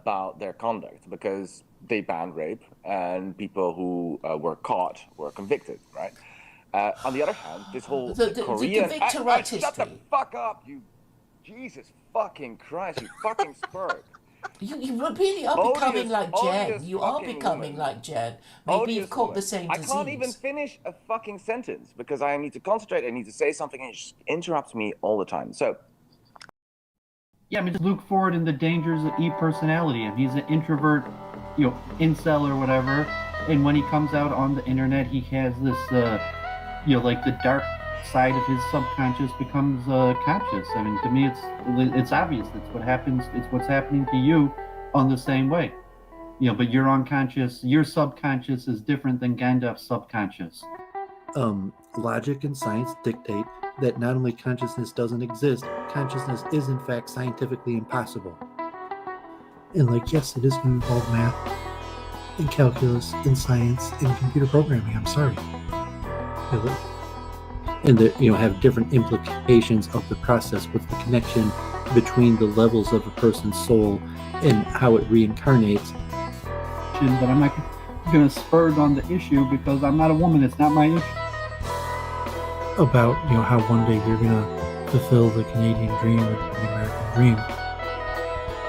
about their conduct because they banned rape and people who were caught were convicted, right? On the other hand, this whole The Korean, shut the victorati. fuck up, you Jesus fucking Christ, you fucking spurg. You really are becoming Odious, like Jen. odious You are fucking becoming woman. like Jen. Maybe you've Odious caught the woman. same I can't even disease. finish a fucking sentence because I need to concentrate. I need to say something and it just interrupts me all the time. So, Yeah, I mean, just Luke Ford and the dangers of e-personality. And he's an introvert, incel or whatever. And when he comes out on the internet, he has this, like the dark side of his subconscious becomes conscious. I mean, to me, it's obvious. It's what happens. It's what's happening to you on the same way. But your unconscious, your subconscious is different than Gandalf's subconscious. Logic and science dictate that not only consciousness doesn't exist, consciousness is in fact scientifically impossible. And yes, it is going to involve math and calculus and science and computer programming. I'm sorry. And that have different implications of the process with the connection between the levels of a person's soul and how it reincarnates. But I'm not going to spurge on the issue because I'm not a woman. It's not my issue. About how one day you're going to fulfill the Canadian dream and the American dream.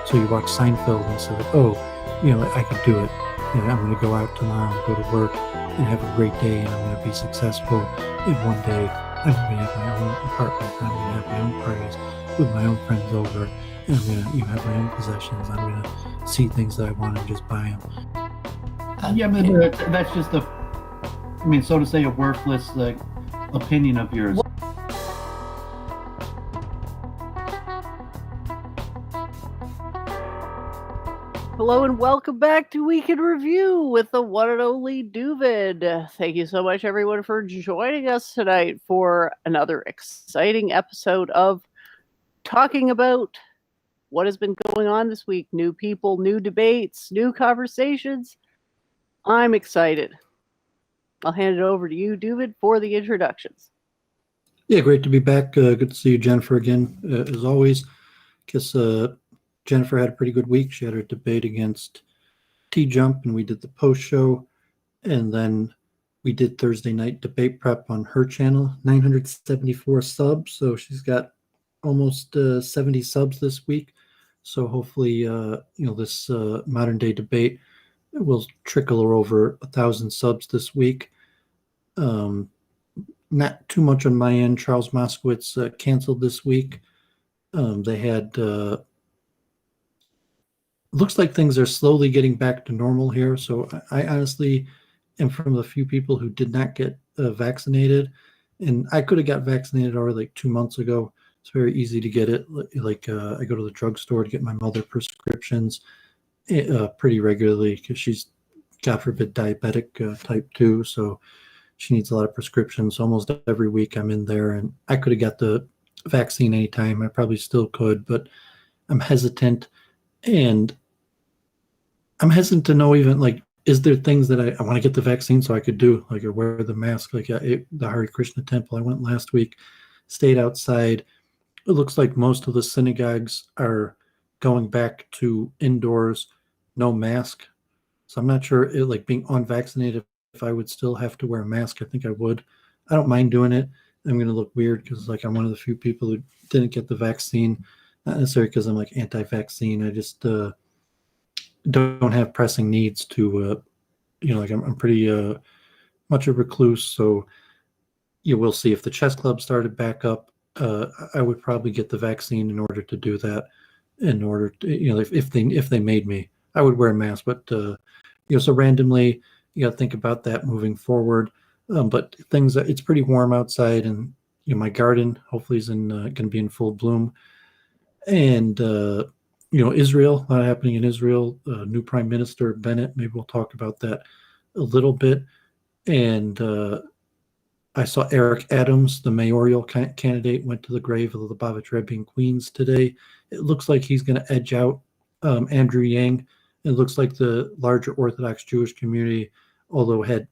So you watch Seinfeld and say, I could do it. I'm going to go out tomorrow and go to work and have a great day and I'm going to be successful. And one day I'm going to have my own apartment. I'm going to have my own parties with my own friends over. And I'm going to have my own possessions. I'm going to see things that I want and just buy them. Yeah, but that's just so to say, a worthless opinion of yours. Hello and welcome back to Week in Review with the one and only Doovid. Thank you so much, everyone, for joining us tonight for another exciting episode of talking about what has been going on this week. New people, new debates, new conversations. I'm excited. I'll hand it over to you, Doovid, for the introductions. Yeah, great to be back. Good to see you, Jennifer, again, as always. Guess Jennifer had a pretty good week. She had her debate against T-Jump, and we did the post show. And then we did Thursday night debate prep on her channel, 974 subs. So she's got almost 70 subs this week. So hopefully, this modern day debate will trickle her over 1,000 subs this week. Not too much on my end. Charles Moskowitz canceled this week. They had looks like things are slowly getting back to normal here. So I honestly am from the few people who did not get vaccinated, and I could have got vaccinated already 2 months ago. It's very easy to get it. I go to the drugstore to get my mother prescriptions pretty regularly because she's, God forbid, diabetic type 2. So she needs a lot of prescriptions. Almost every week I'm in there, and I could have got the vaccine anytime. I probably still could, but I'm hesitant. And I'm hesitant to know even is there things that I want to get the vaccine so I could do, or wear the mask, the Hare Krishna temple. I went last week, stayed outside. It looks like most of the synagogues are going back to indoors, no mask. So I'm not sure, being unvaccinated, if I would still have to wear a mask. I think I would. I don't mind doing it. I'm going to look weird because I'm one of the few people who didn't get the vaccine. Not necessarily because I'm anti-vaccine. I just don't have pressing needs to, I'm pretty much a recluse. So we'll see. If the chess club started back up, I would probably get the vaccine in order to do that. In order to, if they made me, I would wear a mask. But so randomly, you got to think about that moving forward. But it's pretty warm outside, and my garden hopefully is going to be in full bloom. And Israel, a lot happening in Israel. New Prime Minister Bennett. Maybe we'll talk about that a little bit. And I saw Eric Adams, the mayoral candidate, went to the grave of the Lubavitch Rebbe in Queens today. It looks like he's going to edge out Andrew Yang. It looks like the larger Orthodox Jewish community, although had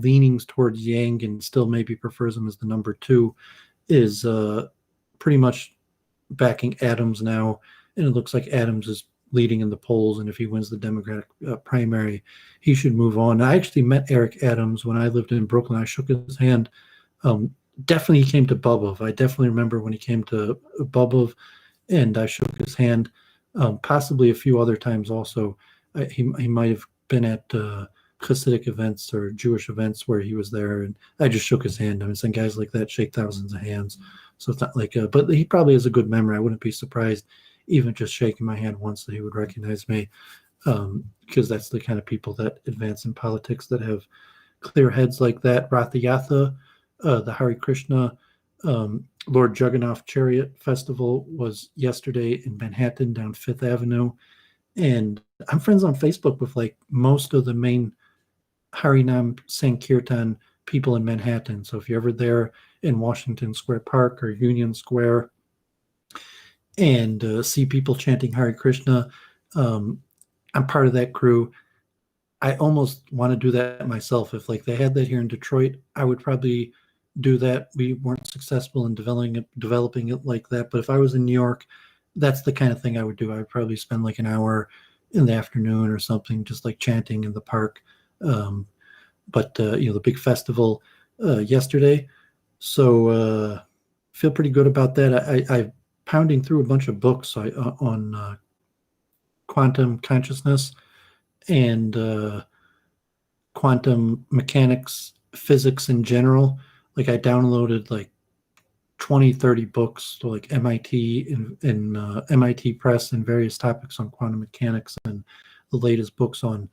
leanings towards Yang and still maybe prefers him as the number 2, is pretty much backing Adams now. And it looks like Adams is leading in the polls, and if he wins the Democratic primary, he should move on. I actually met Eric Adams when I lived in Brooklyn. I shook his hand. Definitely he came to Bubov. I definitely remember when he came to Bubov, and I shook his hand. Possibly a few other times also. He might have been at Hasidic events or Jewish events where he was there, and I just shook his hand. I mean, some guys like that shake thousands of hands, so it's not like. But he probably has a good memory. I wouldn't be surprised, even just shaking my hand once, that he would recognize me, because that's the kind of people that advance in politics, that have clear heads like that. Ratha Yatha, the Hare Krishna Lord Jagannath Chariot Festival was yesterday in Manhattan down Fifth Avenue, and I'm friends on Facebook with like most of the main Harinam Sankirtan people in Manhattan. So if you're ever there in Washington Square Park or Union Square and see people chanting Hare Krishna, I'm part of that crew. I almost want to do that myself. If like they had that here in Detroit, I would probably do that. We weren't successful in developing it like that. But if I was in New York, that's the kind of thing I would do. I would probably spend like an hour in the afternoon or something, just like chanting in the park. But the big festival yesterday. So feel pretty good about that. I'm pounding through a bunch of books on quantum consciousness and quantum mechanics, physics in general. Like I downloaded like 20, 30 books to like MIT and MIT Press and various topics on quantum mechanics and the latest books on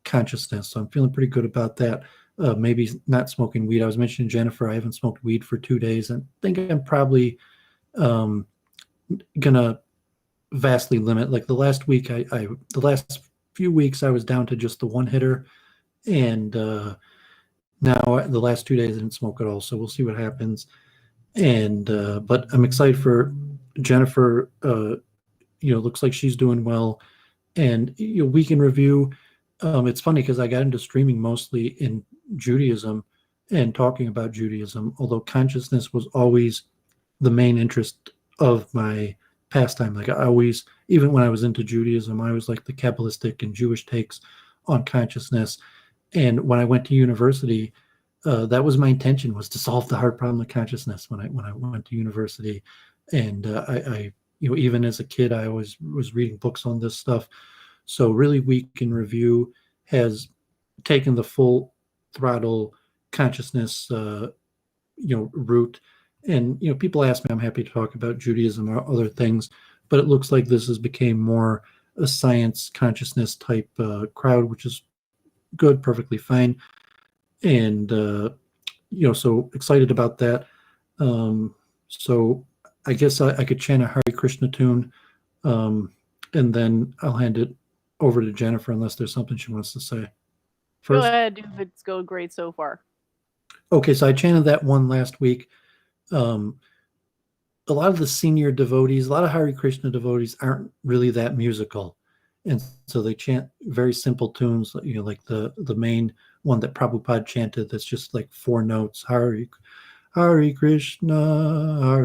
consciousness. So I'm feeling pretty good about that. Maybe not smoking weed. I was mentioning Jennifer, I haven't smoked weed for 2 days. I think I'm probably gonna vastly limit. Like the last week, the last few weeks I was down to just the one hitter, and now the last 2 days I didn't smoke at all. So we'll see what happens. And but I'm excited for Jennifer. Looks like she's doing well. And week in review. It's funny because I got into streaming mostly in Judaism and talking about Judaism, although consciousness was always the main interest of my pastime. Like I always, even when I was into Judaism, I was like the Kabbalistic and Jewish takes on consciousness. And when I went to university, that was my intention, was to solve the hard problem of consciousness when I went to university. And I even as a kid, I always was reading books on this stuff. So really, Week in Review has taken the full throttle consciousness, route. And people ask me, I'm happy to talk about Judaism or other things, but it looks like this has become more a science consciousness type crowd, which is good, perfectly fine. And so excited about that. So I guess I could chant a Hare Krishna tune, and then I'll hand it over to Jennifer unless there's something she wants to say. First, go ahead, Doooovid. It's going great so far. Okay, so I chanted that one last week. A lot of the senior devotees, a lot of Hare Krishna devotees aren't really that musical. And so they chant very simple tunes, like the main one that Prabhupada chanted that's just like 4 notes. Hare Krishna,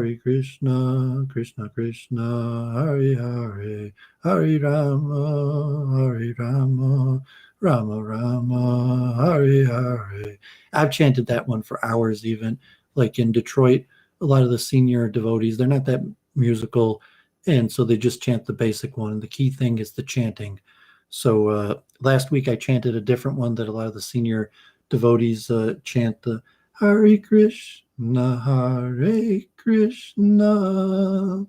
Krishna Krishna, Hare Hare, Hare Rama, Rama Rama, Hare Hare. I've chanted that one for hours even. Like in Detroit, a lot of the senior devotees, they're not that musical, and so they just chant the basic one. And the key thing is the chanting. So last week I chanted a different one that a lot of the senior devotees chant, the Hare Krishna, Hare Krishna,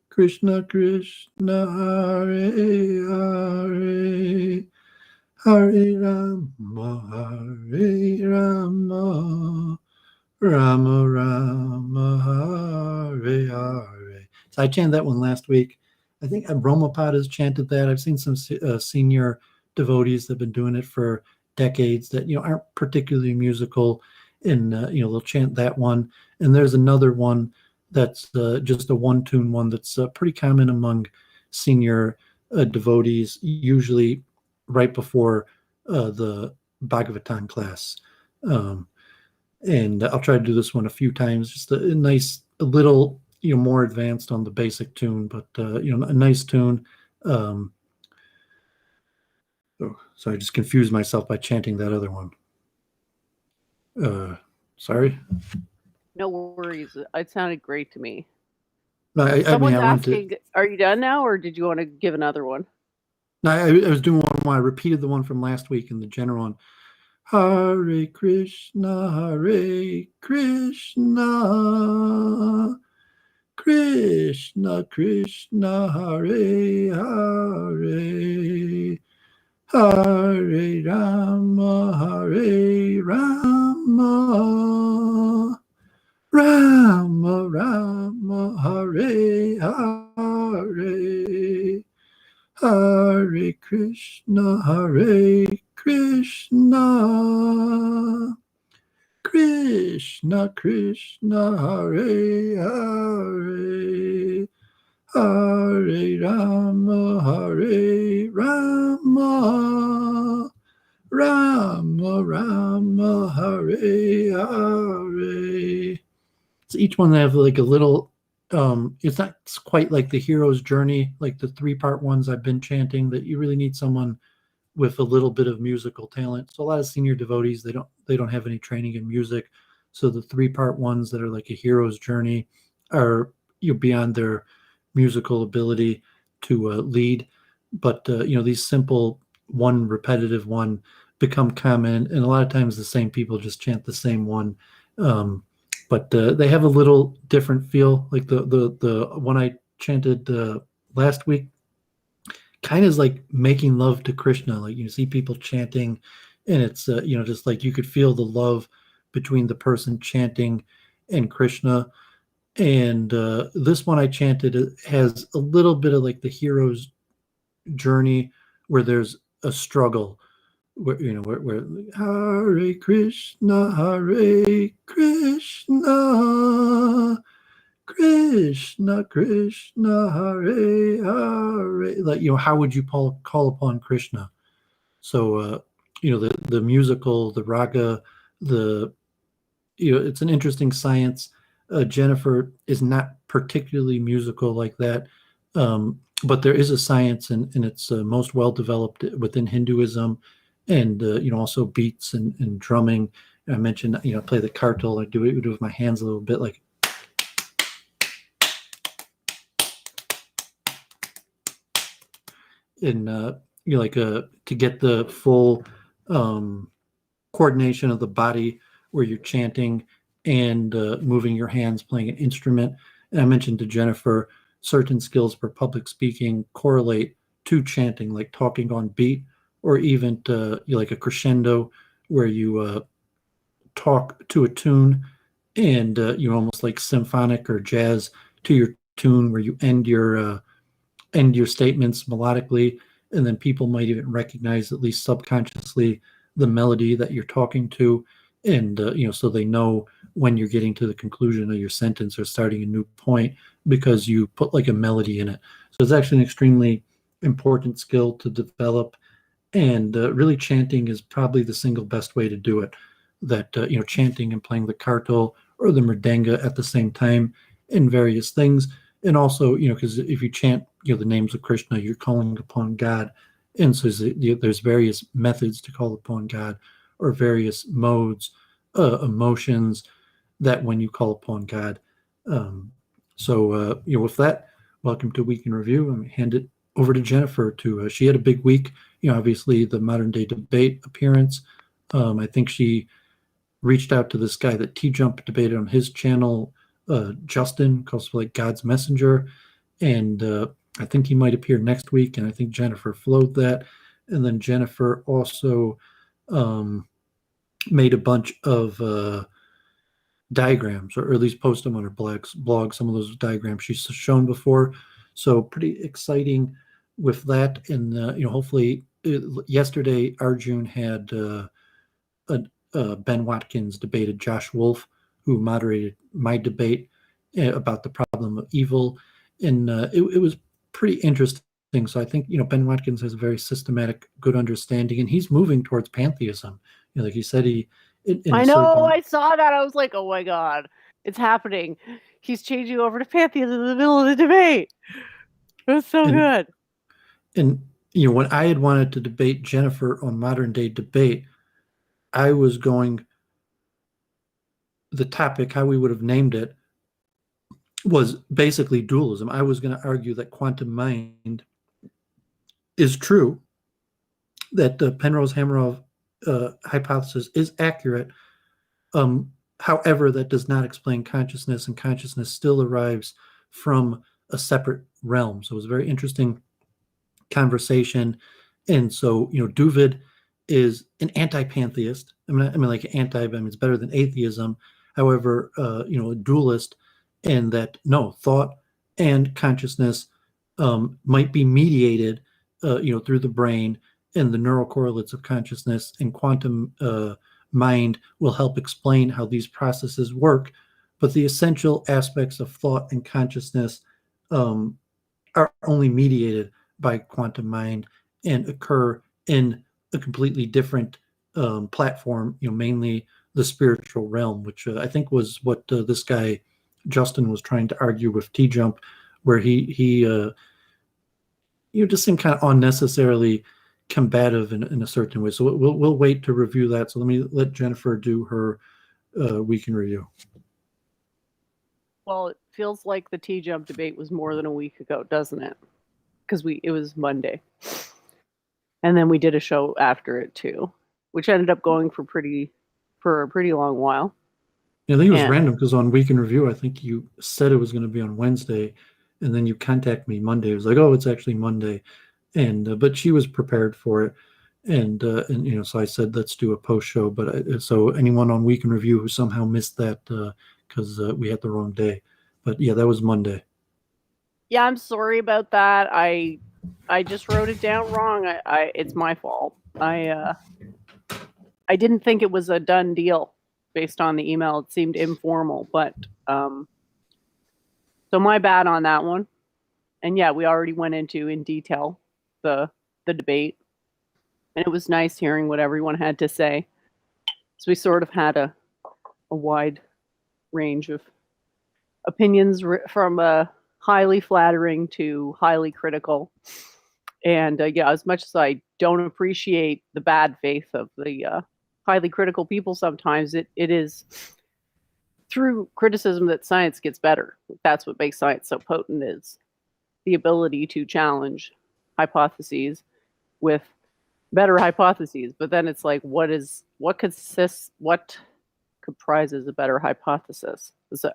Krishna Krishna, Hare Hare, Hare Rama, Hare Rama, Rama Rama, Hare Hare. So I chanted that one last week. I think Brahmapada has chanted that. I've seen some senior devotees that have been doing it for decades that aren't particularly musical, and they'll chant that one. And there's another one that's just a one-tune one that's pretty common among senior devotees, usually right before the Bhagavatam class. And I'll try to do this one a few times, just a little more advanced on the basic tune, but a nice tune. So I just confused myself by chanting that other one. Sorry. No worries. It sounded great to me. No, I mean, Someone's I wanted asking, are you done now, or did you want to give another one? No, I was doing one more. I repeated the one from last week in the general one. Hare Krishna, Hare Krishna, Krishna Krishna, Hare Hare, Hare Rama, Hare Rama, Rama Rama, Hare Hare. Hare Krishna, Hare Krishna, Krishna Krishna, Hare Hare, Hare Rama, Hare Rama, Rama Rama, Hare Hare. So each one they have like a little. It's not quite like the hero's journey, like the 3-part ones I've been chanting, that you really need someone with a little bit of musical talent. So a lot of senior devotees, they don't have any training in music. So the 3-part ones that are like a hero's journey are beyond their musical ability to lead. But these simple one repetitive one become common, and a lot of times the same people just chant the same one. But they have a little different feel. Like the one I chanted last week, kind of is like making love to Krishna. Like you see people chanting, and it's just like you could feel the love between the person chanting and Krishna. And this one I chanted has a little bit of like the hero's journey, where there's a struggle. Where Hare Krishna, Hare Krishna, Krishna Krishna, Hare Hare. Like how would you call upon Krishna? So the musical, the raga, it's an interesting science. Jennifer is not particularly musical like that, but there is a science, and it's most well developed within Hinduism. And also beats and drumming. I mentioned play the kartal. I do it with my hands a little bit, like in to get the full coordination of the body where you're chanting and moving your hands, playing an instrument. And I mentioned to Jennifer, certain skills for public speaking correlate to chanting, like talking on beat, or even like a crescendo, where you talk to a tune, and almost like symphonic or jazz to your tune, where you end your statements melodically, and then people might even recognize, at least subconsciously, the melody that you're talking to, and so they know when you're getting to the conclusion of your sentence or starting a new point, because you put like a melody in it. So it's actually an extremely important skill to develop. And really, chanting is probably the single best way to do it. That chanting and playing the kartal or the mridanga at the same time in various things, and also because if you chant the names of Krishna, you're calling upon God, and so there's various methods to call upon God, or various modes, emotions that when you call upon God. With that, welcome to Week in Review. I'm hand it over to Jennifer to. She had a big week. Obviously the modern day debate appearance. I think she reached out to this guy that T-Jump debated on his channel, Justin, calls like God's Messenger, and I think he might appear next week. And I think Jennifer flowed that, and then Jennifer also made a bunch of diagrams, or at least post them on her blog. Some of those diagrams she's shown before, so pretty exciting with that. And hopefully yesterday Arjun had Ben Watkins debated Josh Wolf, who moderated my debate about the problem of evil, and it was pretty interesting. So I think Ben Watkins has a very systematic, good understanding, and he's moving towards pantheism. Like he said, I know. I saw that. I was like, oh my god, it's happening. He's changing over to pantheism in the middle of the debate. It was so good. And when I had wanted to debate Jennifer on Modern Day Debate, I was going, the topic, how we would have named it, was basically dualism. I was going to argue that quantum mind is true, that the Penrose-Hameroff hypothesis is accurate. However, that does not explain consciousness, and consciousness still arrives from a separate realm. So it was a very interesting conversation. And so, Doovid is an anti-pantheist. I mean, like it's better than atheism. However, a dualist, and that no, thought and consciousness might be mediated, through the brain and the neural correlates of consciousness, and quantum mind will help explain how these processes work. But the essential aspects of thought and consciousness are only mediated by quantum mind and occur in a completely different platform, mainly the spiritual realm, which I think was what this guy Justin was trying to argue with T-Jump, where he just seemed kind of unnecessarily combative in a certain way. So we'll wait to review that. So let Jennifer do her week in review. Well, it feels like the T-Jump debate was more than a week ago, doesn't it? Because it was Monday. And then we did a show after it too, which ended up going for a pretty long while. Yeah, I think it was random, because on Week in Review, I think you said it was going to be on Wednesday, and then you contacted me Monday. It was like, oh, it's actually Monday, and but she was prepared for it, and so I said, let's do a post show. But so anyone on Week in Review who somehow missed that because we had the wrong day, but yeah, that was Monday. Yeah, I'm sorry about that. I just wrote it down wrong. It's my fault. I didn't think it was a done deal based on the email. It seemed informal, but so my bad on that one. And yeah, we already went into in detail the debate, and it was nice hearing what everyone had to say. So we sort of had a wide range of opinions from highly flattering to highly critical. And yeah, as much as I don't appreciate the bad faith of the highly critical people sometimes, it is through criticism that science gets better. That's what makes science so potent, is the ability to challenge hypotheses with better hypotheses. But then it's like, what comprises a better hypothesis? Is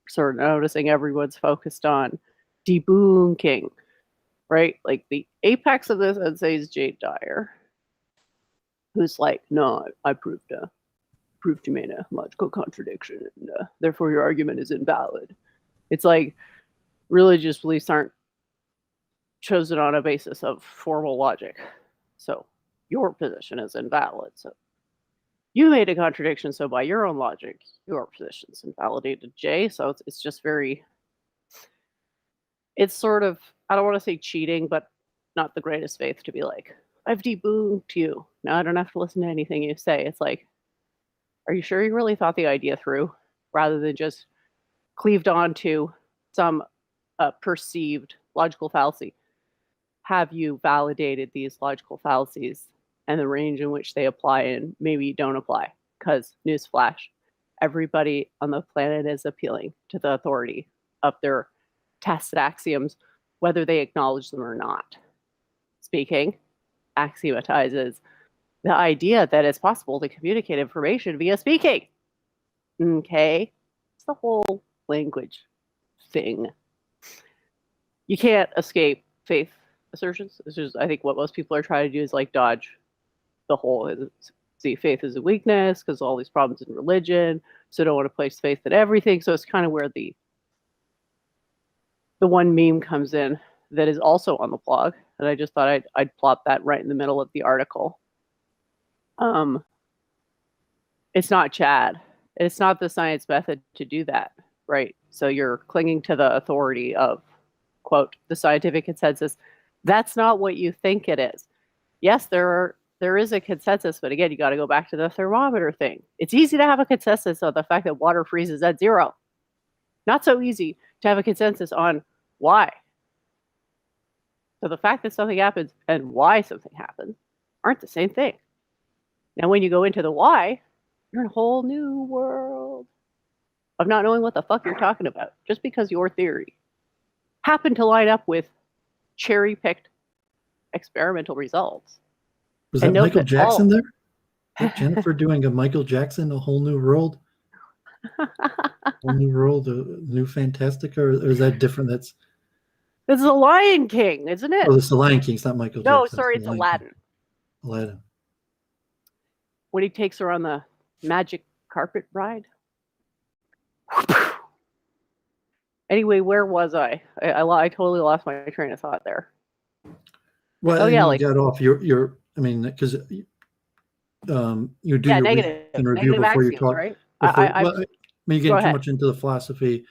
sort of noticing everyone's focused on debunking, right? Like the apex of this, I'd say, is Jade Dyer, who's like, no, I proved you made a logical contradiction, and therefore your argument is invalid. It's like religious beliefs aren't chosen on a basis of formal logic. So your position is invalid. So you made a contradiction, so by your own logic, your position is invalidated, Jay. So it's just it's sort of, I don't want to say cheating, but not the greatest faith to be like, I've debunked you. Now I don't have to listen to anything you say. It's like, are you sure you really thought the idea through, rather than just cleaved onto some perceived logical fallacy? Have you validated these logical fallacies and the range in which they apply and maybe don't apply? Because, newsflash, everybody on the planet is appealing to the authority of their tested axioms, whether they acknowledge them or not. Speaking axiomatizes the idea that it's possible to communicate information via speaking. Okay? It's the whole language thing. You can't escape faith assertions. This is, I think, what most people are trying to do, is like dodge the whole, see faith as a weakness because all these problems in religion, so don't want to place faith in everything. So it's kind of where the one meme comes in that is also on the blog, and I just thought I'd plop that right in the middle of the article. It's not Chad. It's not the science method to do that, right? So you're clinging to the authority of, quote, the scientific consensus. That's not what you think it is. Yes, there is a consensus, but again, you got to go back to the thermometer thing. It's easy to have a consensus on the fact that water freezes at 0. Not so easy to have a consensus on why. So the fact that something happens and why something happens aren't the same thing. Now, when you go into the why, you're in a whole new world of not knowing what the fuck you're talking about, just because your theory happened to line up with cherry-picked experimental results. Was And that note Michael that Jackson there? Is Jennifer doing a Michael Jackson, a whole new world? Whole new world, a new Fantastica, or is that different? That's It's the Lion King, isn't it? oh, it's the Lion King. It's not Michael No, Jackson. sorry, the it's Lion Aladdin. King. Aladdin. When he takes her on the magic carpet ride. Anyway, where was I? I totally lost my train of thought there. Well, Oh, and yeah, you like- got off your. I mean, because you do your negative review before you axioms, talk. right? Before, I well, I mean, you're go getting too ahead. much into the philosophy,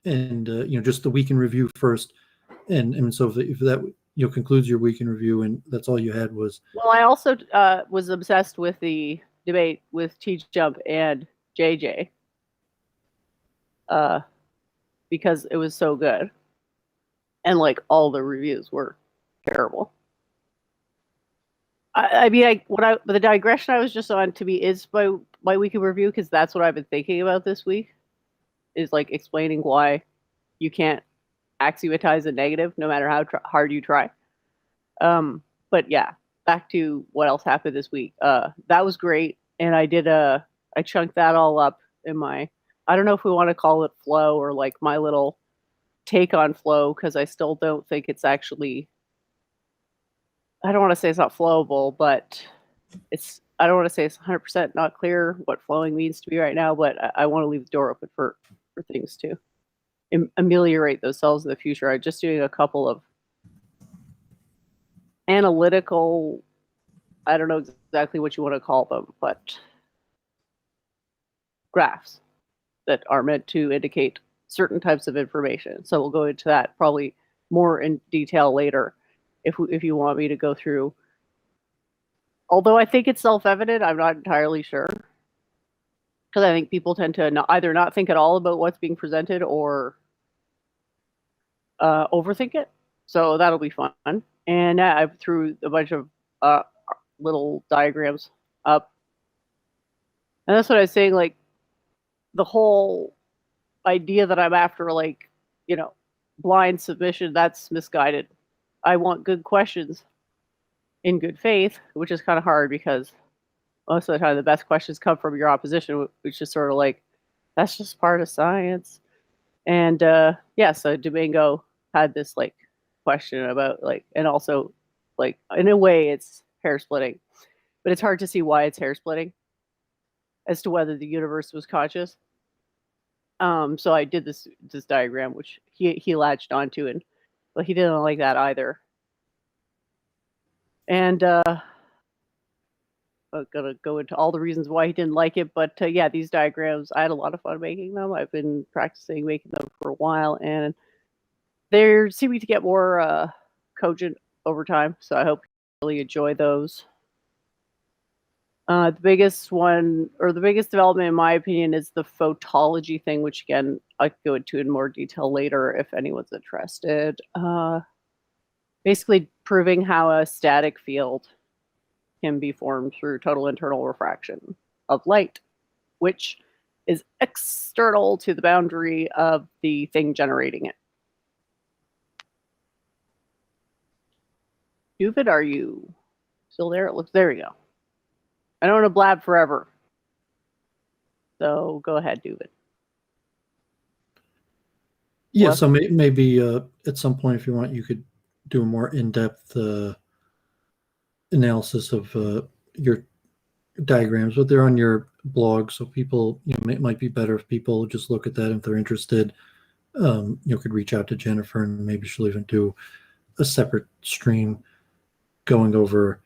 and just the week in review first, and so if that concludes your week in review, and that's all you had was. Well, I also was obsessed with the debate with Teach Jump and JJ, because it was so good, and like all the reviews were terrible. I mean, the digression I was just on to me is my week in review, because that's what I've been thinking about this week, is like explaining why you can't axiomatize a negative no matter how hard you try. But yeah, back to what else happened this week. That was great, and I chunked that all up in my, I don't know if we want to call it flow or like my little take on flow, because I still don't think it's actually, I don't want to say it's not flowable, but I don't want to say it's 100% not clear what flowing means to me right now, but I want to leave the door open for things to ameliorate themselves in the future. I'm just doing a couple of analytical, I don't know exactly what you want to call them, but graphs that are meant to indicate certain types of information. So we'll go into that probably more in detail later if you want me to go through. Although I think it's self-evident, I'm not entirely sure. Because I think people tend to either not think at all about what's being presented or overthink it. So that'll be fun. And I threw a bunch of little diagrams up. And that's what I was saying, like, the whole idea that I'm after, like, blind submission, that's misguided. I want good questions in good faith, which is kind of hard because most of the time the best questions come from your opposition, which is sort of like, that's just part of science. And so Domingo had this like question about like, and also like in a way it's hair splitting, but it's hard to see why it's hair splitting as to whether the universe was conscious. So I did this diagram, which he latched onto, and well, he didn't like that either. And I'm gonna go into all the reasons why he didn't like it, but yeah, these diagrams, I had a lot of fun making them. I've been practicing making them for a while, and they're seeming to get more cogent over time, so I hope you really enjoy those. The biggest one, or the biggest development in my opinion, is the photology thing, which again, I can go into in more detail later if anyone's interested. Basically proving how a static field can be formed through total internal refraction of light, which is external to the boundary of the thing generating it. Doovid, are you still there? It looks, there we go. I don't want to blab forever. So go ahead, Doovid. Yeah, What? so maybe at some point, if you want, you could do a more in-depth analysis of your diagrams, but they're on your blog, so people, it might be better if people just look at that if they're interested. Could reach out to Jennifer, and maybe she'll even do a separate stream going over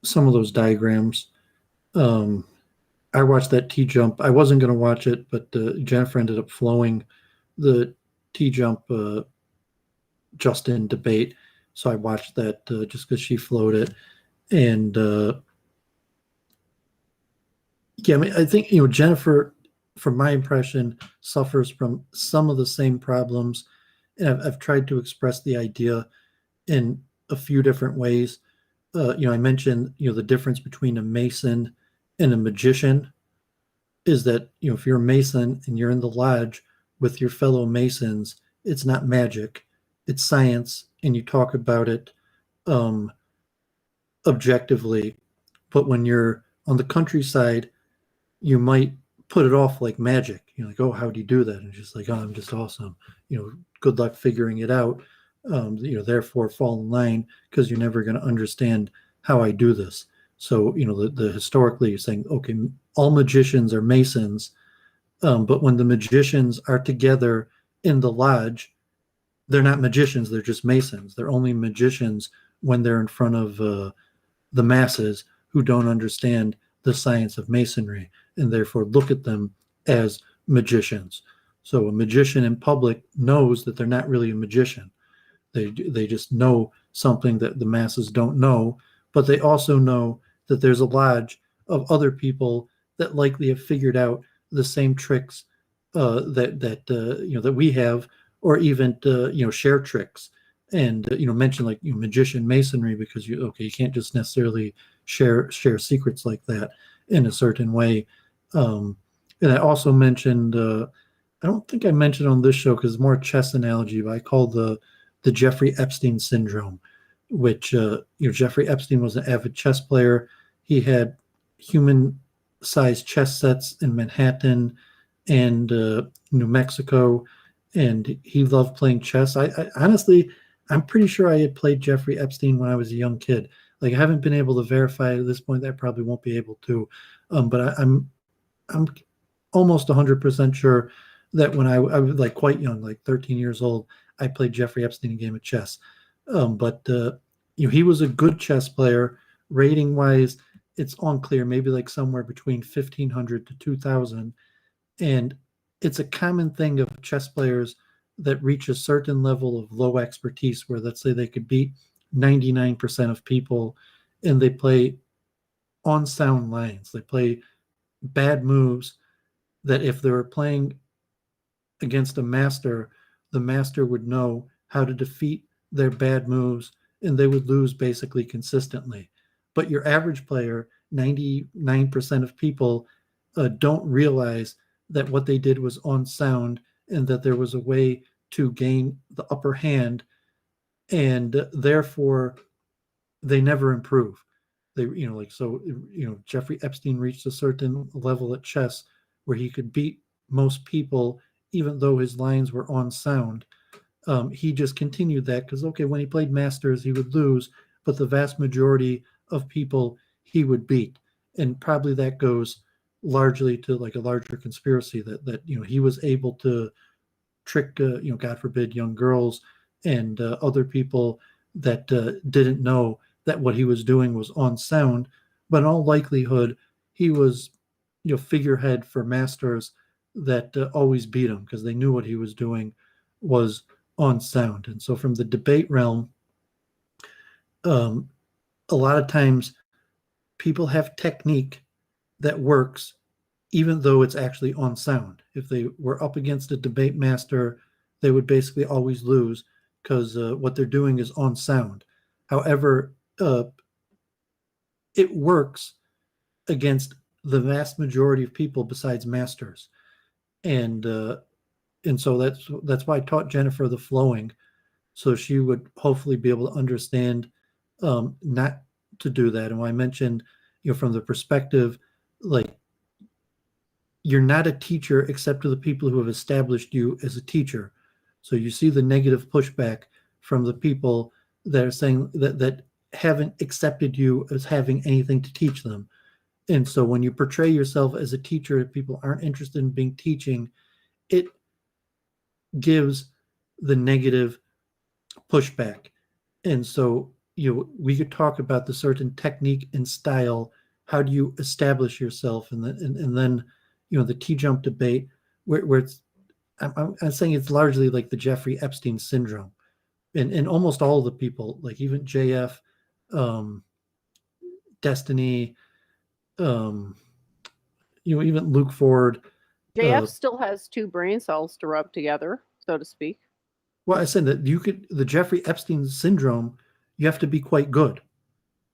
some of those diagrams. I watched that T-jump. I wasn't going to watch it, but Jennifer ended up flowing the T-jump Justin debate, so I watched that just because she flowed it. And I think Jennifer, from my impression, suffers from some of the same problems, and I've tried to express the idea in a few different ways. I mentioned, the difference between a Mason and a magician is that, if you're a Mason and you're in the lodge with your fellow Masons, it's not magic, it's science, and you talk about it um, objectively. But when you're on the countryside, you might put it off like magic. You're like, oh, how do you do that? And it's just like, oh, I'm just awesome. Good luck figuring it out. Therefore fall in line, because you're never going to understand how I do this. So, the historically you're saying, okay, all magicians are Masons, but when the magicians are together in the lodge, they're not magicians, they're just Masons. They're only magicians when they're in front of the masses who don't understand the science of Masonry, and therefore look at them as magicians. So a magician in public knows that they're not really a magician. They just know something that the masses don't know, but they also know that there's a lodge of other people that likely have figured out the same tricks that we have, or even share tricks. And mention like magician Masonry, because you can't just necessarily share secrets like that in a certain way. And I also mentioned, I don't think I mentioned on this show because it's more a chess analogy, but I call the Jeffrey Epstein syndrome, which Jeffrey Epstein was an avid chess player. He had human-sized chess sets in Manhattan and New Mexico, and he loved playing chess. I honestly, I'm pretty sure I had played Jeffrey Epstein when I was a young kid. Like, I haven't been able to verify at this point. I probably won't be able to, but I'm almost 100% sure that when I was like quite young, like 13 years old, I played Jeffrey Epstein a game of chess. But he was a good chess player. Rating wise, it's unclear, maybe like somewhere between 1,500 to 2,000. And it's a common thing of chess players that reach a certain level of low expertise, where let's say they could beat 99% of people, and they play on sound lines. They play bad moves that if they were playing against a master, the master would know how to defeat their bad moves, and they would lose basically consistently. But your average player, 99% of people don't realize that what they did was on sound, and that there was a way to gain the upper hand, and therefore they never improve. Jeffrey Epstein reached a certain level at chess where he could beat most people, even though his lines were on sound. He just continued that because, when he played masters, he would lose, but the vast majority of people he would beat. And probably that goes largely to like a larger conspiracy that he was able to trick, God forbid, young girls and other people that didn't know that what he was doing was on sound. But in all likelihood, he was, figurehead for masters that always beat him because they knew what he was doing was on sound. And so from the debate realm, a lot of times people have technique that works even though it's actually on sound. If they were up against a debate master, they would basically always lose because what they're doing is on sound. However, it works against the vast majority of people besides masters. And so that's why I taught Jennifer the flowing, so she would hopefully be able to understand not to do that. And when I mentioned, from the perspective, like, you're not a teacher except to the people who have established you as a teacher. So you see the negative pushback from the people that are saying that haven't accepted you as having anything to teach them. And so when you portray yourself as a teacher, if people aren't interested in being teaching, it gives the negative pushback. And so we could talk about the certain technique and style. How do you establish yourself? And then the T-jump debate, where it's, I'm saying it's largely like the Jeffrey Epstein syndrome. And almost all of the people, like even JF, Destiny, even Luke Ford. JF still has two brain cells to rub together, so to speak. Well, I said that the Jeffrey Epstein syndrome, you have to be quite good.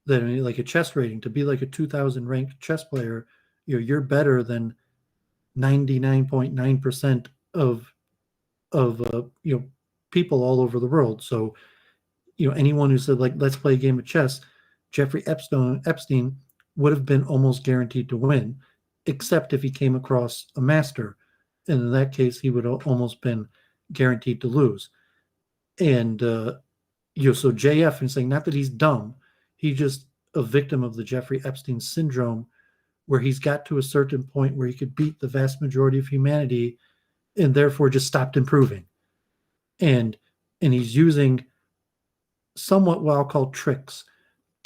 That, I mean, like a chess rating, to be like a 2000 ranked chess player, you're better than 99.9% of people all over the world. So, anyone who said, like, let's play a game of chess, Jeffrey Epstein would have been almost guaranteed to win, except if he came across a master. And in that case, he would have almost been guaranteed to lose. And so JF, and saying, not that he's dumb, he's just a victim of the Jeffrey Epstein syndrome, where he's got to a certain point where he could beat the vast majority of humanity, and therefore just stopped improving. And he's using somewhat what I'll call tricks.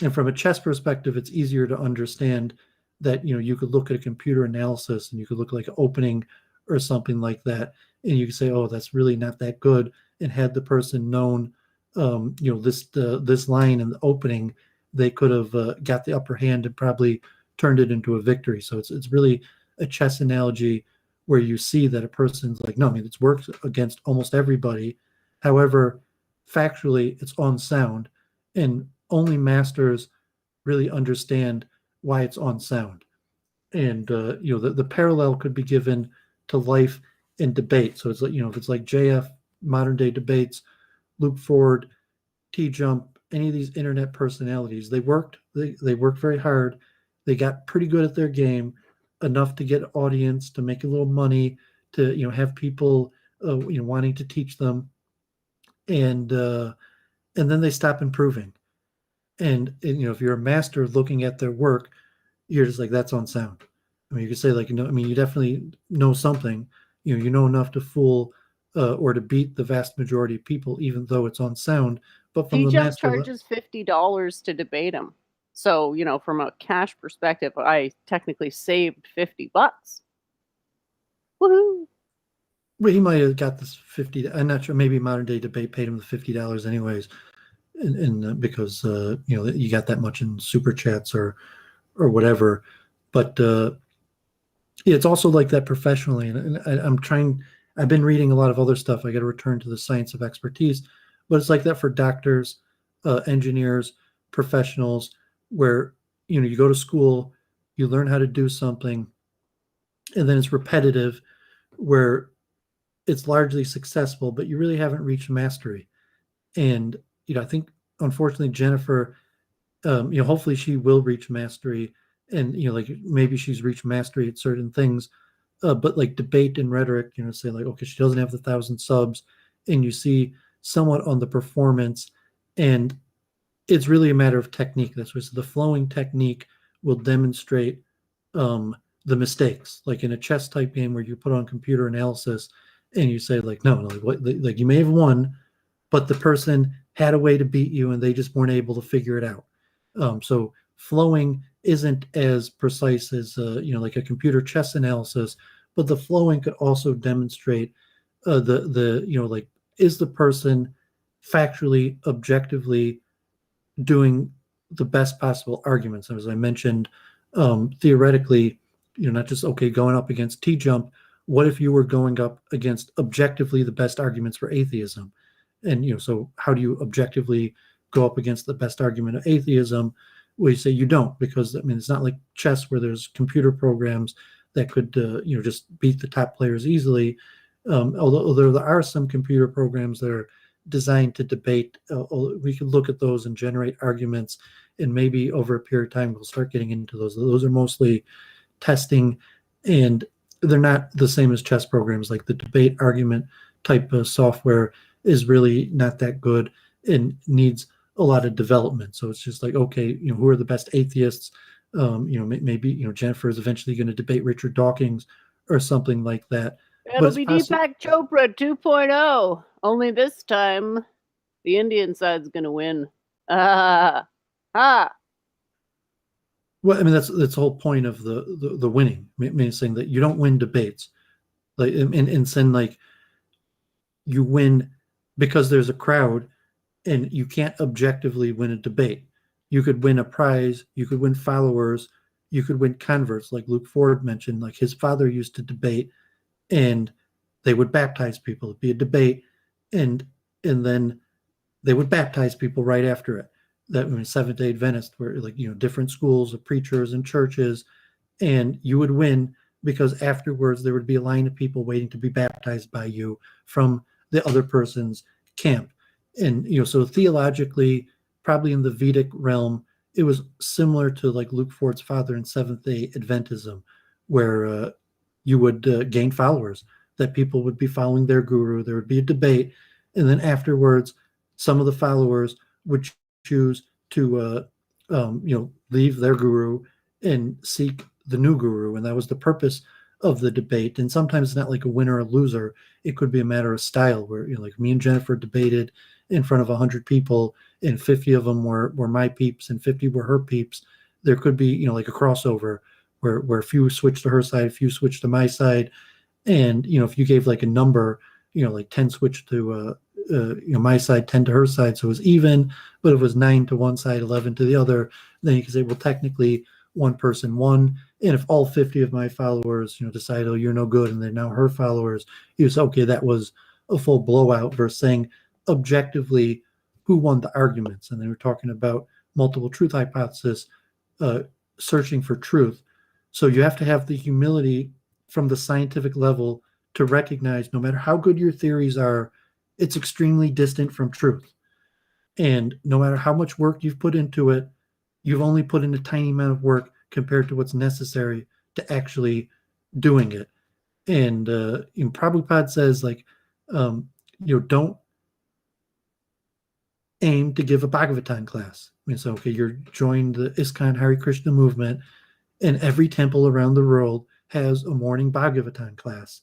And from a chess perspective, it's easier to understand that, you could look at a computer analysis and you could look like an opening or something like that, and you could say, oh, that's really not that good. And had the person known, this line in the opening, they could have got the upper hand and probably turned it into a victory. So it's really a chess analogy where you see that a person's like, no, I mean, it's worked against almost everybody. However, factually, it's on sound, and only masters really understand why it's on sound. And the parallel could be given to life and debate. So it's like, if it's like JF, modern day debates, Luke Ford, T Jump, any of these internet personalities, they worked very hard. They got pretty good at their game, enough to get an audience, to make a little money, to have people wanting to teach them, and then they stop improving. And if you're a master looking at their work, you're just like, that's on sound. I mean, you could say, like, you definitely know something. You know enough to fool or to beat the vast majority of people, even though it's on sound. But from the T-Jump master charges $50 to debate him. So, from a cash perspective, I technically saved $50. Woohoo! Well, he might have got this 50. I'm not sure. Maybe modern day debate paid him the $50 anyways, and because you got that much in super chats or whatever. But it's also like that professionally, and I've been reading a lot of other stuff. I got to return to the science of expertise, but it's like that for doctors, engineers, professionals, where you go to school, you learn how to do something, and then it's repetitive, where it's largely successful, but you really haven't reached mastery. And I think, unfortunately, Jennifer, hopefully she will reach mastery, and like maybe she's reached mastery at certain things, but like debate and rhetoric, say like, okay, she doesn't have the 1,000 subs, and you see somewhat on the performance, and it's really a matter of technique. That's why the flowing technique will demonstrate the mistakes. Like in a chess type game where you put on computer analysis and you say like, no, like you may have won, but the person had a way to beat you and they just weren't able to figure it out. So flowing isn't as precise as like a computer chess analysis, but the flowing could also demonstrate like, is the person factually, objectively doing the best possible arguments. As I mentioned, theoretically, not just going up against T Jump. What if you were going up against objectively the best arguments for atheism? And so how do you objectively go up against the best argument of atheism? Well, you say you don't, because I mean, it's not like chess where there's computer programs that could just beat the top players easily. Although there are some computer programs that are designed to debate, we could look at those and generate arguments, and maybe over a period of time we'll start getting into those. Those are mostly testing, and they're not the same as chess programs. Like the debate argument type of software is really not that good and needs a lot of development. So it's just like, okay, who are the best atheists? Maybe Jennifer is eventually going to debate Richard Dawkins or something like that. It'll be Deepak Chopra 2.0. Only this time, the Indian side's going to win. Well, I mean, that's the whole point of the winning. I mean, saying that you don't win debates, like and saying like you win because there's a crowd, and you can't objectively win a debate. You could win a prize, you could win followers, you could win converts, like Luke Ford mentioned. Like his father used to debate, and they would baptize people. It'd be a debate, and and then they would baptize people right after it. That Seventh-day Adventist, where different schools of preachers and churches, and you would win because afterwards there would be a line of people waiting to be baptized by you from the other person's camp. And so theologically, probably in the Vedic realm, it was similar to like Luke Ford's father in Seventh-day Adventism, where you would gain followers, that people would be following their guru. There would be a debate, and then afterwards, some of the followers would choose to leave their guru and seek the new guru, and that was the purpose of the debate. And sometimes it's not like a winner or loser. It could be a matter of style, where like me and Jennifer debated in front of 100 people, and 50 of them were my peeps and 50 were her peeps. There could be like a crossover where a few switch to her side, a few switch to my side, and if you gave like a number, like 10 switch to my side, 10 to her side, so it was even. But if it was 9 to one side, 11 to the other, then you could say, well, technically one person won. And if all 50 of my followers decide, oh, you're no good, and they're now her followers, you say, okay, that was a full blowout, versus saying objectively who won the arguments. And then we're talking about multiple truth hypothesis, searching for truth. So you have to have the humility from the scientific level to recognize no matter how good your theories are, it's extremely distant from truth. And no matter how much work you've put into it, you've only put in a tiny amount of work compared to what's necessary to actually doing it. And Prabhupada says, like, don't aim to give a Bhagavatam class. So, okay, you're joined the ISKCON Hare Krishna movement, and every temple around the world has a morning Bhagavatam class.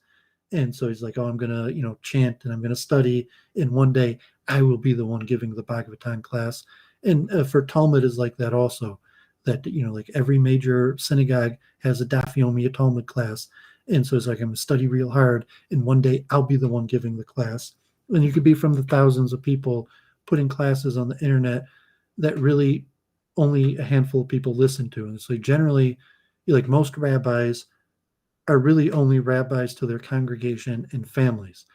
And so he's like, oh, I'm going to, chant, and I'm going to study. And one day I will be the one giving the Bhagavatam class. And for Talmud is like that also, that, like every major synagogue has a Daf Yomi, a Talmud class. And so it's like, I'm going to study real hard, and one day I'll be the one giving the class. And you could be from the thousands of people putting classes on the internet that really only a handful of people listen to. And so generally, like most rabbis are really only rabbis to their congregation and families.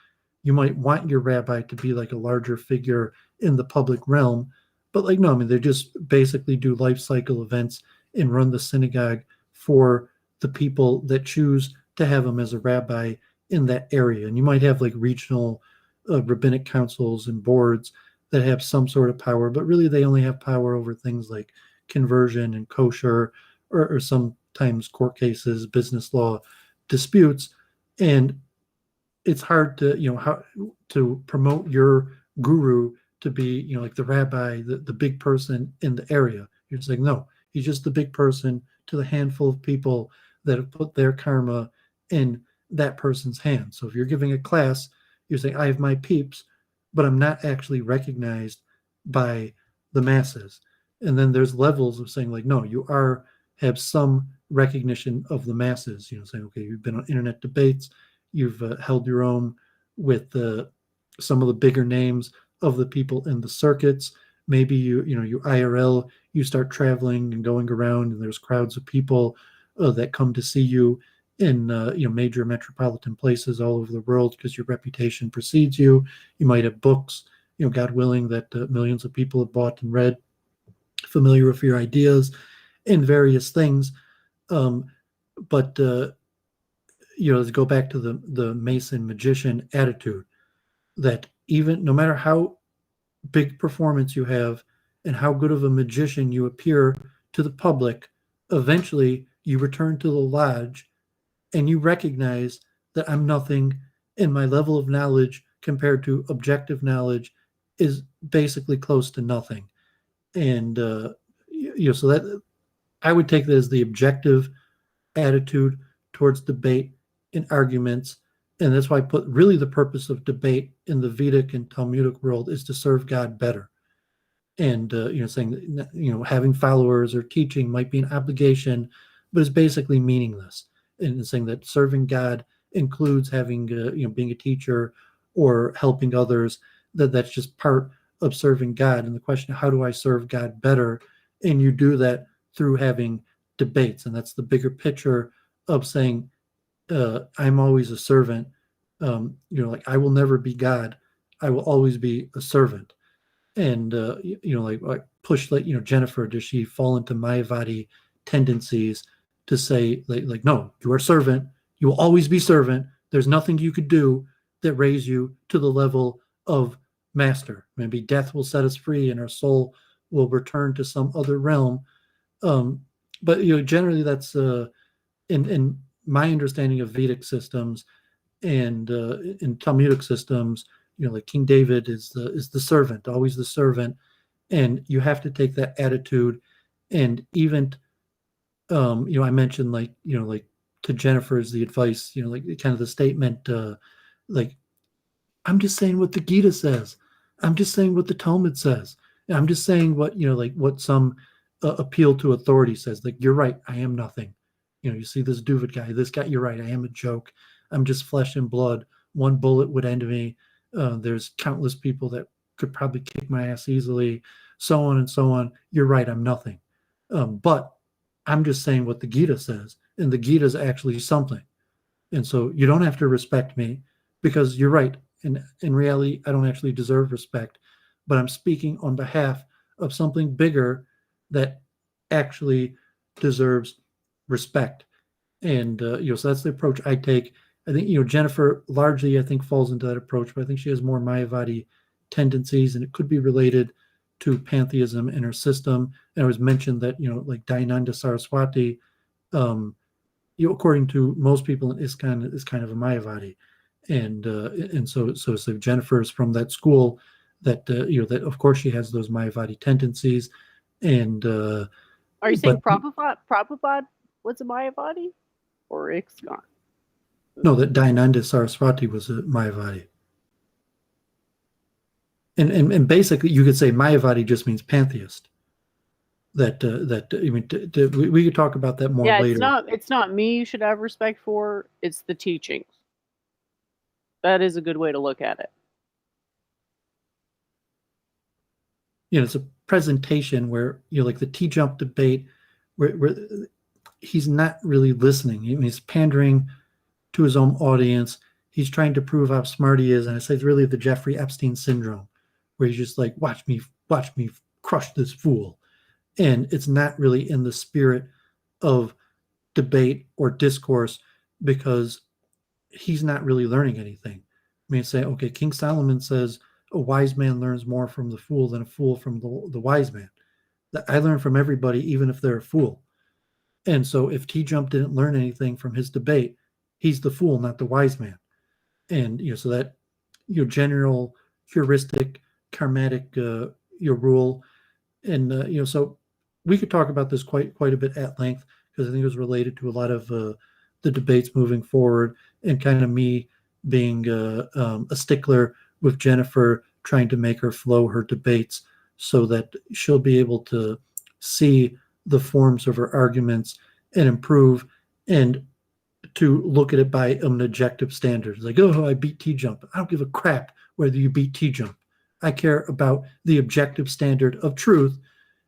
You might want your rabbi to be like a larger figure in the public realm, but like, no, they just basically do life cycle events and run the synagogue for the people that choose to have him as a rabbi in that area. And you might have like regional rabbinic councils and boards that have some sort of power, but really they only have power over things like conversion and kosher, or sometimes court cases, business law disputes. And it's hard to, how to promote your guru to be, like the rabbi, the big person in the area. You're saying, no, he's just the big person to the handful of people that have put their karma in that person's hands. So if you're giving a class, you're saying, I have my peeps, but I'm not actually recognized by the masses. And then there's levels of saying, like, no, you have some recognition of the masses, saying, okay, you've been on internet debates, you've held your own with some of the bigger names of the people in the circuits. Maybe you IRL, you start traveling and going around, and there's crowds of people that come to see you in major metropolitan places all over the world because your reputation precedes you. You might have books, God willing, that millions of people have bought and read, familiar with your ideas and various things. But to go back to the Mason magician attitude, that even no matter how big performance you have and how good of a magician you appear to the public, eventually you return to the lodge and you recognize that I'm nothing, and my level of knowledge compared to objective knowledge is basically close to nothing. And so that I would take that as the objective attitude towards debate and arguments. And that's why I put really the purpose of debate in the Vedic and Talmudic world is to serve God better. And, saying that, having followers or teaching might be an obligation, but it's basically meaningless. And saying that serving God includes having, being a teacher or helping others, that's just part of serving God. And the question, how do I serve God better? And you do that through having debates. And that's the bigger picture of saying, I'm always a servant. Like, I will never be God. I will always be a servant. And like push, like Jennifer, does she fall into Mayavadi tendencies to say like no, you are servant, you will always be servant, there's nothing you could do that raise you to the level of master. Maybe death will set us free and our soul will return to some other realm. But generally that's in my understanding of Vedic systems and in Talmudic systems, like King David is the servant, always the servant, and you have to take that attitude. And even I mentioned like to Jennifer's the advice, like kind of the statement, like I'm just saying what the Gita says, I'm just saying what the Talmud says, I'm just saying what like what some appeal to authority says. Like, you're right, I am nothing. You see this Doovid guy, this guy, you're right, I am a joke, I'm just flesh and blood. One bullet would end me. There's countless people that could probably kick my ass easily, so on and so on. You're right, I'm nothing. But I'm just saying what the Gita says, and the Gita is actually something. And so you don't have to respect me because you're right. And in reality, I don't actually deserve respect, but I'm speaking on behalf of something bigger that actually deserves respect. And so that's the approach I take. I think Jennifer largely I think falls into that approach, but I think she has more Mayavadi tendencies, and it could be related to pantheism in her system. And it was mentioned that like Dayananda Saraswati, according to most people in ISKCON, is kind of a Mayavadi, and so Jennifer is from that school that that of course she has those Mayavadi tendencies. And are you saying Prabhupada was a Mayavadi or ISKCON? No, that Dayananda Saraswati was a Mayavadi. And basically, you could say Mayavadi just means pantheist. We could talk about that more later. Yeah, it's not me you should have respect for. It's the teachings. That is a good way to look at it. It's a presentation where like the T-jump debate, where he's not really listening. He's pandering to his own audience. He's trying to prove how smart he is, and I say it's really the Jeffrey Epstein syndrome, where he's just like, watch me crush this fool. And it's not really in the spirit of debate or discourse, because he's not really learning anything. I mean, say, okay, King Solomon says a wise man learns more from the fool than a fool from the wise man. I learn from everybody, even if they're a fool. And so if T-Jump didn't learn anything from his debate, he's the fool, not the wise man. And so that general heuristic karmatic rule. And so we could talk about this quite a bit at length, because I think it was related to a lot of the debates moving forward, and kind of me being a stickler with Jennifer, trying to make her flow her debates so that she'll be able to see the forms of her arguments and improve, and to look at it by an objective standard. Like, oh, I beat T-Jump. I don't give a crap whether you beat T-Jump. I care about the objective standard of truth.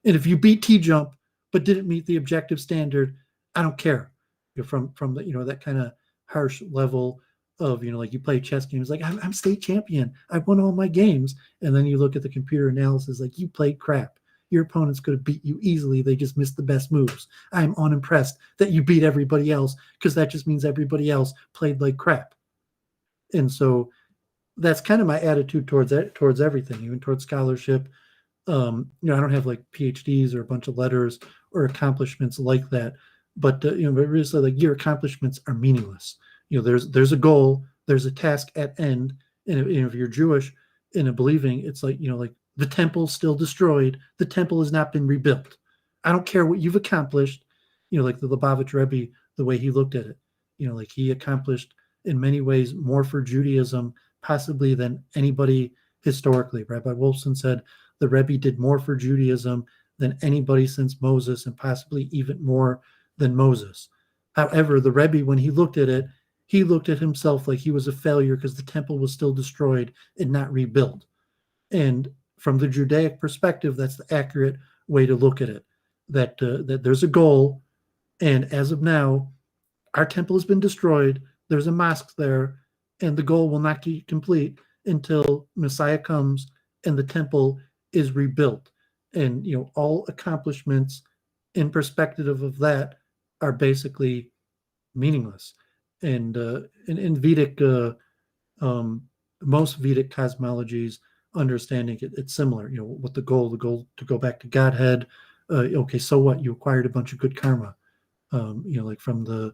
And if you beat T-Jump but didn't meet the objective standard, I don't care. From the that kind of harsh level of like you play chess games, like I'm state champion, I won all my games, and then you look at the computer analysis, like you played crap. Your opponents could have beat you easily. They just missed the best moves. I'm unimpressed that you beat everybody else, because that just means everybody else played like crap. And so that's kind of my attitude towards everything, even towards scholarship. I don't have like PhDs or a bunch of letters or accomplishments like that, but but really, like, your accomplishments are meaningless. There's a goal, there's a task at end, and if you're Jewish and believing, it's like like the temple's still destroyed, the temple has not been rebuilt. I don't care what you've accomplished. Like the Lubavitch Rebbe, the way he looked at it, like he accomplished in many ways more for Judaism possibly than anybody historically. Rabbi Wolfson said the Rebbe did more for Judaism than anybody since Moses, and possibly even more than Moses. However, the Rebbe, when he looked at it, he looked at himself like he was a failure because the temple was still destroyed and not rebuilt. And from the Judaic perspective, that's the accurate way to look at it, that there's a goal, and as of now, our temple has been destroyed, there's a mosque there, and the goal will not be complete until Messiah comes and the temple is rebuilt. And all accomplishments in perspective of that are basically meaningless. And in Vedic, most Vedic cosmologies, understanding it's similar. What the goal to go back to Godhead. Okay, so what? You acquired a bunch of good karma. Like from the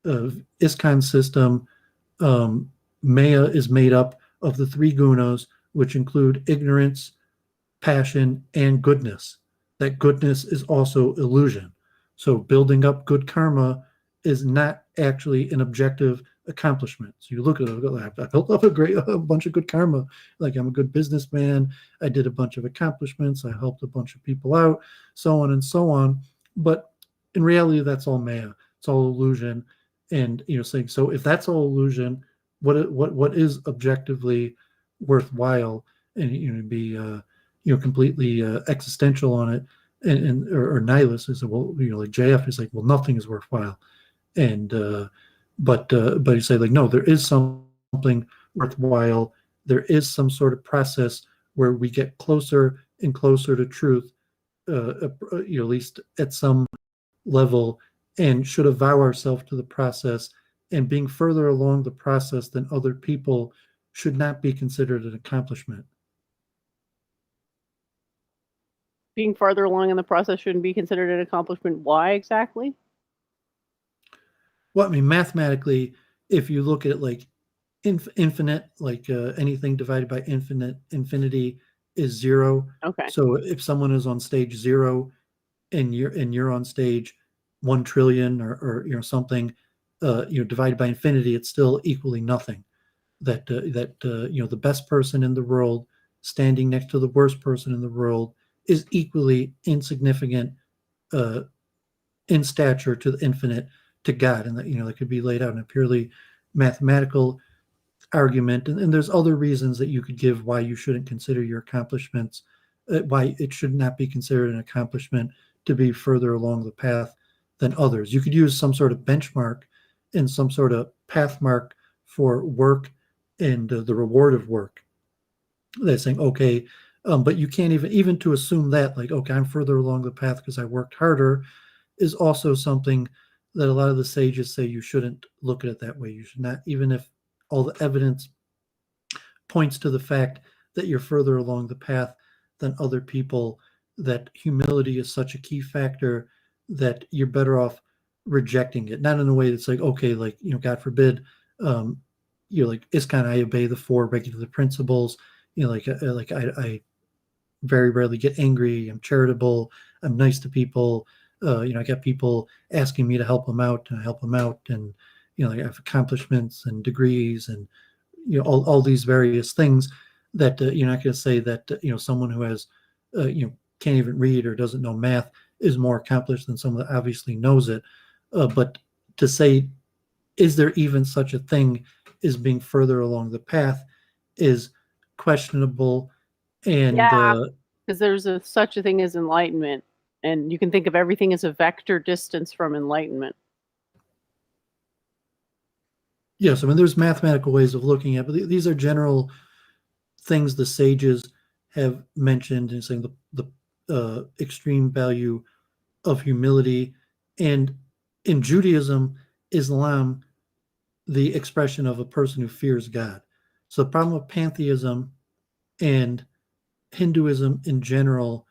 ISKCON system, Maya is made up of the three gunas, which include ignorance, passion, and goodness. That goodness is also illusion. So building up good karma is not actually an objective accomplishment. So you look at it, I built up a bunch of good karma. Like I'm a good businessman. I did a bunch of accomplishments. I helped a bunch of people out, so on and so on. But in reality, that's all Maya. It's all illusion. And saying, so if that's all illusion, what is objectively worthwhile, and be completely existential on it, and or nihilist is, well, like JF is like, well, nothing is worthwhile. And but you say, like, no, there is something worthwhile. There is some sort of process where we get closer and closer to truth, at least at some level, and should avow ourselves to the process. And being further along the process than other people should not be considered an accomplishment. Being farther along in the process shouldn't be considered an accomplishment. Why exactly? Well, I mean, mathematically, if you look at it like infinite, like anything divided by infinity is zero. Okay. So if someone is on stage 0 and you're on stage 1 trillion or something, divided by infinity, it's still equally nothing. That the best person in the world standing next to the worst person in the world is equally insignificant in stature to the infinite, to God. And that could be laid out in a purely mathematical argument. And there's other reasons that you could give why you shouldn't consider your accomplishments, why it should not be considered an accomplishment to be further along the path than others. You could use some sort of benchmark and some sort of path mark for work and the reward of work. They're saying, okay, but you can't even to assume that, like, okay, I'm further along the path because I worked harder, is also something that a lot of the sages say you shouldn't look at it that way. You should not, even if all the evidence points to the fact that you're further along the path than other people, that humility is such a key factor that you're better off rejecting it. Not in a way that's like, okay, like, God forbid, like ISKCON, I obey the 4 regular principles. I very rarely get angry. I'm charitable. I'm nice to people. I got people asking me to help them out, and I help them out. And, I have accomplishments and degrees and, all these various things that you're not going to say that, someone who has, can't even read or doesn't know math is more accomplished than someone that obviously knows it. But to say, is there even such a thing as being further along the path is questionable. And because there's such a thing as enlightenment, and you can think of everything as a vector distance from enlightenment. Yes, I mean, there's mathematical ways of looking at it, but these are general things the sages have mentioned in saying the extreme value of humility. And in Judaism, Islam, the expression of a person who fears God. So the problem of pantheism and Hinduism in general,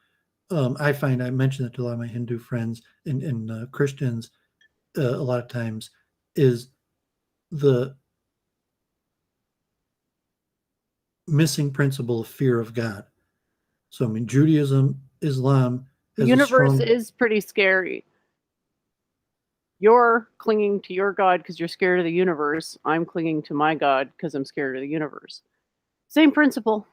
I find, I mentioned it to a lot of my Hindu friends and Christians a lot of times, is the missing principle of fear of God. So, I mean, Judaism, Islam, The universe is pretty scary. You're clinging to your God because you're scared of the universe. I'm clinging to my God because I'm scared of the universe. Same principle.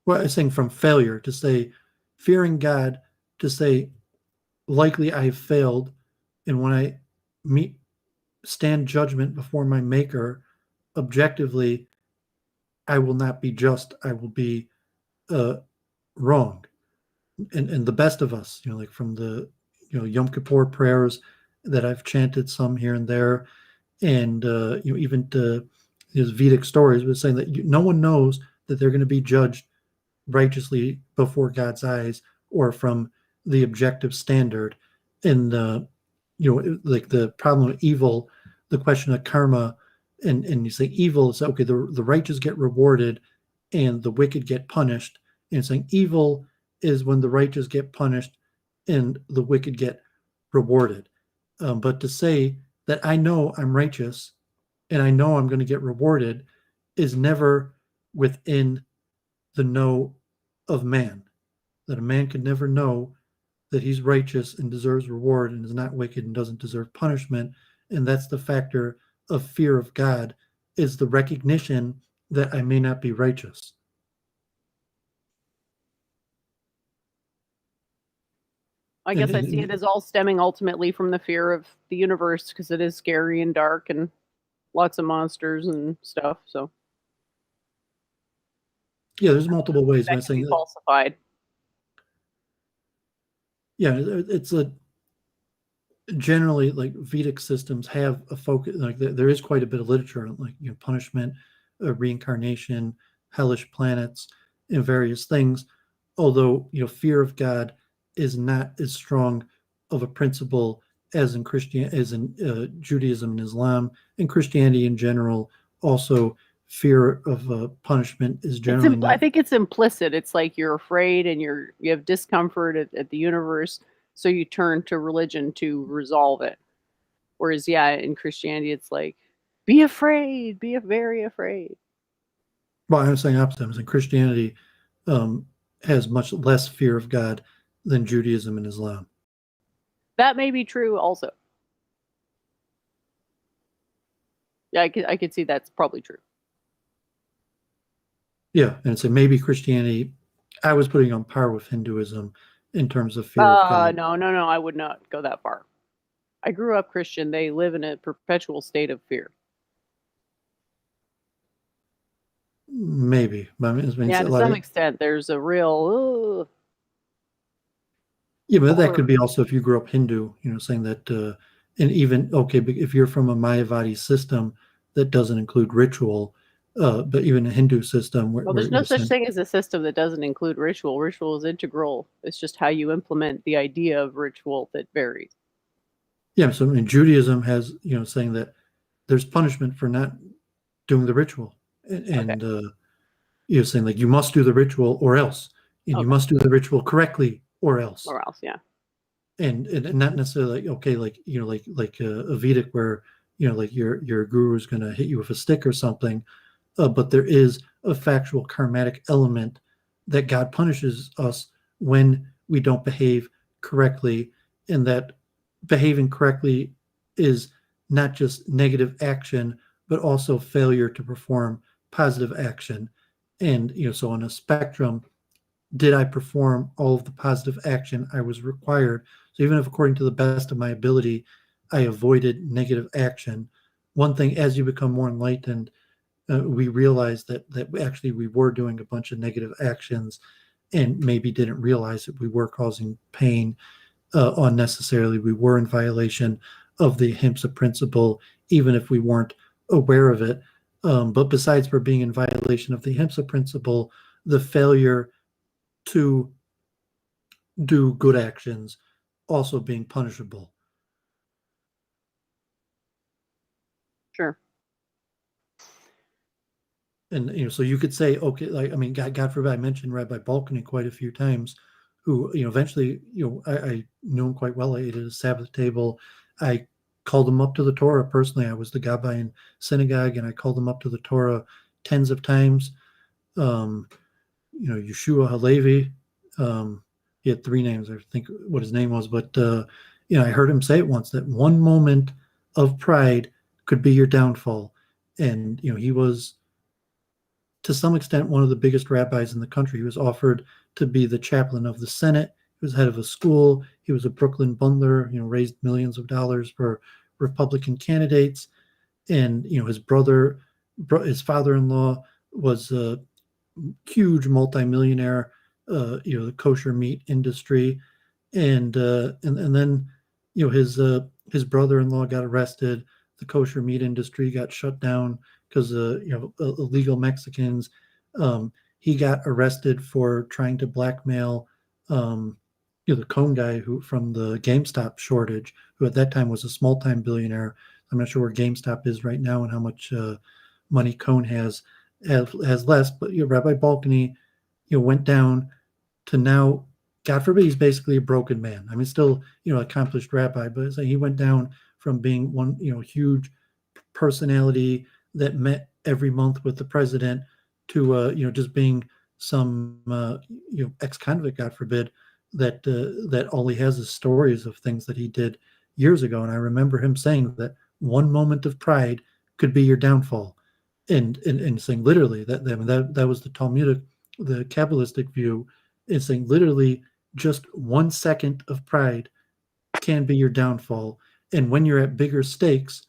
Well, I'm saying from failure, to say fearing God, to say likely I have failed, and when I stand judgment before my maker, objectively, I will not be just, I will be wrong. And the best of us, like from the Yom Kippur prayers that I've chanted some here and there, and even to his Vedic stories, was saying that no one knows that they're going to be judged righteously before God's eyes or from the objective standard. And like the problem of evil, the question of karma, and you say evil is okay, the righteous get rewarded and the wicked get punished. And saying evil is when the righteous get punished and the wicked get rewarded. But to say that I know I'm righteous and I know I'm going to get rewarded is never within the know of man. That a man could never know that he's righteous and deserves reward and is not wicked and doesn't deserve punishment. And that's the factor of fear of God, is the recognition that I may not be righteous. I guess I see it as all stemming ultimately from the fear of the universe, because it is scary and dark and lots of monsters and stuff. So yeah, there's multiple ways. that can be falsified. Yeah, it's a generally like Vedic systems have a focus. Like there is quite a bit of literature on like punishment, reincarnation, hellish planets, and various things. Although fear of God is not as strong of a principle as in Judaism and Islam, and Christianity in general. Also, fear of punishment is generally. I think it's implicit. It's like you're afraid and you have discomfort at the universe, so you turn to religion to resolve it. Whereas, in Christianity, it's like, be afraid, be very afraid. Well, I'm saying opposite. In Christianity, has much less fear of God than Judaism and Islam. That may be true also. Yeah, I could see that's probably true. Yeah, and so maybe Christianity, I was putting on par with Hinduism in terms of fear of God. No, I would not go that far. I grew up Christian. They live in a perpetual state of fear. Maybe. I mean, to some extent, there's a real... Yeah, but that could be also if you grew up Hindu, saying that, and even, if you're from a Mayavadi system that doesn't include ritual, but even a Hindu system. There's no such thing as a system that doesn't include ritual. Ritual is integral. It's just how you implement the idea of ritual that varies. Yeah, so Judaism has, saying that there's punishment for not doing the ritual. And saying like you must do the ritual or else. And you must do the ritual correctly or else. Or else, yeah. And not necessarily like a Vedic where like your guru is going to hit you with a stick or something, but there is a factual karmatic element that God punishes us when we don't behave correctly, and that behaving correctly is not just negative action but also failure to perform positive action. And so on a spectrum, did I perform all of the positive action I was required? So even if according to the best of my ability, I avoided negative action, one thing as you become more enlightened, we realize that actually we were doing a bunch of negative actions and maybe didn't realize that we were causing pain unnecessarily. We were in violation of the ahimsa principle, even if we weren't aware of it. But besides for being in violation of the ahimsa principle, the failure to do good actions also being punishable. Sure. And so you could say, okay, like God forbid, I mentioned Rabbi Balkany quite a few times, who eventually I knew him quite well. I ate at his Sabbath table. I called him up to the Torah personally. I was the gabbai in synagogue, and I called him up to the Torah tens of times. Yeshua Halevi. He had three names. I think what his name was, but I heard him say it once that one moment of pride could be your downfall. And he was, to some extent, one of the biggest rabbis in the country. He was offered to be the chaplain of the Senate. He was head of a school. He was a Brooklyn bundler. Raised millions of dollars for Republican candidates. And his father-in-law was a huge multimillionaire. The kosher meat industry, and then his brother-in-law got arrested. the kosher meat industry got shut down because illegal Mexicans. He got arrested for trying to blackmail the Cohn guy who from the GameStop shortage, who at that time was a small time billionaire. I'm not sure where GameStop is right now and how much money Cohn has less, but Rabbi Balcony went down to now, God forbid, he's basically a broken man. I mean, still, accomplished rabbi, but he went down from being one, huge personality that met every month with the president to, just being some, ex-convict, God forbid, that all he has is stories of things that he did years ago. And I remember him saying that one moment of pride could be your downfall, and saying literally that was the Talmudic, the Kabbalistic view, is saying literally just 1 second of pride can be your downfall. And when you're at bigger stakes,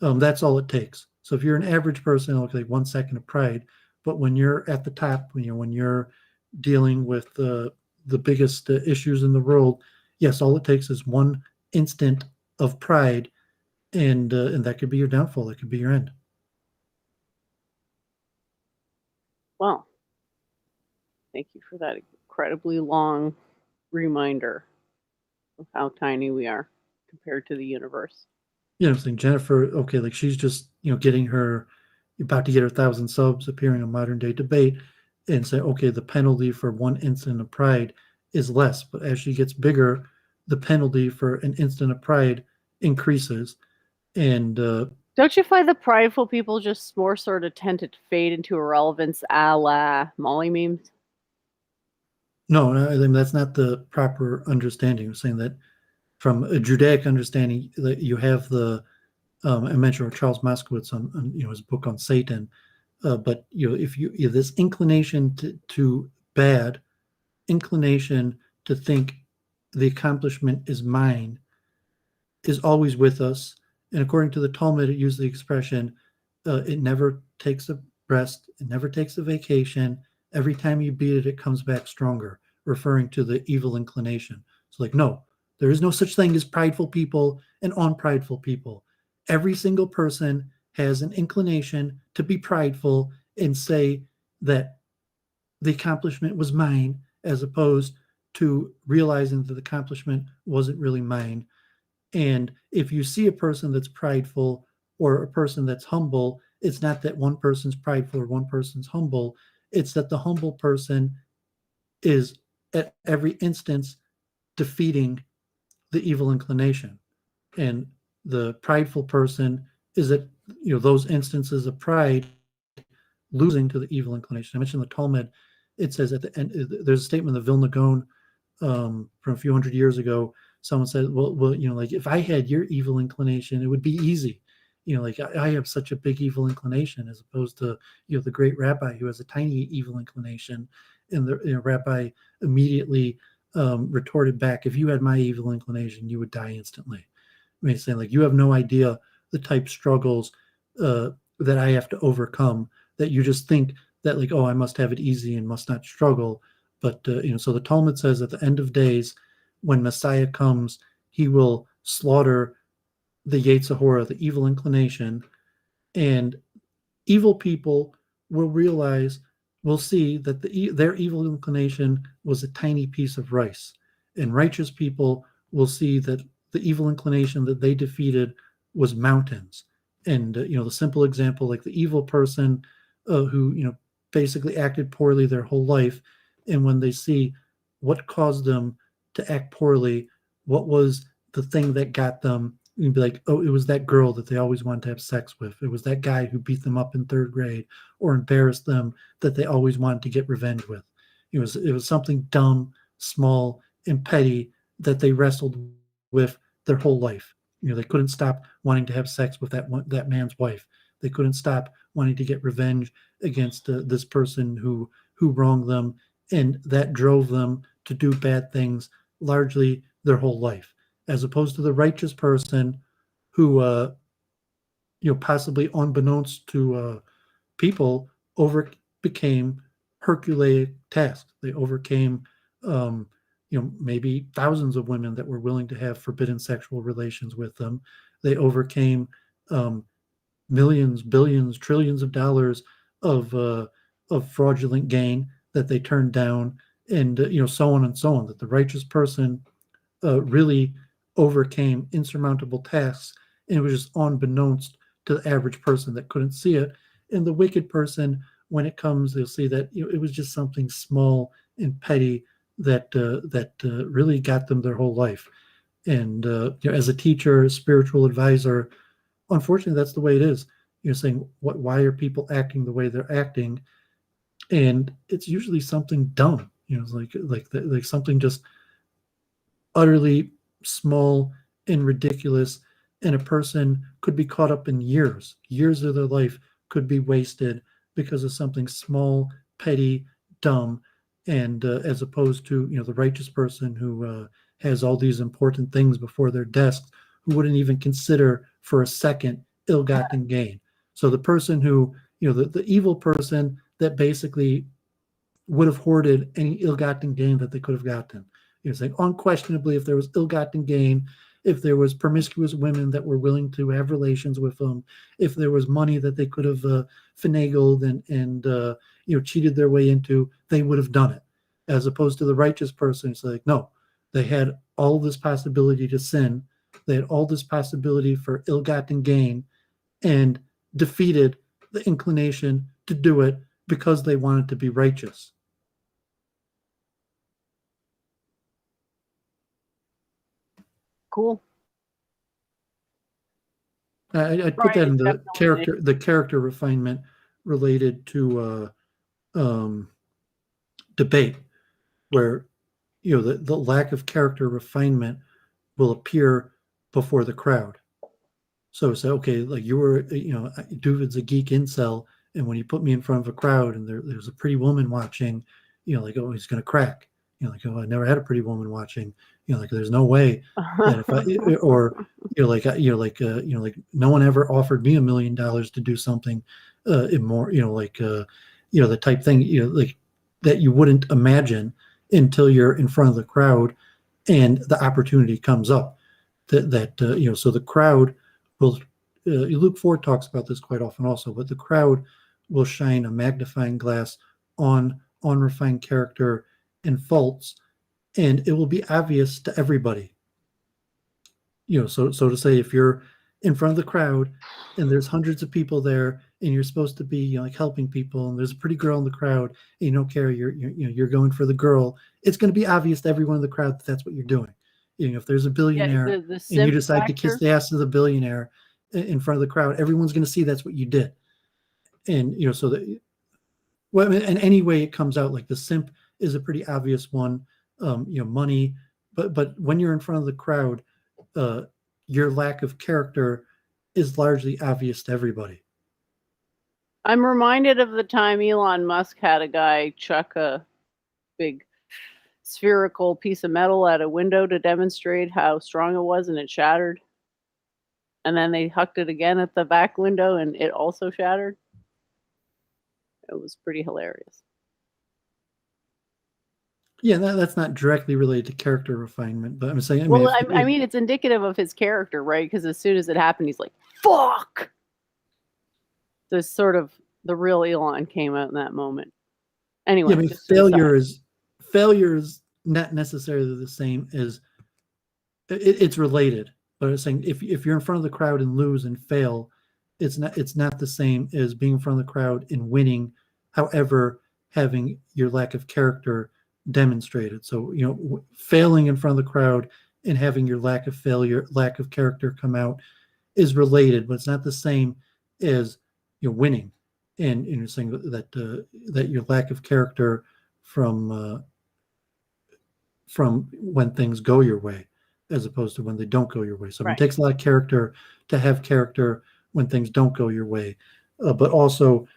that's all it takes. So if you're an average person, okay, 1 second of pride. But when you're at the top, when you're dealing with the biggest issues in the world, yes, all it takes is 1 instant of pride, and that could be your downfall. It could be your end. Well, thank you for that incredibly long reminder of how tiny we are compared to the universe. I'm saying Jennifer, okay, like she's just, getting her, about to get her 1,000 subs, appearing on Modern Day Debate, and say, okay, the penalty for 1 instant of pride is less. But as she gets bigger, the penalty for an instant of pride increases. And don't you find the prideful people just more sort of tend to fade into irrelevance, a la Molly memes? No, I mean, that's not the proper understanding. I'm saying that from a Judaic understanding, that you have the I mentioned Charles Moskowitz on his book on Satan, but if you this inclination to bad, inclination to think the accomplishment is mine, is always with us. And according to the Talmud, it used the expression, it never takes a rest, it never takes a vacation. Every time you beat it, it comes back stronger, referring to the evil inclination. So no, there is no such thing as prideful people and unprideful people. Every single person has an inclination to be prideful and say that the accomplishment was mine, as opposed to realizing that the accomplishment wasn't really mine. And if you see a person that's prideful or a person that's humble, it's not that one person's prideful or one person's humble. It's that the humble person is at every instance defeating the evil inclination. And the prideful person is at those instances of pride losing to the evil inclination. I mentioned the Talmud. It says at the end, there's a statement of Vilna Gaon from a few hundred years ago. Someone said, well, like if I had your evil inclination, it would be easy. Like I have such a big evil inclination, as opposed to, the great rabbi who has a tiny evil inclination. And the rabbi immediately retorted back, if you had my evil inclination, you would die instantly. I mean, saying you have no idea the type struggles that I have to overcome, that you just think that I must have it easy and must not struggle. But, so the Talmud says at the end of days, when Messiah comes, he will slaughter the Yetzer Hara, the evil inclination, and evil people will see that their evil inclination was a tiny piece of rice, and righteous people will see that the evil inclination that they defeated was mountains. And the simple example, like the evil person who basically acted poorly their whole life, and when they see what caused them to act poorly, what was the thing that got them, you'd be like, oh, it was that girl that they always wanted to have sex with. It was that guy who beat them up in 3rd grade or embarrassed them that they always wanted to get revenge with. It was something dumb, small, and petty that they wrestled with their whole life. They couldn't stop wanting to have sex with that man's wife. They couldn't stop wanting to get revenge against this person who wronged them, and that drove them to do bad things largely their whole life, as opposed to the righteous person who, possibly unbeknownst to people, became Herculean tasks. They overcame, maybe thousands of women that were willing to have forbidden sexual relations with them. They overcame millions, billions, trillions of dollars of fraudulent gain that they turned down, and so on and so on. That the righteous person really overcame insurmountable tasks, and it was just unbeknownst to the average person that couldn't see it. And the wicked person, when it comes, they'll see that it was just something small and petty that really got them their whole life. And as a teacher, a spiritual advisor, unfortunately, that's the way it is. You're saying, why are people acting the way they're acting? And it's usually something dumb. It's like something just utterly small and ridiculous, and a person could be caught up in years of their life could be wasted because of something small, petty, dumb, and as opposed to the righteous person who has all these important things before their desks, who wouldn't even consider for a second ill-gotten gain. So the person who the evil person that basically would have hoarded any ill-gotten gain that they could have gotten. Saying unquestionably, if there was ill-gotten gain, if there was promiscuous women that were willing to have relations with them, if there was money that they could have finagled and cheated their way into, they would have done it. As opposed to the righteous person, it's like, no, they had all this possibility to sin, they had all this possibility for ill-gotten gain, and defeated the inclination to do it because they wanted to be righteous. Cool. I put that in the character refinement related to debate, where the lack of character refinement will appear before the crowd. So say, okay, like you were, Doovid's a geek incel, and when you put me in front of a crowd and there's a pretty woman watching, like, oh, he's gonna crack. Like, oh, I never had a pretty woman watching. Like, there's no way that if I, or like no one ever offered me $1 million to do something more, the type thing, like that you wouldn't imagine until you're in front of the crowd and the opportunity comes up. So the crowd will. Luke Ford talks about this quite often also, but the crowd will shine a magnifying glass on unrefined character and faults, and it will be obvious to everybody. So to say, if you're in front of the crowd and there's hundreds of people there and you're supposed to be like helping people, and there's a pretty girl in the crowd and you don't care, you're going for the girl, it's going to be obvious to everyone in the crowd that that's what you're doing. If there's a billionaire and you decide to kiss the ass of the billionaire in front of the crowd, everyone's going to see that's what you did. And so that, well, and any way it comes out, like the simp is a pretty obvious one. Money, but when you're in front of the crowd, your lack of character is largely obvious to everybody. I'm reminded of the time Elon Musk had a guy chuck a big spherical piece of metal at a window to demonstrate how strong it was, and it shattered. And then they hucked it again at the back window, and it also shattered. It was pretty hilarious. Yeah, that's not directly related to character refinement, but I'm saying. I mean, it's indicative of his character, right? Because as soon as it happened, he's like, "Fuck!" This sort of the real Elon came out in that moment. Anyway, failure is not necessarily the same as it's related. But I'm saying if you're in front of the crowd and lose and fail, it's not the same as being in front of the crowd and winning. However, having your lack of character demonstrated. So failing in front of the crowd and having your lack of character come out is related, but it's not the same as winning. And you're saying that your lack of character from when things go your way, as opposed to when they don't go your way. So It takes a lot of character to have character when things don't go your way, but also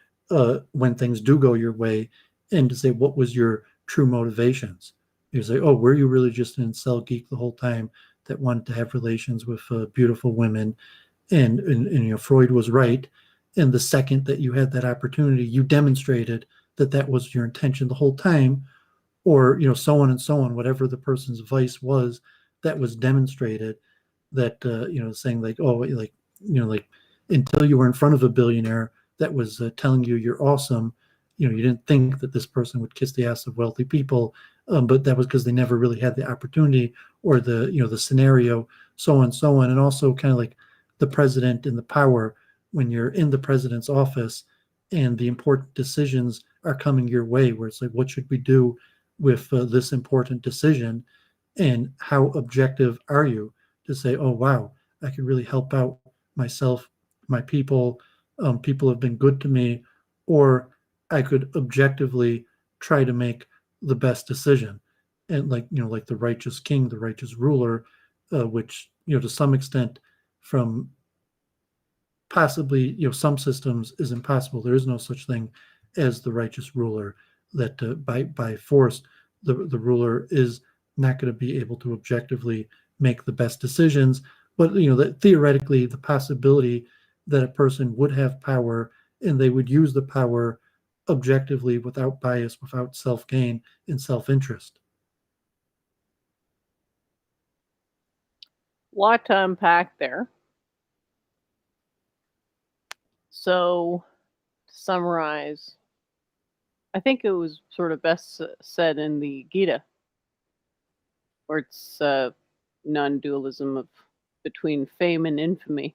when things do go your way, and to say what was your true motivations. You say, oh, were you really just an incel geek the whole time that wanted to have relations with beautiful women? And Freud was right. And the second that you had that opportunity, you demonstrated that was your intention the whole time, or so on and so on. Whatever the person's vice was, that was demonstrated. That saying like, oh, like until you were in front of a billionaire that was telling you you're awesome. You didn't think that this person would kiss the ass of wealthy people, but that was because they never really had the opportunity or the scenario, so on and so on. And also kind of like the president and the power, when you're in the president's office and the important decisions are coming your way, where it's like, what should we do with this important decision? And how objective are you to say, oh, wow, I could really help out myself, my people, people have been good to me, or I could objectively try to make the best decision. And like the righteous king, the righteous ruler, which, to some extent, from possibly, some systems is impossible. There is no such thing as the righteous ruler, that by force, the ruler is not going to be able to objectively make the best decisions. But, that theoretically, the possibility that a person would have power and they would use the power objectively, without bias, without self-gain and self-interest. Lot to unpack there. So, to summarize, I think it was sort of best said in the Gita, where it's non-dualism of between fame and infamy.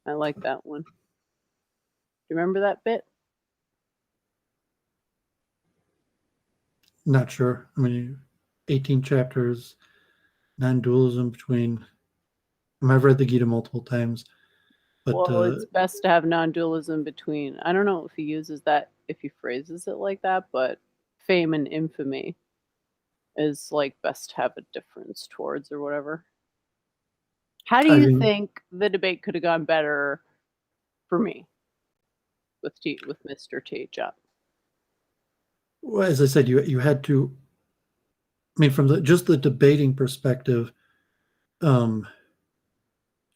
I like that one. Do you remember that bit? Not sure. I mean, 18 chapters, non-dualism between. I've read the Gita multiple times, but well, it's best to have non-dualism between. I don't know if he uses that, if he phrases it like that, but fame and infamy is like best to have a difference towards, or whatever. How do you think the debate could have gone better for me with Mr. Teachup? Well, as I said, you had to. I mean, from just the debating perspective, you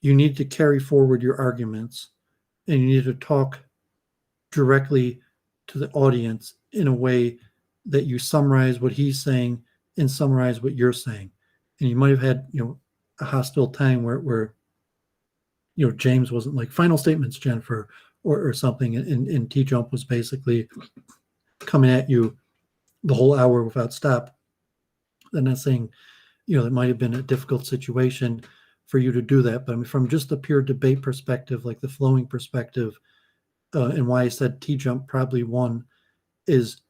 need to carry forward your arguments, and you need to talk directly to the audience in a way that you summarize what he's saying and summarize what you're saying. And you might have had, a hostile time where James wasn't like, final statements, Jennifer, or something, and T-Jump was basically coming at you the whole hour without stop. I'm not saying, it might have been a difficult situation for you to do that, but I mean, from just the pure debate perspective, like the flowing perspective, and why I said T-Jump probably won, is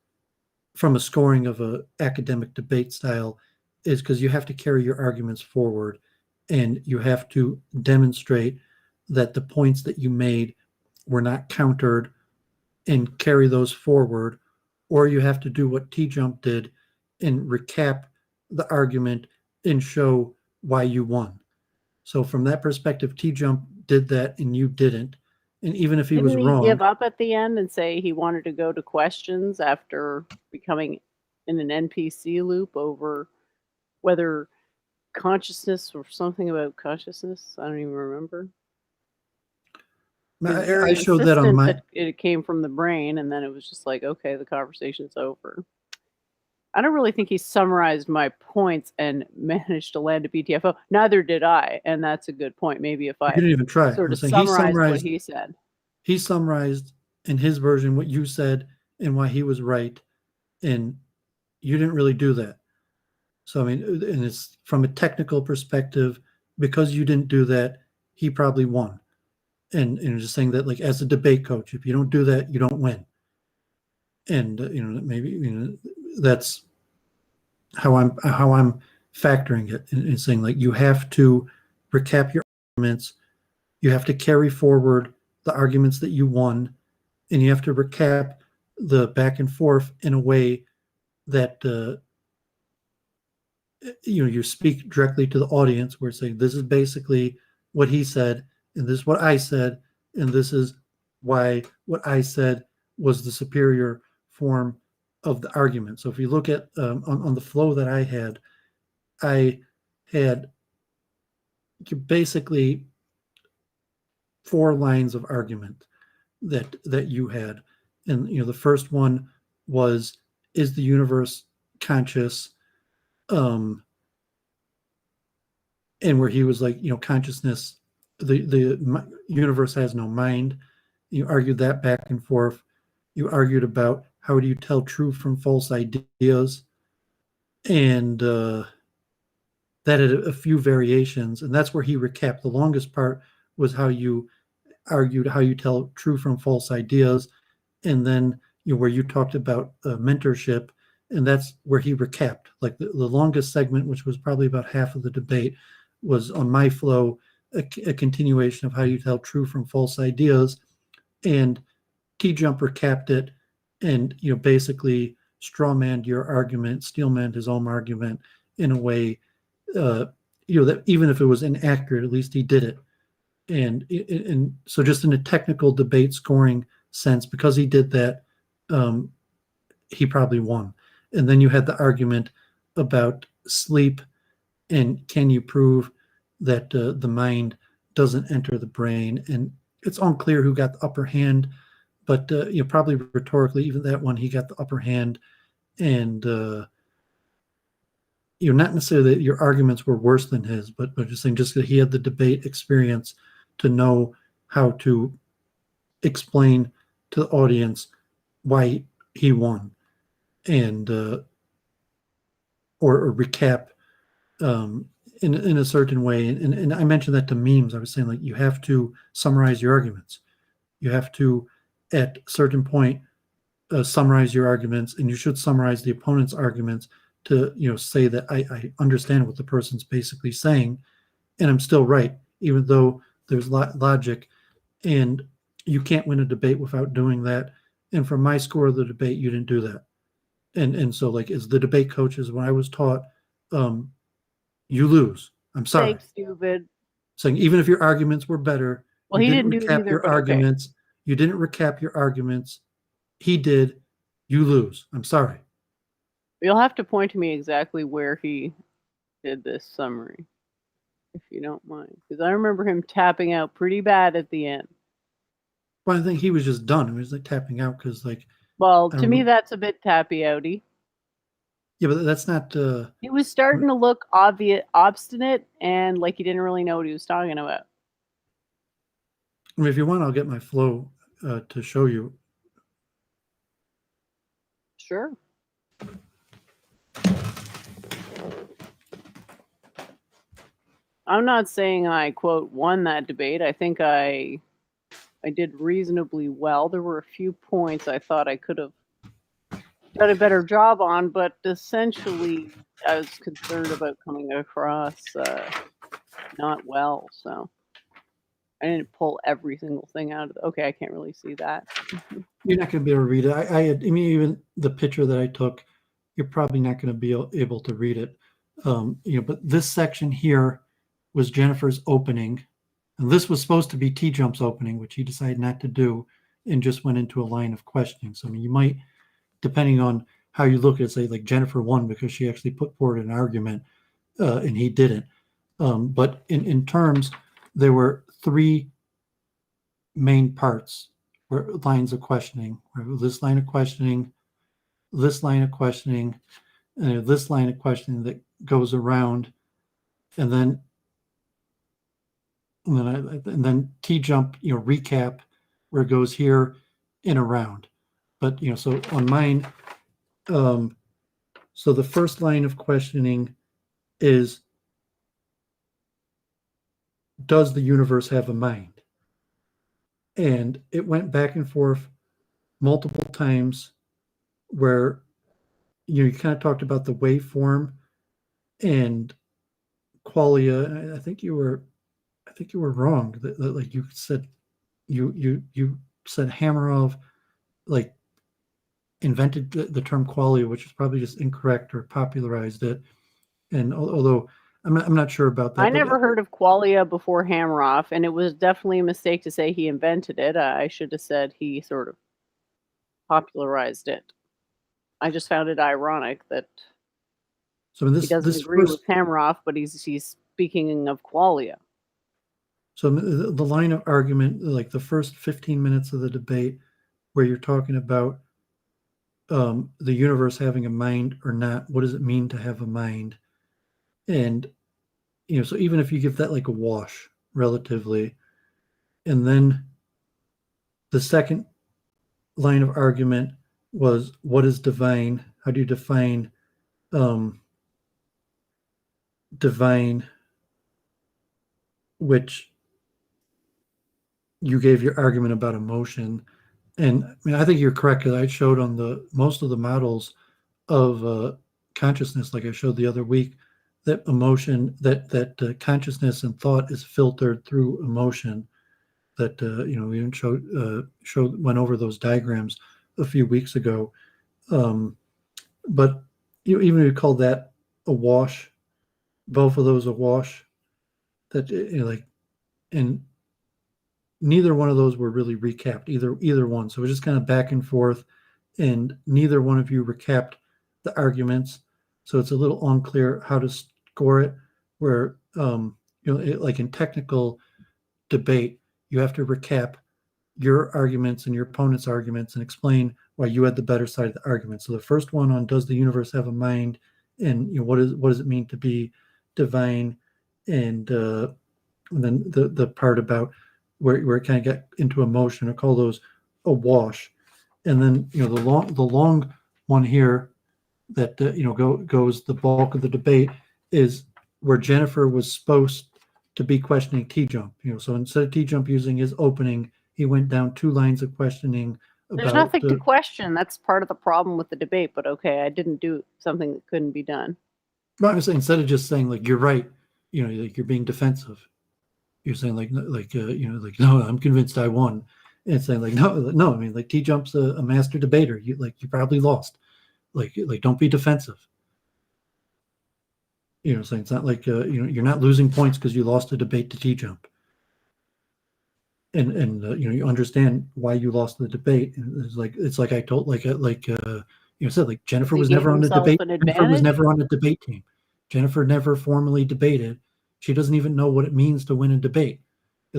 from a scoring of a academic debate style, is because you have to carry your arguments forward, and you have to demonstrate that the points that you made were not countered and carry those forward, or you have to do what T-Jump did and recap the argument and show why you won. So from that perspective, T-Jump did that and you didn't. And even if he was wrong, give up at the end and say he wanted to go to questions after becoming in an NPC loop over whether consciousness or something about consciousness? I don't even remember. I showed that on my. It came from the brain, and then it was just like, okay, the conversation's over. I don't really think he summarized my points and managed to land a BTFO. Neither did I, and that's a good point. Maybe if I didn't even try. Sort of summarized what he said. He summarized in his version what you said and why he was right, and you didn't really do that. So I mean, and it's from a technical perspective, because you didn't do that, he probably won. And just saying that, like, as a debate coach, if you don't do that, you don't win. And maybe that's how I'm factoring it, and saying, like, you have to recap your arguments, you have to carry forward the arguments that you won, and you have to recap the back and forth in a way that you speak directly to the audience, where it's saying, this is basically what he said, and this is what I said, and this is why what I said was the superior form of the argument. So if you look at on the flow that I had basically 4 lines of argument that you had. And the first one was, is the universe conscious? And where he was like, consciousness, universe has no mind. You argued that back and forth. You argued about how do you tell true from false ideas, and that had a few variations, and that's where he recapped. The longest part was how you argued how you tell true from false ideas, and then where you talked about mentorship, and that's where he recapped. Like the longest segment, which was probably about half of the debate, was on my flow, a continuation of how you tell true from false ideas, and T-Jump recapped it, and basically strawmanned your argument, steelmanned his own argument in a way, that even if it was inaccurate, at least he did it. And so just in a technical debate scoring sense, because he did that, he probably won. And then you had the argument about sleep and can you prove that the mind doesn't enter the brain. And it's unclear who got the upper hand, but probably rhetorically, even that one, he got the upper hand. And not necessarily that your arguments were worse than his, but just saying just that he had the debate experience to know how to explain to the audience why he won, and or recap in a certain way. And I mentioned that to memes. I was saying, like, you have to summarize your arguments. You have to, at a certain point, summarize your arguments, and you should summarize the opponent's arguments to say that I understand what the person's basically saying, and I'm still right, even though there's logic, and you can't win a debate without doing that. And from my score of the debate, you didn't do that. And so, like, as the debate coaches, when I was taught, you lose. I'm sorry. Thanks, Doovid. Saying even if your arguments were better, Well, he didn't do it either, your but okay. arguments. You didn't recap your arguments. He did. You lose. I'm sorry. You'll have to point to me exactly where he did this summary, if you don't mind, because I remember him tapping out pretty bad at the end. Well, I think he was just done. He was like tapping out because, like. Well, to me, that's a bit tappy outy. Yeah, but that's not. He was starting to look obstinate, and like he didn't really know what he was talking about. I mean, if you want, I'll get my flow to show you. Sure. I'm not saying I, quote, won that debate. I think I did reasonably well. There were a few points I thought I could have done a better job on, but essentially I was concerned about coming across not well. So I didn't pull every single thing out of okay, I can't really see that. You're not going to be able to read it. I mean, even the picture that I took, you're probably not going to be able to read it. But this section here was Jennifer's opening, and this was supposed to be T-Jump's opening, which he decided not to do, and just went into a line of questioning. So, I mean, you might, depending on how you look at it, say like Jennifer won because she actually put forward an argument, and he didn't. But in terms, there were three main parts, or lines of questioning. This line of questioning, this line of questioning, and this line of questioning that goes around, and then T-Jump, recap where it goes here and around. But so on mine, so the first line of questioning is, does the universe have a mind? And it went back and forth multiple times where you kind of talked about the waveform and qualia. I think you were wrong. Like you said, you said Hamarov like invented the term qualia, which is probably just incorrect or popularized it. And although I'm not sure about that. I never heard of qualia before Hamarov, and it was definitely a mistake to say he invented it. I should have said he sort of popularized it. I just found it ironic that he doesn't agree with Hamarov, but he's speaking of qualia. So the line of argument, like the first 15 minutes of the debate, where you're talking about the universe having a mind or not, what does it mean to have a mind? And so even if you give that like a wash, relatively. And then the second line of argument was, what is divine? How do you define divine, which you gave your argument about emotion. And I mean, I think you're correct, because I showed on the most of the models of consciousness, like I showed the other week, that emotion, that consciousness and thought is filtered through emotion. That we even went over those diagrams a few weeks ago. But even if you call that a wash, both of those a wash, that and neither one of those were really recapped, either one. So it was just kind of back and forth, and neither one of you recapped the arguments. So it's a little unclear how to score it. Where like in technical debate, you have to recap your arguments and your opponent's arguments and explain why you had the better side of the argument. So the first one on, does the universe have a mind, and what does it mean to be divine, and then the part about where it kind of got into emotion. I call those a wash. And then the long one here that goes the bulk of the debate is where Jennifer was supposed to be questioning T-Jump. So instead of T-Jump using his opening, he went down 2 lines of questioning about. There's nothing to question. That's part of the problem with the debate. But okay, I didn't do something that couldn't be done. Well, I'm saying, instead of just saying like you're right, like you're being defensive. You're saying like no, I'm convinced I won. And it's saying like no. I mean, like, T-Jump's a master debater. You probably lost. Like don't be defensive. So it's not like you're not losing points because you lost a debate to T-Jump. And you understand why you lost the debate. And it's like I told said, like, Jennifer was never on the debate. Jennifer was never on the debate team. Jennifer never formally debated. She doesn't even know what it means to win a debate.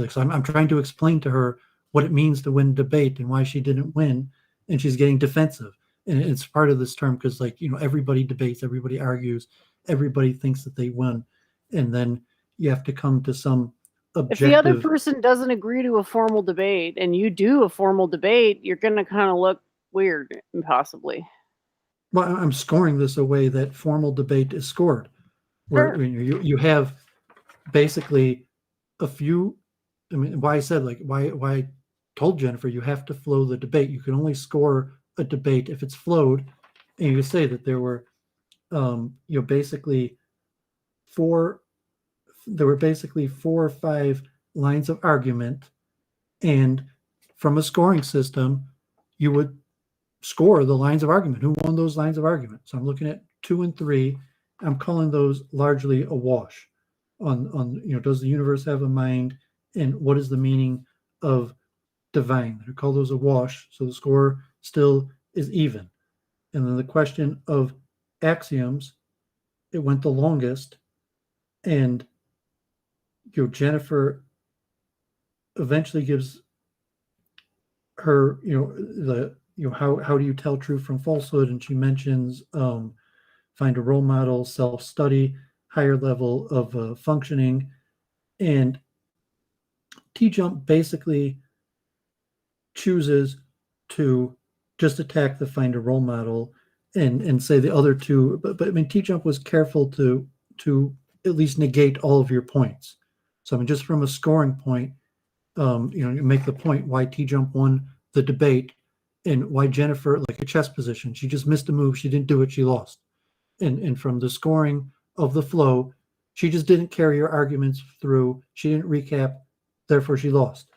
So I'm trying to explain to her what it means to win a debate and why she didn't win, and she's getting defensive. And it's part of this term because, everybody debates, everybody argues, everybody thinks that they won, and then you have to come to some objective. If the other person doesn't agree to a formal debate and you do a formal debate, you're going to kind of look weird, possibly. Well, I'm scoring this a way that formal debate is scored, where you have basically a few. I mean, why I said why I told Jennifer you have to flow the debate. You can only score a debate if it's flowed, and you say that there were basically 4 or 5 lines of argument, and from a scoring system you would score the lines of argument, who won those lines of argument. So I'm looking at 2 and 3. I'm calling those largely a wash on does the universe have a mind, and what is the meaning of divine. I call those a wash, so the score still is even. And then the question of axioms, it went the longest, and Jennifer eventually gives her how do you tell truth from falsehood, and she mentions find a role model, self-study, higher level of functioning, and T-Jump basically chooses to just attack the find a role model and say the other two, but I mean, T-Jump was careful to at least negate all of your points. So I mean, just from a scoring point, you make the point why T-Jump won the debate, and why Jennifer, like a chess position, she just missed a move, she didn't do it, she lost. And from the scoring of the flow, she just didn't carry her arguments through, she didn't recap, therefore she lost.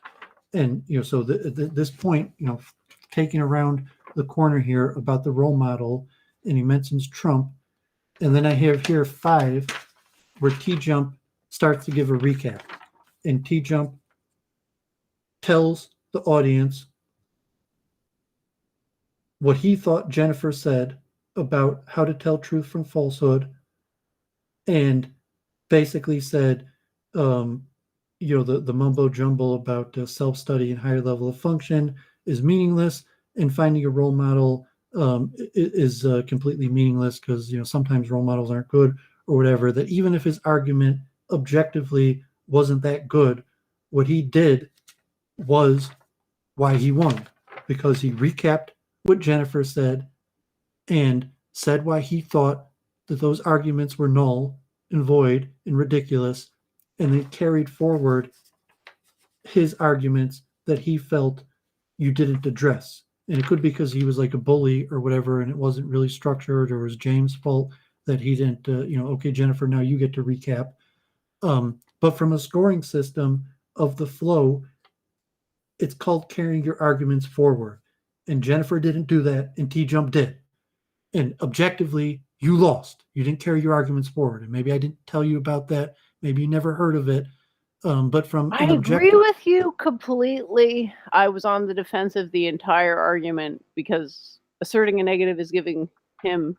And so this point, taking around the corner here about the role model, and he mentions Trump, and then I have here 5 where T-Jump starts to give a recap, and T-Jump tells the audience what he thought Jennifer said about how to tell truth from falsehood, and basically said, the mumbo jumbo about self-study and higher level of function is meaningless, and finding a role model is completely meaningless because sometimes role models aren't good or whatever. That even if his argument objectively wasn't that good, what he did was why he won, because he recapped what Jennifer said and said why he thought that those arguments were null and void and ridiculous, and then carried forward his arguments that he felt you didn't address. And it could be because he was like a bully or whatever, and it wasn't really structured, or it was James' fault that he didn't, okay, Jennifer, now you get to recap. But from a scoring system of the flow, it's called carrying your arguments forward. And Jennifer didn't do that, and T-Jump did. And objectively, you lost. You didn't carry your arguments forward. And maybe I didn't tell you about that. Maybe you never heard of it. But from I agree with you completely. I was on the defensive the entire argument because asserting a negative is giving him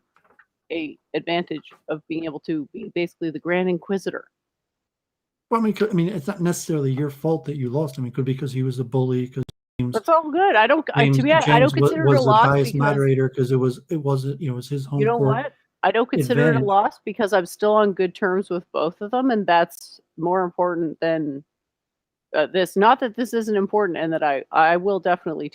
a advantage of being able to be basically the Grand Inquisitor. Well, I mean, it's not necessarily your fault that you lost. I mean, it could be because he was a bully. Because that's all good. I don't. James, To be honest, I don't consider it a was the loss highest because moderator because it wasn't it was his home. You know court what? I don't consider it a advantage. loss because I'm still on good terms with both of them, and that's more important than this. Not that this isn't important, and that I will definitely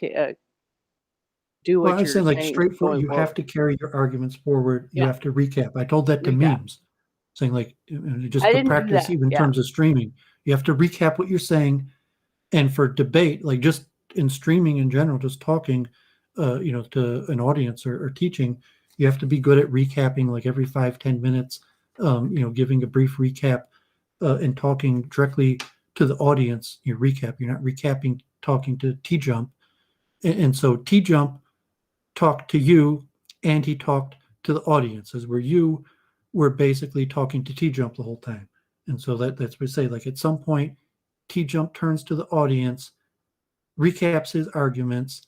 do what Well, I'm you're saying, like, saying straightforward. going You forward. have to carry your arguments forward. You Yeah. have to recap. I told that to Recap. memes, saying like just I to didn't do practice, that, even in yeah. terms of streaming. You have to recap what you're saying, and for debate, like just in streaming in general, just talking, to an audience or teaching, you have to be good at recapping, like every 5-10 minutes, giving a brief recap and talking directly to the audience. You recap. You're not recapping, talking to T-Jump, and so T-Jump talked to you, and he talked to the audiences, where you were basically talking to T-Jump the whole time. And so that's what we say. Like, at some point, T-Jump turns to the audience, recaps his arguments,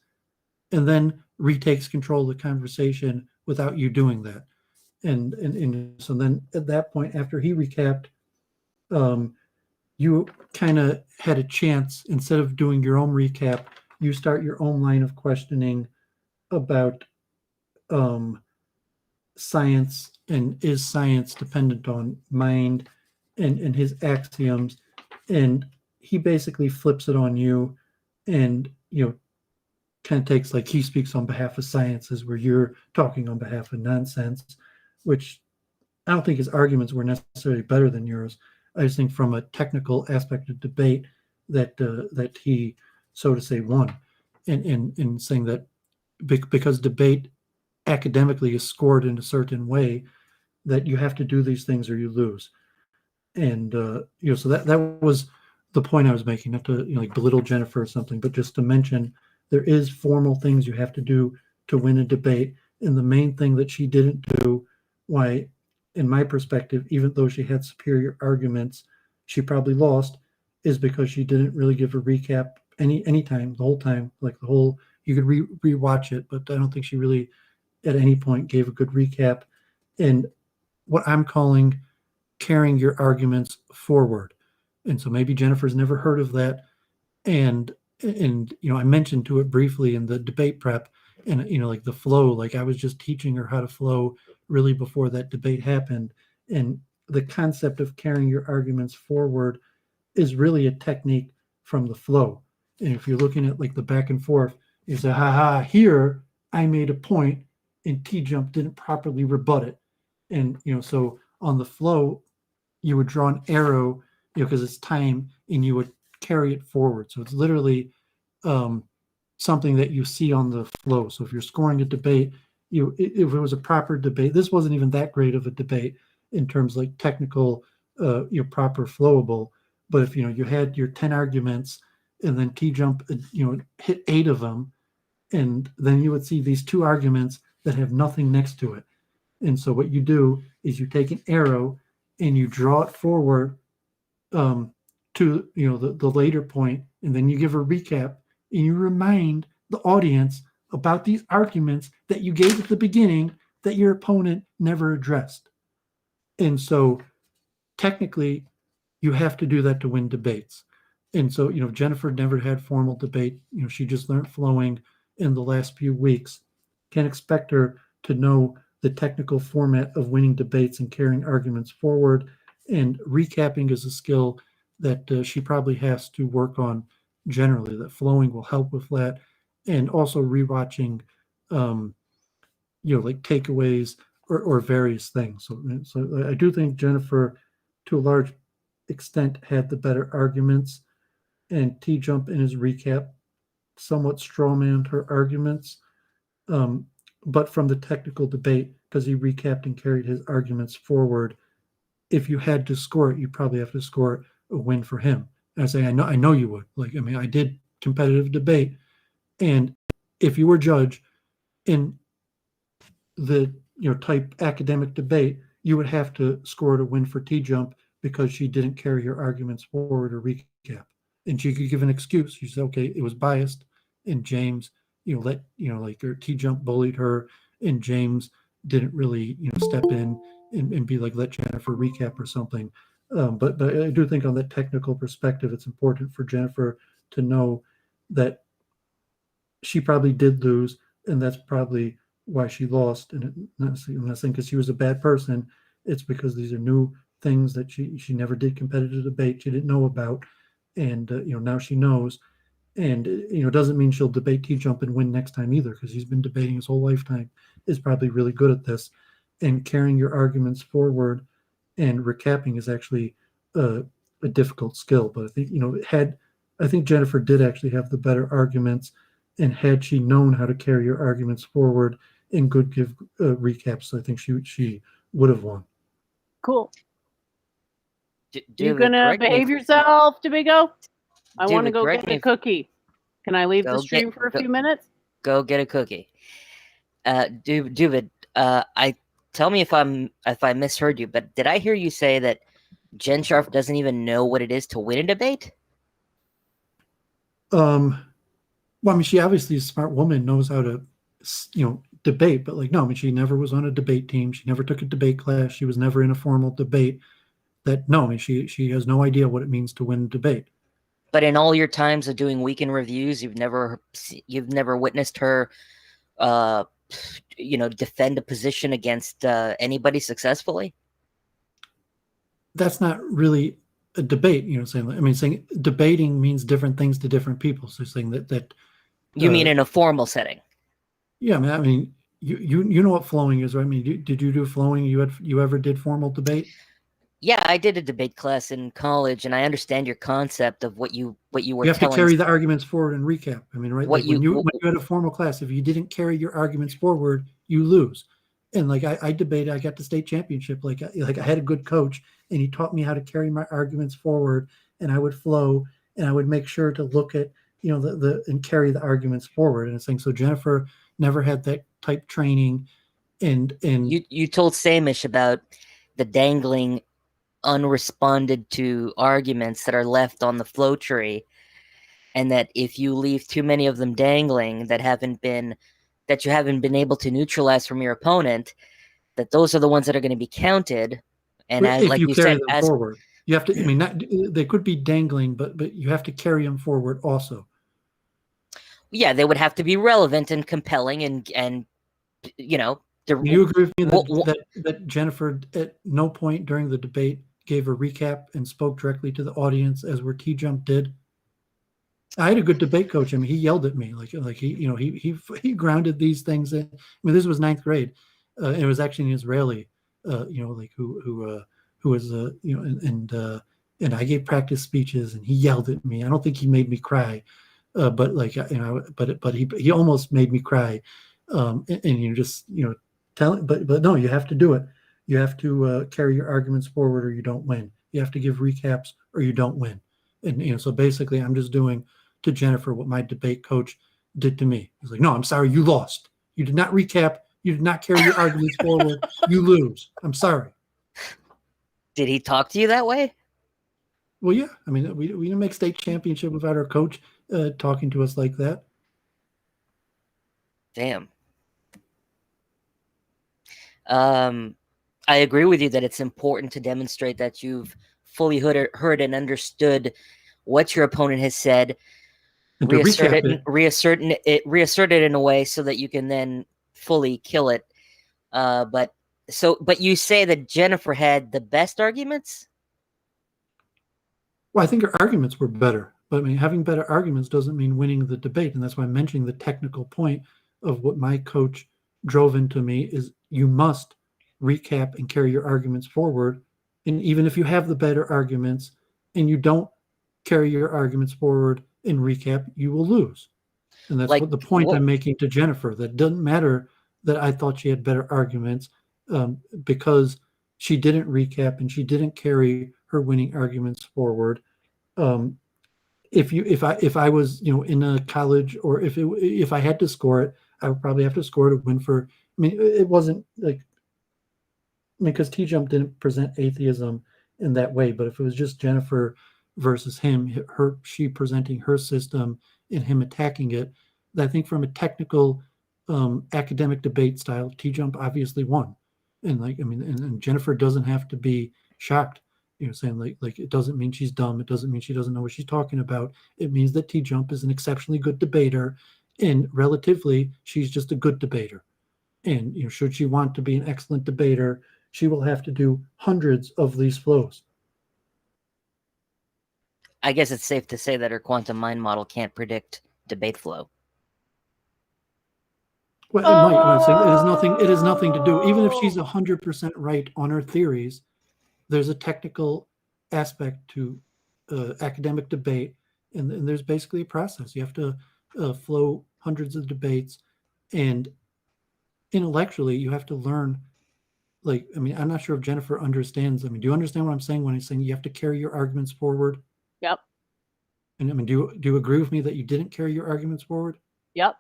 and then retakes control of the conversation without you doing that. And so then at that point, after he recapped, you kind of had a chance. Instead of doing your own recap, you start your own line of questioning about science, and is science dependent on mind and his axioms. And he basically flips it on you, and kind of takes, like, he speaks on behalf of sciences where you're talking on behalf of nonsense, which I don't think his arguments were necessarily better than yours. I just think from a technical aspect of debate that he, so to say, won, in saying that because debate academically is scored in a certain way, that you have to do these things or you lose. And so that was the point I was making, not to like belittle Jennifer or something, but just to mention there is formal things you have to do to win a debate. And the main thing that she didn't do, why, in my perspective, even though she had superior arguments, she probably lost, is because she didn't really give a recap any time, the whole time, like the whole, you could rewatch it, but I don't think she really at any point gave a good recap. And what I'm calling carrying your arguments forward. And so maybe Jennifer's never heard of that. And I mentioned to it briefly in the debate prep, and like the flow, like I was just teaching her how to flow really before that debate happened. And the concept of carrying your arguments forward is really a technique from the flow. And if you're looking at like the back and forth, you say, here I made a point and T-Jump didn't properly rebut it. And so on the flow, you would draw an arrow, because it's time, and you would carry it forward. So it's literally something that you see on the flow. So if you're scoring a debate, if it was a proper debate, this wasn't even that great of a debate in terms like technical, proper flowable. But if you had your 10 arguments, and then T-Jump hit 8 of them, and then you would see these 2 arguments that have nothing next to it. And so what you do is you take an arrow and you draw it forward to the later point, and then you give a recap and you remind the audience about these arguments that you gave at the beginning that your opponent never addressed. And so technically you have to do that to win debates. And so Jennifer never had formal debate. She just learned flowing in the last few weeks. Can't expect her to know the technical format of winning debates and carrying arguments forward. And recapping is a skill that she probably has to work on generally. That flowing will help with that, and also rewatching, like takeaways or various things. So I do think Jennifer, to a large extent, had the better arguments, and T Jump in his recap somewhat strawmanned her arguments. But from the technical debate, because he recapped and carried his arguments forward, if you had to score it, you probably have to score a win for him. And I say, I know you would. I did competitive debate, and if you were judge in the type academic debate, you would have to score it a win for T Jump because she didn't carry her arguments forward or recap, and she could give an excuse. She said, okay, it was biased, and James, or T Jump bullied her, and James didn't really, step in and be like, let Jennifer recap or something. But I do think on that technical perspective, it's important for Jennifer to know that she probably did lose, and that's probably why she lost. And I'm not saying because she was a bad person. It's because these are new things that she never did competitive debate. She didn't know about, and now she knows. And doesn't mean she'll debate T Jump and win next time either, because he's been debating his whole lifetime. Is probably really good at this, and carrying your arguments forward and recapping is actually a difficult skill. But I think I think Jennifer did actually have the better arguments, and had she known how to carry your arguments forward and good give recaps, I think she would have won. Cool. You Doovid, gonna correct me behave if- yourself, Domingo? I want to Doovid, go correct get me a if- cookie. Can I leave the Go stream get- for a go- few minutes? Go get a cookie. Doovid, tell me if I misheard you, but did I hear you say that Jen Sharp doesn't even know what it is to win a debate? Well, I mean, she obviously is a smart woman, knows how to, debate, but no, I mean, she never was on a debate team. She never took a debate class. She was never in a formal debate. I mean, she has no idea what it means to win a debate. But in all your times of doing weekend reviews, you've never witnessed her, defend a position against anybody successfully. That's not really a debate, saying debating means different things to different people. So saying that You mean in a formal setting? Yeah, I mean, you know what flowing is, right? I mean, did you do flowing? You ever did formal debate? Yeah, I did a debate class in college, and I understand your concept of what you were You have telling. to carry the arguments forward and recap. I mean, right? When you had a formal class, if you didn't carry your arguments forward, you lose. And I debated, I got the state championship. I had a good coach, and he taught me how to carry my arguments forward, and I would flow, and I would make sure to look at and carry the arguments forward. And it's saying, so Jennifer never had that type training, and you told Samish about the dangling unresponded to arguments that are left on the flow tree, and that if you leave too many of them dangling that you haven't been able to neutralize from your opponent, that those are the ones that are going to be counted. And if you carry them forward, you have to. I mean, they could be dangling, but you have to carry them forward also. Yeah, they would have to be relevant and compelling, and Do you agree with me that Jennifer at no point during the debate gave a recap and spoke directly to the audience as where T Jump did? I had a good debate coach. I mean, he yelled at me he grounded these things in. I mean, this was ninth grade. And it was actually an Israeli, who was and I gave practice speeches, and he yelled at me. I don't think he made me cry, but he almost made me cry. But no, you have to do it. You have to carry your arguments forward, or you don't win. You have to give recaps, or you don't win. And so basically, I'm just doing to Jennifer what my debate coach did to me. He's like, "No, I'm sorry, you lost. You did not recap. You did not carry your arguments forward. You lose. I'm sorry." Did he talk to you that way? Well, yeah. I mean, we didn't make state championship without our coach talking to us like that. Damn. I agree with you that it's important to demonstrate that you've fully heard and understood what your opponent has said, And reassert it in a way so that you can then fully kill it. But you say that Jennifer had the best arguments? Well, I think her arguments were better, but I mean, having better arguments doesn't mean winning the debate, and that's why I'm mentioning the technical point of what my coach drove into me is you must recap and carry your arguments forward, and even if you have the better arguments and you don't carry your arguments forward and recap, you will lose. And that's Like, what the point what- I'm making to Jennifer. That doesn't matter that I thought she had better arguments because she didn't recap and she didn't carry her winning arguments forward. If I was in a college, or if I had to score it, I would probably have to score to win for. I mean, it wasn't like, because T Jump didn't present atheism in that way, but if it was just Jennifer versus him, she presenting her system and him attacking it, I think from a technical academic debate style, T Jump obviously won. And and Jennifer doesn't have to be shocked, saying like it doesn't mean she's dumb. It doesn't mean she doesn't know what she's talking about. It means that T Jump is an exceptionally good debater, and relatively, she's just a good debater. And should she want to be an excellent debater, she will have to do hundreds of these flows. I guess it's safe to say that her quantum mind model can't predict debate flow. Well, it might. I'm saying it is nothing. It has nothing to do. Even if she's 100% right on her theories, there's a technical aspect to academic debate, and there's basically a process. You have to flow hundreds of debates, and intellectually, you have to learn. I'm not sure if Jennifer understands. Do you understand what I'm saying when I'm saying you have to carry your arguments forward? Yep. And do you agree with me that you didn't carry your arguments forward? Yep.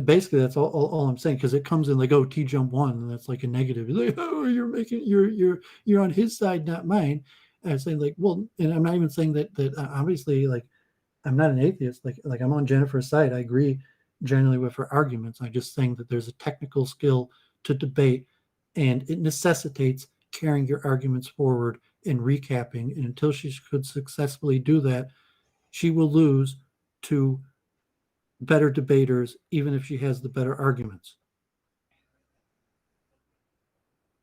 Basically, that's all I'm saying, because it comes in like, oh, T Jump won, and that's like a negative. Like, oh, you're on his side, not mine. And I'm saying like, well, and I'm not even saying that obviously, like, I'm not an atheist. Like I'm on Jennifer's side. I agree generally with her arguments. I'm just saying that there's a technical skill to debate, and it necessitates carrying your arguments forward and recapping. And until she could successfully do that, she will lose to better debaters, even if she has the better arguments.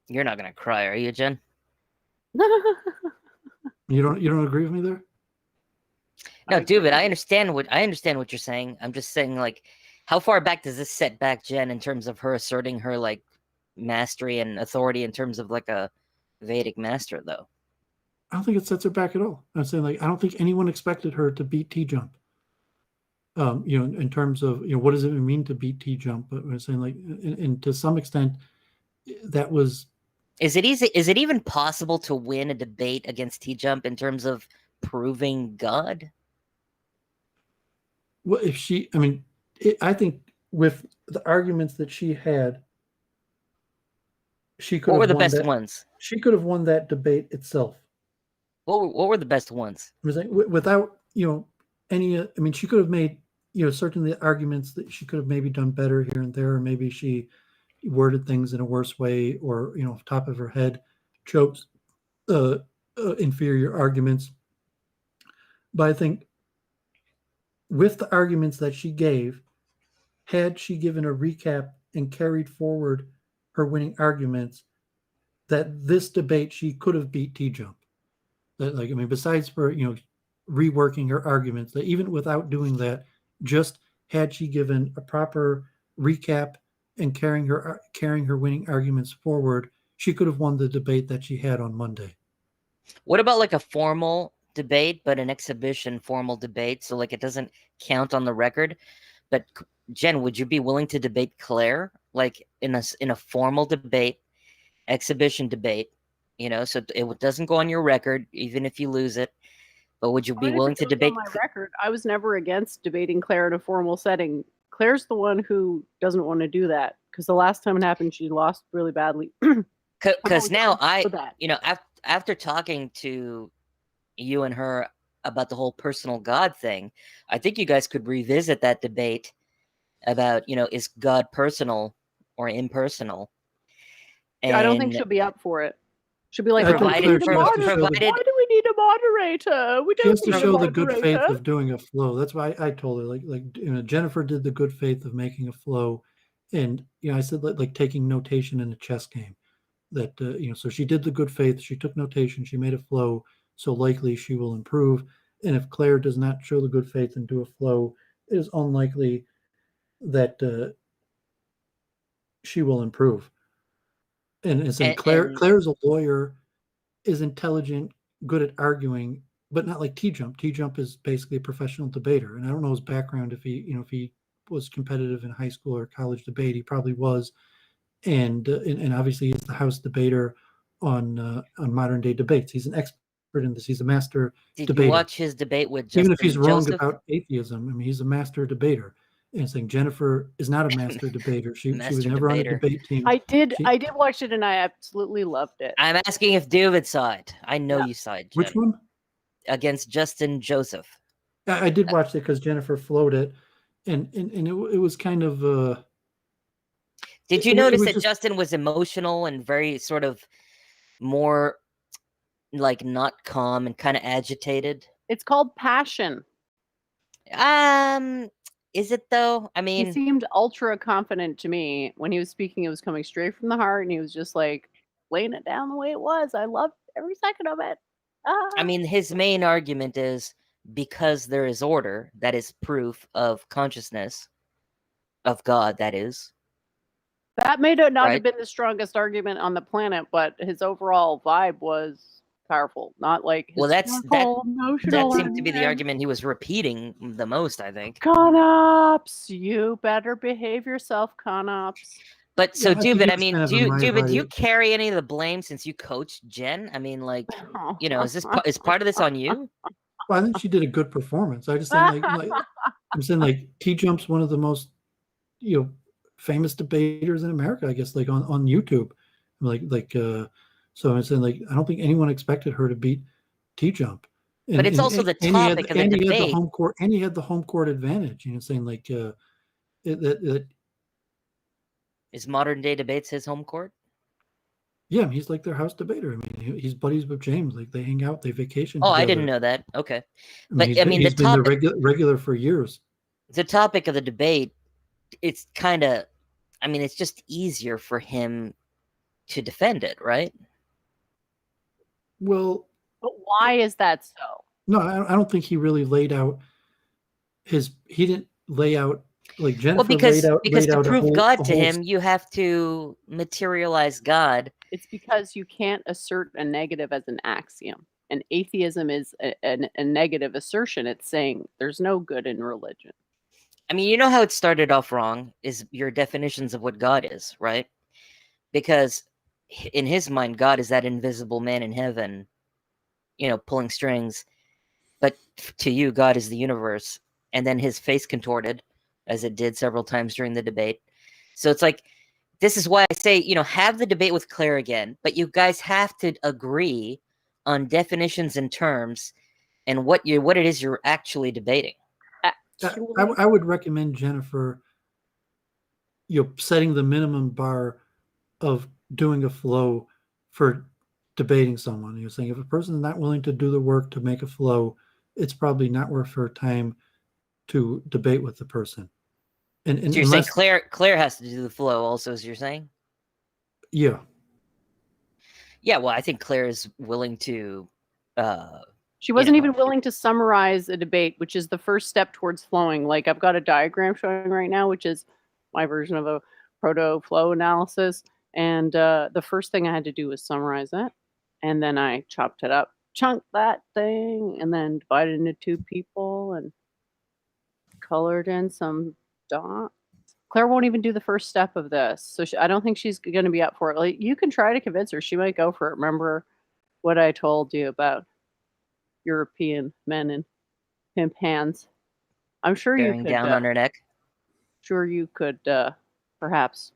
You're not gonna cry, are you, Jen? You don't agree with me there? No, Doovid, I understand what you're saying. I'm just saying, like, how far back does this set back Jen in terms of her asserting her like mastery and authority in terms of like a Vedic master, though? I don't think it sets her back at all. I'm saying, like, I don't think anyone expected her to beat T Jump. In terms of what does it mean to beat T Jump? But we're saying, like, and to some extent, that was. Is it easy? Is it even possible to win a debate against T Jump in terms of proving God? Well, if she, I think with the arguments that she had, she could. What were have the won best that, ones? She could have won that debate itself. What were the best ones? I was like, without any. She could have made certainly arguments that she could have maybe done better here and there, or maybe she worded things in a worse way, or off the top of her head chose inferior arguments. But I think with the arguments that she gave, had she given a recap and carried forward her winning arguments, that this debate she could have beat T Jump. That, like, besides for reworking her arguments, that even without doing that, just had she given a proper recap and carrying her winning arguments forward, she could have won the debate that she had on Monday. What about like a formal debate, but an exhibition formal debate? So like it doesn't count on the record. But Jen, would you be willing to debate Claire like in a formal debate, exhibition debate? So it doesn't go on your record, even if you lose it. But would you be willing to debate? On my record, I was never against debating Claire in a formal setting. Claire's the one who doesn't want to do that, because the last time it happened, she lost really badly. Because now after talking to you and her about the whole personal God thing, I think you guys could revisit that debate about, is God personal or impersonal? And I don't think she'll be up for it. She'll be like, why do we need a moderator? We don't She has to need show a the good faith moderator. of doing a flow. That's why I told her, Jennifer did the good faith of making a flow, and I said like taking notation in a chess game. That so she did the good faith. She took notation. She made a flow. so likely she will improve. And if Claire does not show the good faith and do a flow, it is unlikely that she will improve. And saying Claire's a lawyer, is intelligent, good at arguing, but not like T-Jump. T-Jump is basically a professional debater, and I don't know his background. If he was competitive in high school or college debate, he probably was, and obviously he's the house debater on modern day debates. He's an expert in this. He's a master debater. Did you watch his debate with Justin Even if he's wrong Joseph? about atheism, I mean, he's a master debater. And saying Jennifer is not a master debater. She was never on a debate team. I did watch it, and I absolutely loved it. I'm asking if Doovid saw it. I know you saw it, Jen. Which one? Against Justin Joseph. I did watch it because Jennifer flowed it, and it was kind of. Did you notice that Justin was emotional and very sort of more like not calm and kind of agitated? It's called passion. Is it though? I mean, he seemed ultra confident to me when he was speaking. It was coming straight from the heart, and he was just like laying it down the way it was. I loved every second of it. I mean, his main argument is because there is order, that is proof of consciousness of God. That is. That may not have been the strongest argument on the planet, but his overall vibe was powerful. Not like that seemed to be the argument he was repeating the most, I think. Conops, you better behave yourself, Conops. But so, Doovid, I mean, Doovid, do you carry any of the blame since you coached Jen? I mean, like, is part of this on you? Well, I think she did a good performance. I just saying, I'm saying, like, T-Jump's one of the most, famous debaters in America, I guess, like on YouTube, so I'm saying, like, I don't think anyone expected her to beat T-Jump. But it's also the topic of the debate. He had the home court advantage. Saying like that. Is modern day debates his home court? Yeah, he's like their house debater. I mean, he's buddies with James. Like, they hang out, they vacation. Oh, together. I didn't know that. Okay, he's been the regular for years. The topic of the debate, it's kind of, I mean, it's just easier for him to defend it, right? Well, but why is that so? No, I don't think he really laid out he didn't lay out like Jennifer because laid to out prove God to him, you have to materialize God. It's because you can't assert a negative as an axiom. And atheism is a negative assertion. It's saying there's no good in religion. I mean, you know how it started off wrong is your definitions of what God is, right? Because in his mind, God is that invisible man in heaven, pulling strings. But to you, God is the universe. And then his face contorted, as it did several times during the debate. So it's like, this is why I say, have the debate with Claire again, but you guys have to agree on definitions and terms and what it is you're actually debating. I would recommend Jennifer, setting the minimum bar of doing a flow for debating someone. You're saying if a person is not willing to do the work to make a flow, it's probably not worth her time to debate with the person. And so you're saying Claire has to do the flow also, as you're saying? Yeah. Yeah, well, I think Claire is willing to... she wasn't even willing to summarize a debate, which is the first step towards flowing. Like, I've got a diagram showing right now, which is my version of a proto-flow analysis. And the first thing I had to do was summarize it. And then I chopped it up, chunked that thing, and then divided into two people and colored in some dots. Claire won't even do the first step of this. So I don't think she's going to be up for it. Like, you can try to convince her. She might go for it. Remember what I told you about European men in pimp hands? I'm sure bearing you could down on her neck. Sure, you could perhaps.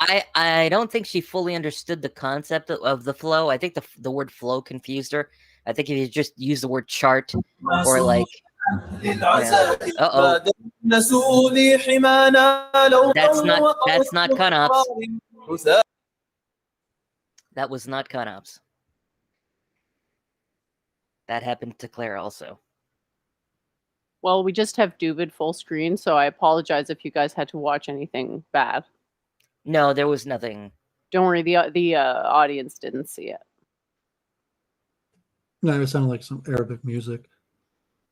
I don't think she fully understood the concept of the flow. I think the word flow confused her. I think if you just use the word chart or like, uh-oh, that's not Conops. That was not Conops. That happened to Claire also. Well, we just have Doovid full screen, so I apologize if you guys had to watch anything bad. No, there was nothing. Don't worry, the audience didn't see it. No, it sounded like some Arabic music.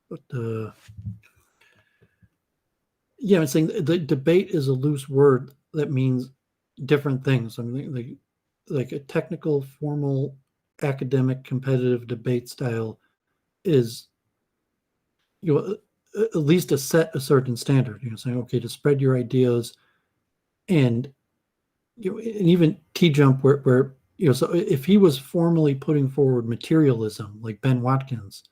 But yeah, I'm saying the debate is a loose word that means different things. I mean, like a technical, formal, academic, competitive debate style is, at least to set a certain standard. Saying, okay, to spread your ideas, and and even T-Jump, where so if he was formally putting forward materialism like Ben Watkins,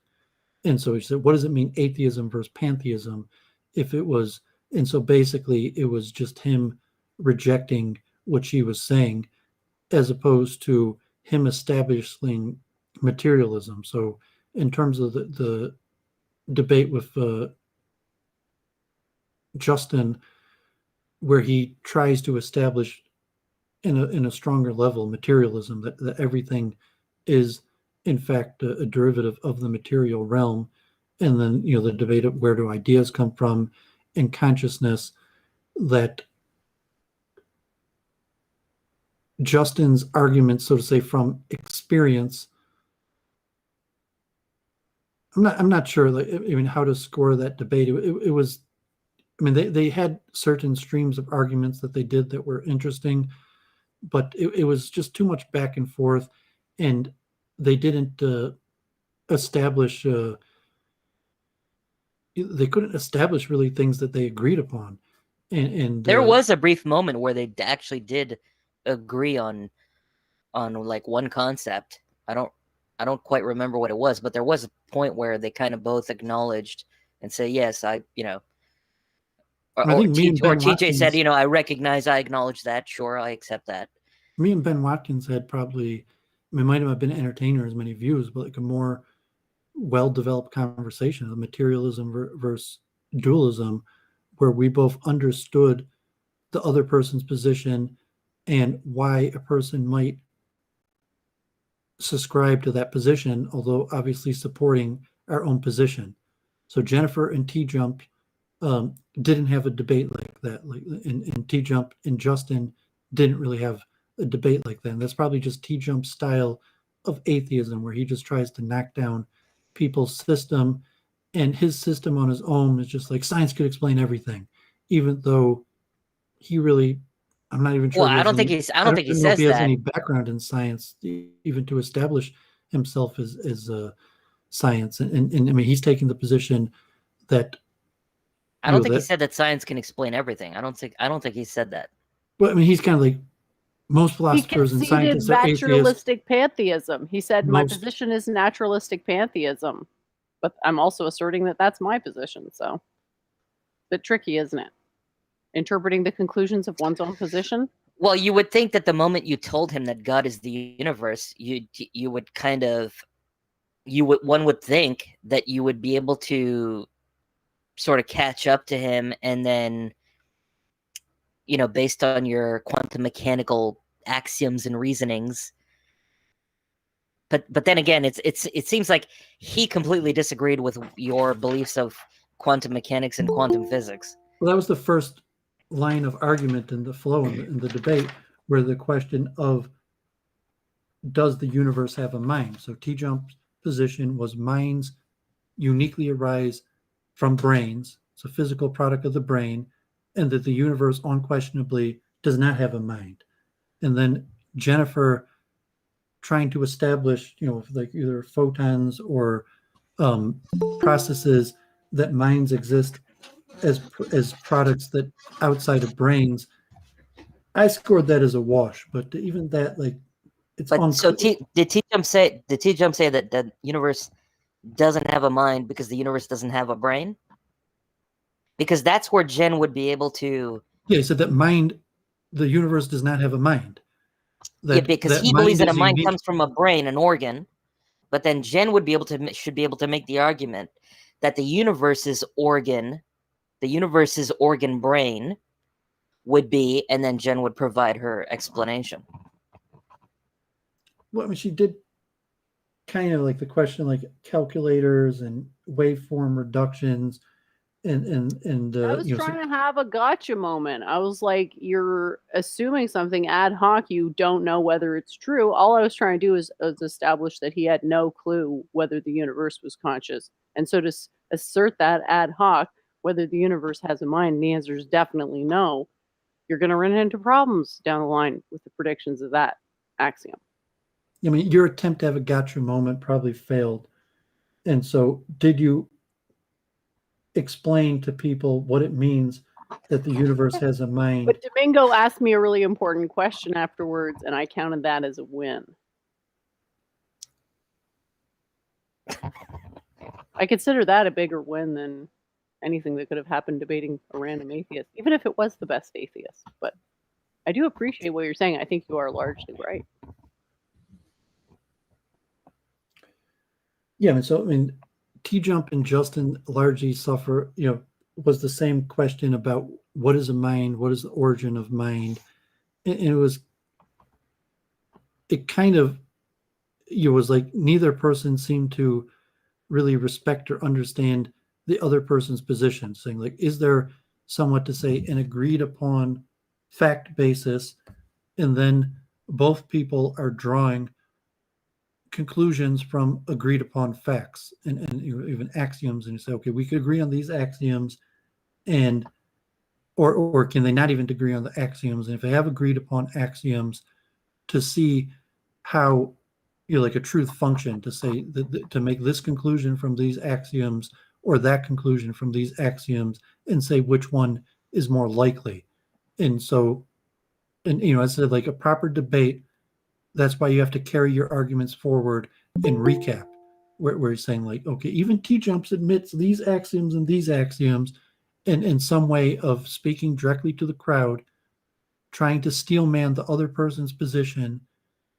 and so he said, what does it mean, atheism versus pantheism? If it was, and so basically it was just him rejecting what she was saying, as opposed to him establishing materialism. So in terms of the debate with Justin, where he tries to establish in a stronger level materialism, that everything is in fact a derivative of the material realm, and then the debate of where do ideas come from and consciousness, that Justin's argument, so to say, from experience. I'm not sure, like, I mean, how to score that debate. It was, I mean, they had certain streams of arguments that they did that were interesting, but it was just too much back and forth, and they didn't establish. They couldn't establish really things that they agreed upon, and There was a brief moment where they actually did agree on like one concept. I don't quite remember what it was, but there was a point where they kind of both acknowledged and say, yes, I I think me and Ben TJ said, Watkins, I recognize, I acknowledge that. Sure, I accept that. me and Ben Watkins had probably, I mean, might have been entertainer as many views, but like a more well-developed conversation of materialism versus dualism, where we both understood the other person's position and why a person might subscribe to that position, although obviously supporting our own position. So Jennifer and T-Jump didn't have a debate like that. Like in T-Jump and Justin didn't really have a debate like that. And that's probably just T-Jump's style of atheism, where he just tries to knock down people's system, and his system on his own is just like science could explain everything, even though he really, I'm not even sure. Well, I don't think he know if says he has that. any background in science, even to establish himself as science. And I mean, he's taking the position that I don't think he said that science can explain everything. I don't think he said that. Well, I mean, he's kind of like most philosophers and scientists are naturalistic pantheism. He said, my Most- position is naturalistic pantheism, but I'm also asserting that that's my position. So, a bit tricky, isn't it? Interpreting the conclusions of one's own position. Well, you would think that the moment you told him that God is the universe, you would kind of, one would think that you would be able to sort of catch up to him, and then, based on your quantum mechanical axioms and reasonings. But then again, it seems like he completely disagreed with your beliefs of quantum mechanics and quantum physics. Well, that was the first line of argument in the flow in the debate, where the question of does the universe have a mind? So T-Jump's position was minds uniquely arise from brains. It's a physical product of the brain, and that the universe unquestionably does not have a mind. And then Jennifer trying to establish, like either photons or processes, that minds exist as products that outside of brains. I scored that as a wash, but even that, like, it's but so did T-Jump say that the universe doesn't have a mind because the universe doesn't have a brain? Because that's where Jen would be able to. Yeah, he said that the universe does not have a mind. Because he believes that a mind comes from a brain, an organ. But then Jen should be able to make the argument that the universe's organ brain would be, and then Jen would provide her explanation. Well, I mean, she did kind of like the question, like calculators and waveform reductions, and I was trying to have a gotcha moment. I was like, you're assuming something ad hoc. You don't know whether it's true. All I was trying to do is establish that he had no clue whether the universe was conscious. And so to assert that ad hoc, whether the universe has a mind, the answer is definitely no. You're going to run into problems down the line with the predictions of that axiom. I mean, your attempt to have a gotcha moment probably failed. And so, did you explain to people what it means that the universe has a mind? But Domingo asked me a really important question afterwards, and I counted that as a win. I consider that a bigger win than anything that could have happened debating a random atheist, even if it was the best atheist. But I do appreciate what you're saying. I think you are largely right. Yeah, I mean, T-Jump and Justin largely suffer, was the same question about what is a mind, what is the origin of mind. And it kind of, was like neither person seemed to really respect or understand the other person's position, saying like, is there somewhat to say an agreed upon fact basis, and then both people are drawing conclusions from agreed upon facts and even axioms, and you say, okay, we could agree on these axioms, and or can they not even agree on the axioms? And if they have agreed upon axioms, to see how like a truth function, to say that to make this conclusion from these axioms or that conclusion from these axioms, and say which one is more likely. And so, and I said, like a proper debate, that's why you have to carry your arguments forward and recap, where you're saying like, okay, even T-Jumps admits these axioms and these axioms, and in some way of speaking directly to the crowd, trying to steelman the other person's position,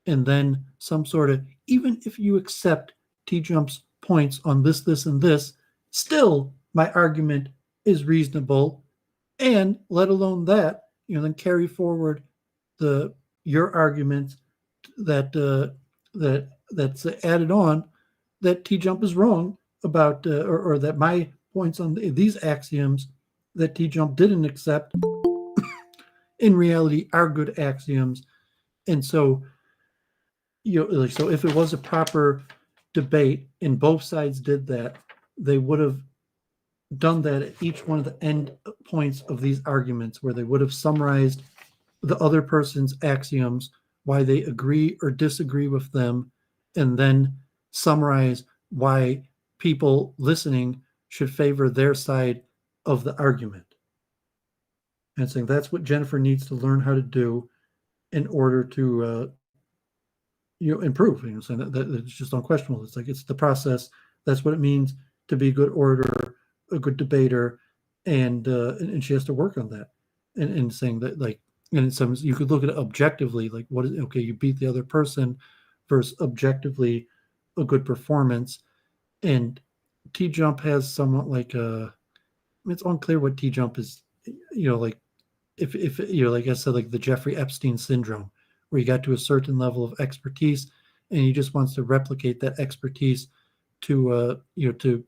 and then some sort of, even if you accept T-Jump's points on this, this, and this, still my argument is reasonable, and let alone that, then carry forward your argument that's added on, that T-Jump is wrong about, or that my points on these axioms that T-Jump didn't accept in reality are good axioms. And so, so if it was a proper debate and both sides did that, they would have done that at each one of the end points of these arguments, where they would have summarized the other person's axioms, why they agree or disagree with them, and then summarize why people listening should favor their side of the argument. And saying that's what Jennifer needs to learn how to do in order to improve. Saying that it's just unquestionable. It's like, it's the process. That's what it means to be a good orator, a good debater, and she has to work on that. And saying that, like, and in some, you could look at it objectively, like, what is, okay, you beat the other person, versus objectively a good performance. And T-Jump has somewhat like it's unclear what T-Jump is, like, if like I said, like the Jeffrey Epstein syndrome, where he got to a certain level of expertise and he just wants to replicate that expertise to to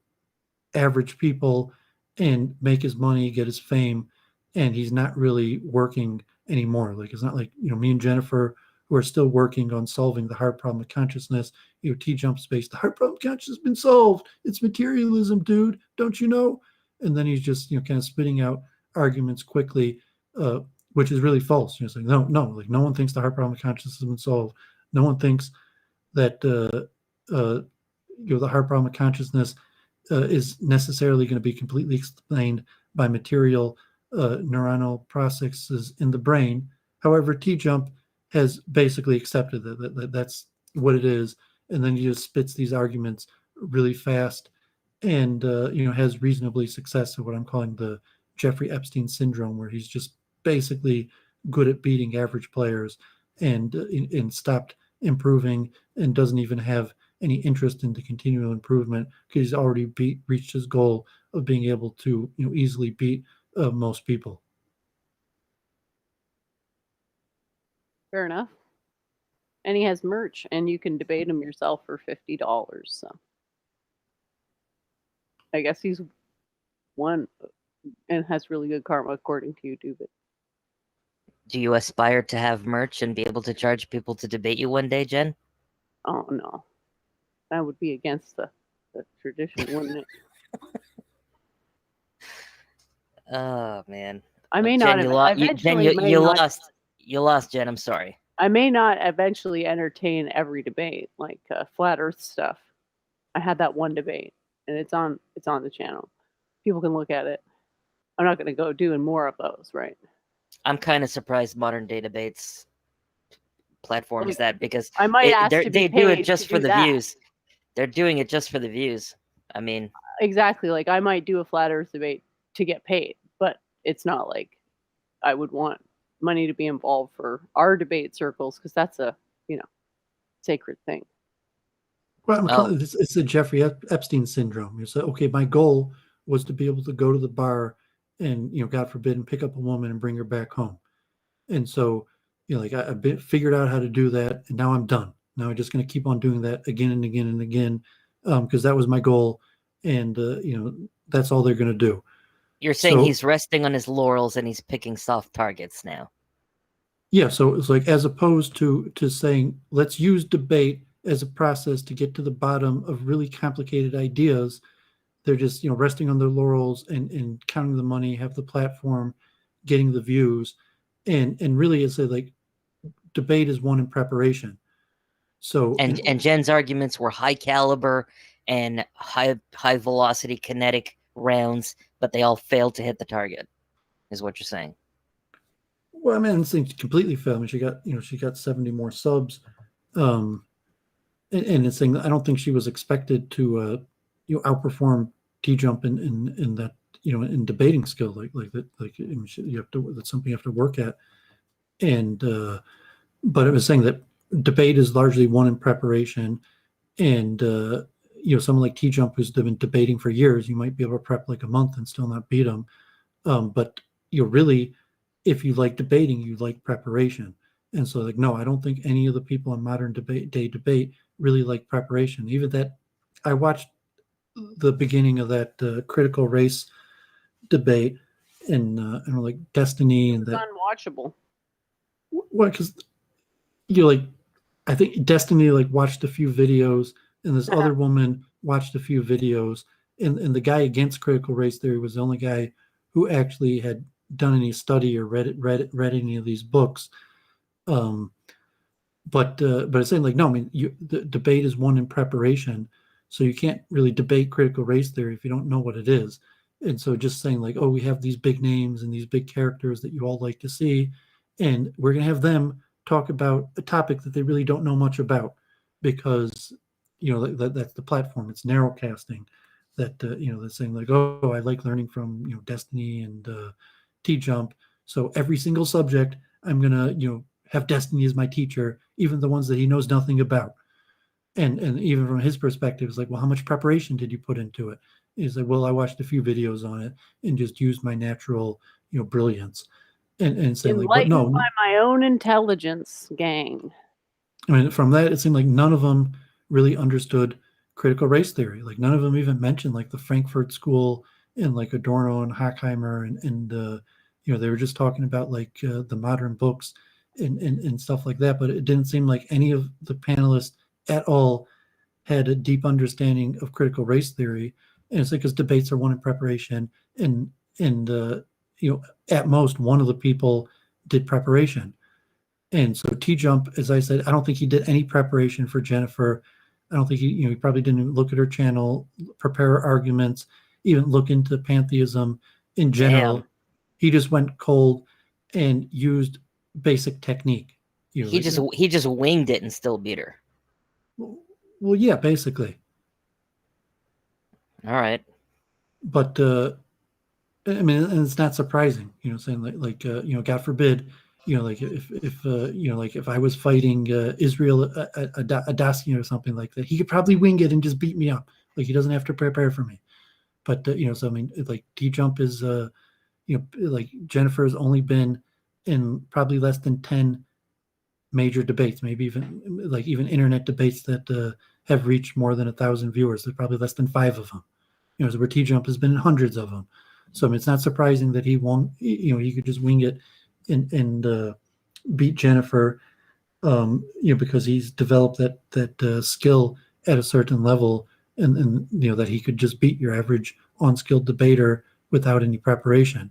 average people and make his money, get his fame, and he's not really working anymore. Like, it's not like, me and Jennifer, who are still working on solving the hard problem of consciousness. T-Jump space, the hard problem of consciousness has been solved. It's materialism, dude. Don't you know? And then he's just, kind of spitting out arguments quickly, which is really false. It's like, no, like no one thinks the hard problem of consciousness has been solved. No one thinks that, the hard problem of consciousness is necessarily going to be completely explained by material neuronal processes in the brain. However, T-Jump has basically accepted that that's what it is, and then he just spits these arguments really fast, and has reasonably success at what I'm calling the Jeffrey Epstein syndrome, where he's just basically good at beating average players, and stopped improving, and doesn't even have any interest in the continual improvement, because he's already reached his goal of being able to easily beat most people. Fair enough. And he has merch, and you can debate him yourself for $50. So I guess he's won and has really good karma, according to you, Doovid. Do you aspire to have merch and be able to charge people to debate you one day, Jen? Oh no, that would be against the tradition, wouldn't it? Oh man. I may Jen, not you, have, Jen, eventually may not, lost. You lost, Jen. I'm sorry. I may not eventually entertain every debate, like flat Earth stuff. I had that one debate, and it's on the channel. People can look at it. I'm not going to go doing more of those, right? I'm kind of surprised modern day debates platforms Like, that because I might ask to be they do it paid just to for do the that. views. They're doing it just for the views. I mean, Exactly. Like I might do a flat Earth debate to get paid, but it's not like I would want money to be involved for our debate circles because that's a sacred thing. Well, oh, it's the Jeffrey Epstein syndrome. You say, okay, my goal was to be able to go to the bar and, God forbid, and pick up a woman and bring her back home. And so, like I figured out how to do that, and now I'm done. Now I'm just going to keep on doing that again and again and again, because that was my goal, and that's all they're going to do. you're saying So, he's resting on his laurels and he's picking soft targets now. yeah, so it's like as opposed to saying let's use debate as a process to get to the bottom of really complicated ideas. They're just resting on their laurels and counting the money, have the platform, getting the views, and really it's like debate is one in preparation. So And Jen's arguments were high caliber and high velocity kinetic rounds, but they all failed to hit the target, is what you're saying. well, I mean, this thing completely failed. I mean, she got 70 more subs, and it's saying I don't think she was expected to outperform T-Jump in that in debating skill like that. Like I mean, you have to, that's something you have to work at. And but it was saying that debate is largely one in preparation, and someone like T-Jump who's been debating for years, you might be able to prep like a month and still not beat him. But really, if you like debating, you like preparation. And so, like, no, I don't think any of the people on modern day debate really like preparation. Even that, I watched the beginning of that critical race debate and like Destiny and It's that. unwatchable. Well, because like, I think Destiny like watched a few videos, and this other woman watched a few videos, and the guy against critical race theory was the only guy who actually had done any study or read any of these books. But it's saying like, no, I mean, the debate is one in preparation, so you can't really debate critical race theory if you don't know what it is. And so just saying like, oh, we have these big names and these big characters that you all like to see, and we're going to have them talk about a topic that they really don't know much about, because that's the platform. It's narrowcasting. That they're saying like, oh, I like learning from Destiny and T-Jump. So every single subject, I'm gonna have Destiny as my teacher, even the ones that he knows nothing about. And even from his perspective, it's like, well, how much preparation did you put into it? He's like, well, I watched a few videos on it and just used my natural brilliance. And saying like, but no, Enlightened by my own intelligence, gang. I mean, from that, it seemed like none of them really understood critical race theory. Like none of them even mentioned like the Frankfurt School and like Adorno and Horkheimer and they were just talking about like the modern books and stuff like that. But it didn't seem like any of the panelists at all had a deep understanding of critical race theory. And it's like because debates are one in preparation, and at most one of the people did preparation. And so T-Jump, as I said, I don't think he did any preparation for Jennifer. I don't think he probably didn't look at her channel, prepare arguments, even look into pantheism in general. Damn. He just went cold and used basic technique. He just winged it and still beat her. Well, yeah, basically. All right. But I mean, and it's not surprising, saying like God forbid, like if I was fighting Israel Adasian or something like that, he could probably wing it and just beat me up. Like he doesn't have to prepare for me. But so I mean, like T-Jump is like Jennifer's only been in probably less than 10 major debates, maybe even internet debates that have reached more than 1,000 viewers. There's probably less than 5 of them. So where T-Jump has been in hundreds of them. So I mean, it's not surprising that he won't. He could just wing it and beat Jennifer. Because he's developed that skill at a certain level, and that he could just beat your average unskilled debater without any preparation.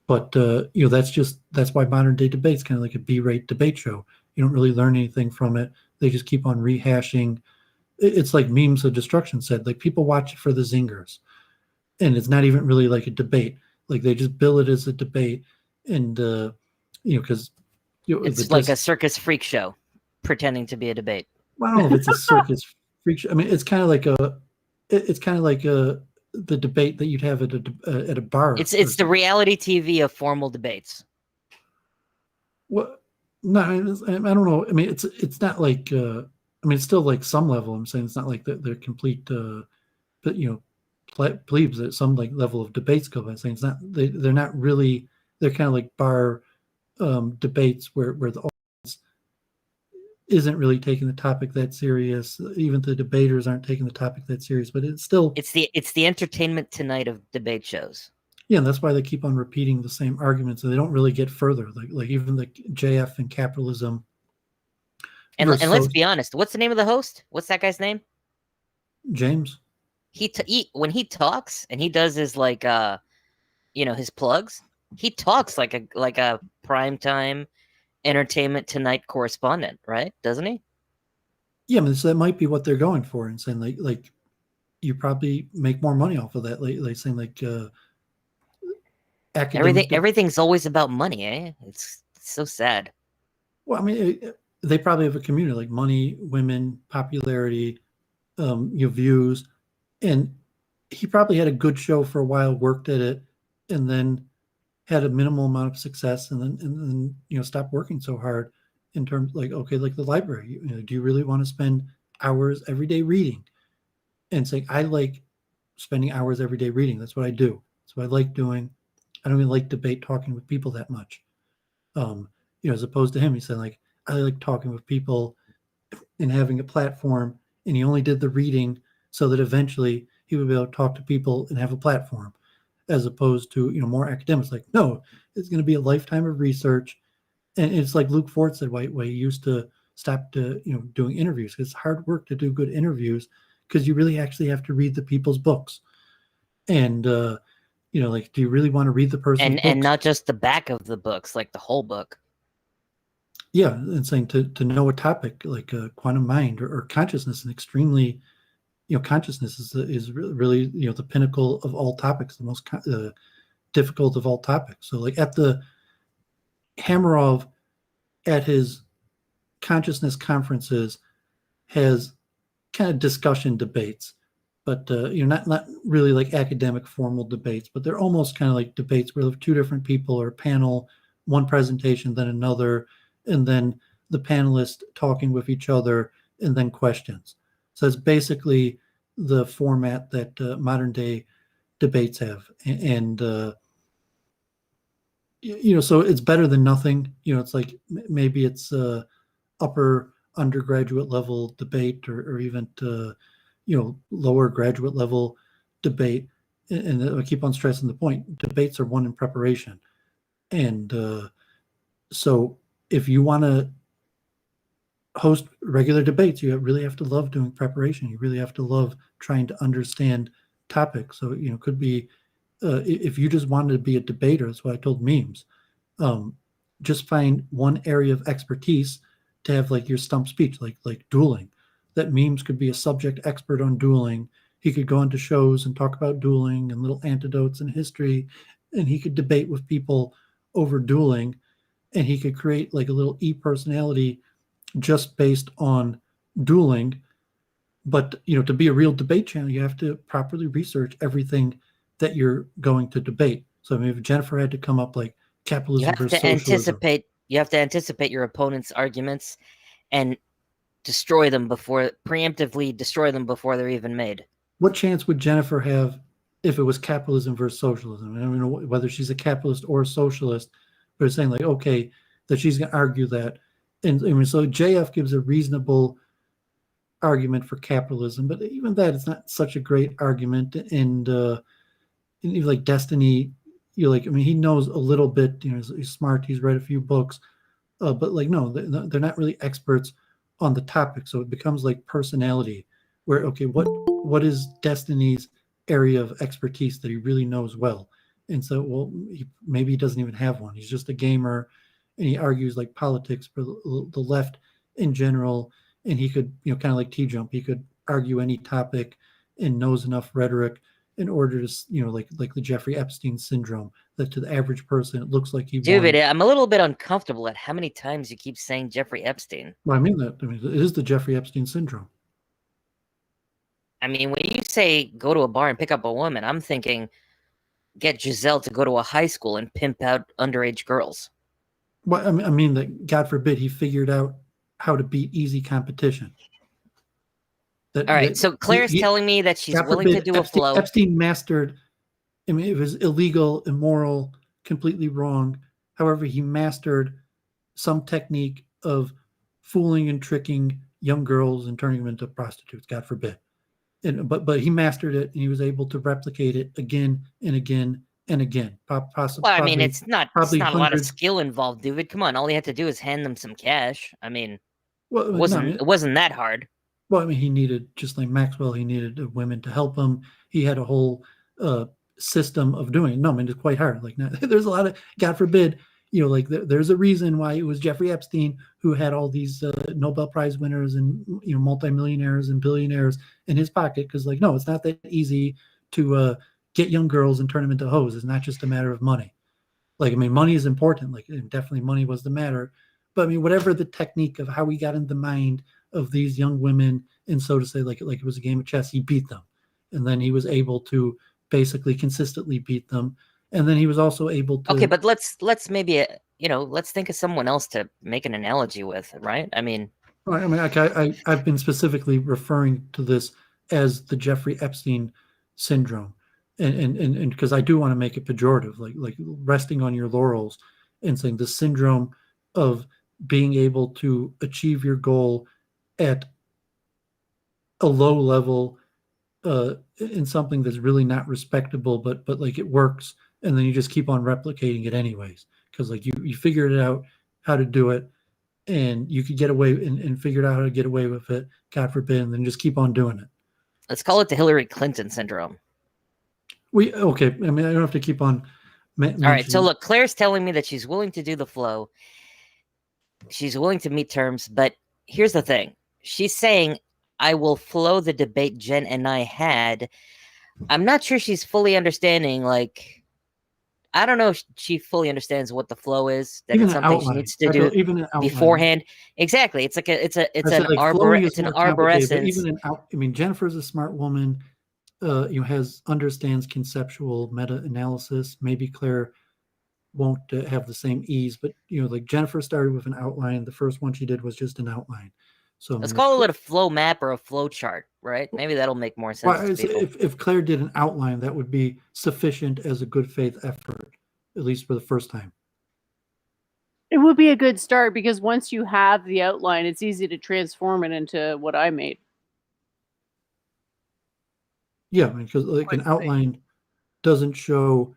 But that's why modern day debate's kind of like a B-rate debate show. You don't really learn anything from it. They just keep on rehashing. It's like Memes of Destruction said, like people watch it for the zingers, and it's not even really like a debate. Like they just bill it as a debate, and because It's like a circus freak show pretending to be a debate. Well, I don't know if it's a circus freak show. I mean, it's kind of like the debate that you'd have at a bar. It's the reality TV of formal debates. What? No, I don't know. I mean, it's not like. I mean, it's still like some level. I'm saying it's not like the complete, but plebes at some like level of debate skill. I'm saying it's not. They're not really. They're kind of like bar debates where the audience isn't really taking the topic that serious. Even the debaters aren't taking the topic that serious. But it's still. It's the Entertainment Tonight of debate shows. Yeah, and that's why they keep on repeating the same arguments, and they don't really get further. Like even the JF and capitalism. And let's be honest, what's the name of the host? What's that guy's name? James. When he talks and he does his his plugs, he talks like a primetime Entertainment Tonight correspondent, right? Doesn't he? Yeah, I mean, so that might be what they're going for, and saying like you probably make more money off of that. Like saying everything's always about money, eh? It's so sad. Well, I mean, they probably have a community like money, women, popularity, views, and he probably had a good show for a while, worked at it, and then had a minimal amount of success, and then stopped working so hard in terms like the library. Do you really want to spend hours every day reading? And saying I like spending hours every day reading. That's what I do. That's what I like doing. I don't even like debate talking with people that much. As opposed to him, he said like I like talking with people and having a platform, and he only did the reading so that eventually he would be able to talk to people and have a platform, as opposed to more academics. Like, no, it's going to be a lifetime of research, and it's like Luke Ford said, why he used to stop doing interviews. It's hard work to do good interviews because you really actually have to read the people's books, and do you really want to read the person's books? And not just the back of the books, like the whole book. Yeah, and saying to know a topic like quantum mind or consciousness, and extremely, consciousness is really the pinnacle of all topics, the most difficult of all topics. So like at the Hamarov, at his consciousness conferences, has kind of discussion debates, but not really like academic formal debates, but they're almost kind of like debates where two different people or a panel, one presentation, then another, and then the panelists talking with each other, and then questions. So it's basically the format that modern day debates have, and so it's better than nothing. It's like maybe it's upper undergraduate level debate, or even lower graduate level debate, and I keep on stressing the point: debates are won in preparation, and so if you want to host regular debates, you really have to love doing preparation. You really have to love trying to understand topics. So, could be, if you just wanted to be a debater, that's what I told Memes, just find one area of expertise to have like your stump speech, like dueling. That Memes could be a subject expert on dueling. He could go into shows and talk about dueling and little anecdotes and history, and he could debate with people over dueling. And he could create like a little e-personality just based on dueling. But, to be a real debate channel, you have to properly research everything that you're going to debate. So, I mean, if Jennifer had to come up like capitalism versus socialism. You have to anticipate your opponent's arguments and preemptively destroy them before they're even made. What chance would Jennifer have if it was capitalism versus socialism? I don't know whether she's a capitalist or a socialist. But it's saying like, okay, that she's going to argue that. And I mean, so JF gives a reasonable argument for capitalism, but even that is not such a great argument. And even like Destiny, he knows a little bit. He's smart. He's read a few books, but like no, they're not really experts on the topic. So it becomes like personality, where okay, what is Destiny's area of expertise that he really knows well? And so, well, maybe he doesn't even have one. He's just a gamer, and he argues like politics for the left in general. And he could, kind of like T-Jump, he could argue any topic and knows enough rhetoric in order to, like the Jeffrey Epstein syndrome, that to the average person, it looks like he won. Doovid, I'm a little bit uncomfortable at how many times you keep saying Jeffrey Epstein. Well, I mean, it is the Jeffrey Epstein syndrome. I mean, when you say go to a bar and pick up a woman, I'm thinking get Giselle to go to a high school and pimp out underage girls. Well, I mean that God forbid he figured out how to beat easy competition. All right, so Claire's telling me that she's willing to do a flow. Epstein mastered. I mean, it was illegal, immoral, completely wrong. However, he mastered some technique of fooling and tricking young girls and turning them into prostitutes. God forbid. But he mastered it, and he was able to replicate it again and again and again. Well, I mean, it's not a lot of skill involved, Doovid. Come on, all you had to do is hand them some cash. I mean, it wasn't that hard. Well, I mean, he needed, just like Maxwell, he needed women to help him. He had a whole system of doing it. No, I mean, it's quite hard. Like, there's a lot of, God forbid, there's a reason why it was Jeffrey Epstein who had all these Nobel Prize winners and, multimillionaires and billionaires in his pocket. Because, no, it's not that easy to get young girls and turn them into hoes. It's not just a matter of money. Money is important. Definitely money was the matter. But, whatever the technique of how he got in the mind of these young women, and so to say, like it was a game of chess, he beat them. And then he was able to basically consistently beat them. And then he was also able to... Okay, but let's maybe, let's think of someone else to make an analogy with, right? I mean... I've been specifically referring to this as the Jeffrey Epstein syndrome. And because I do want to make it pejorative, like resting on your laurels and saying the syndrome of being able to achieve your goal at a low level in something that's really not respectable, but like it works, and then you just keep on replicating it anyways, because you figured it out how to do it, and you could get away and figured out how to get away with it, God forbid, and then just keep on doing it. Let's call it the Hillary Clinton syndrome. Okay, I don't have to keep on. All right, so look, Claire's telling me that she's willing to do the flow. She's willing to meet terms, but here's the thing. She's saying, I will flow the debate Jen and I had. I'm not sure she's fully understanding, I don't know if she fully understands what the flow is. That it's something she needs to do beforehand. Exactly. It's an arborescence. Jennifer's a smart woman, understands conceptual meta-analysis. Maybe Claire won't have the same ease, but Jennifer started with an outline. The first one she did was just an outline. So let's call it a flow map or a flow chart, right? Maybe that'll make more sense to people. If Claire did an outline, that would be sufficient as a good faith effort, at least for the first time. It would be a good start, because once you have the outline, it's easy to transform it into what I made. Yeah, because an outline doesn't show.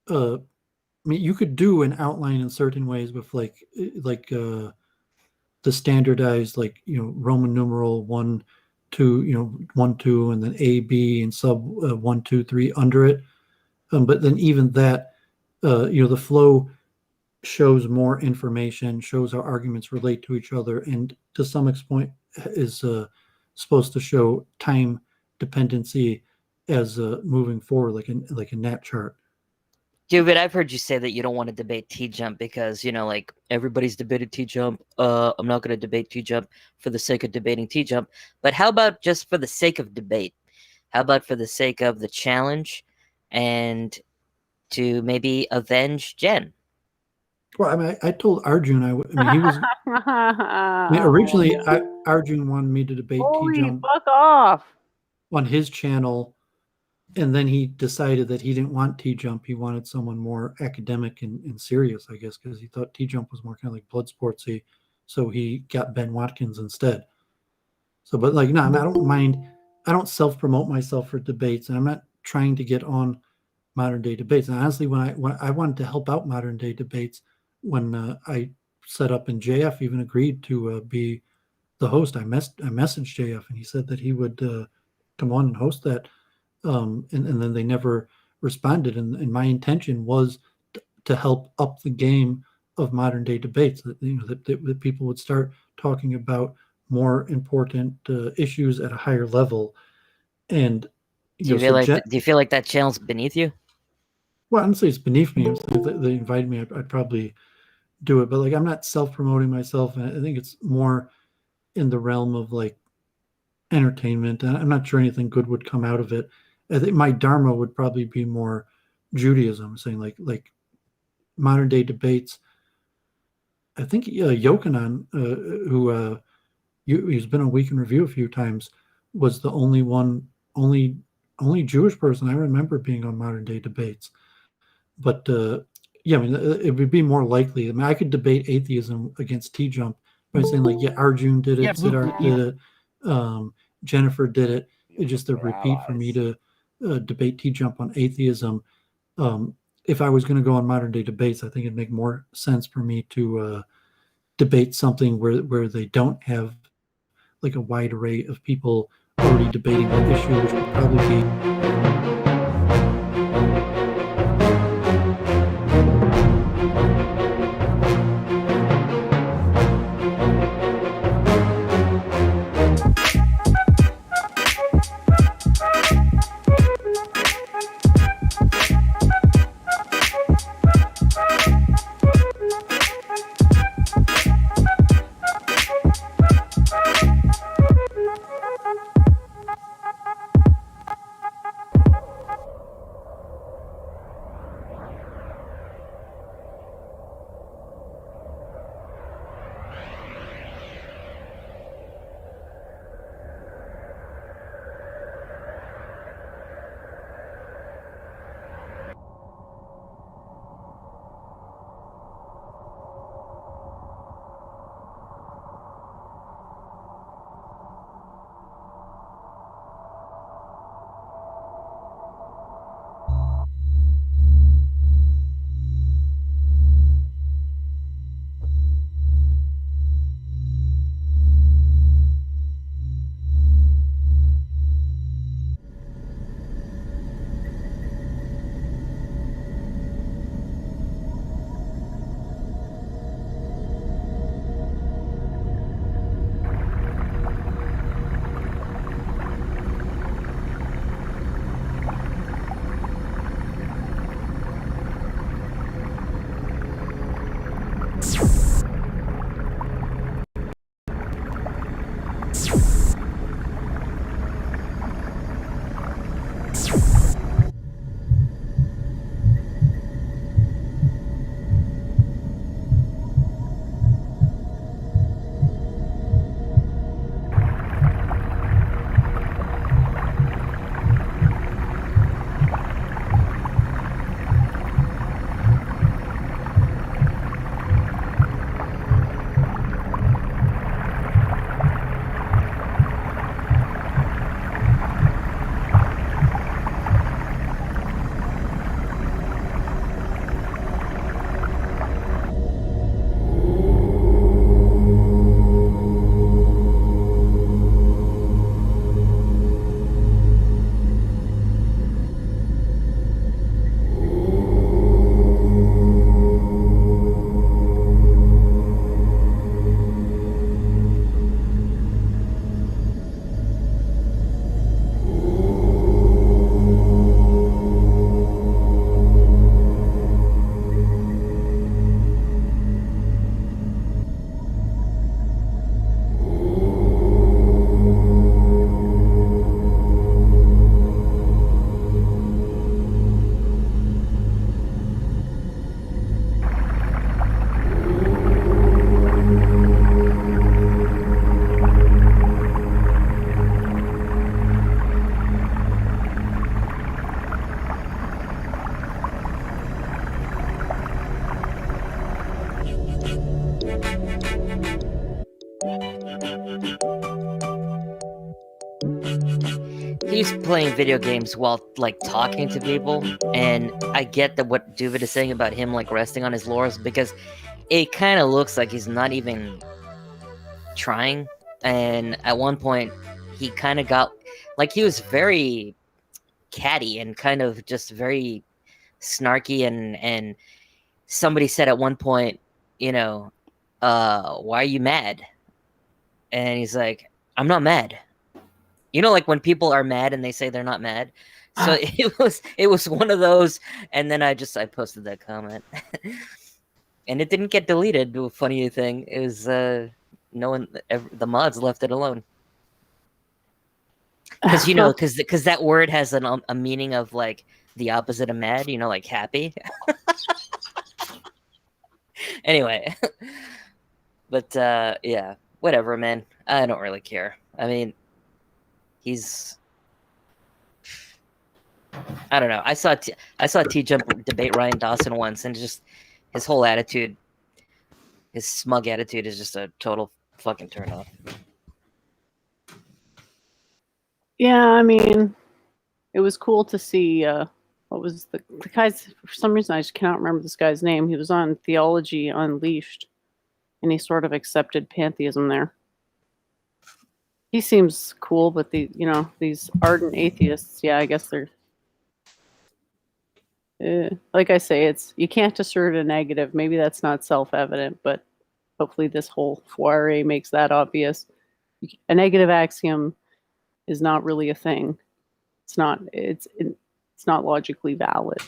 You could do an outline in certain ways with the standardized, Roman numeral 1, 2, 1, 2, and then A, B, and sub 1, 2, 3 under it. But then even that, the flow shows more information, shows how arguments relate to each other, and to some extent is supposed to show time dependency as moving forward, like a NAT chart. Doovid, I've heard you say that you don't want to debate T-Jump because, everybody's debated T-Jump. I'm not going to debate T-Jump for the sake of debating T-Jump. But how about just for the sake of debate? How about for the sake of the challenge and to maybe avenge Jen? Well, I told Arjun, he was... originally, Arjun wanted me to debate T-Jump. Fuck off! On his channel. And then he decided that he didn't want T-Jump. He wanted someone more academic and serious, I guess, because he thought T-Jump was more kind of like blood sportsy. So he got Ben Watkins instead. So, but like, no, I don't mind. I don't self promote myself for debates, and I'm not trying to get on modern day debates. And honestly, when I wanted to help out modern day debates, when I set up and JF even agreed to be the host, I messaged JF and he said that he would come on and host that, and then they never responded. And my intention was to help up the game of modern day debates. That that people would start talking about more important issues at a higher level. And Do you feel do you feel like that channel's beneath you? Well, honestly, it's beneath me. If they invited me, I'd probably do it. But like, I'm not self-promoting myself. And I think it's more in the realm of like entertainment. And I'm not sure anything good would come out of it. I think my dharma would probably be more Judaism, saying like modern day debates. I think Yochanan, he's been on Week in Review a few times, was the only Jewish person I remember being on modern day debates. But yeah, I mean, it would be more likely. I mean, I could debate atheism against T Jump by saying like, yeah, Arjun did it, Siddharth did it, Jennifer did it. It's just a repeat for me to debate T Jump on atheism. If I was going to go on modern day debates, I think it'd make more sense for me to debate something where they don't have like a wide array of people already debating the issue, which would probably be. he's playing video games while like talking to people, and I get that what Doovid is saying about him like resting on his laurels, because it kind of looks like he's not even trying. And at one point, he kind of got like he was very catty and kind of just very snarky, and somebody said at one point, you know, why are you mad? And he's like, I'm not mad. You know, like when people are mad and they say they're not mad. So it was one of those, and then I posted that comment. And it didn't get deleted. The funny thing is, no one, the mods left it alone. Because, you know, because that word has a meaning of like the opposite of mad, you know, like happy. Anyway, but yeah, whatever, man. I don't really care. I mean, I don't know. I saw T-Jump debate Ryan Dawson once, and just his whole attitude, his smug attitude, is just a total fucking turn off. Yeah, I mean, it was cool to see. What was the guy's? For some reason, I just cannot remember this guy's name. He was on Theology Unleashed, and he sort of accepted pantheism there. He seems cool, but these ardent atheists, yeah, I guess they're. Like I say, you can't assert a negative. Maybe that's not self-evident, but hopefully this whole foray makes that obvious. A negative axiom is not really a thing. It's not logically valid.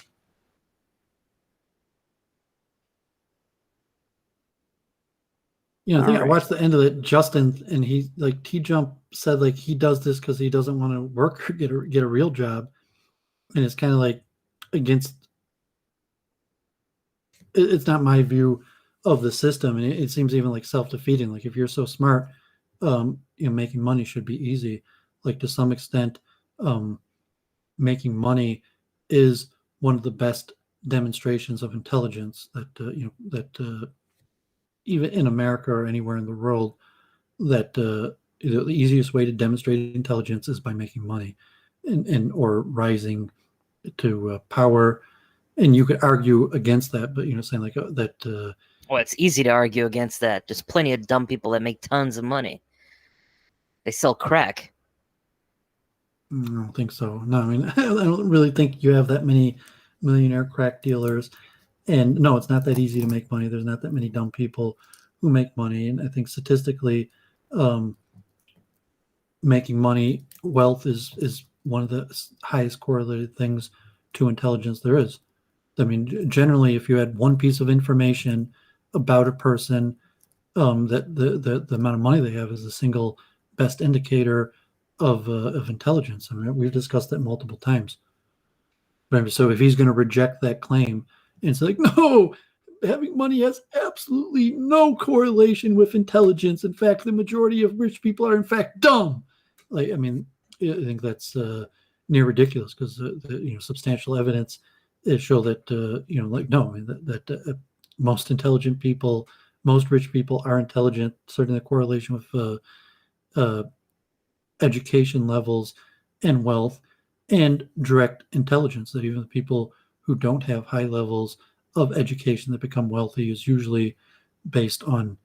I think I watched the end of it, Justin, and he like T-Jump said like he does this because he doesn't want to work or get a real job, and it's kind of like against. It's not my view of the system, and it seems even like self-defeating. Like if you're so smart, making money should be easy. Like to some extent, making money is one of the best demonstrations of intelligence that even in America or anywhere in the world, that the easiest way to demonstrate intelligence is by making money, and or rising to power. And you could argue against that, but saying like that. Well, it's easy to argue against that. There's plenty of dumb people that make tons of money. They sell crack. I don't think so. No, I mean, I don't really think you have that many millionaire crack dealers. And no, it's not that easy to make money. There's not that many dumb people who make money. And I think statistically, making money, wealth is one of the highest correlated things to intelligence there is. I mean, generally, if you had one piece of information about a person, that the amount of money they have is the single best indicator of intelligence. I mean, we've discussed that multiple times. But so if he's going to reject that claim and say like, no, having money has absolutely no correlation with intelligence. In fact, the majority of rich people are in fact dumb. Like, I mean, I think that's near ridiculous because the substantial evidence show that no, I mean, that most intelligent people, most rich people are intelligent. Certainly, the correlation with education levels and wealth and direct intelligence, that even the people who don't have high levels of education that become wealthy is usually based on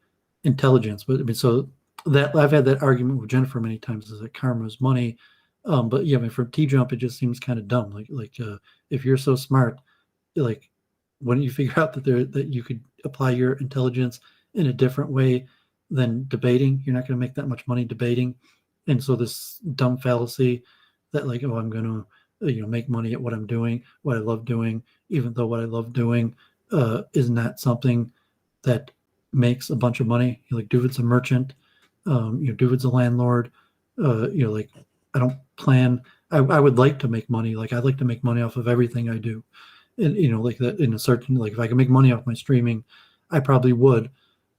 intelligence. But I mean, so that I've had that argument with Jennifer many times, is that karma is money. But yeah, I mean, for T-Jump, it just seems kind of dumb. Like if you're so smart, like wouldn't you figure out that you could apply your intelligence in a different way than debating? You're not going to make that much money debating. And so this dumb fallacy that like, oh, I'm going to make money at what I'm doing, what I love doing, even though what I love doing is not something that makes a bunch of money. Like Doovid's a merchant, Doovid's a landlord. Like I don't plan. I would like to make money. Like I'd like to make money off of everything I do, and like that in a certain, like if I could make money off my streaming, I probably would.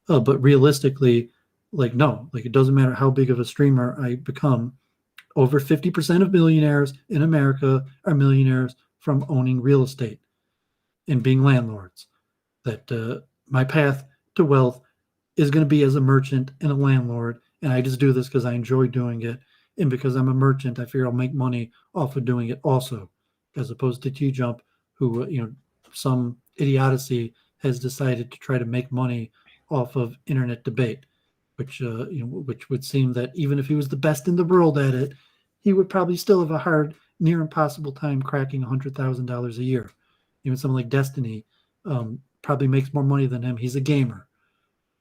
But realistically, like no, like it doesn't matter how big of a streamer I become. Over 50% of millionaires in America are millionaires from owning real estate and being landlords. That my path to wealth is going to be as a merchant and a landlord, and I just do this because I enjoy doing it. and because I'm a merchant, I figure I'll make money off of doing it also, as opposed to T-Jump, who some idiocy has decided to try to make money off of internet debate, which which would seem that even if he was the best in the world at it, he would probably still have a hard, near impossible time cracking $100,000 a year. Even someone like Destiny probably makes more money than him. He's a gamer,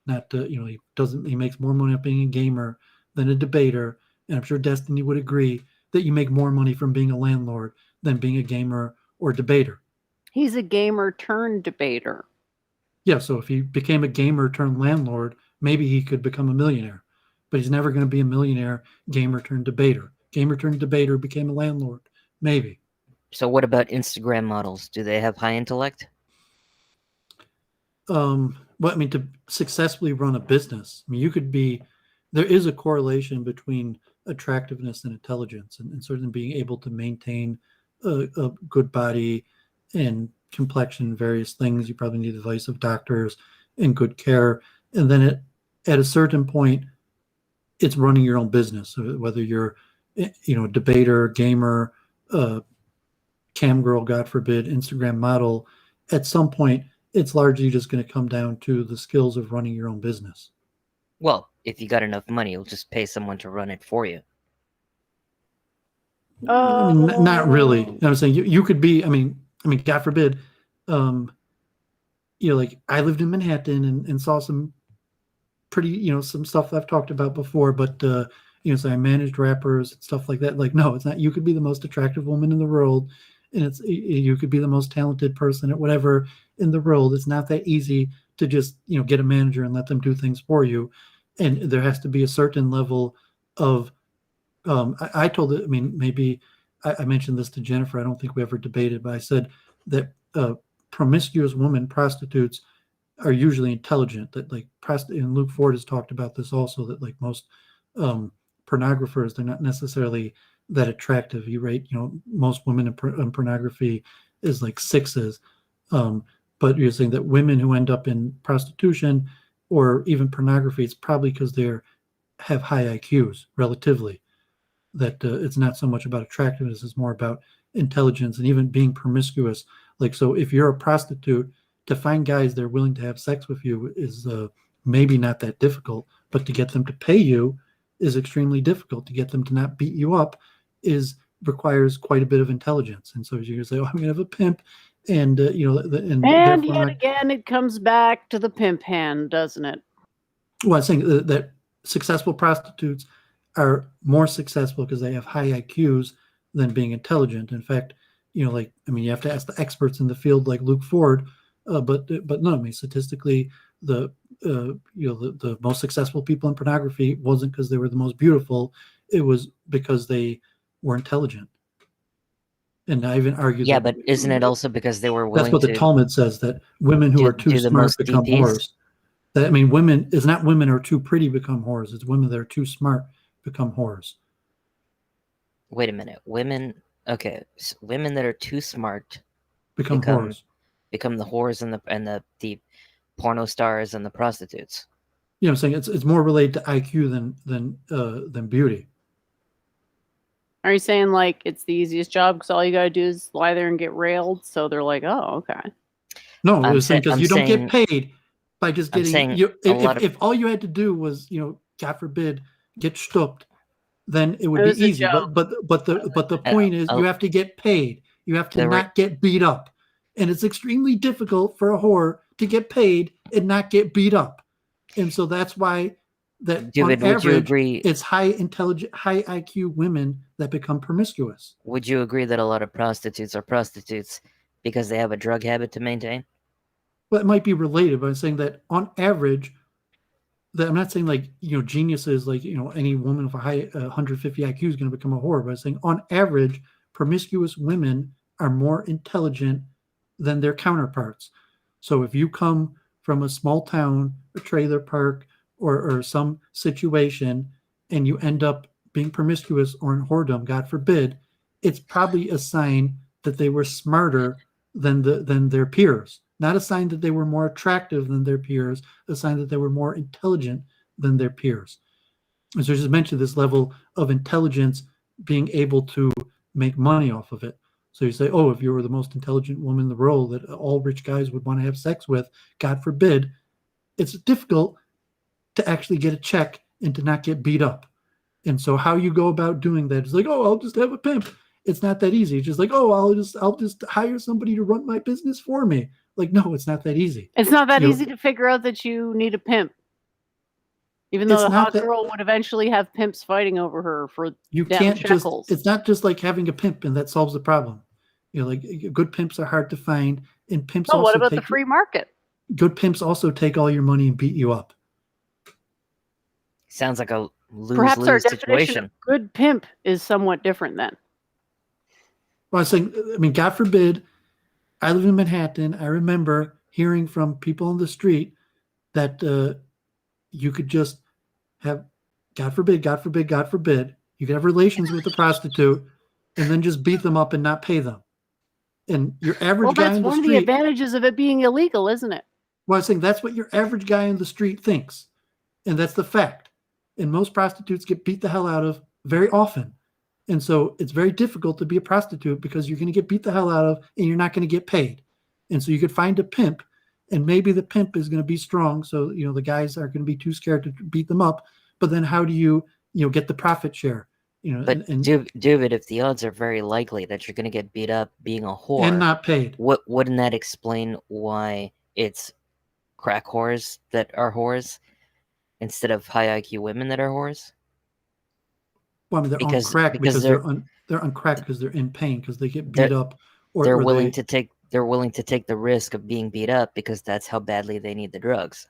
not he makes more money being a gamer than a debater. And I'm sure Destiny would agree that you make more money from being a landlord than being a gamer or debater. He's a gamer turned debater. Yeah, so if he became a gamer turned landlord, maybe he could become a millionaire. But he's never going to be a millionaire gamer turned debater. Gamer turned debater became a landlord. Maybe. So what about Instagram models? Do they have high intellect? Well, I mean, to successfully run a business, I mean, there is a correlation between attractiveness and intelligence, and certainly being able to maintain a good body and complexion and various things. You probably need the advice of doctors and good care. And then at a certain point, it's running your own business. So whether you're, a debater, gamer, cam girl, God forbid, Instagram model, at some point, it's largely just going to come down to the skills of running your own business. Well, if you got enough money, you'll just pay someone to run it for you. I mean, not really. You know what I'm saying? You could be, I mean, God forbid, like I lived in Manhattan and saw some pretty, some stuff I've talked about before, but, so I managed rappers and stuff like that. Like, no, it's not. You could be the most attractive woman in the world, and you could be the most talented person at whatever in the world. It's not that easy to just, get a manager and let them do things for you. And there has to be a certain level of, I told it, I mean, maybe I mentioned this to Jennifer. I don't think we ever debated, but I said that promiscuous women, prostitutes, are usually intelligent. That like, and Luke Ford has talked about this also, that like most pornographers, they're not necessarily that attractive. You rate, most women in pornography is like 6s. But you're saying that women who end up in prostitution or even pornography, it's probably because have high IQs relatively. That it's not so much about attractiveness, it's more about intelligence and even being promiscuous. Like, so if you're a prostitute, to find guys that are willing to have sex with you is maybe not that difficult, but to get them to pay you is extremely difficult. To get them to not beat you up requires quite a bit of intelligence. And so you say, "Oh, I'm going to have a pimp," and and yet again, it comes back to the pimp hand, doesn't it? Well, I'm saying that successful prostitutes are more successful because they have high IQs than being intelligent. In fact, you have to ask the experts in the field like Luke Ford, but no, I mean, statistically, the most successful people in pornography wasn't because they were the most beautiful. It was because they were intelligent. And I even argue that, but isn't it also because they were willing to... That's what the Talmud says, that women who are too smart become whores. I mean, it's not women who are too pretty become whores. It's women that are too smart become whores. Wait a minute. Women that are too smart become whores. Become the whores and the porno stars and the prostitutes. I'm saying it's more related to IQ than beauty. Are you saying like it's the easiest job because all you gotta do is lie there and get railed? So they're like, oh, okay. No, I was saying because you don't get paid by just getting. If all you had to do was, God forbid, get stooped, then it would be easy. But the point is, you have to get paid. You have to not get beat up, and it's extremely difficult for a whore to get paid and not get beat up, and so that's why. That Doovid, on average, would you agree, it's high IQ women that become promiscuous. Would you agree that a lot of prostitutes are prostitutes because they have a drug habit to maintain? Well, it might be related, but I'm saying that on average, that I'm not saying like, geniuses, like, any woman with a high 150 IQ is going to become a whore, but I'm saying on average, promiscuous women are more intelligent than their counterparts. So if you come from a small town, a trailer park, or some situation, and you end up being promiscuous or in whoredom, God forbid, it's probably a sign that they were smarter than their peers. Not a sign that they were more attractive than their peers, a sign that they were more intelligent than their peers. And so just mentioned this level of intelligence being able to make money off of it. So you say, oh, if you were the most intelligent woman in the world that all rich guys would want to have sex with, God forbid, it's difficult to actually get a check and to not get beat up. And so how you go about doing that is like, oh, I'll just have a pimp. It's not that easy. It's just like, oh, I'll just hire somebody to run my business for me. Like, no, it's not that easy. It's not that You know, easy to figure out that you need a pimp. Even though It's the not hot that- girl would eventually have pimps fighting over her for You damn can't just, shekels. it's not just like having a pimp and that solves the problem. You know, like good pimps are hard to find, and pimps Oh, what also about the take free market? good pimps also take all your money and beat you up. Sounds like a Perhaps our lose-lose definition situation. of good pimp is somewhat different then. Well, I was saying, I mean, God forbid, I live in Manhattan. I remember hearing from people on the street that you could just have, God forbid, God forbid, God forbid, you could have relations with a prostitute and then just beat them up and not pay them. And your average Well, guy that's in the one of the street, advantages of it being illegal, isn't it? well, I was saying that's what your average guy in the street thinks. And that's the fact. And most prostitutes get beat the hell out of very often. And so it's very difficult to be a prostitute because you're going to get beat the hell out of and you're not going to get paid. And so you could find a pimp, and maybe the pimp is going to be strong. So, you know, the guys aren't going to be too scared to beat them up. But then how do you get the profit share? You know, But Doovid, if the odds are very likely that you're going to get beat up being a whore, and not paid. wouldn't that explain why it's crack whores that are whores instead of high IQ women that are whores? Well, I mean, they're Because- on crack because because they're on crack because they're in pain because they get beat They're- up, or they're or willing they, to take the risk of being beat up because that's how badly they need the drugs.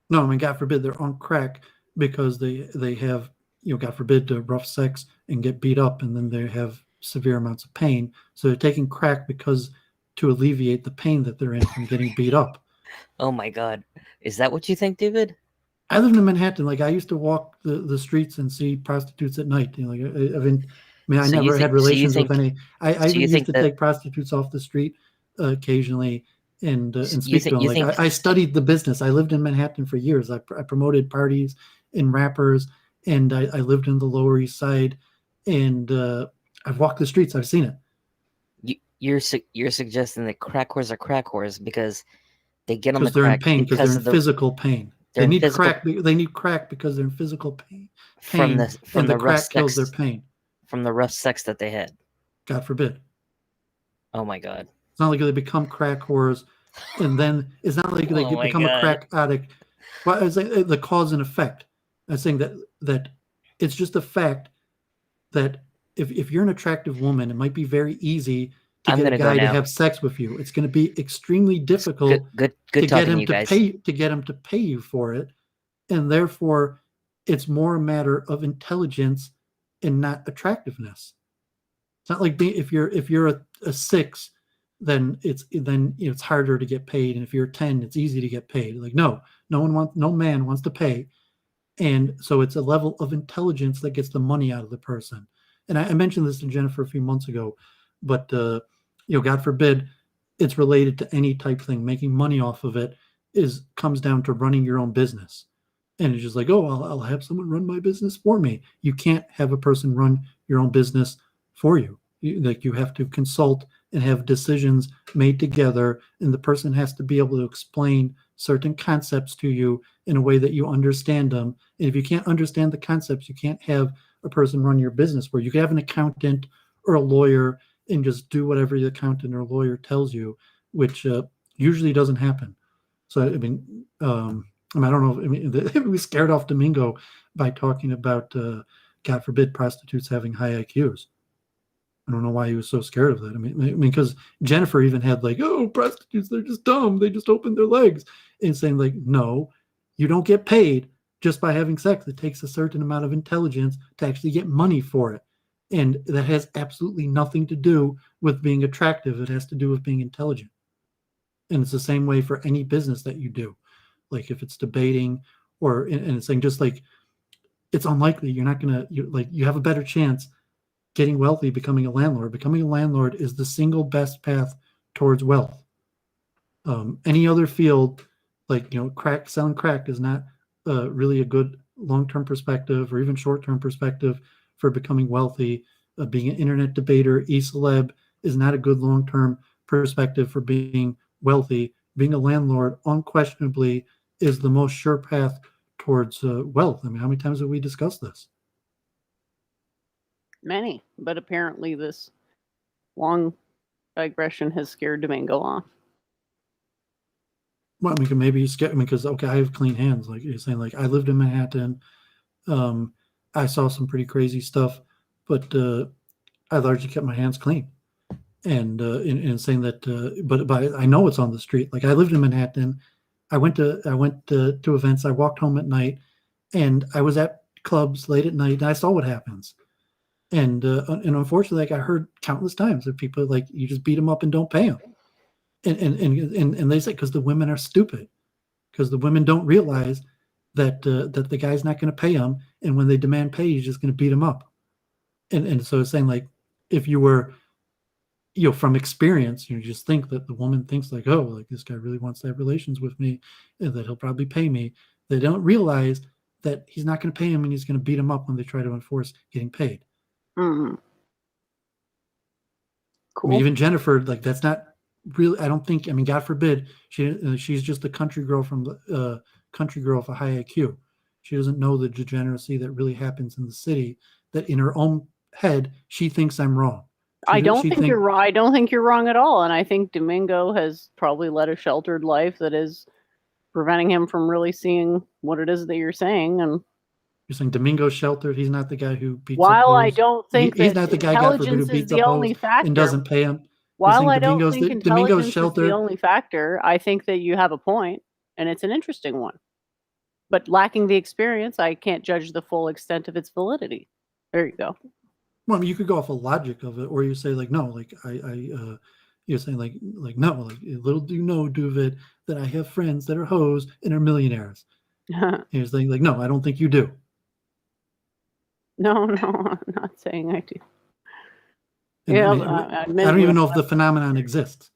No, I mean, God forbid, they're on crack because they have, God forbid, rough sex and get beat up, and then they have severe amounts of pain. So they're taking crack because to alleviate the pain that they're in from getting beat up. Oh my god. Is that what you think, Doovid? I lived in Manhattan. Like, I used to walk the streets and see prostitutes at night. You know, like I So you never had think- so you relations think- with any. I so even you used think to that- take prostitutes off the street occasionally and You speak to think- them. you Like, think- I studied the business. I lived in Manhattan for years. I promoted parties and rappers, and I lived in the Lower East Side, and I've walked the streets. I've seen it. You're suggesting that crack whores are crack whores because they get on the Because they're in crack pain, because they're in of the physical pain. they're They in need physical- crack. They need crack because they're in physical pain. from the and the rough crack kills their sex pain. from the rough sex that they had. God forbid. Oh my god. It's not like they become crack whores, and then it's not like they Oh my become God. a crack addict. Well, I was saying the cause and effect. I was saying that it's just a fact that if you're an attractive woman, it might be very easy to I'm get a gonna go guy to now. have sex with you. It's going to be extremely difficult Good to get talking to him you to guys. get him to pay you for it, and therefore it's more a matter of intelligence and not attractiveness. It's not like if you're a 6, then it's harder to get paid, and if you're a 10, it's easy to get paid. Like, no man wants to pay, and so it's a level of intelligence that gets the money out of the person. And I mentioned this to Jennifer a few months ago, but God forbid, it's related to any type thing. Making money off of it comes down to running your own business. And it's just like, oh, I'll have someone run my business for me. You can't have a person run your own business for you. You have to consult and have decisions made together, and the person has to be able to explain certain concepts to you in a way that you understand them. And if you can't understand the concepts, you can't have a person run your business for you. You can have an accountant or a lawyer and just do whatever the accountant or lawyer tells you, which usually doesn't happen. So, I don't know. We scared off Domingo by talking about, God forbid, prostitutes having high IQs. I don't know why he was so scared of that. I mean, because Jennifer even had like, oh, prostitutes, they're just dumb. They just open their legs. And saying like, no, you don't get paid just by having sex. It takes a certain amount of intelligence to actually get money for it. And that has absolutely nothing to do with being attractive. It has to do with being intelligent. And it's the same way for any business that you do. Like if it's debating and it's saying just like, it's unlikely you're not going to, you have a better chance getting wealthy, becoming a landlord. Becoming a landlord is the single best path towards wealth. Any other field, like, selling crack is not really a good long-term perspective or even short-term perspective for becoming wealthy. Being an internet debater, e-celeb is not a good long-term perspective for being wealthy. Being a landlord unquestionably is the most sure path towards wealth. I mean, how many times have we discussed this? Many, but apparently this long digression has scared Domingo off. Well, I mean, maybe he's scared because, okay, I have clean hands. Like you're saying, like I lived in Manhattan. I saw some pretty crazy stuff, but I largely kept my hands clean. And in saying that, but I know it's on the street. Like I lived in Manhattan. I went to events. I walked home at night, and I was at clubs late at night, and I saw what happens. And unfortunately, like I heard countless times of people like you just beat them up and don't pay them, and they say because the women are stupid, because the women don't realize that that the guy's not going to pay them, and when they demand pay, he's just going to beat them up. And so it's saying like if you were, you know, from experience, you just think that the woman thinks like, oh, like this guy really wants to have relations with me, and that he'll probably pay me. They don't realize that he's not going to pay him, and he's going to beat him up when they try to enforce getting paid. Mm-hmm. Cool. I mean, even Jennifer, like that's not really. I don't think. I mean, God forbid, she's just a country girl from the country girl of a high IQ. She doesn't know the degeneracy that really happens in the city. That in her own head, she thinks I'm wrong. I don't think you're wrong. I don't think you're wrong at all. And I think Domingo has probably led a sheltered life that is preventing him from really seeing what it is that you're saying. And you're saying Domingo's sheltered. He's not the guy who beats while up I don't think he's not the guy God forbid who beats the up only factor and doesn't pay him. While I don't think intelligence sheltered. is the only factor, I think that you have a point, and it's an interesting one. But lacking the experience, I can't judge the full extent of its validity. There you go. Well, I mean, you could go off a logic of it, or you say like, no, like you're saying like no, like little do you know, Doovid, that I have friends that are hoes and are millionaires. You're saying like, no, I don't think you do. No, I'm not saying I do. And, yeah, I don't even know if the phenomenon exists.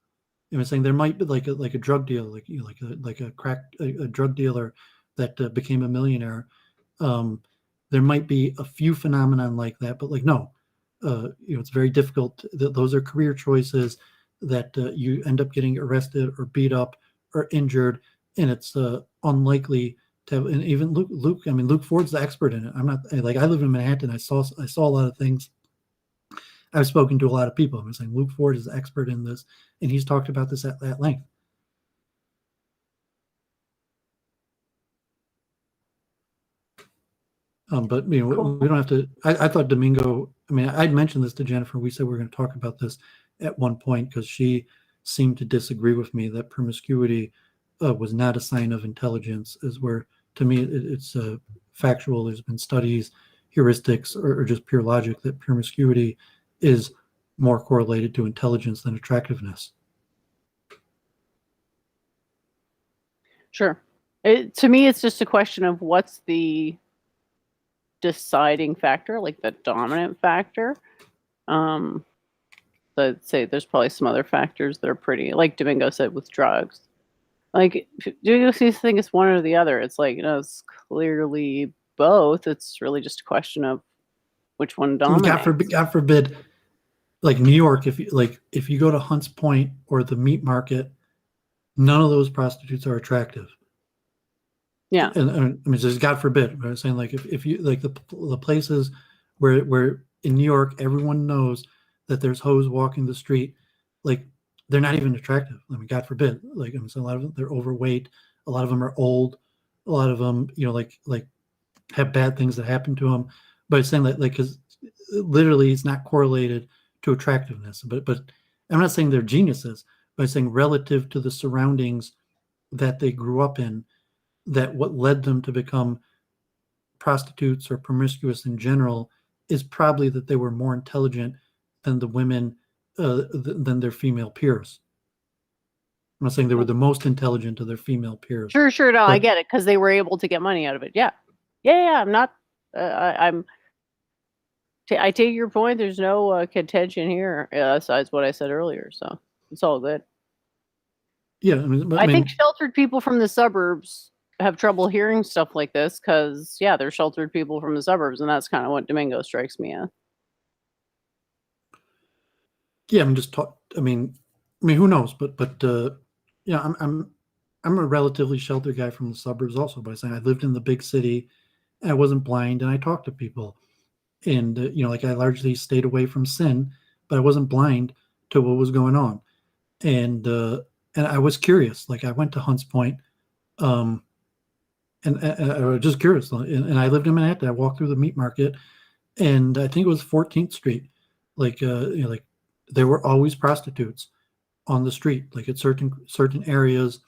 I'm saying there might be like a drug dealer, like a drug dealer that became a millionaire. There might be a few phenomenon like that, but like no. It's very difficult. Those are career choices that you end up getting arrested or beat up or injured, and it's unlikely to have. And even Luke, I mean, Luke Ford's the expert in it. I'm not like I live in Manhattan. I saw a lot of things. I've spoken to a lot of people. I'm saying Luke Ford is the expert in this, and he's talked about this at length. But you know, cool. We don't have to. I thought Domingo. I mean, I'd mentioned this to Jennifer. We said we were going to talk about this at one point because she seemed to disagree with me that promiscuity was not a sign of intelligence. Is where to me it's factual. There's been studies, heuristics, or just pure logic that promiscuity is more correlated to intelligence than attractiveness. Sure. To me, it's just a question of what's the deciding factor, like the dominant factor. So I'd say there's probably some other factors that are pretty, like Domingo said with drugs. Like Domingo seems to think it's one or the other. It's like, it's clearly both. It's really just a question of which one dominates. God forbid, like New York, if you go to Hunts Point or the meat market, none of those prostitutes are attractive. Yeah, and I mean, just God forbid. I'm saying like if you like the places where in New York everyone knows that there's hoes walking the street, like they're not even attractive. I mean, God forbid. Like so a lot of them, they're overweight. A lot of them are old. A lot of them, like have bad things that happen to them. But it's saying that like because literally it's not correlated to attractiveness. But I'm not saying they're geniuses. But I'm saying relative to the surroundings that they grew up in. That what led them to become prostitutes or promiscuous in general is probably that they were more intelligent than the women, than their female peers. I'm not saying they were the most intelligent of their female peers. Sure. No, I get it because they were able to get money out of it. Yeah. I'm not. I take your point. There's no contention here besides what I said earlier. So it's all good. Yeah, I think sheltered people from the suburbs have trouble hearing stuff like this because, yeah, they're sheltered people from the suburbs, and that's kind of what Domingo strikes me as. Yeah, I'm just talk. I mean, who knows? But yeah, I'm a relatively sheltered guy from the suburbs also. By saying I lived in the big city, and I wasn't blind, and I talked to people, and like I largely stayed away from sin, but I wasn't blind to what was going on, and I was curious. Like I went to Hunts Point, and I was just curious. And I lived in Manhattan. I walked through the meat market, and I think it was 14th Street. Like like there were always prostitutes on the street, like at certain areas.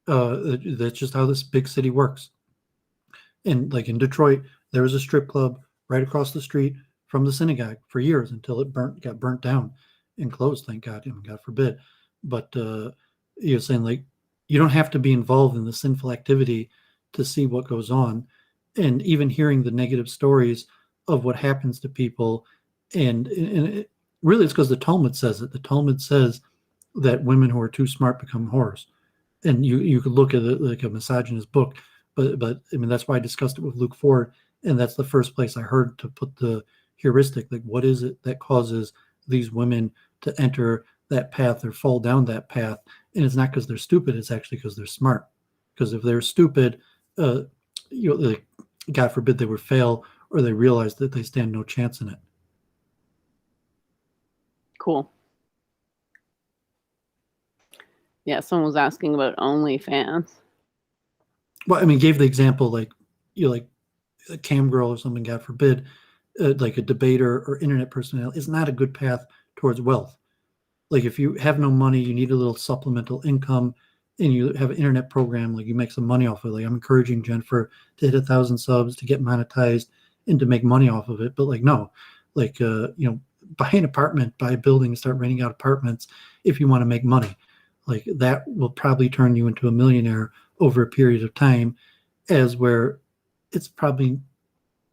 That's just how this big city works. And like in Detroit, there was a strip club right across the street from the synagogue for years until it got burnt down and closed. Thank God, God forbid. But you're saying like you don't have to be involved in the sinful activity to see what goes on, and even hearing the negative stories of what happens to people, and it, really it's because the Talmud says it. The Talmud says that women who are too smart become whores, and you could look at it like a misogynist book, but I mean that's why I discussed it with Luke Ford, and that's the first place I heard to put the heuristic, like what is it that causes these women to enter that path or fall down that path, and it's not because they're stupid, it's actually because they're smart. Because if they're stupid, like, God forbid they would fail, or they realize that they stand no chance in it. Cool. Yeah, someone was asking about OnlyFans. Well, I mean, gave the example like like a cam girl or something. God forbid, like a debater or internet personality is not a good path towards wealth. Like if you have no money, you need a little supplemental income, and you have an internet program, like you make some money off of it. Like I'm encouraging Jennifer to hit 1,000 subs to get monetized and to make money off of it. But like no, like buy an apartment, buy a building, and start renting out apartments if you want to make money. Like that will probably turn you into a millionaire over a period of time, as where it's probably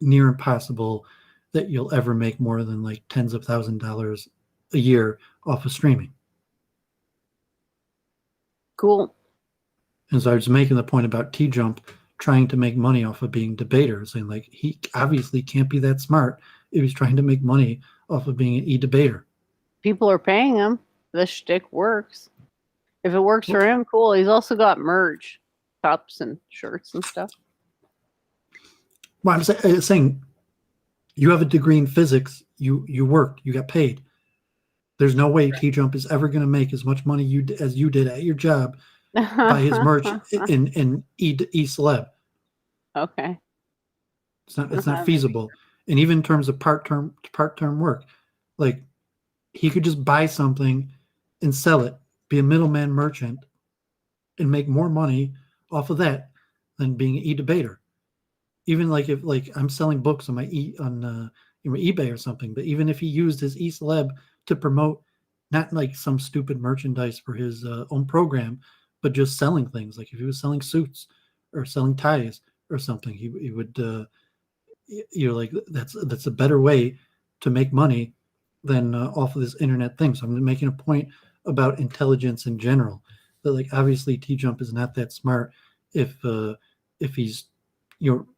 near impossible that you'll ever make more than like tens of $1,000s a year off of streaming. Cool. And so I was making the point about T-Jump trying to make money off of being debater, saying like he obviously can't be that smart if he's trying to make money off of being an e-debater. People are paying him. The shtick works. If it works for him, cool. He's also got merch, cups and shirts and stuff. Well, I'm saying you have a degree in physics. You worked. You got paid. There's no way T-Jump is ever going to make as much money as you did at your job by his merch in e-celeb. Okay. It's not feasible. And even in terms of part-term work, like he could just buy something and sell it, be a middleman merchant, and make more money off of that than being an e-debater. Even like if like I'm selling books on my eBay or something, but even if he used his e-celeb to promote not like some stupid merchandise for his own program, but just selling things, like if he was selling suits or selling ties or something, he would like that's a better way to make money than off of this internet thing. So I'm making a point about intelligence in general, that like obviously T-Jump is not that smart if he's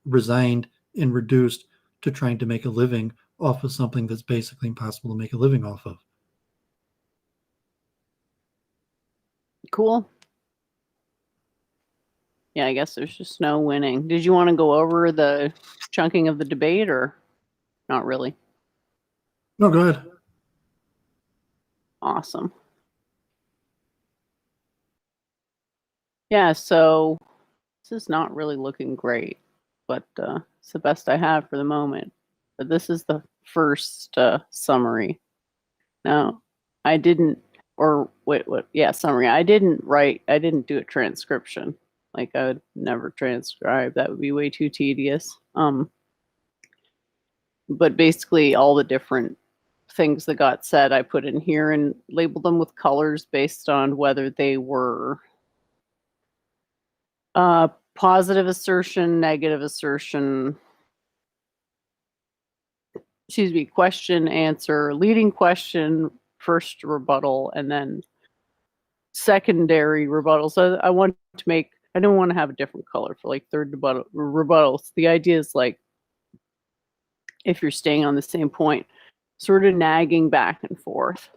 resigned and reduced to trying to make a living off of something that's basically impossible to make a living off of. Cool. Yeah, I guess there's just no winning. Did you want to go over the chunking of the debate or not really? No, go ahead. Awesome. Yeah, so this is not really looking great, but it's the best I have for the moment. But this is the first summary. Now, I didn't, or wait, what? Yeah, summary. I didn't do a transcription. Like I would never transcribe. That would be way too tedious. But basically all the different things that got said, I put in here and labeled them with colors based on whether they were positive assertion, negative assertion, question, answer, leading question, first rebuttal, and then secondary rebuttal. So I want to make I don't want to have a different color for like third rebuttals. The idea is like, if you're staying on the same point, sort of nagging back and forth,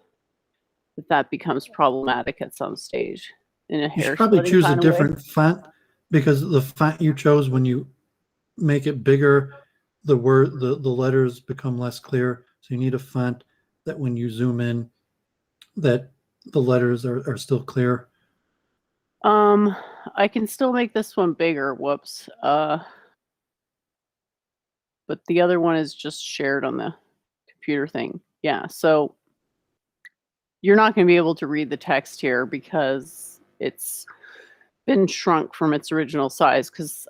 that becomes problematic at some stage in a You hair should probably splitting choose a kind of way. different font, because the font you chose, when you make it bigger, the letters become less clear. So you need a font that when you zoom in, that the letters are still clear. I can still make this one bigger. Whoops. But the other one is just shared on the computer thing. Yeah. So you're not going to be able to read the text here because it's been shrunk from its original size, because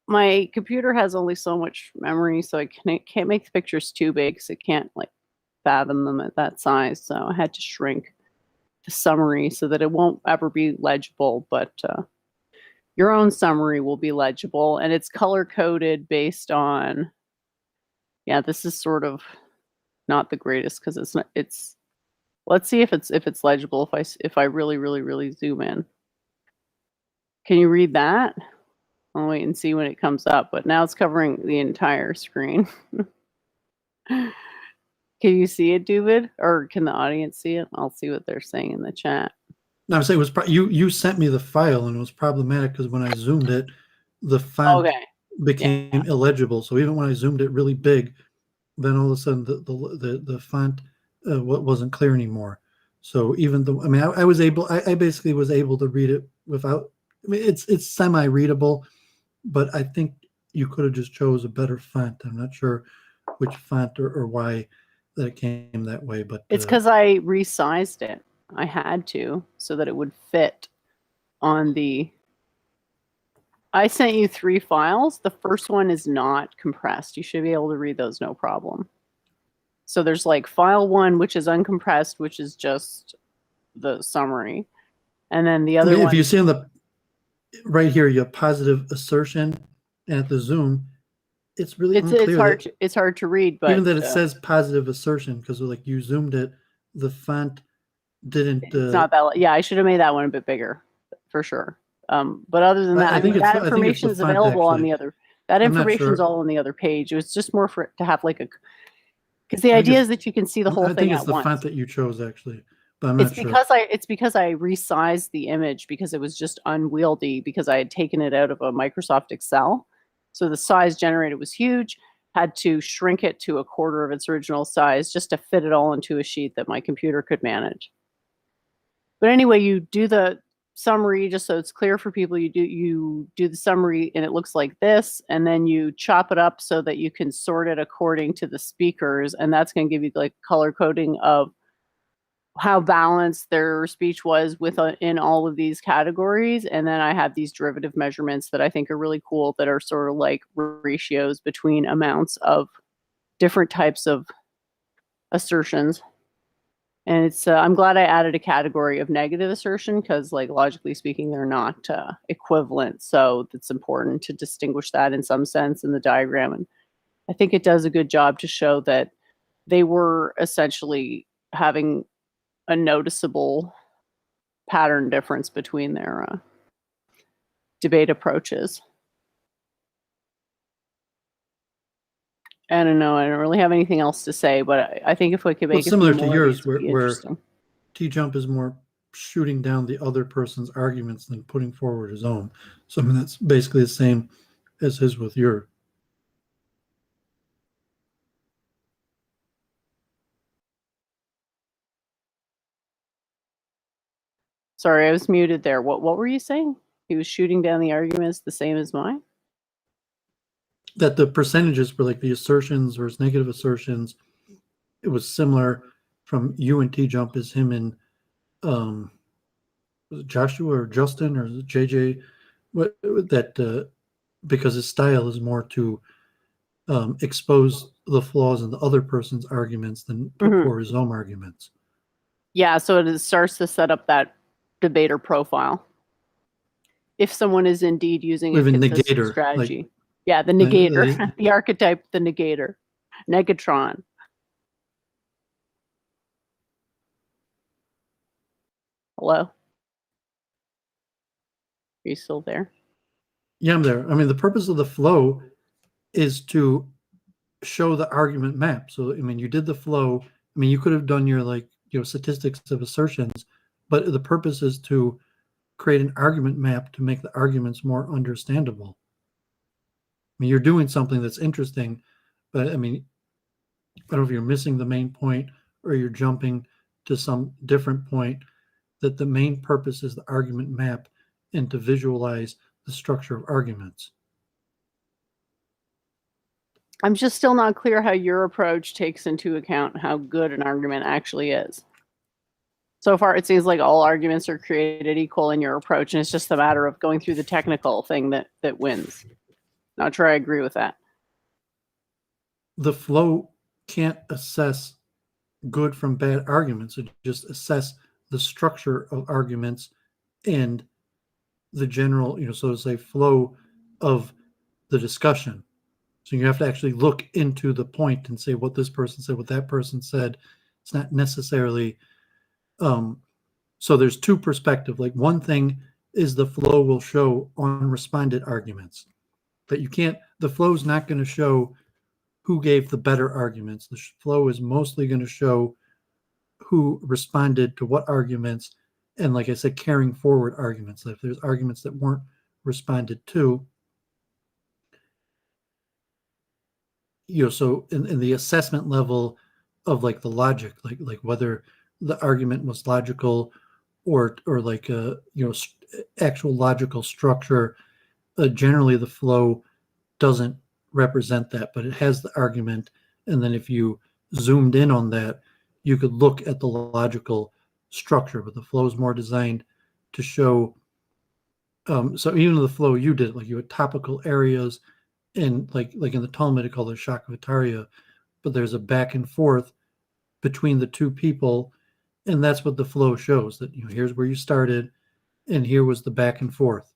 my computer has only so much memory, so I can't make the pictures too big, so it can't like fathom them at that size. So I had to shrink the summary so that it won't ever be legible, but your own summary will be legible, and it's color coded based on, yeah, this is sort of not the greatest because it's not, it's, let's see if it's legible if I really zoom in. Can you read that? I'll wait and see when it comes up, but now it's covering the entire screen. Can you see it, Doovid? Or can the audience see it? I'll see what they're saying in the chat. No, I'm saying it was you sent me the file, and it was problematic because when I zoomed it, the font became illegible. So even when I zoomed it really big, then all of a sudden the font wasn't clear anymore. So even though, I mean, I basically was able to read it without. I mean, it's semi-readable, but I think you could have just chose a better font. I'm not sure which font or why that it came that way, but it's because I resized it. I had to, so that it would fit on the. I sent you 3 files. The first one is not compressed. You should be able to read those no problem. So there's like file 1, which is uncompressed, which is just the summary, and then the other one. If you see on the right here, you have positive assertion, and at the zoom, it's really unclear. It's hard to read, but even that it says positive assertion, because like you zoomed it, the font didn't. It's not that. Yeah, I should have made that one a bit bigger, for sure. But other than that, I mean, that information is available on the other. That information is all on the other page. It was just more for it to have like a. Because the idea is that you can see the whole thing at once. I think it's the font that you chose, actually. But I'm not sure. It's because I resized the image because it was just unwieldy, because I had taken it out of a Microsoft Excel. So the size generated was huge, had to shrink it to 1/4 of its original size just to fit it all into a sheet that my computer could manage. But anyway, you do the summary just so it's clear for people. You do the summary and it looks like this, and then you chop it up so that you can sort it according to the speakers, and that's going to give you like color coding of how balanced their speech was in all of these categories. And then I have these derivative measurements that I think are really cool, that are sort of like ratios between amounts of different types of assertions. And it's I'm glad I added a category of negative assertion, because like logically speaking, they're not equivalent. So it's important to distinguish that in some sense in the diagram. And I think it does a good job to show that they were essentially having a noticeable pattern difference between their debate approaches. I don't know. I don't really have anything else to say, but I think if we could make it similar to yours, where T-Jump is more shooting down the other person's arguments than putting forward his own. So I mean, that's basically the same as his with your. Sorry, I was muted there. What were you saying? He was shooting down the arguments the same as mine? That the percentages were like the assertions versus negative assertions. It was similar from you and T-Jump as him and was it Joshua or Justin or JJ? Because his style is more to expose the flaws in the other person's arguments than put forward his own arguments. Yeah, so it starts to set up that debater profile. If someone is indeed using a consistent negator strategy. Like, yeah, the negator, the archetype, the negator, Negatron. Hello? you still there? Yeah, I'm there. I mean, the purpose of the flow is to show the argument map. So, I mean, you did the flow. I mean, you could have done your statistics of assertions, but the purpose is to create an argument map to make the arguments more understandable. I mean, you're doing something that's interesting, but I mean, I don't know if you're missing the main point or you're jumping to some different point, that the main purpose is the argument map and to visualize the structure of arguments. I'm just still not clear how your approach takes into account how good an argument actually is. So far, it seems like all arguments are created equal in your approach, and it's just a matter of going through the technical thing that wins. Not sure I agree with that. The flow can't assess good from bad arguments. It just assess the structure of arguments and the general, so to say, flow of the discussion. So you have to actually look into the point and say what this person said, what that person said. It's not necessarily. So there's two perspectives. Like, one thing is the flow will show unresponded arguments. That you can't. The flow is not going to show who gave the better arguments. The flow is mostly going to show who responded to what arguments, and like I said, carrying forward arguments. If there's arguments that weren't responded to, so in the assessment level of like the logic, like whether the argument was logical or like actual logical structure, generally the flow doesn't represent that, but it has the argument. And then if you zoomed in on that, you could look at the logical structure, but the flow is more designed to show. So even the flow you did, like you had topical areas, and like in the Talmud, they call it Shakavataria, but there's a back and forth between the two people, and that's what the flow shows. That here's where you started, and here was the back and forth.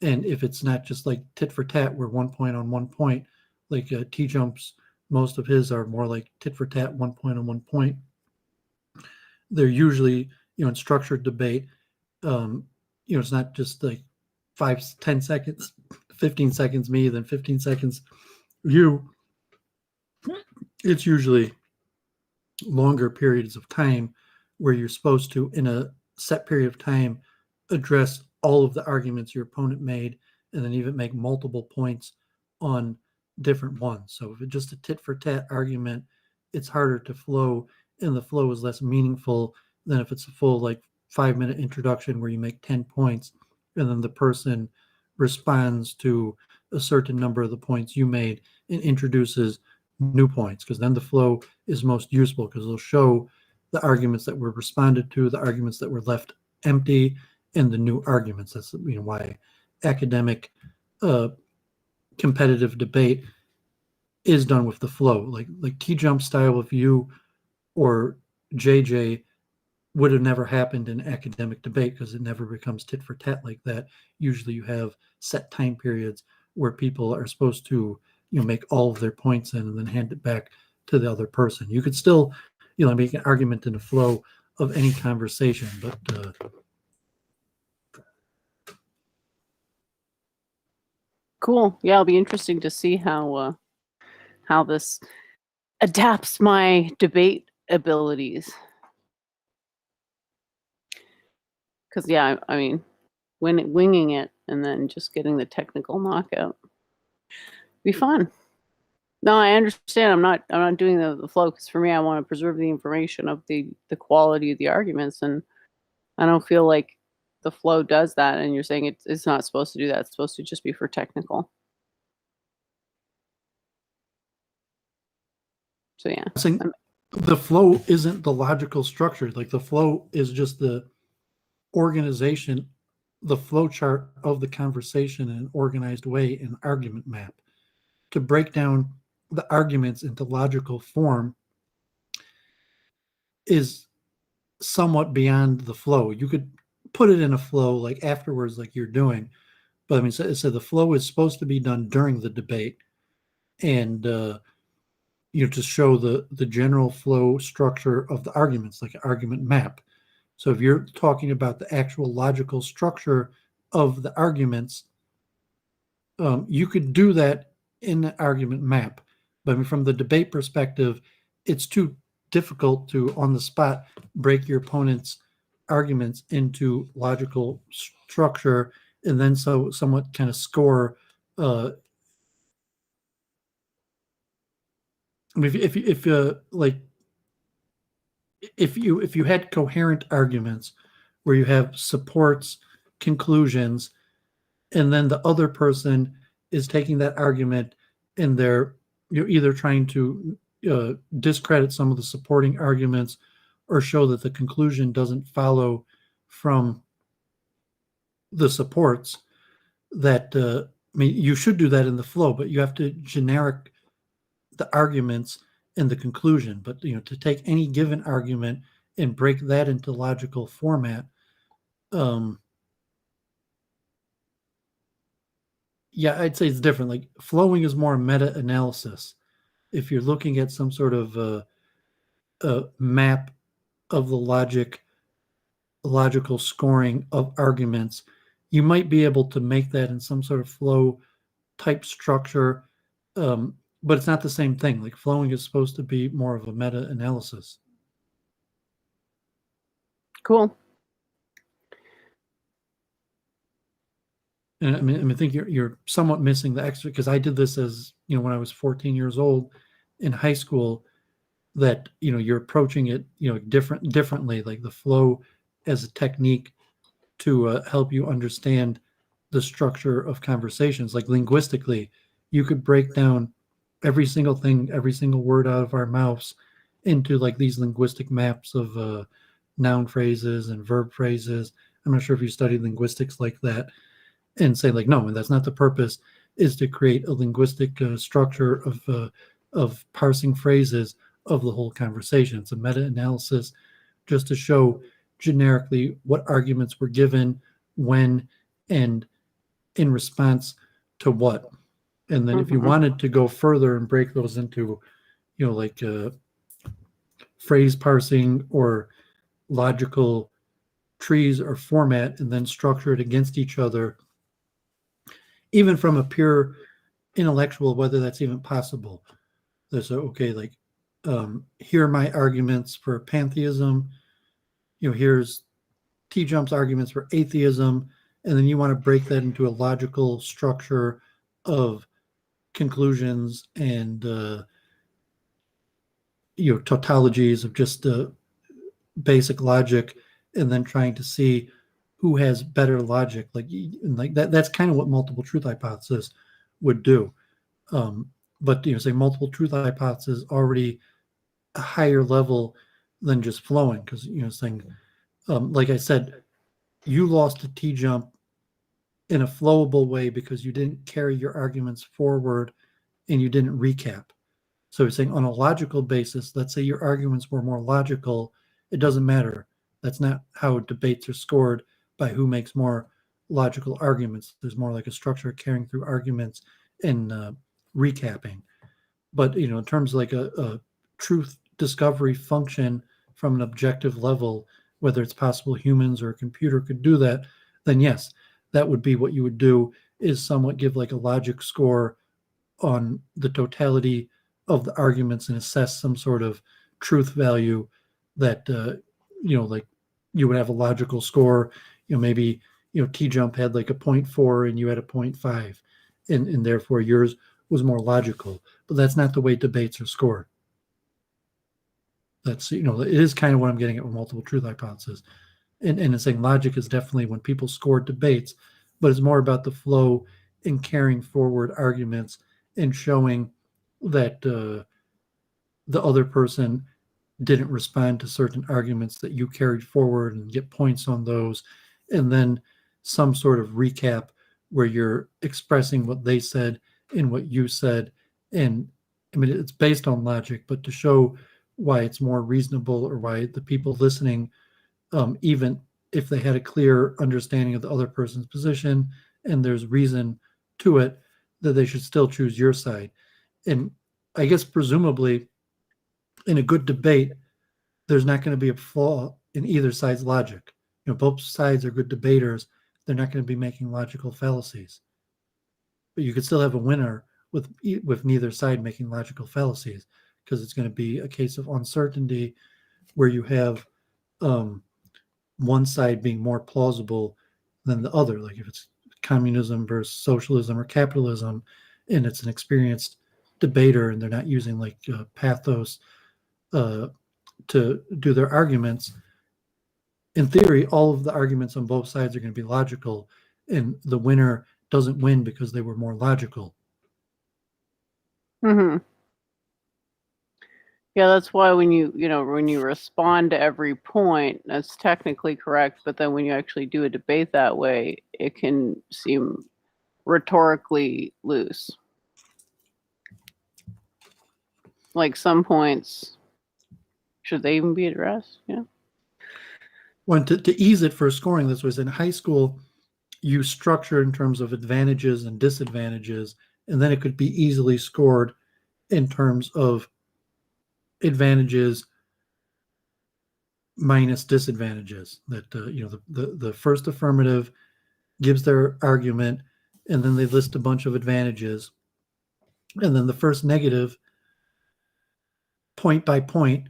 And if it's not just like tit for tat, where 1 point on 1 point, like T Jump's, most of his are more like tit for tat, 1 point on 1 point. They're usually, in structured debate, it's not just like 5-10 seconds, 15 seconds me, then 15 seconds you. It's usually longer periods of time where you're supposed to, in a set period of time, address all of the arguments your opponent made, and then even make multiple points on different ones. So if it's just a tit for tat argument, it's harder to flow, and the flow is less meaningful than if it's a full 5-minute introduction where you make 10 points and then the person responds to a certain number of the points you made and introduces new points, because then the flow is most useful, because it'll show the arguments that were responded to, the arguments that were left empty, and the new arguments. That's why academic competitive debate is done with the flow. Like T-Jump style, if you or JJ would have never happened in academic debate, because it never becomes tit for tat like that. Usually you have set time periods where people are supposed to make all of their points in and then hand it back to the other person. You could still make an argument in the flow of any conversation, but Cool. Yeah, it'll be interesting to see how this adapts my debate abilities. Because yeah, I mean, winging it and then just getting the technical knockout be fun. No, I understand. I'm not doing the flow, because for me, I want to preserve the information of the quality of the arguments, and I don't feel like the flow does that. And you're saying it's not supposed to do that. It's supposed to just be for technical. So yeah, the flow isn't the logical structure. Like, the flow is just the organization, the flow chart of the conversation in an organized way, an argument map. To break down the arguments into logical form is somewhat beyond the flow. You could put it in a flow like afterwards, like you're doing, but I mean, so the flow is supposed to be done during the debate, and to show the general flow structure of the arguments, like an argument map. So if you're talking about the actual logical structure of the arguments, you could do that in the argument map. But from the debate perspective, it's too difficult to, on the spot, break your opponent's arguments into logical structure and then so somewhat kind of score. If you had coherent arguments where you have supports, conclusions, and then the other person is taking that argument and you're either trying to discredit some of the supporting arguments or show that the conclusion doesn't follow from the supports, that you should do that in the flow, but you have to generic the arguments and the conclusion. But to take any given argument and break that into logical format, yeah, I'd say it's different. Like flowing is more meta-analysis. If you're looking at some sort of a map of the logical scoring of arguments, you might be able to make that in some sort of flow type structure, but it's not the same thing. Like flowing is supposed to be more of a meta-analysis. Cool. And I think you're somewhat missing the extra, because I did this as when I was 14 years old in high school. That you're approaching it differently, like the flow as a technique to help you understand the structure of conversations. Like linguistically, you could break down every single thing, every single word out of our mouths into like these linguistic maps of noun phrases and verb phrases. I'm not sure if you studied linguistics like that, and say like, no, that's not the purpose, is to create a linguistic structure of parsing phrases of the whole conversation. It's a meta-analysis just to show generically what arguments were given, when, and in response to what. And then if you wanted to go further and break those into, like phrase parsing or logical trees or format, and then structure it against each other, even from a pure intellectual, whether that's even possible. There's here are my arguments for pantheism. Here's T-Jump's arguments for atheism, and then you want to break that into a logical structure of conclusions and tautologies of just basic logic, and then trying to see who has better logic. Like that's kind of what multiple truth hypothesis would do. But say multiple truth hypothesis already a higher level than just flowing, because saying like I said, you lost a T-Jump in a flowable way because you didn't carry your arguments forward and you didn't recap. So saying on a logical basis, let's say your arguments were more logical, it doesn't matter. That's not how debates are scored, by who makes more logical arguments. There's more like a structure of carrying through arguments and recapping. But in terms of like a truth discovery function from an objective level, whether it's possible humans or a computer could do that, then yes, that would be what you would do, is somewhat give like a logic score on the totality of the arguments and assess some sort of truth value that like you would have a logical score. Maybe T-Jump had like a 0.4 and you had a 0.5, and therefore yours was more logical. But that's not the way debates are scored. That's it is kind of what I'm getting at with multiple truth hypothesis. And it's saying logic is definitely when people score debates, but it's more about the flow in carrying forward arguments and showing that the other person didn't respond to certain arguments that you carried forward and get points on those, and then some sort of recap where you're expressing what they said and what you said. And it's based on logic, but to show why it's more reasonable, or why the people listening, even if they had a clear understanding of the other person's position and there's reason to it, that they should still choose your side. And I guess presumably in a good debate, there's not going to be a flaw in either side's logic. Both sides are good debaters. they're not going to be making logical fallacies. But you could still have a winner with neither side making logical fallacies, because it's going to be a case of uncertainty where you have one side being more plausible than the other. Like if it's communism versus socialism or capitalism, and it's an experienced debater and they're not using like pathos to do their arguments. In theory, all of the arguments on both sides are going to be logical, and the winner doesn't win because they were more logical. Mm-hmm. Yeah, that's why when you respond to every point, that's technically correct. But then when you actually do a debate that way, it can seem rhetorically loose. Like some points, should they even be addressed? Yeah. Well, to ease it for scoring, this was in high school, you structure in terms of advantages and disadvantages, and then it could be easily scored in terms of advantages minus disadvantages. That the first affirmative gives their argument, and then they list a bunch of advantages, and then the first negative, point by point,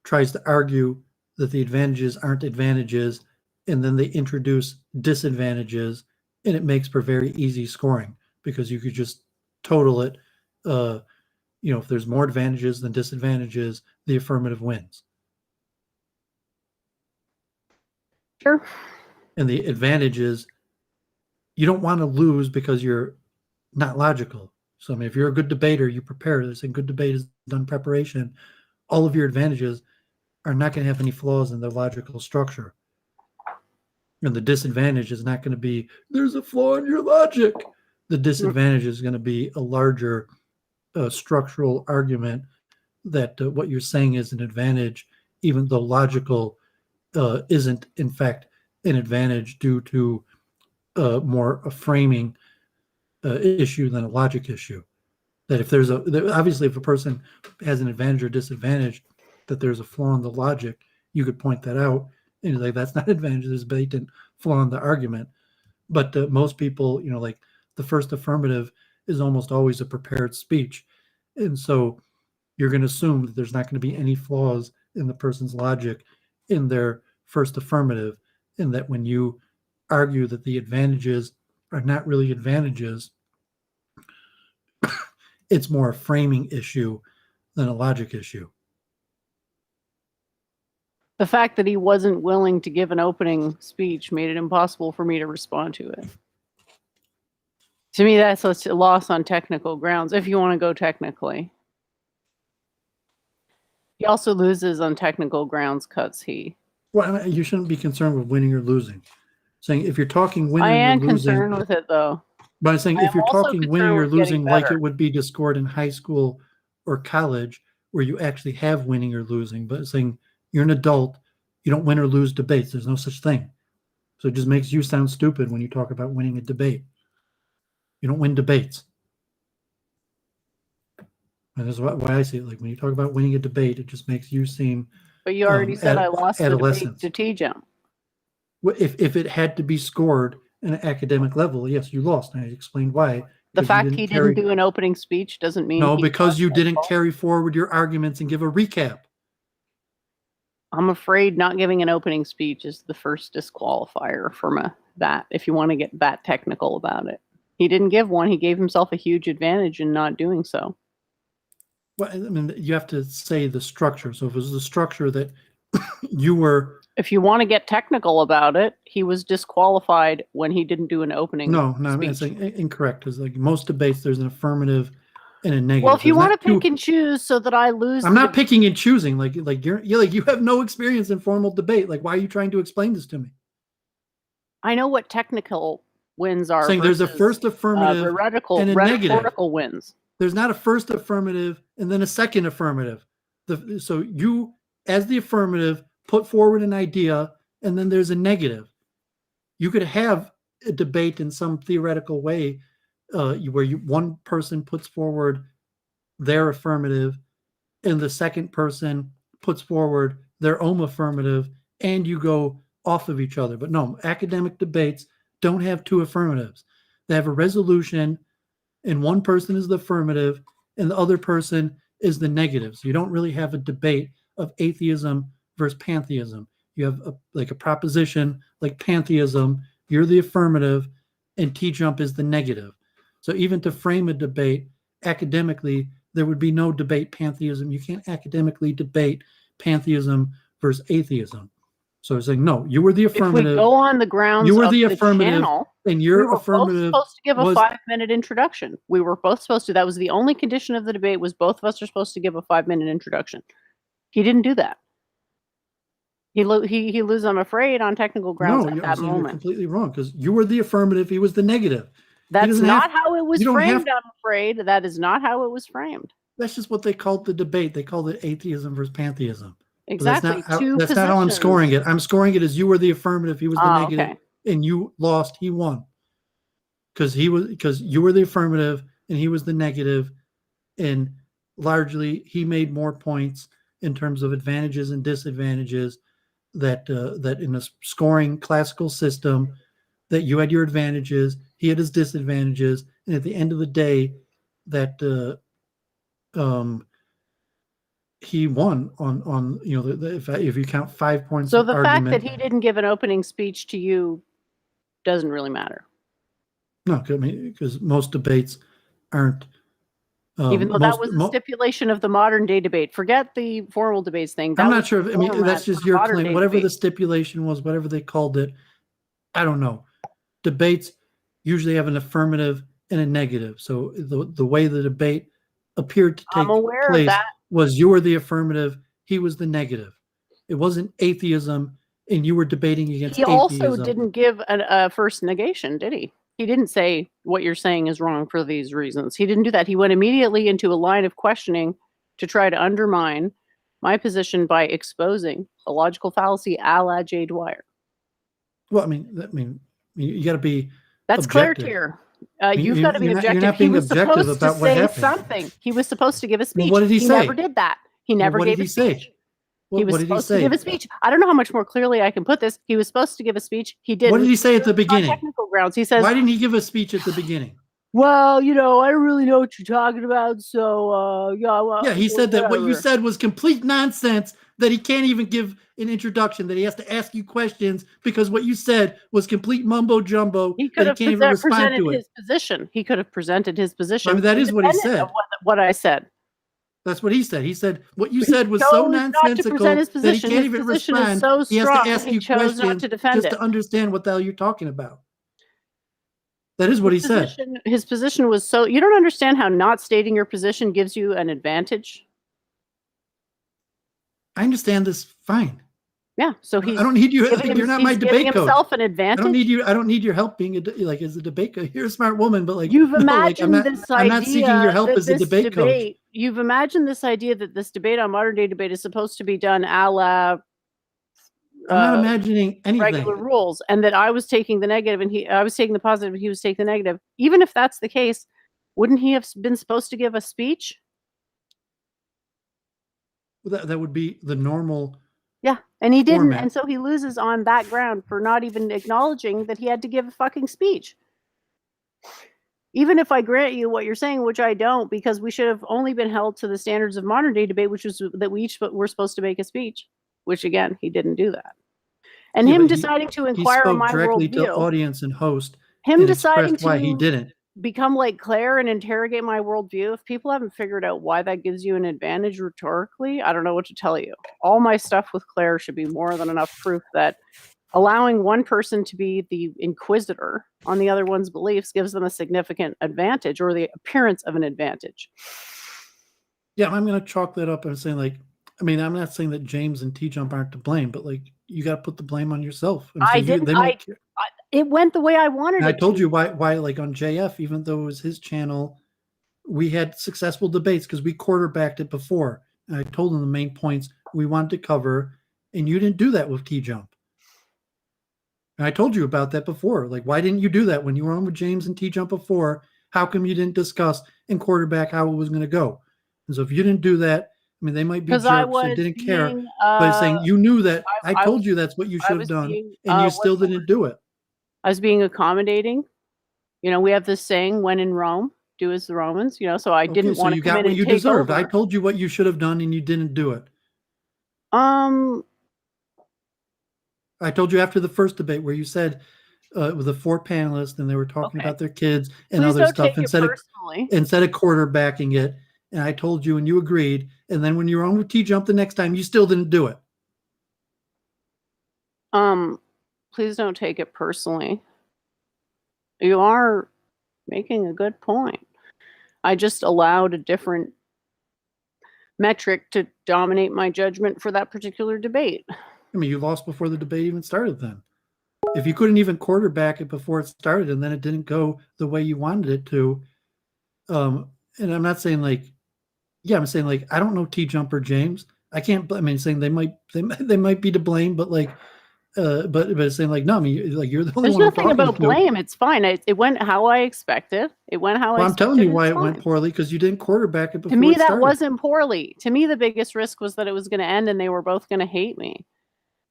tries to argue that the advantages aren't advantages, and then they introduce disadvantages, and it makes for very easy scoring because you could just total it. If there's more advantages than disadvantages, the affirmative wins. Sure. And the advantages, you don't want to lose because you're not logical. So, I mean, if you're a good debater, you prepare. This and good debate is done preparation. All of your advantages are not going to have any flaws in their logical structure. And the disadvantage is not going to be, there's a flaw in your logic. The disadvantage is going to be a larger structural argument that what you're saying is an advantage, even though logical isn't, in fact, an advantage due to more a framing issue than a logic issue. That if there's obviously if a person has an advantage or disadvantage, that there's a flaw in the logic, you could point that out and you're like, that's not an advantage, there's a blatant flaw in the argument. But most people, like the first affirmative is almost always a prepared speech. And so you're going to assume that there's not going to be any flaws in the person's logic in their first affirmative, and that when you argue that the advantages are not really advantages, it's more a framing issue than a logic issue. The fact that he wasn't willing to give an opening speech made it impossible for me to respond to it. To me, that's a loss on technical grounds, if you want to go technically. He also loses on technical grounds, cuts he. Well, I mean, you shouldn't be concerned with winning or losing. Saying if you're talking winning I am or losing, concerned with it, though. but I'm saying if you're talking winning or losing like better. it would be discord in high school or college, where you actually have winning or losing, but saying you're an adult, you don't win or lose debates. There's no such thing. So it just makes you sound stupid when you talk about winning a debate. You don't win debates. And that's why I see it. Like when you talk about winning a debate, it just makes you seem. But you already said I lost the debate to T-Jump. If it had to be scored at an academic level, yes, you lost. And I explained why. The fact he didn't do an opening speech doesn't mean. No, because you didn't carry forward your arguments and give a recap. I'm afraid not giving an opening speech is the first disqualifier from that, if you want to get that technical about it. He didn't give one. He gave himself a huge advantage in not doing so. Well, I mean, you have to say the structure. So if it was the structure that you were... If you want to get technical about it, he was disqualified when he didn't do an opening speech. I'm saying incorrect. Because like most debates, there's an affirmative and a negative. Well, if you want to pick and choose so that I lose... I'm not picking and choosing. Like you have no experience in formal debate. Like, why are you trying to explain this to me? I know what technical wins are. Saying there's a first affirmative and a negative. Wins. There's not a first affirmative and then a second affirmative. So you, as the affirmative, put forward an idea, and then there's a negative. You could have a debate in some theoretical way where one person puts forward their affirmative, and the second person puts forward their own affirmative, and you go off of each other. But no, academic debates don't have two affirmatives. They have a resolution, and one person is the affirmative, and the other person is the negative. So you don't really have a debate of atheism versus pantheism. You have a proposition like pantheism, you're the affirmative, and T-jump is the negative. So even to frame a debate academically, there would be no debate pantheism. You can't academically debate pantheism versus atheism. So it's like, no, you were the affirmative. If we go on the grounds you were of the the affirmative, channel, and your we were affirmative both supposed to give a was 5-minute introduction. We were both supposed to. That was the only condition of the debate, was both of us are supposed to give a 5-minute introduction. He didn't do that. He loses, I'm afraid, on technical grounds at that moment. You're completely wrong, because you were the affirmative, he was the negative. That's not how it was framed, I'm afraid. That is not how it was framed. That's just what they called the debate. They called it atheism versus pantheism. Exactly. That's not how I'm scoring it. I'm scoring it as you were the affirmative, he was the negative, and you lost, he won. Because you were the affirmative and he was the negative, and largely he made more points in terms of advantages and disadvantages that in a scoring classical system, that you had your advantages, he had his disadvantages, and at the end of the day, that he won on if you count 5 points. So the fact that he didn't give an opening speech to you doesn't really matter. No, because most debates aren't. Even though that was the stipulation of the modern day debate. Forget the formal debates thing. I'm not sure. That's just your claim. Whatever the stipulation was, whatever they called it, I don't know. Debates usually have an affirmative and a negative. So the way the debate appeared to take place was you were the affirmative, he was the negative. It wasn't atheism, and you were debating against atheism. He also didn't give a first negation, did he? He didn't say what you're saying is wrong for these reasons. He didn't do that. He went immediately into a line of questioning to try to undermine my position by exposing a logical fallacy a la Jay Dwyer. Well, I mean, you got to be. That's objective. Claire tier. You've got to be objective. You're not being objective about what happened. Something. He was supposed to give a speech. Well, what did he say? Never did that. He never gave a speech. Well, he was supposed to give a speech. I don't know how much more clearly I can put this. He was supposed to give a speech. He didn't. What did he say at the beginning? On technical grounds. He says, why didn't he give a speech at the beginning? Well, I don't really know what you're talking about. So, yeah, he said that what you said was complete nonsense, that he can't even give an introduction, that he has to ask you questions because what you said was complete mumbo jumbo. He could have presented his position. He could have presented his position. I mean, that is what he said. What I said. That's what he said. He said what you said was so nonsensical that he can't even respond. He has to ask you questions just to understand what the hell you're talking about. That is what he said. His position was so... You don't understand how not stating your position gives you an advantage? I understand this fine. Yeah, so I don't need you. You're not my debate coach. Himself an advantage. I don't need your help being as a debate coach. You're a smart woman, but you've imagined this idea. I'm not seeking your help as a debate coach. You've imagined this idea that this debate on modern day debate is supposed to be done a la. I'm not imagining anything. Regular rules, and that I was taking the negative, and I was taking the positive, and he was taking the negative. Even if that's the case, wouldn't he have been supposed to give a speech? Well, that would be the normal. Yeah, and he didn't, format. And so he loses on that ground for not even acknowledging that he had to give a fucking speech. Even if I grant you what you're saying, which I don't, because we should have only been held to the standards of modern day debate, which was that we each were supposed to make a speech, which again, he didn't do that. And him deciding to inquire on my directly worldview, to audience and host, him deciding to why he didn't become like Claire and interrogate my worldview. If people haven't figured out why that gives you an advantage rhetorically, I don't know what to tell you. All my stuff with Claire should be more than enough proof that allowing one person to be the inquisitor on the other one's beliefs gives them a significant advantage, or the appearance of an advantage. Yeah, I'm going to chalk that up and say, I'm not saying that James and T-Jump aren't to blame, but you got to put the blame on yourself. It went the way I wanted it. I told you why on JF, even though it was his channel, we had successful debates because we quarterbacked it before. And I told him the main points we wanted to cover, and you didn't do that with T-Jump. And I told you about that before. Why didn't you do that when you were on with James and T-Jump before? How come you didn't discuss and quarterback how it was going to go? And so if you didn't do that, they might be jerks and didn't care. But saying you knew that, I told you that's what you should have done, and you still didn't do it. I was being accommodating. We have this saying, when in Rome, do as the Romans, so I didn't so want you to come got in what and you take deserved. I over. told you what you should have done, and you didn't do it. I told you after the first debate where you said with the 4 panelists and they were talking Okay. about their kids and Please other don't stuff take it personally. instead of quarterbacking it. And I told you and you agreed. And then when you were on with T-Jump the next time, you still didn't do it. Please don't take it personally. You are making a good point. I just allowed a different metric to dominate my judgment for that particular debate. I mean, you lost before the debate even started then. If you couldn't even quarterback it before it started and then it didn't go the way you wanted it to, and I'm not saying I'm saying I don't know T-Jump or James. I can't, I mean, saying they might be to blame, but but it's saying no, I mean, you're the only There's one I'm nothing talking about to. blame. It's fine. It went how I expected. It went how I expected. I'm telling you why it went poorly, because you didn't quarterback it before. To me, that started. wasn't poorly. To me, the biggest risk was that it was going to end and they were both going to hate me.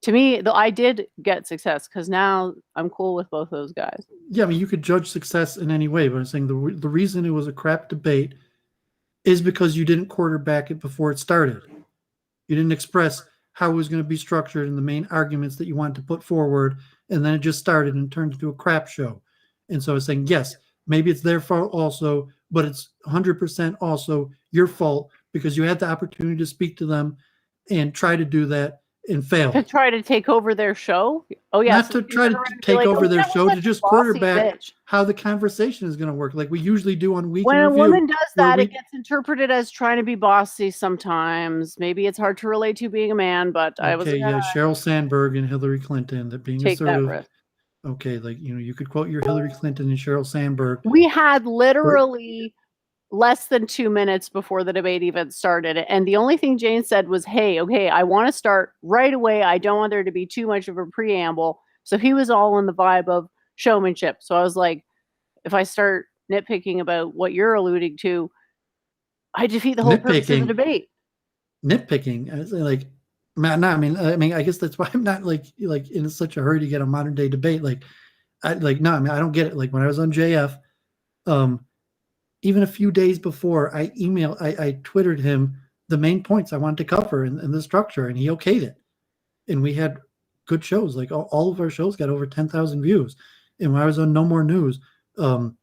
To me, though, I did get success because now I'm cool with both those guys. Yeah, I mean, you could judge success in any way, but I'm saying the reason it was a crap debate is because you didn't quarterback it before it started. You didn't express how it was going to be structured and the main arguments that you wanted to put forward, and then it just started and turned into a crap show. And so I was saying, yes, maybe it's their fault also, but it's 100% also your fault because you had the opportunity to speak to them and try to do that and failed. To try to take over their show? Oh, yeah. Not to try to take over their show, to just quarterback how the conversation is going to work, like we usually do on Week in Review. When a woman does that, it gets interpreted as trying to be bossy sometimes. Maybe it's hard to relate to being a man, but I was... Okay, yeah, Sheryl Sandberg and Hillary Clinton, that being take assertive. That risk. Okay, you could quote your Hillary Clinton and Sheryl Sandberg. We had literally less than 2 minutes before the debate even started. And the only thing Jane said was, hey, okay, I want to start right away. I don't want there to be too much of a preamble. So he was all in the vibe of showmanship. So I was like, if I start nitpicking about what you're alluding to, I defeat the whole purpose of the debate. Nitpicking, I mean, I guess that's why I'm not in such a hurry to get a modern day debate. I don't get it. Like when I was on JF, even a few days before, I twittered him the main points I wanted to cover in the structure, and he okayed it. And we had good shows. Like all of our shows got over 10,000 views. And when I was on No More News, the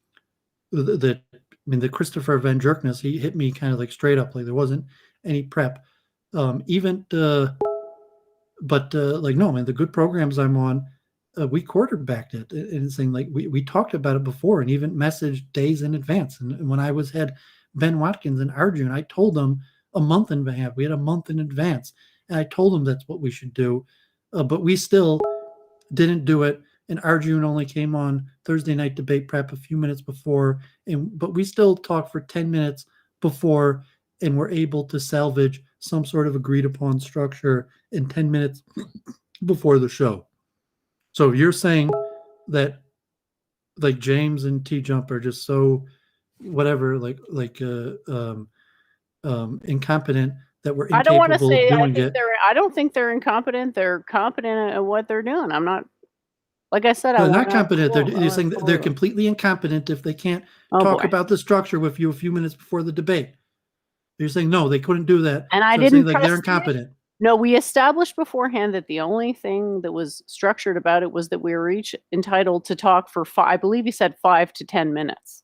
Christopher Van Jerkness, he hit me kind of straight up, there wasn't any prep. No, man, the good programs I'm on, we quarterbacked it and saying we talked about it before and even messaged days in advance. And when I had Ben Watkins and Arjun, I told them a month in advance. We had a month in advance, and I told them that's what we should do. But we still didn't do it. And Arjun only came on Thursday night debate prep a few minutes before, but we still talked for 10 minutes before, and were able to salvage some sort of agreed upon structure in 10 minutes before the show. So you're saying that James and T-Jump are just so whatever, incompetent that we're incapable I don't want to say of doing it. I don't think they're incompetent. They're competent at what they're doing. I'm not, like I said, they're not competent. They're saying they're completely incompetent if they can't talk about the structure with you a few minutes before the debate. You're saying no, they couldn't do that. And I didn't trust they're incompetent. No, we established beforehand that the only thing that was structured about it was that we were each entitled to talk for I believe he said 5 to 10 minutes.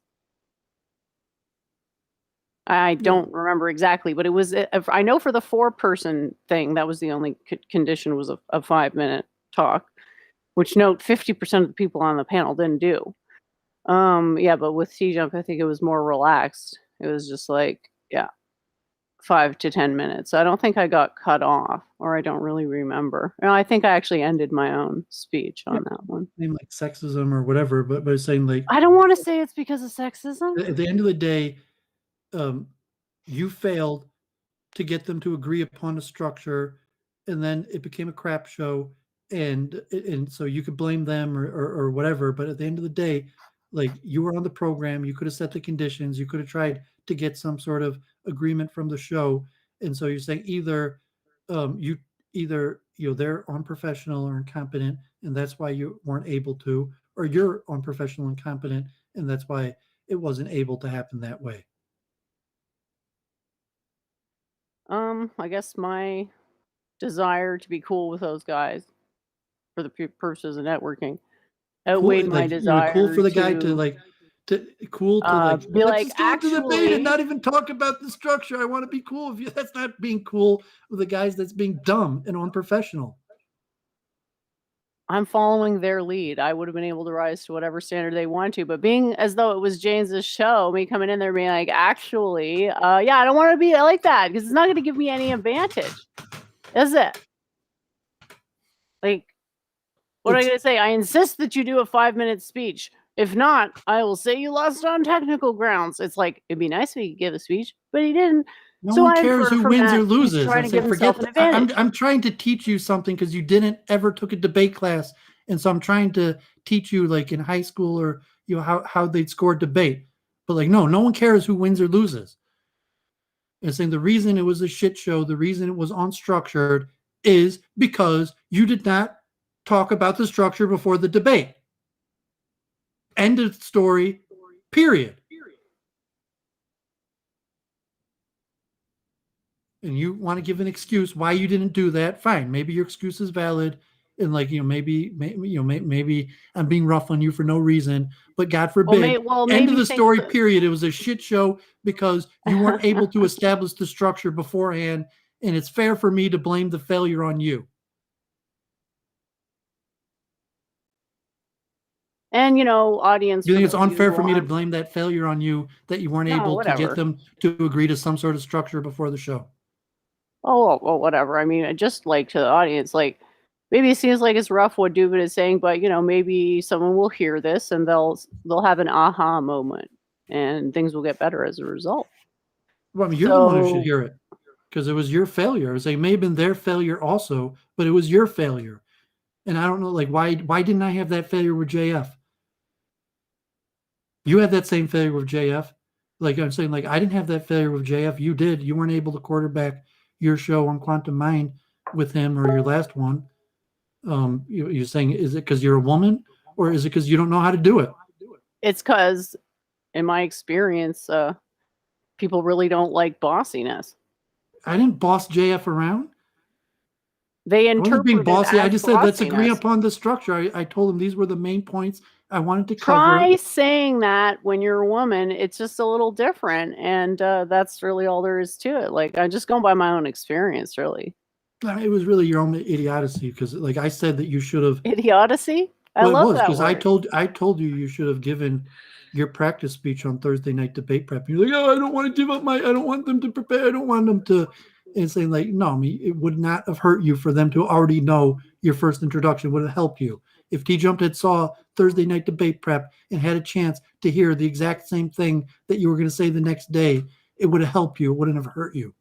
I don't remember exactly, but it was, I know for the 4-person thing, that was the only condition, was a 5-minute talk, which note 50% of the people on the panel didn't do. But with T-Jump, I think it was more relaxed. It was just 5 to 10 minutes. I don't think I got cut off, or I don't really remember. I think I actually ended my own speech on that one. Name sexism or whatever, but it's saying I don't want to say it's because of sexism. At the end of the day, you failed to get them to agree upon a structure, and then it became a crap show, and so you could blame them or whatever. But at the end of the day, you were on the program, you could have set the conditions, you could have tried to get some sort of agreement from the show. And so you're saying either they're unprofessional or incompetent, and that's why you weren't able to, or you're unprofessional and incompetent, and that's why it wasn't able to happen that way. I guess my desire to be cool with those guys for the purposes of networking outweighed my desire cool for the guy to be let's like, just go into the debate and actually, not even talk about the structure. I want to be cool with you. That's not being cool with the guys. That's being dumb and unprofessional. I'm following their lead. I would have been able to rise to whatever standard they want to, but being as though it was James's show, me coming in there being like, actually, yeah, I don't want to be like that because it's not going to give me any advantage, is it? Like, what am I going to say? I insist that you do a 5-minute speech. If not, I will say you lost on technical grounds. It's like, it'd be nice if he could give a speech, but he didn't. No So one I cares infer who from wins that or loses. he's trying to give himself an advantage. I'm trying to teach you something because you didn't ever took a debate class, and so I'm trying to teach you, like in high school, or how they'd score debate. But like, no one cares who wins or loses. And saying the reason it was a shit show, the reason it was unstructured, is because you did not talk about the structure before the debate. End of story. Period. And you want to give an excuse why you didn't do that, fine. Maybe your excuse is valid, and maybe I'm being rough on you for no reason. But God forbid, end of the story. Period. It was a shit show because you weren't able to establish the structure beforehand, and it's fair for me to blame the failure on you. And, audience. You think it's unfair for me to blame that failure on you, that you weren't able to get them to agree to some sort of structure before the show? Oh, well, whatever. I mean, just like to the audience, like maybe it seems like it's rough what Doooovid is saying, but maybe someone will hear this and they'll have an aha moment, and things will get better as a result. Well, I mean, you're the one who should hear it because it was your failure. I was like, it may have been their failure also, but it was your failure. And I don't know, like, why didn't I have that failure with JF? You had that same failure with JF. Like I'm saying, like I didn't have that failure with JF. You did. You weren't able to quarterback your show on Quantum Mind with him, or your last one. You're saying, is it because you're a woman, or is it because you don't know how to do it? It's because, in my experience, people really don't like bossiness. I didn't boss JF around. They interpret being bossy. I just said let's agree upon the structure. I told them these were the main points I wanted to cover. Try saying that when you're a woman. It's just a little different, and that's really all there is to it. Like, I'm just going by my own experience, really. It was really your own idiocy, because, like I said, that you should have idiocy. I love that because I told you should have given your practice speech on Thursday night debate prep. You're like, oh, I don't want to give up I don't want them to prepare. I don't want them to. And saying like, no, it would not have hurt you for them to already know your first introduction. Would have helped you if T-Jump had saw Thursday night debate prep and had a chance to hear the exact same thing that you were going to say the next day. It would have helped you. It wouldn't have hurt you.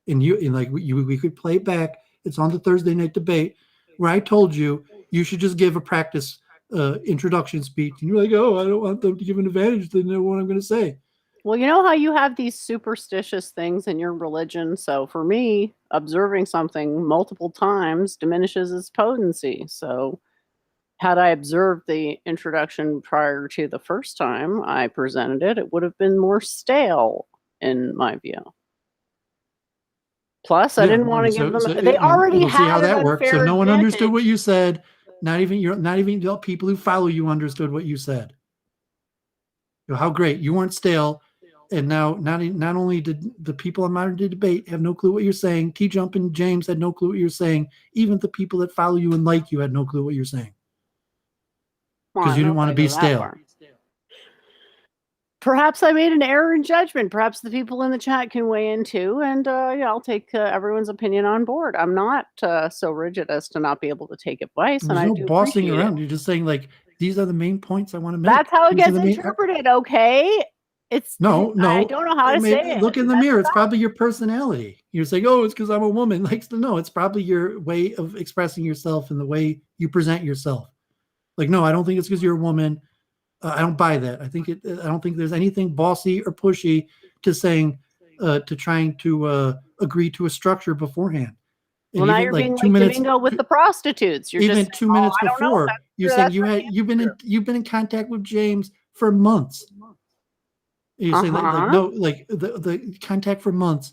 And we could play it back. It's on the Thursday night debate where I told you should just give a practice introduction speech, and you're like, oh, I don't want them to give an advantage to know what I'm going to say. Well, you know how you have these superstitious things in your religion. So for me, observing something multiple times diminishes its potency. So had I observed the introduction prior to the first time I presented it, it would have been more stale in my view. Plus, I didn't want to give them. They already had. See how that worked. So no one advantage. understood what you said. Not even the people who follow you understood what you said. How great you weren't stale. And now, not only did the people on modern day debate have no clue what you're saying, T-Jump and James had no clue what you're saying. Even the people that follow you and like you had no clue what you're saying. Because you didn't want to be stale. Perhaps I made an error in judgment. Perhaps the people in the chat can weigh in too. And I'll take everyone's opinion on board. I'm not so rigid as to not be able to take advice. There's and no bossing around. You're just saying, like, these are the main points I want to make. That's how it gets interpreted, okay? It's no. I don't know how to say it. Look in the mirror. It's probably your personality. You're saying, oh, it's because I'm a woman. Like, no, it's probably your way of expressing yourself and the way you present yourself. Like, no, I don't think it's because you're a woman. I don't buy that. I don't think there's anything bossy or pushy to saying, to trying to agree to a structure beforehand. Well, And now even you're like being 2 like minutes, Domingo with the prostitutes. You're even just 2 saying, minutes I don't know. before, That's you're true, saying that's not you've been in contact with James for months. You're saying like no, like the contact for months,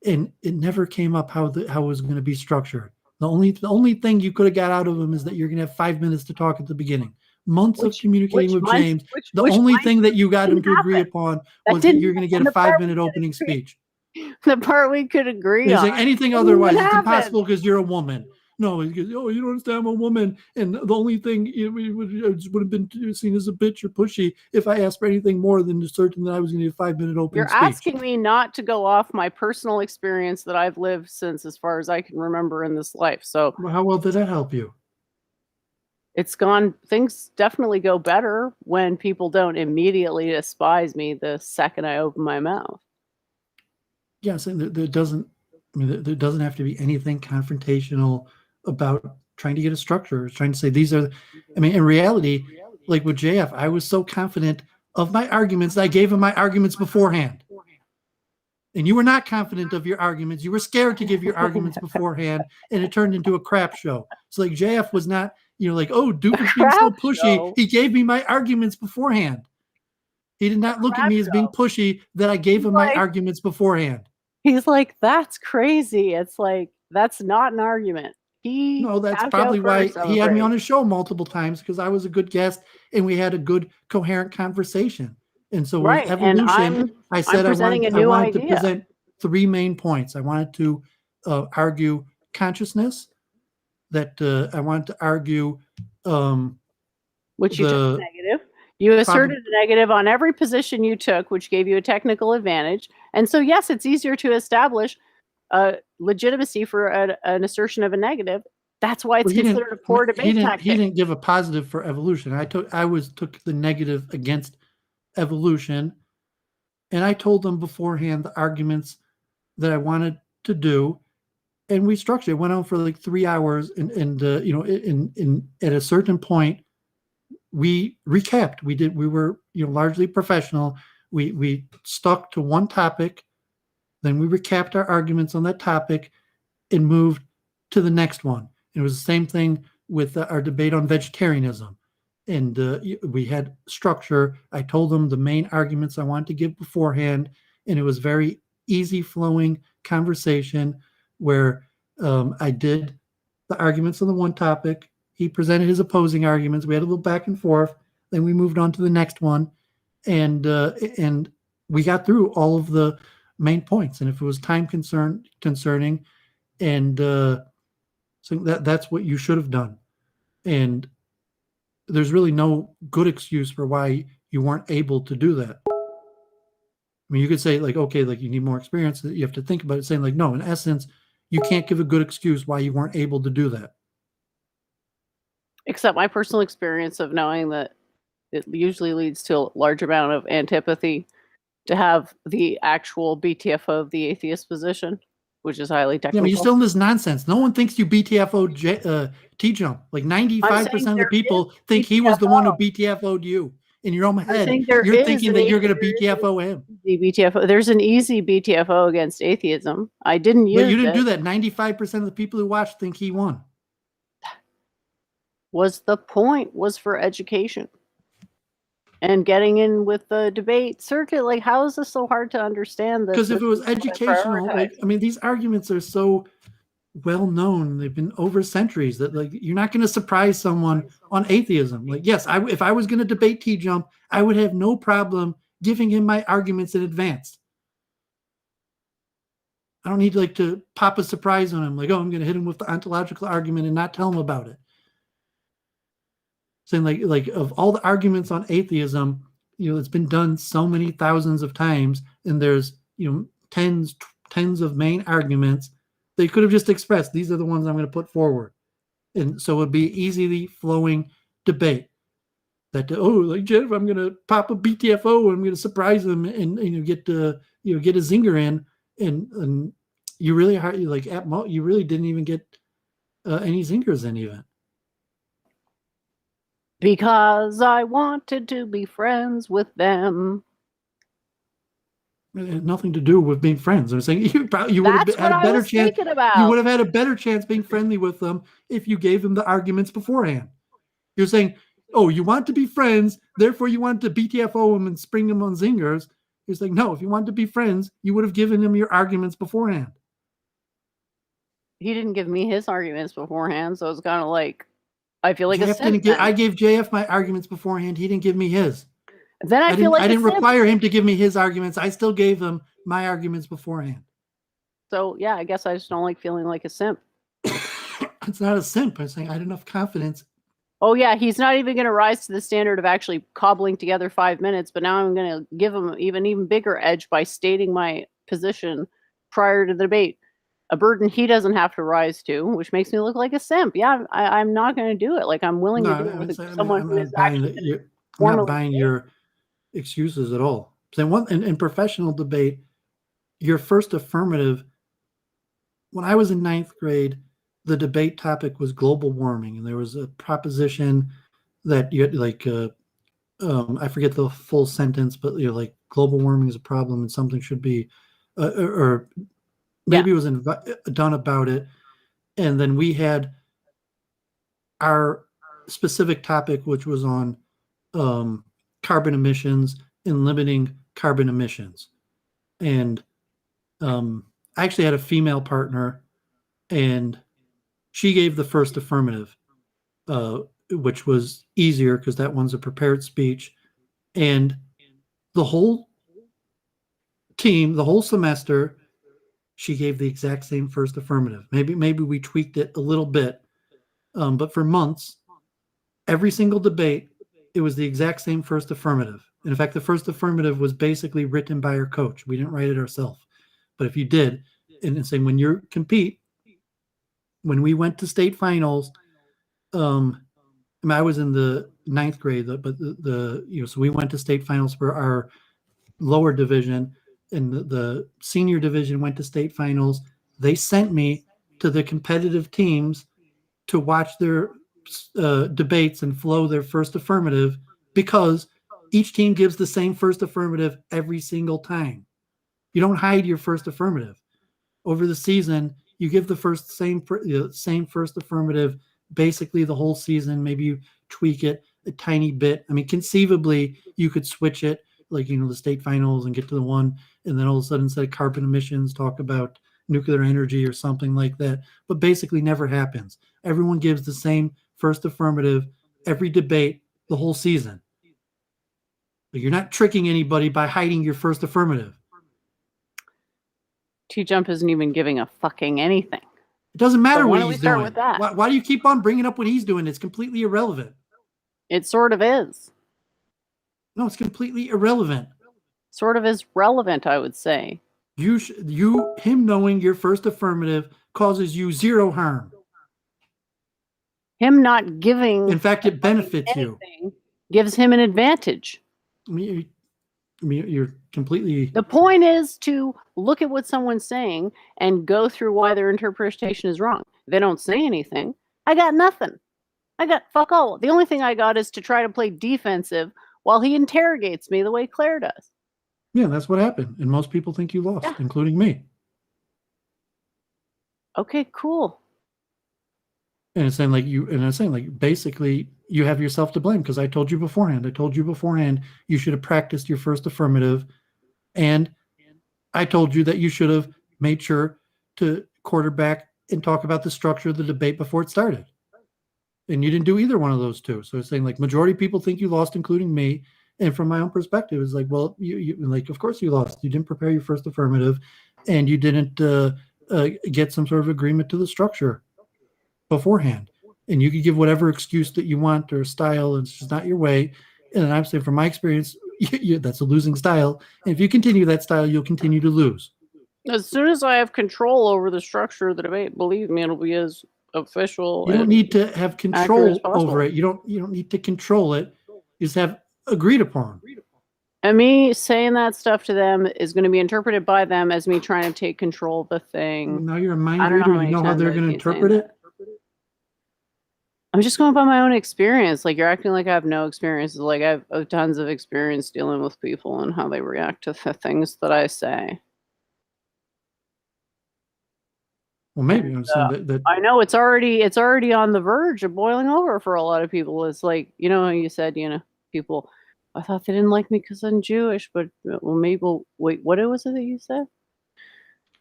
and it never came up how it was going to be structured. The only thing you could have got out of him is that you're going to have 5 minutes to talk at the beginning. Months of communicating with James. The only thing that you got him to agree upon was that you're going to get a 5-minute opening speech. The part we could agree He's on. like anything otherwise, it's impossible because you're a woman. No, he goes, oh, you don't understand, I'm a woman, and the only thing it would have been seen as a bitch or pushy if I asked for anything more than certain that I was going to get a 5-minute opening You're speech. asking me not to go off my personal experience that I've lived since as far as I can remember in this life. So well, how well did that help you? It's gone. Things definitely go better when people don't immediately despise me the second I open my mouth. Yes, and there doesn't. I mean, there doesn't have to be anything confrontational about trying to get a structure. Trying to say these are. I mean, in reality, like with JF, I was so confident of my arguments that I gave him my arguments beforehand. And you were not confident of your arguments. You were scared to give your arguments beforehand, and it turned into a crap show. So like JF was not, like, oh, Doooovid's being so pushy. Show. He gave me my arguments beforehand. He did not look at me as being pushy that I gave him my arguments beforehand. He's like, that's crazy. It's like, that's not an argument. No, that's probably why he had me on his show multiple times, because I was a good guest and we had a good coherent conversation. And so with evolution, I said I wanted to present 3 main points. I wanted to argue consciousness, that I wanted to argue which you took negative. You asserted a negative on every position you took, which gave you a technical advantage. And so, yes, it's easier to establish legitimacy for an assertion of a negative. That's why it's considered a poor debate tactic. He didn't give a positive for evolution. I took the negative against evolution, and I told them beforehand the arguments that I wanted to do, and we structured it. Went on for like 3 hours, and at a certain point, we recapped. We were largely professional. We stuck to one topic, then we recapped our arguments on that topic, and moved to the next one. It was the same thing with our debate on vegetarianism. And we had structure. I told them the main arguments I wanted to give beforehand, and it was very easy flowing conversation where I did the arguments on the one topic. He presented his opposing arguments. We had a little back and forth. Then we moved on to the next one, and we got through all of the main points. And if it was time concerning, and so that's what you should have done. And there's really no good excuse for why you weren't able to do that. I mean, you could say like, okay, like you need more experience. You have to think about it, saying like, no, in essence, you can't give a good excuse why you weren't able to do that. Except my personal experience of knowing that it usually leads to a large amount of antipathy to have the actual BTFO of the atheist position, which is highly technical. Yeah, but you're still in this nonsense. No one thinks you BTFO'd T-Jump. Like 95% of the people think he was the one who BTFO'd you. In your own head, you're thinking that you're going to BTFO him. BTFO. There's an easy BTFO against atheism. I didn't use it. But you didn't do that. 95% of the people who watched think he won. Was the point was for education and getting in with the debate circuit. Like, how is this so hard to understand? Because if it was educational, these arguments are so well known. They've been over centuries that like you're not going to surprise someone on atheism. Like, yes, if I was going to debate T-Jump, I would have no problem giving him my arguments in advance. I don't need like to pop a surprise on him. Like, oh, I'm going to hit him with the ontological argument and not tell him about it. Saying like of all the arguments on atheism, it's been done so many thousands of times, and there's tens of main arguments. They could have just expressed these are the ones I'm going to put forward, and so it would be easily flowing debate. That like Jeff, I'm going to pop a BTFO, and I'm going to surprise them, and get a zinger in, and you really you really didn't even get any zingers in even. Because I wanted to be friends with them. It had nothing to do with being friends. I'm saying you would have That's had what a I better was chance. thinking You about. would have had a better chance being friendly with them if you gave them the arguments beforehand. You're saying, oh, you want to be friends, therefore you want to BTFO them and spring them on zingers. You're saying, no, if you want to be friends, you would have given them your arguments beforehand. He didn't give me his arguments beforehand, so it's kind of like I feel like a JF simp. didn't I gave JF my arguments beforehand. He didn't give me his. Then I feel like I a didn't simp. require him to give me his arguments. I still gave him my arguments beforehand. So yeah, I guess I just don't like feeling like a simp. It's not a simp. I'm saying I had enough confidence. Oh yeah, he's not even going to rise to the standard of actually cobbling together 5 minutes, but now I'm going to give him even bigger edge by stating my position prior to the debate. A burden he doesn't have to rise to, which makes me look like a simp. Yeah, I'm not going to do it. Like I'm willing to do it with someone who is actually I'm not buying your excuses at all. So in professional debate, your first affirmative. When I was in 9th grade, the debate topic was global warming, and there was a proposition that you had I forget the full sentence, but like global warming is a problem and something should be, or maybe it was done about it. And then we had our specific topic, which was on carbon emissions and limiting carbon emissions. And I actually had a female partner, and she gave the first affirmative, which was easier because that one's a prepared speech. And the whole team, the whole semester, she gave the exact same first affirmative. Maybe we tweaked it a little bit, but for months, every single debate, it was the exact same first affirmative. And in fact, the first affirmative was basically written by our coach. We didn't write it ourselves. But if you did, and saying when you compete, when we went to state finals, I was in the 9th grade, but so we went to state finals for our lower division, and the senior division went to state finals. They sent me to the competitive teams to watch their debates and flow their first affirmative, because each team gives the same first affirmative every single time. You don't hide your first affirmative. Over the season, you give the same first affirmative basically the whole season. Maybe you tweak it a tiny bit. I mean, conceivably, you could switch it, like, the state finals and get to the one, and then all of a sudden, instead of carbon emissions, talk about nuclear energy or something like that. But basically never happens. Everyone gives the same first affirmative every debate the whole season. But you're not tricking anybody by hiding your first affirmative. T-Jump isn't even giving a fucking anything. It doesn't matter So why what don't we he's start doing. with that? Why do you keep on bringing up what he's doing? It's completely irrelevant. It sort of is. No, it's completely irrelevant. Sort of is relevant, I would say. Him knowing your first affirmative causes you zero harm. Him not giving, in fact, it benefits you. Gives him an advantage. I mean, you're completely. The point is to look at what someone's saying and go through why their interpretation is wrong. They don't say anything. I got nothing. I got fuck all. The only thing I got is to try to play defensive while he interrogates me the way Claire does. Yeah, that's what happened. And most people think you lost, including me. Okay, cool. And it's saying basically you have yourself to blame, because I told you beforehand you should have practiced your first affirmative, and I told you that you should have made sure to quarterback and talk about the structure of the debate before it started. And you didn't do either one of those two. So it's saying majority of people think you lost, including me. And from my own perspective, it's like, well, you of course you lost. You didn't prepare your first affirmative, and you didn't get some sort of agreement to the structure beforehand. And you could give whatever excuse that you want or style, and it's just not your way. And I'm saying, from my experience, that's a losing style. And if you continue that style, you'll continue to lose. As soon as I have control over the structure of the debate, believe me, it'll be as official. You don't need to have control over it. You don't need to control it. You just have agreed upon. And me saying that stuff to them is going to be interpreted by them as me trying to take control of the thing. Now you're a mind reader. You know how they're going to interpret it? I'm just going by my own experience. Like, you're acting like I have no experience. Like, I have tons of experience dealing with people and how they react to the things that I say. Well, maybe I'm saying that I know it's already on the verge of boiling over for a lot of people. It's like, you said, people, I thought they didn't like me because I'm Jewish, but well, maybe, wait, what was it that you said?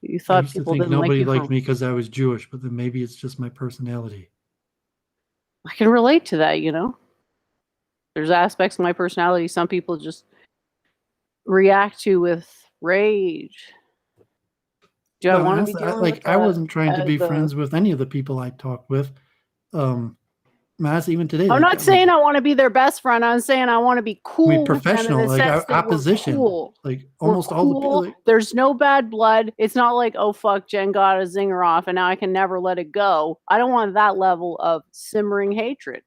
You I thought used to people think didn't like nobody you liked me because I was Jewish, but then maybe it's just my personality. I can relate to that, There's aspects of my personality some people just react to with rage. Do I No, want to be honestly, dealing with I wasn't trying to be the friends with any of the people I talked with. Honestly, even today, I'm not saying I want to be their best friend. I'm saying I want to be cool with them in professional, the sense that opposition, we're cool. like We're almost all the cool. like, There's no bad blood. It's not like, oh fuck, Jen got a zinger off and now I can never let it go. I don't want that level of simmering hatred.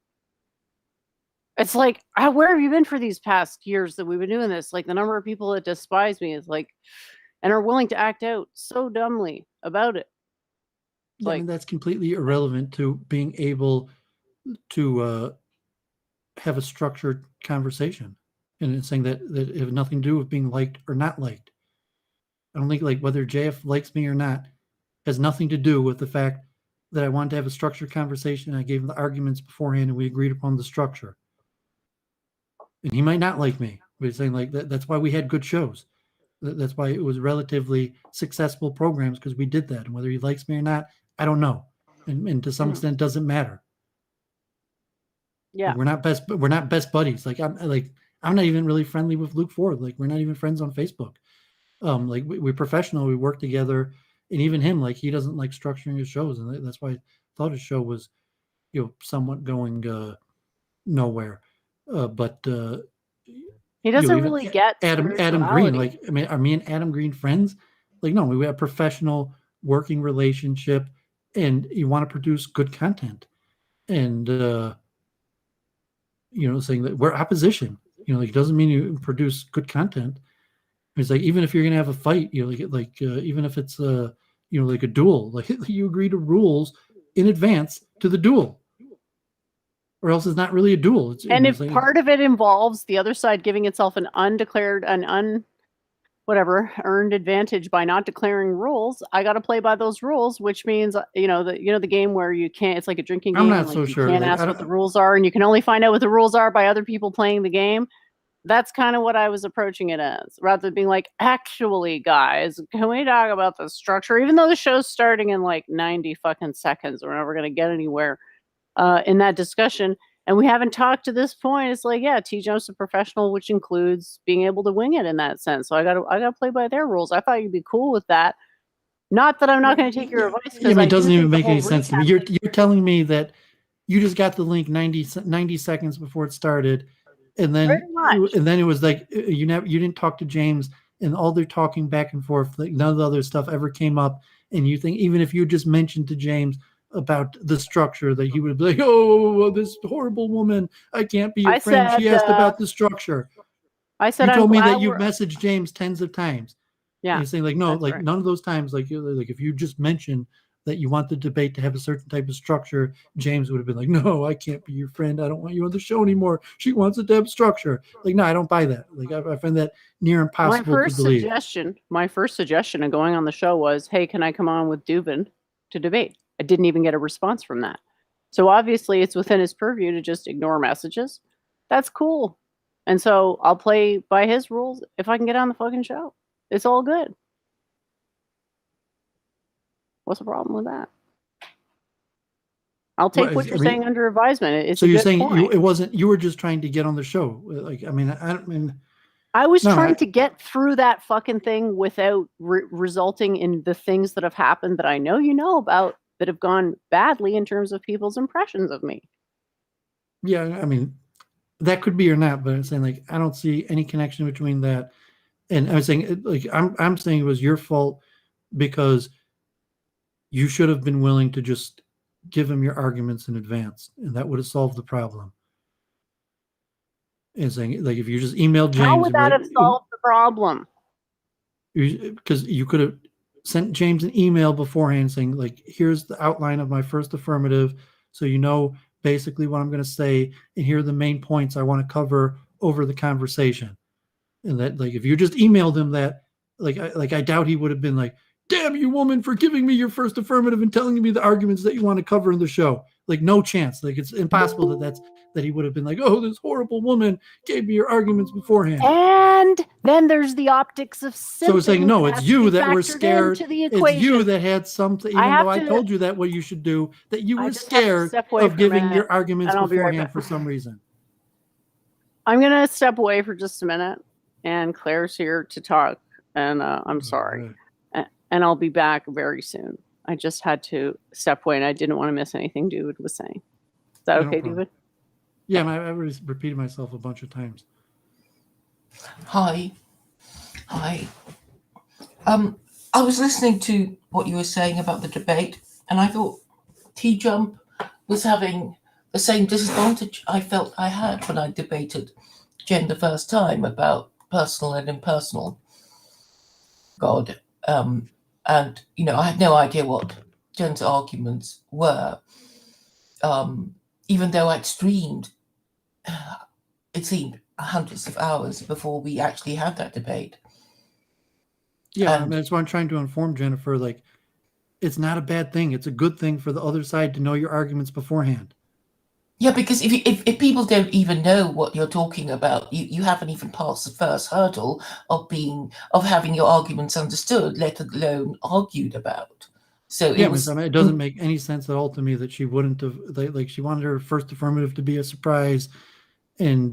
It's like, where have you been for these past years that we've been doing this? Like, the number of people that despise me is like, and are willing to act out so dumbly about it. yeah, I mean, that's completely irrelevant to being able to have a structured conversation. And it's saying that it has nothing to do with being liked or not liked. I don't think like whether JF likes me or not has nothing to do with the fact that I wanted to have a structured conversation. I gave him the arguments beforehand and we agreed upon the structure. And he might not like me, but he's saying like that's why we had good shows. That's why it was relatively successful programs, because we did that. And whether he likes me or not, I don't know. And to some extent, it doesn't matter. Yeah. Like, we're not best buddies. Like I'm not even really friendly with Luke Ford. Like, we're not even friends on Facebook. Like we're professional. We work together, and even him, like, he doesn't like structuring his shows, and that's why I thought his show was, somewhat going nowhere. But he doesn't really get Adam Green. Like, I mean, are me and Adam Green friends? Like, no, we have a professional working relationship, and you want to produce good content, and saying that we're opposition. Like, it doesn't mean you produce good content. It's like, even if you're gonna have a fight, even if it's like a duel, like you agree to rules in advance to the duel, or else it's not really a duel. And if part of it involves the other side giving itself an earned advantage by not declaring rules, I got to play by those rules, which means the game where you can't. It's like a drinking game. I'm not so sure. You can't ask what the rules are, and you can only find out what the rules are by other people playing the game. That's kind of what I was approaching it as, rather than being like, actually, guys, can we talk about the structure? Even though the show's starting in like 90 fucking seconds, we're never going to get anywhere in that discussion. And we haven't talked to this point. It's like, yeah, T-Jump's a professional, which includes being able to wing it in that sense. So I got to play by their rules. I thought you'd be cool with that. Not that I'm not going to take your advice. Yeah, I mean, it doesn't even make any sense to me. You're telling me that you just got the link 90 seconds before it started. And then it was like you didn't talk to James, and all they're talking back and forth, like none of the other stuff ever came up. And you think even if you just mentioned to James about the structure, that he would be like, oh, this horrible woman, I can't be your friend. She asked about the structure. I said, you told me that you messaged James tens of times. Yeah. And you're saying like, no, like none of those times, like if you just mentioned that you want the debate to have a certain type of structure, James would have been like, no, I can't be your friend. I don't want you on the show anymore. She wants it to have structure. Like, no, I don't buy that. Like, I find that near impossible to believe. My first suggestion of going on the show was, hey, can I come on with Doooovid to debate? I didn't even get a response from that. So obviously it's within his purview to just ignore messages. That's cool. And so I'll play by his rules if I can get on the fucking show. It's all good. What's the problem with that? I'll take what you're saying under advisement. It's so you're saying point. it wasn't, you were just trying to get on the show. Like, I mean, I was trying to get through that fucking thing without resulting in the things that have happened that I know you know about that have gone badly in terms of people's impressions of me. Yeah, I mean, that could be or not, but I'm saying, like, I don't see any connection between that. And I was saying, like, I'm saying it was your fault because you should have been willing to just give him your arguments in advance, and that would have solved the problem. And saying, like, if you just emailed James, how would that have solved the problem? Because you could have sent James an email beforehand saying, like, here's the outline of my first affirmative, so basically what I'm going to say, and here are the main points I want to cover over the conversation. And that, like, if you just emailed him that, I doubt he would have been like, damn you, woman, for giving me your first affirmative and telling me the arguments that you want to cover in the show. Like, no chance. Like, it's impossible that he would have been like, oh, this horrible woman gave me your arguments beforehand. And then there's the optics of symptoms. So it's saying, no, it's you that were scared. It's you that had something, even though I told you that what you should do, that you were scared of giving your arguments beforehand for some reason. I'm going to step away for just a minute, and Claire's here to talk, and I'm sorry. And I'll be back very soon. I just had to step away, and I didn't want to miss anything Doowovid was saying. Is that okay, Doowovid? Yeah, I repeated myself a bunch of times. Hi. I was listening to what you were saying about the debate, and I thought T-Jump was having the same disadvantage I felt I had when I debated Jen the first time about personal and impersonal God. And, I had no idea what Jen's arguments were, even though I'd streamed, it seemed, hundreds of hours before we actually had that debate. Yeah, that's why I'm trying to inform Jennifer, like, it's not a bad thing. It's a good thing for the other side to know your arguments beforehand. Yeah, because if people don't even know what you're talking about, you haven't even passed the first hurdle of having your arguments understood, let alone argued about. So it doesn't make any sense at all to me that she wouldn't have, like she wanted her first affirmative to be a surprise, and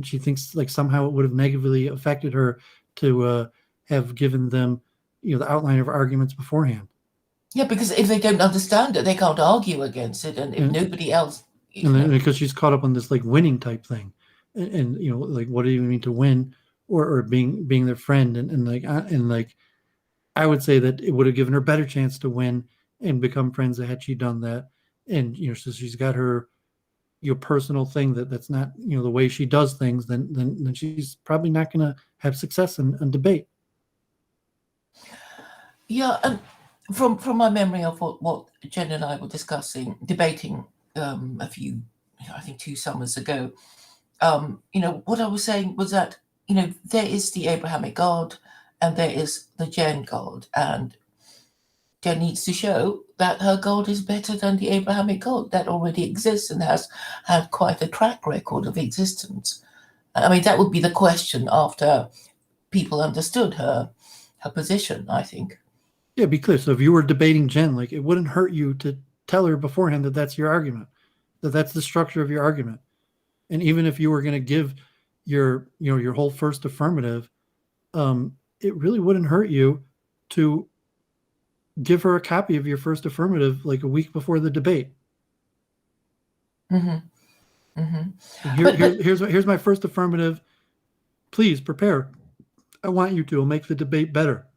she thinks like somehow it would have negatively affected her to have given them, the outline of her arguments beforehand. Yeah, because if they don't understand it, they can't argue against it, and if nobody else. And then, because she's caught up on this like winning type thing, and like what do you mean to win, or being their friend, and I would say that it would have given her a better chance to win and become friends had she done that, and so she's got her personal thing that's not the way she does things, then she's probably not going to have success in debate. Yeah, and from my memory of what Jen and I were debating. A few, I think 2 summers ago, what I was saying was that, there is the Abrahamic God and there is the Jen God, and Jen needs to show that her God is better than the Abrahamic God that already exists and has had quite a track record of existence. I mean, that would be the question after people understood her position, I think. Yeah, be clear. So if you were debating Jen, like, it wouldn't hurt you to tell her beforehand that that's your argument, that's the structure of your argument. And even if you were going to give your whole first affirmative, it really wouldn't hurt you to give her a copy of your first affirmative like a week before the debate. Mm-hmm. Mm-hmm. Here's my first affirmative. Please prepare. I want you to. It'll make the debate better.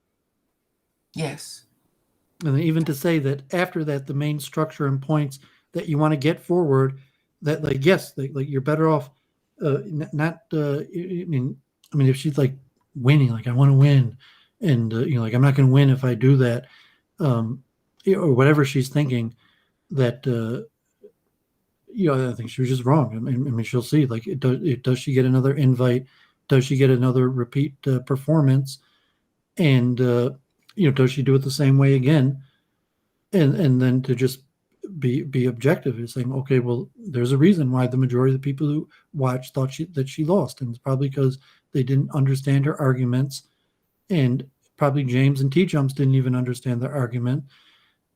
Yes. And then even to say that after that, the main structure and points that you want to get forward, that like, yes, like you're better off not I mean, if she's like winning, like I want to win, and like I'm not going to win if I do that, or whatever she's thinking, that I think she was just wrong. I mean, she'll see. Like, does she get another invite? Does she get another repeat performance? And does she do it the same way again? And then to just be objective is saying, okay, well, there's a reason why the majority of the people who watched thought that she lost, and it's probably because they didn't understand her arguments, and probably James and T-Jumps didn't even understand their argument.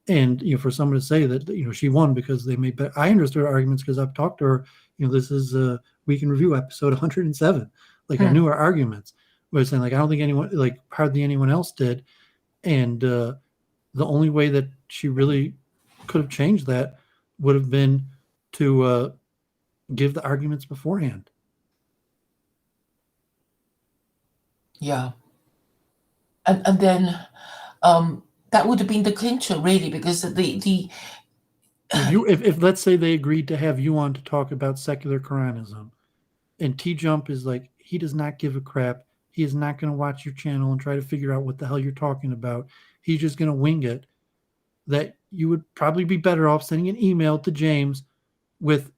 And for someone to say that she won because they made better, I understood her arguments because I've talked to her. This is a Week in Review episode 107. Like, I knew her arguments, but saying like I don't think hardly anyone else did, and the only way that she really could have changed that would have been to give the arguments beforehand. Yeah. And then that would have been the clincher, really, because if let's say they agreed to have you on to talk about secular Quranism, and T-Jump is like, he does not give a crap. He is not going to watch your channel and try to figure out what the hell you're talking about. He's just going to wing it. That you would probably be better off sending an email to James with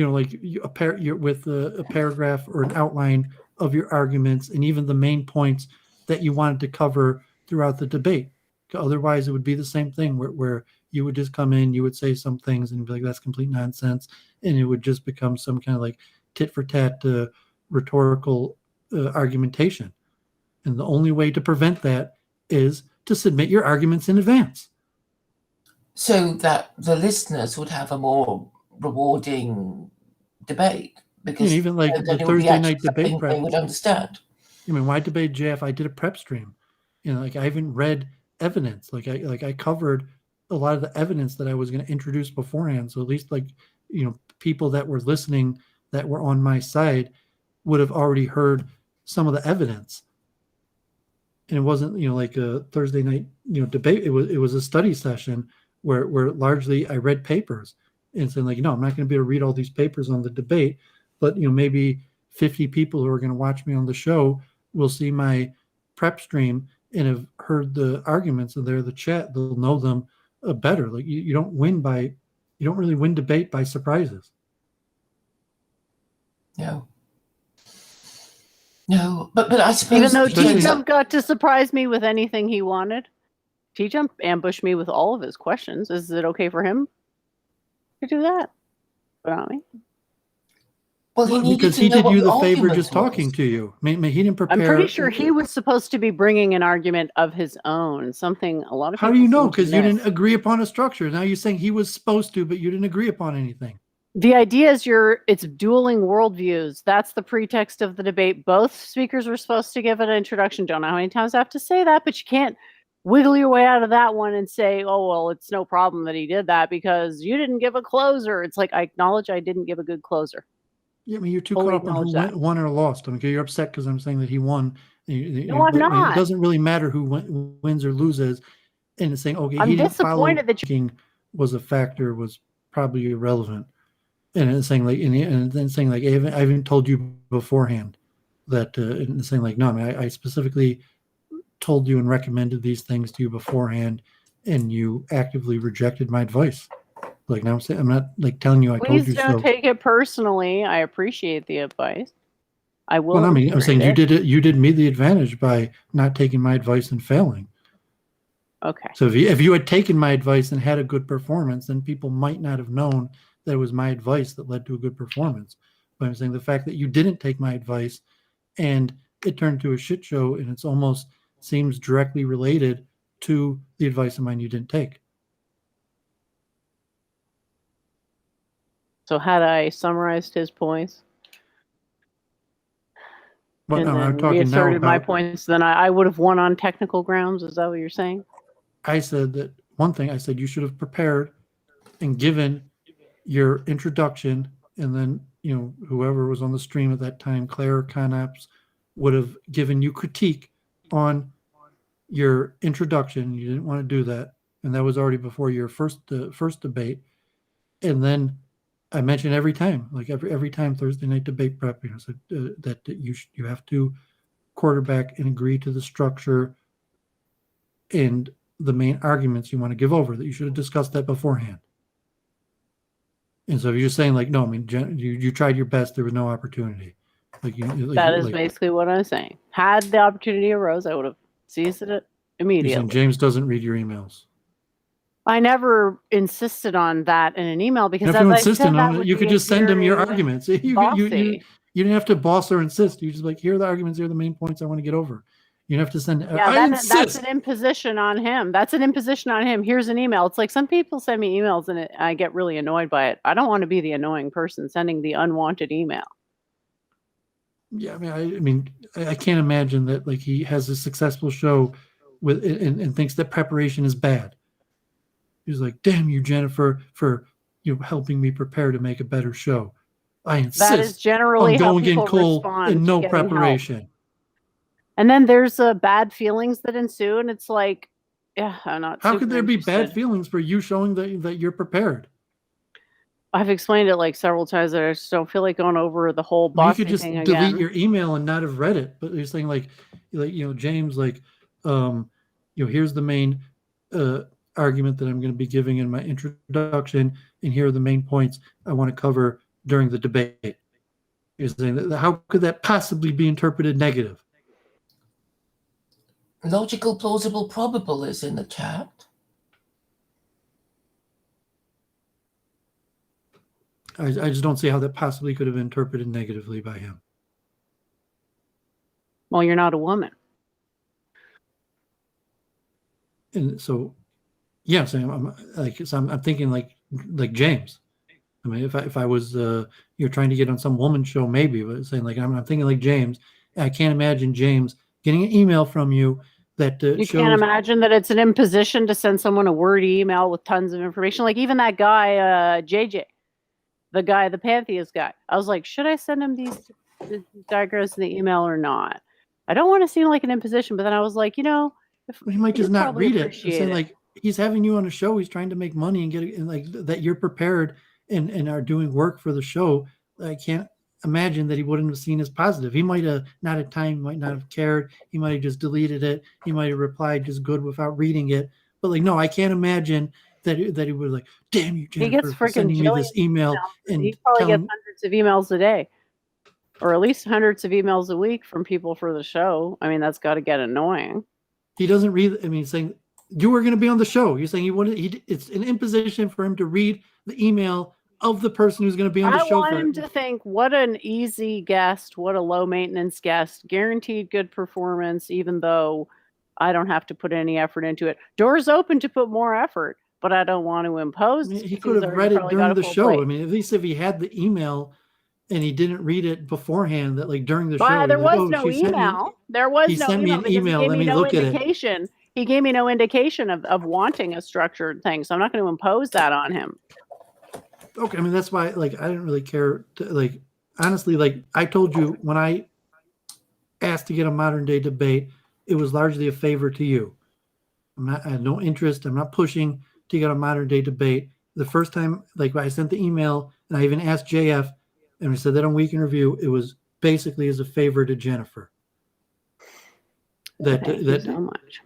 with a paragraph or an outline of your arguments and even the main points that you wanted to cover throughout the debate. Otherwise, it would be the same thing where you would just come in, you would say some things and be like, that's complete nonsense. And it would just become some kind of like tit for tat rhetorical argumentation. And the only way to prevent that is to submit your arguments in advance. So that the listeners would have a more rewarding debate, because even like then the it would be Thursday actually night debate something prep. they would understand. I mean, why debate Jeff? I did a prep stream. Like I haven't read evidence. I covered a lot of the evidence that I was going to introduce beforehand. So at least people that were listening that were on my side would have already heard some of the evidence. And it wasn't like a Thursday night debate. It was a study session where largely I read papers and saying I'm not going to be able to read all these papers on the debate, but maybe 50 people who are going to watch me on the show will see my prep stream and have heard the arguments and they're the chat. They'll know them better. Like you don't really win debate by surprises. No, but I suppose Even though Especially- T-Jump got to surprise me with anything he wanted, T-Jump ambushed me with all of his questions. Is it okay for him to do that? But not me. well, he needed Because to he know did what you the the favor argument just talking was. to you. He didn't prepare. I'm pretty sure he was supposed to be bringing an argument of his own. Something a lot of How people do you know? seem to Because you miss. didn't agree upon a structure. Now you're saying he was supposed to, but you didn't agree upon anything. The idea is it's dueling worldviews. That's the pretext of the debate. Both speakers were supposed to give an introduction. Don't know how many times I have to say that, but you can't wiggle your way out of that one and say, oh, well, it's no problem that he did that because you didn't give a closer. It's like, I acknowledge I didn't give a good closer. Yeah, I mean, you're too Fully caught up on who acknowledge that. won or lost. I mean, you're upset because I'm saying that he won. No, I'm But not. It doesn't really matter who wins or loses. And it's saying, okay, I'm he didn't follow disappointed that thinking was a factor was probably irrelevant. And it's saying and then saying I haven't told you beforehand that, and saying no, I mean, I specifically told you and recommended these things to you beforehand, and you actively rejected my advice. Now I'm saying I'm not telling you I told Please you don't so. take it personally. I appreciate the advice. I will. Well, I mean, I'm saying you integrate it. did it. You did me the advantage by not taking my advice and failing. Okay. So if you had taken my advice and had a good performance, then people might not have known that it was my advice that led to a good performance. But I'm saying the fact that you didn't take my advice and it turned into a shit show, and it's almost seems directly related to the advice of mine you didn't take. So had I summarized his points But and no, I'm then talking now reasserted my about. points, then I would have won on technical grounds. Is that what you're saying? I said that one thing. I said you should have prepared and given your introduction, and then whoever was on the stream at that time, Claire Conaps, would have given you critique on your introduction. You didn't want to do that, and that was already before your first debate. And then I mentioned every time, every time Thursday night debate prep, said that you have to quarterback and agree to the structure and the main arguments you want to give over. That you should have discussed that beforehand. And so you're saying no, I mean, you tried your best. There was no opportunity. That is basically what I'm saying. Had the opportunity arose, I would have seized it You're immediately. saying James doesn't read your emails. I never insisted on that in an email because And if as you I insisted said, that on it, would you be could just send him your very arguments. You bossy. didn't have to boss or insist. You just here are the arguments. Here are the main points I want to get over. You don't have to send. Yeah, I that's insist. an imposition on him. That's an imposition on him. Here's an email. It's like some people send me emails and I get really annoyed by it. I don't want to be the annoying person sending the unwanted email. Yeah, I mean, I can't imagine that he has a successful show with and thinks that preparation is bad. He's like, damn you, Jennifer, for helping me prepare to make a better show. I insist That is generally on how going in people cold respond and to no getting help. preparation. And then there's bad feelings that ensue, and it's like, yeah, I'm not. How super could there be bad interested. feelings for you showing that you're prepared? I've explained it several times that I just don't feel like going over the whole I mean, you bossy could just thing delete again. your email and not have read it. But you're saying James, here's the main argument that I'm going to be giving in my introduction, and here are the main points I want to cover during the debate. You're saying that, how could that possibly be interpreted negative? Logical, plausible, probable is in the chat. I just don't see how that possibly could have been interpreted negatively by him. Well, you're not a woman. And so, yeah, so I'm thinking like James. I mean, if I was you're trying to get on some woman show, maybe, but saying like I'm thinking like James. I can't imagine James getting an email from you that You shows. can't imagine that it's an imposition to send someone a word email with tons of information. Like even that guy, JJ, the Pantheist guy. I was like, should I send him these diagrams in the email or not? I don't want to seem like an imposition, but then I was like, if he might just not read it. appreciate Saying like he's having you on a show, he's trying to make money and get it, and like that you're prepared and are doing work for the show. I can't imagine that he wouldn't have seen as positive. He might have not had time, might not have cared. He might have just deleted it. He might have replied just good without reading it. But like, no, I can't imagine that he would like, damn you, Jennifer, for sending me this email. And he probably gets hundreds of emails a day, or at least hundreds of emails a week from people for the show. I mean, that's got to get annoying. He doesn't read. I mean, he's saying you were going to be on the show. You're saying he wanted. It's an imposition for him to read the email of the person who's going to be on the show. I want him to think, what an easy guest, what a low maintenance guest, guaranteed good performance, even though I don't have to put any effort into it. Doors open to put more effort, but I don't want to impose. I mean, he could have read it during the show. Plate. I mean, at least if he had the email and he didn't read it beforehand, that like during the show, there was no email. There was no email. He sent me an email. Let me look at it. He gave me no indication of wanting a structured thing, so I'm not going to impose that on him. Okay, I mean that's why like I didn't really care to, like honestly, like I told you when I asked to get a modern day debate, it was largely a favor to you. I had no interest. I'm not pushing to get a modern day debate. The first time, like I sent the email and I even asked JF, and we said that on Week in Review, it was basically as a favor to Jennifer. Thank you so much.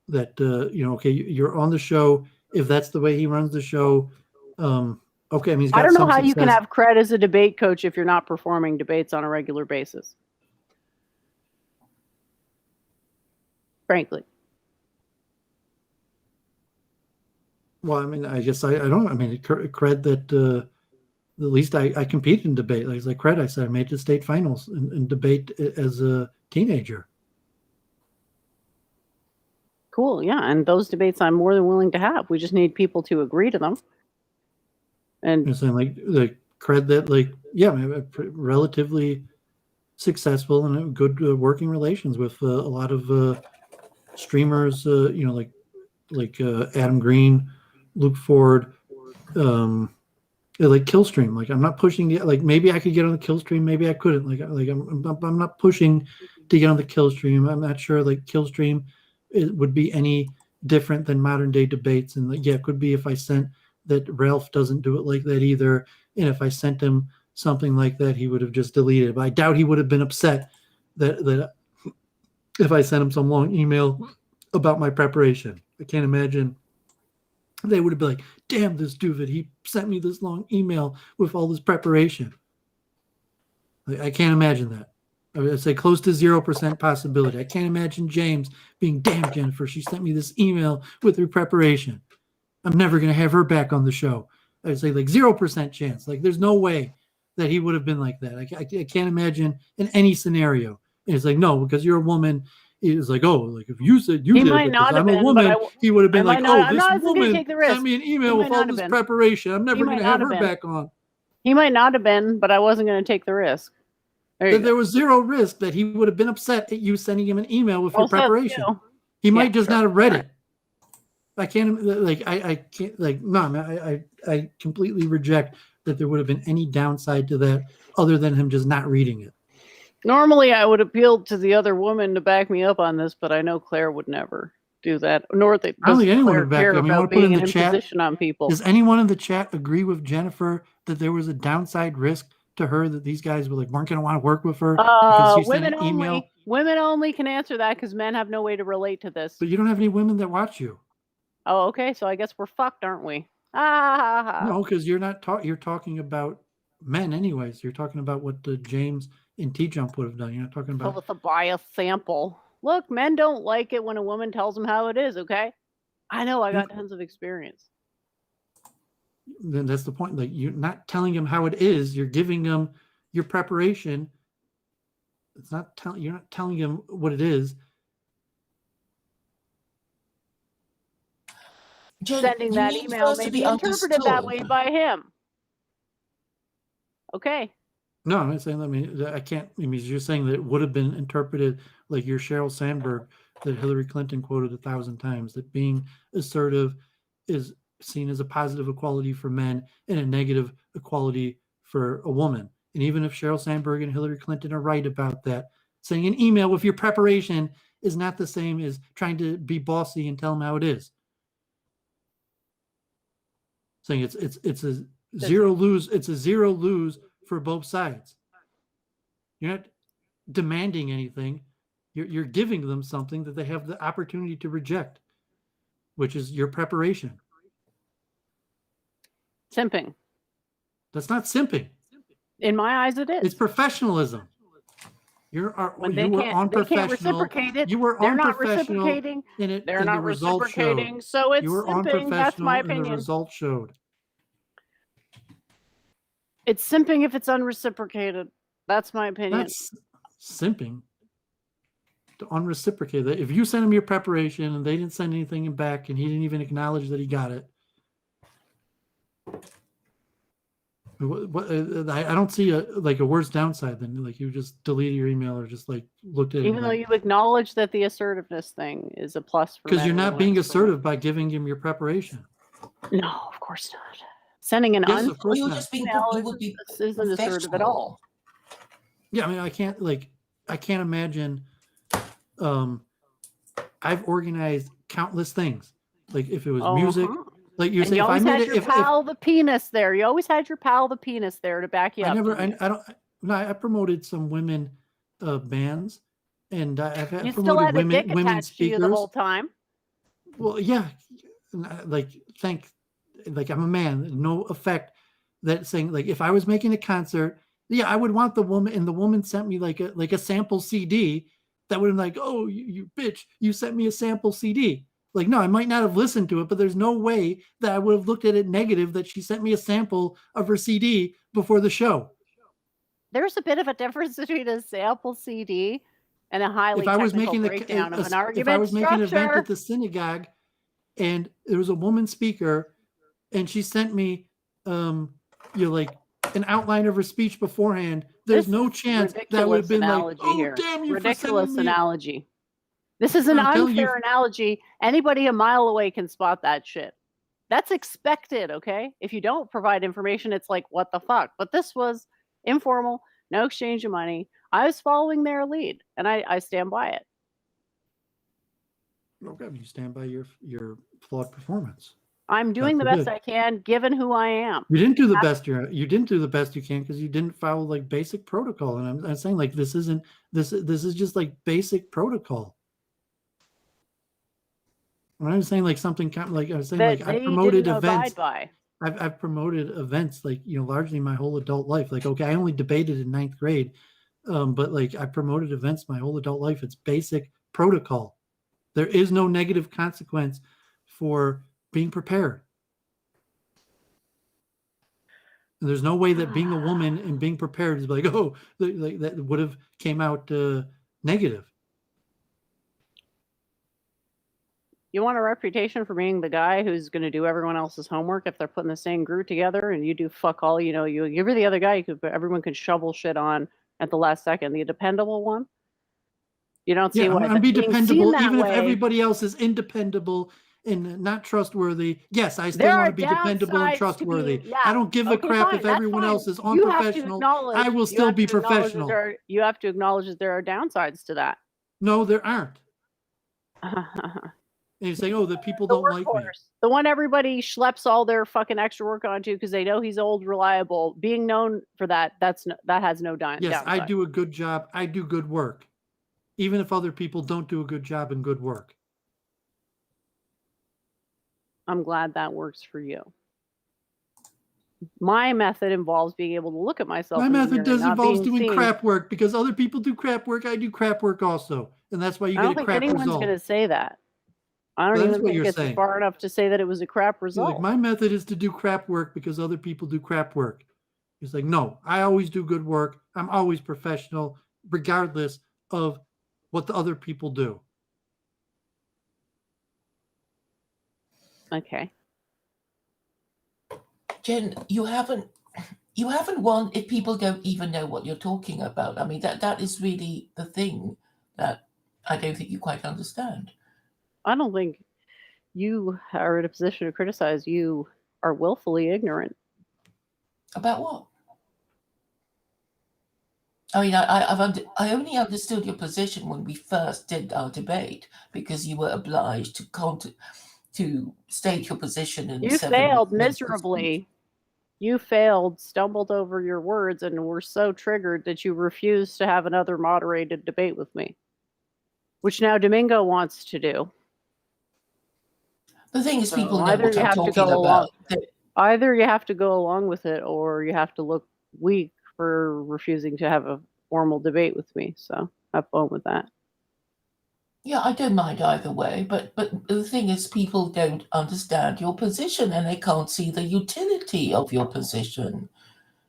That okay, you're on the show. If that's the way he runs the show, okay. I mean, I don't know how you can have cred as a debate coach if you're not performing debates on a regular basis. Frankly. Well, I mean, I guess I don't. I mean, cred that at least I competed in debate. Like cred, I said I made it to state finals in debate as a teenager. Cool, yeah, and those debates I'm more than willing to have. We just need people to agree to them. And you're saying like the cred that like relatively successful and good working relations with a lot of streamers. Like Adam Green, Luke Ford, like Killstream. Like I'm not pushing it. Like maybe I could get on the Killstream, maybe I couldn't. Like I'm not pushing to get on the Killstream. I'm not sure like Killstream it would be any different than modern day debates. And like, yeah, it could be if I sent that Ralph doesn't do it like that either. And if I sent him something like that, he would have just deleted it. But I doubt he would have been upset that if I sent him some long email about my preparation. I can't imagine they would have been like, damn this Doovid, he sent me this long email with all this preparation. I can't imagine that. I would say close to 0% possibility. I can't imagine James being, damn Jennifer, she sent me this email with her preparation. I'm never going to have her back on the show. I'd say like 0% chance. Like there's no way that he would have been like that. I can't imagine in any scenario. And it's like, no, because you're a woman. It's like, oh, like if you said you did it because I'm a woman, he would have been like, oh, this woman sent me an email with all this preparation. I'm never going to have her back on. He might not have been, but I wasn't going to take the risk. There was zero risk that he would have been upset at you sending him an email with your preparation. He might just not have read it. I can't I can't like no man, I completely reject that there would have been any downside to that other than him just not reading it. Normally I would appeal to the other woman to back me up on this, but I know Claire would never do that. Nor that I don't think anyone would back up. I mean, I want to put in the chat on people. Does anyone in the chat agree with Jennifer that there was a downside risk to her that these guys weren't going to want to work with her because she sent an email? Women only can answer that because men have no way to relate to this. But you don't have any women that watch you. Oh, okay. So I guess we're fucked, aren't we? Ah. No, because you're not you're talking about men anyways. You're talking about what the James and T-Jump would have done. You're not talking Fill about... with a bias sample. Look, men don't like it when a woman tells them how it is, okay? I know, I got tons of experience. Then that's the point. Like, you're not telling them how it is. You're giving them your preparation. It's not you're not telling them what it is. Jen, Sending you that need email first may to be be interpreted that understood. way by him. Okay. No, I'm not saying that. I mean, I can't. I mean, you're saying that it would have been interpreted like your Sheryl Sandberg that Hillary Clinton quoted 1,000 times, that being assertive is seen as a positive equality for men and a negative equality for a woman. And even if Sheryl Sandberg and Hillary Clinton are right about that, saying an email with your preparation is not the same as trying to be bossy and tell them how it is. Saying it's a zero lose. It's a zero lose for both sides. You're not demanding anything. You're giving them something that they have the opportunity to reject, which is your preparation. Simping. That's not simping. In my eyes, it is. It's professionalism. You were unprofessional. Reciprocate it. You were They're not unprofessional reciprocating. in it. They're and not the results reciprocating. showed. So it's You were simping. That's my unprofessional and the opinion. results showed. It's simping if it's unreciprocated. That's my opinion. That's simping. To unreciprocate that. If you sent him your preparation and they didn't send anything back and he didn't even acknowledge that he got it, I don't see a worse downside than like you just deleted your email or just like looked at it. Even though you acknowledge that the assertiveness thing is a plus for because you're not being assertive by giving him your preparation. No, of course not. Sending an Yes, of course You would not. just be, email you would be isn't assertive at all. Yeah, I mean, I can't imagine. I've organized countless things. Like if it was music, like you're saying, you if I always made had it, your pal the penis there. You always had your pal the penis there to back you up. I promoted some women bands, and I've you promoted still had women a dick attached speakers to you the whole time. Well, yeah, like I'm a man. No effect. That saying like if I was making a concert, yeah, I would want the woman, and the woman sent me like a sample CD. That would have been like, oh, you bitch, you sent me a sample CD. Like, no, I might not have listened to it, but there's no way that I would have looked at it negative that she sent me a sample of her CD before the show. There's a bit of a difference between a sample CD and a highly technical breakdown of an argument. If I was making an event at the synagogue and there was a woman speaker and she sent me, like an outline of her speech beforehand, there's no chance that would have been like, oh, here. Damn you ridiculous for sending me analogy. This is an unfair analogy. Anybody a mile away can spot that shit. That's expected, okay? If you don't provide information, it's like, what the fuck? But this was informal, no exchange of money. I was following their lead, and I stand by it. Okay, you stand by your flawed performance. I'm doing the best I can, given who I am. You didn't do the best you didn't do the best you can because you didn't follow like basic protocol. And I'm saying like this is just like basic protocol. I'm saying like something like I was saying like I promoted events. I've promoted events like largely my whole adult life. Like okay, I only debated in 9th grade, but like I promoted events my whole adult life. It's basic protocol. There is no negative consequence for being prepared. And there's no way that being a woman and being prepared is like, oh, like that would have came out negative. You want a reputation for being the guy who's going to do everyone else's homework if they're putting the same group together and you do fuck all, you're the other guy everyone can shovel shit on at the last second, the dependable one. You don't see why I'm be dependable even if everybody else is independable and not trustworthy. Yes, I still want to be dependable and trustworthy. I don't give a crap if everyone else is unprofessional. I will still be professional. You have to acknowledge that there are downsides to that. No, there aren't. And you're saying, oh, the people don't like me. The one everybody schleps all their fucking extra work onto because they know he's old, reliable. Being known for that has no downside. Yes, I do a good job. I do good work. Even if other people don't do a good job and good work. I'm glad that works for you. My method involves being able to look at myself. My in the method mirror, does not involves being doing seen. crap work because other people do crap work. I do crap work also, and that's why you I get don't a think crap anyone's result. going to say that. I don't Well, that's even what think you're it's saying. far enough to say that it was a crap You're result. like, my method is to do crap work because other people do crap work. It's like, no, I always do good work. I'm always professional, regardless of what the other people do. Okay. Jen, you haven't won if people don't even know what you're talking about. I mean, that is really the thing that I don't think you quite understand. I don't think you are in a position to criticize. You are willfully ignorant. About what? I mean, I only understood your position when we first did our debate because you were obliged to state your position in You 7 failed minutes of speech. miserably. You failed, stumbled over your words, and were so triggered that you refused to have another moderated debate with me, which now Domingo wants to do. The thing is, So people know either what you I'm have to talking go along. about. Either you have to go along with it, or you have to look weak for refusing to have a formal debate with me. So have fun with that. Yeah, I don't mind either way, but the thing is, people don't understand your position and they can't see the utility of your position.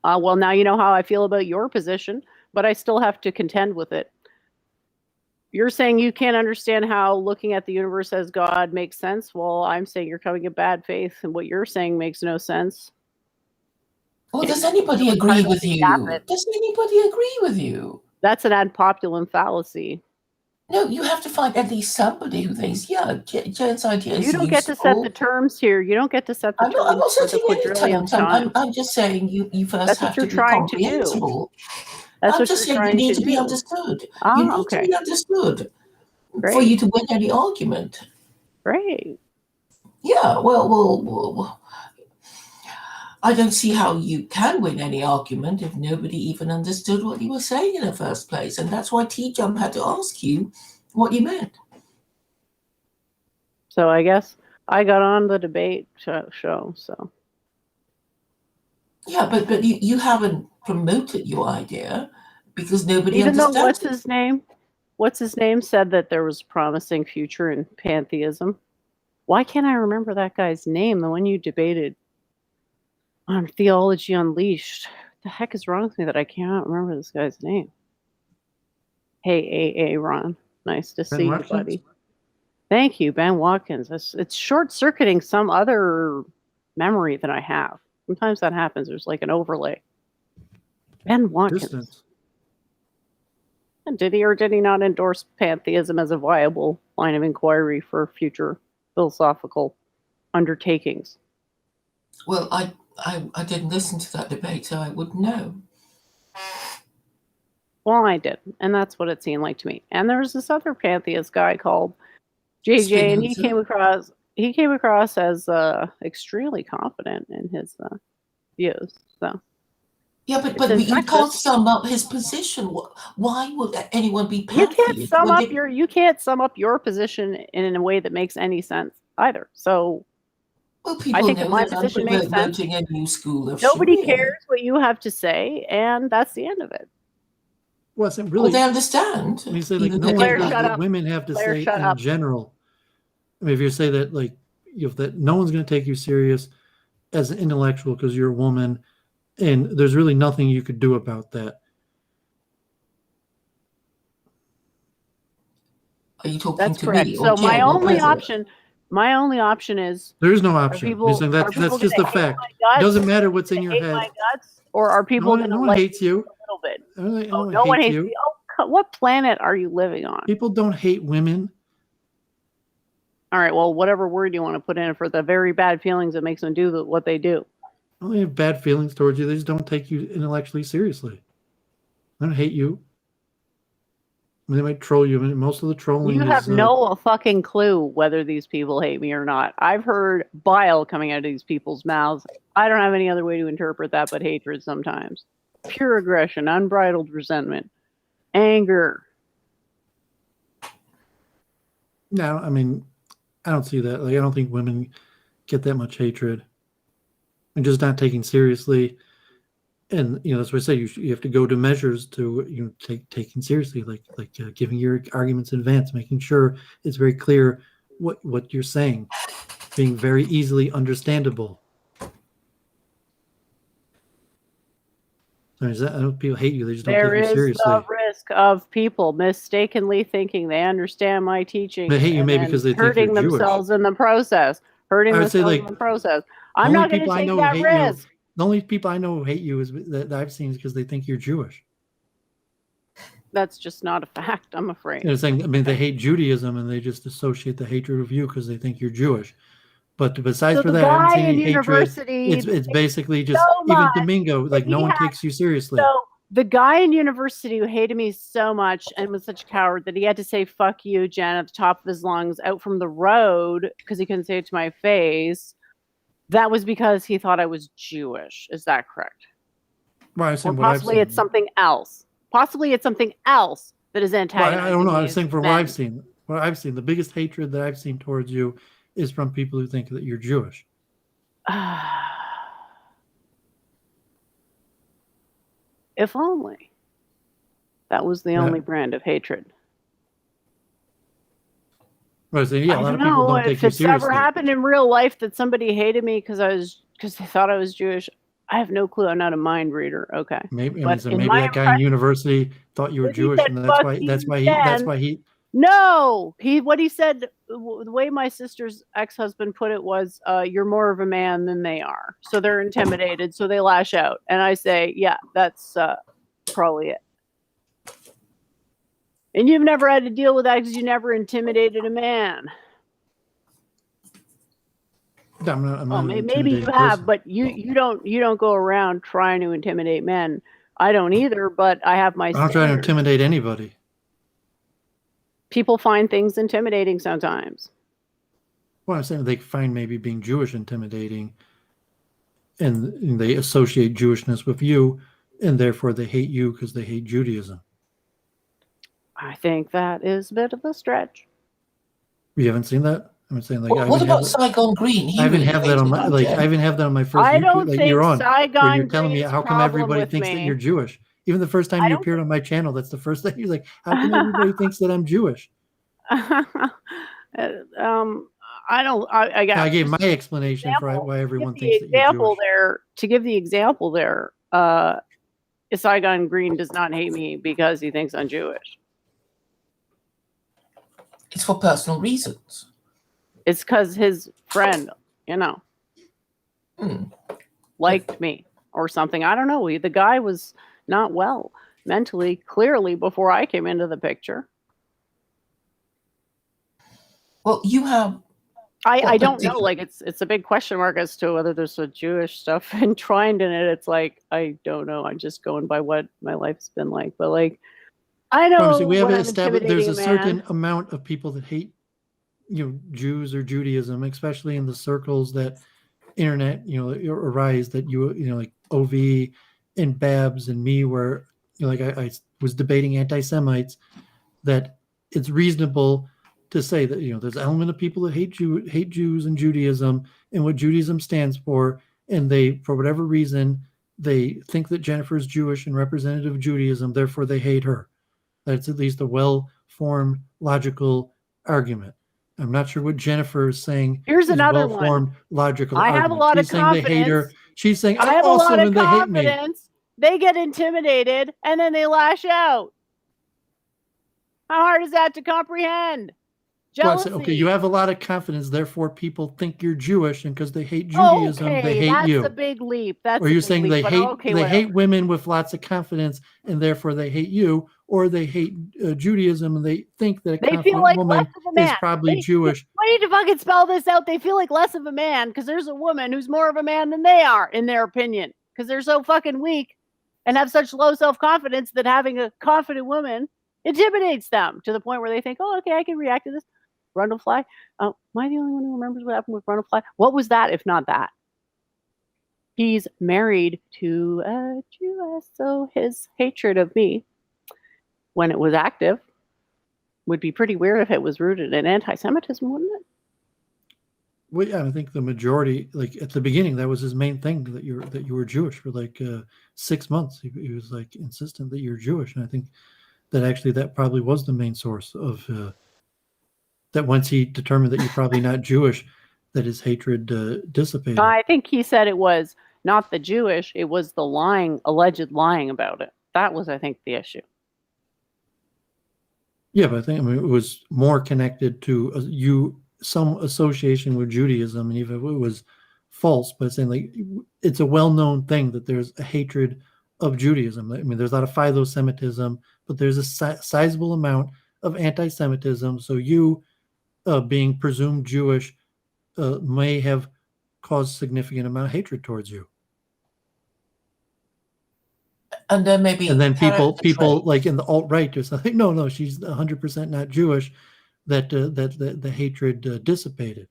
Well, now you know how I feel about your position, but I still have to contend with it. You're saying you can't understand how looking at the universe as God makes sense. Well, I'm saying you're coming in bad faith, and what you're saying makes no sense. Well, does anybody agree with you? Does anybody agree with you? That's an ad populum fallacy. No, you have to find at least somebody who thinks, yeah, Jen's idea is You don't get to set the terms here. You don't get to set the terms. I'm not for the setting any quadrillionth terms. time. I'm just saying you first That's have what you're to be trying to do. comprehensible. That's I'm what just you're saying you trying need to to be do. understood. Ah, You need okay. to be understood for Great. you to win any argument. Great. Yeah, well, I don't see how you can win any argument if nobody even understood what you were saying in the first place. And that's why T-Jump had to ask you what you meant. So I guess I got on the debate show, so. Yeah, but you haven't promoted your idea because nobody Even though understands what's his name said that there was a promising future in pantheism. Why can't I remember that guy's name, the one you debated on Theology Unleashed? What the heck is wrong with me that I cannot remember this guy's name? Hey, AA Ron. Nice to see you, buddy. Thank you, Ben Watkins. It's short-circuiting some other memory that I have. Sometimes that happens. There's like an overlay. Ben Watkins. Distance. And did he or did he not endorse pantheism as a viable line of inquiry for future philosophical undertakings? Well, I didn't listen to that debate, so I wouldn't know. Well, I did, and that's what it seemed like to me. And there was this other pantheist guy called JJ, and he came across as extremely confident in his views. So yeah, but you can't sum up his position. Why would anyone be pantheist? You can't sum up your position in a way that makes any sense either. So well, people I think know that my that position makes sense. A new school of Nobody Sharia. cares what you have to say, and that's the end of it. Wasn't really. Well, they understand. You say like no one cares what women have to say in general. I mean, if you say that like that no one's going to take you serious as an intellectual because you're a woman, and there's really nothing you could do about that. Are you talking That's to correct. me? So my only option is there is no option. You're saying that's just a fact. It doesn't matter what's in your head. My guts, or are people no one hates you a little bit? No one hates you. Oh, what planet are you living on? People don't hate women. All right, well, whatever word you want to put in for the very bad feelings that makes them do what they do. Well, they have bad feelings towards you. They just don't take you intellectually seriously. They don't hate you. I mean, they might troll you. I mean, most of the trolling You have no fucking clue whether these people hate me or not. I've heard bile coming out of these people's mouths. I don't have any other way to interpret that but hatred sometimes. Pure aggression, unbridled resentment, anger. No, I mean, I don't see that. Like, I don't think women get that much hatred. and just not taking seriously. And that's why I say you have to go to measures to taking seriously, like giving your arguments in advance, making sure it's very clear what you're saying, being very easily understandable. I know people hate you; they just don't There take you is seriously. the risk of people mistakenly thinking they understand my teaching They hate you and maybe then because they think hurting you're Jewish. themselves in the process. Hurting I would say, themselves like, in the process. The I'm only not going to people I take know who that hate you, risk. the only people I know who hate you that I've seen is because they think you're Jewish. That's just not a fact, I'm afraid. They hate Judaism and they just associate the hatred of you because they think you're Jewish. But besides So for the that, I haven't guy seen in any hatred. university It's basically just so even much Domingo, like that no he one had- takes you seriously. So the guy in university who hated me so much and was such a coward that he had to say "fuck you, Jen" at the top of his lungs out from the road because he couldn't say it to my face. That was because he thought I was Jewish. Is that correct? Well, Or possibly it's something else. Possibly it's something else that is antagonizing. I don't know. me I was as saying from men. what I've seen, the biggest hatred that I've seen towards you is from people who think that you're Jewish. If only that was the only brand of hatred. I was saying, a I lot don't of people know don't take if you it's ever seriously. happened in real life that somebody hated me because they thought I was Jewish. I have no clue. I'm not a mind reader. Okay. Maybe But maybe that guy in university thought you were Jewish, said, and "Fuck that's you, why he. No, what he said, the way my sister's ex-husband put it was, "You're more of a man than they are, so they're intimidated, so they lash out." And I say, "Yeah, that's probably it." And you've never had to deal with that because you never intimidated a man. I'm not Maybe you have, but you don't go around trying to intimidate men. I don't either, but I have my. I'm not trying to intimidate anybody. People find things intimidating sometimes. Well, I'm saying they find maybe being Jewish intimidating, and they associate Jewishness with you, and therefore they hate you because they hate Judaism. I think that is a bit of a stretch. You haven't seen that? I'm saying What about Saigon Green? I even have that on my I even have that on my first I YouTube don't like think you're on Saigon where you're telling me Green's how come problem everybody with thinks that me- you're Jewish. Even the first time you appeared on my channel, that's the first thing you're like, how come everybody thinks that I'm Jewish? I don't. I gave my explanation for why everyone thinks that you're Jewish. To give the example there, Saigon Green does not hate me because he thinks I'm Jewish. It's for personal reasons. It's because his friend, liked me or something. I don't know. The guy was not well mentally, clearly, before I came into the picture. Well, you have. I don't know. Like it's a big question mark as to whether there's a Jewish stuff entwined in it. It's like I don't know. I'm just going by what my life's been like. But like I know Obviously, we have when I'm established there's a intimidating certain amount of people that hate Jews or Judaism, especially in the circles that internet arise that like OV and Babs and me where I was debating anti-Semites, that it's reasonable to say that there's an element of people that hate Jews and Judaism and what Judaism stands for, and they, for whatever reason, they think that Jennifer is Jewish and representative of Judaism, therefore they hate her. That's at least a well-formed, logical argument. I'm not sure what Jennifer is saying. Here's another well-formed, logical I argument. have a lot She's of saying confidence. they hate her. She's saying I I'm have awesome a lot of and they hate me. confidence. They get intimidated and then they lash out. How hard is that to comprehend? Jealousy. Well, okay, you have a lot of confidence, therefore people think you're Jewish, and because they hate Judaism, they hate you. That's a big leap. That's or you're saying they hate women with lots of confidence, and therefore they hate you, or they hate Judaism, and they think that a confident woman is probably Jewish. I need to fucking spell this out. They feel like less of a man because there's a woman who's more of a man than they are, in their opinion, because they're so fucking weak and have such low self-confidence that having a confident woman intimidates them to the point where they think, oh, okay, I can react to this. Brundlefly. Am I the only one who remembers what happened with Brundlefly? What was that, if not that? He's married to a Jewess, so his hatred of me, when it was active, would be pretty weird if it was rooted in anti-Semitism, wouldn't it? Well, yeah, I think the majority, like at the beginning, that was his main thing, that you were Jewish for like 6 months. He was like insistent that you're Jewish, and I think that actually that probably was the main source of that. Once he determined that you're probably not Jewish, that his hatred dissipated. I think he said it was not the Jewish; it was the alleged lying about it. That was, I think, the issue. Yeah, but I mean, it was more connected to some association with Judaism, and even if it was false, but saying like it's a well-known thing that there's a hatred of Judaism. I mean, there's a lot of philo-Semitism, but there's a sizable amount of anti-Semitism. So you, being presumed Jewish, may have caused significant amount of hatred towards you. And then maybe, and then people like in the alt-right just think, no, she's 100% not Jewish. That the hatred dissipated.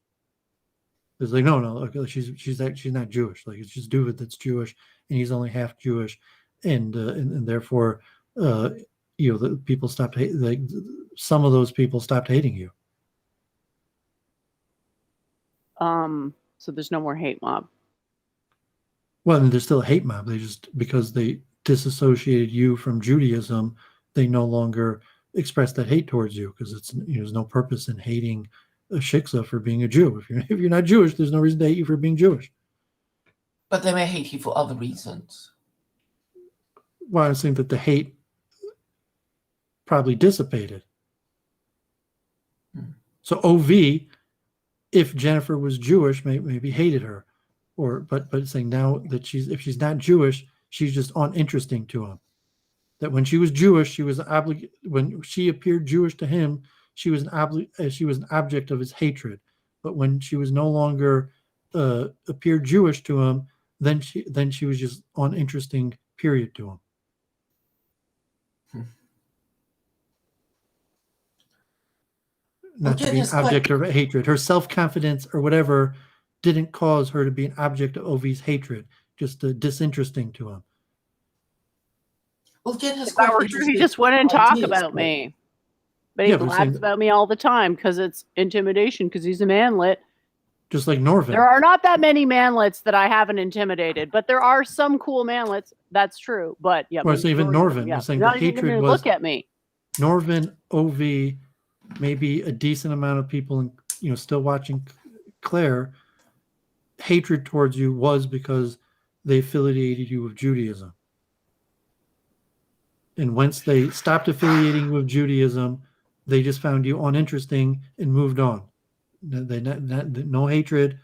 It's like no, she's not Jewish. Like it's just Doovid that's Jewish, and he's only half Jewish, and therefore, the people stopped like some of those people stopped hating you. So there's no more hate mob. Well, and there's still a hate mob. They just, because they disassociated you from Judaism, they no longer express that hate towards you, because it's there's no purpose in hating a shiksa for being a Jew. If you're not Jewish, there's no reason to hate you for being Jewish. But they may hate you for other reasons. Well, I was saying that the hate probably dissipated. So OV, if Jennifer was Jewish, maybe hated her, but saying now that if she's not Jewish, she's just uninteresting to him. That when she was Jewish, she was when she appeared Jewish to him, she was an object of his hatred. But when she was no longer appeared Jewish to him, then she was just uninteresting, period, to him. Not to be an object of hatred. Her self-confidence or whatever didn't cause her to be an object of Ovi's hatred, just disinteresting to him. Well, Jen has if I were true, he just wouldn't talk about me. But he laughs about me all the time because it's intimidation, because he's a manlet. Just like Norvin. There are not that many manlets that I haven't intimidated, but there are some cool manlets. That's true. But yeah, well, so even Norvin was saying the hatred was. Look at me. Norvin, Ov, maybe a decent amount of people, still watching Claire. Hatred towards you was because they affiliated you with Judaism. And once they stopped affiliating with Judaism, they just found you uninteresting and moved on. No hatred,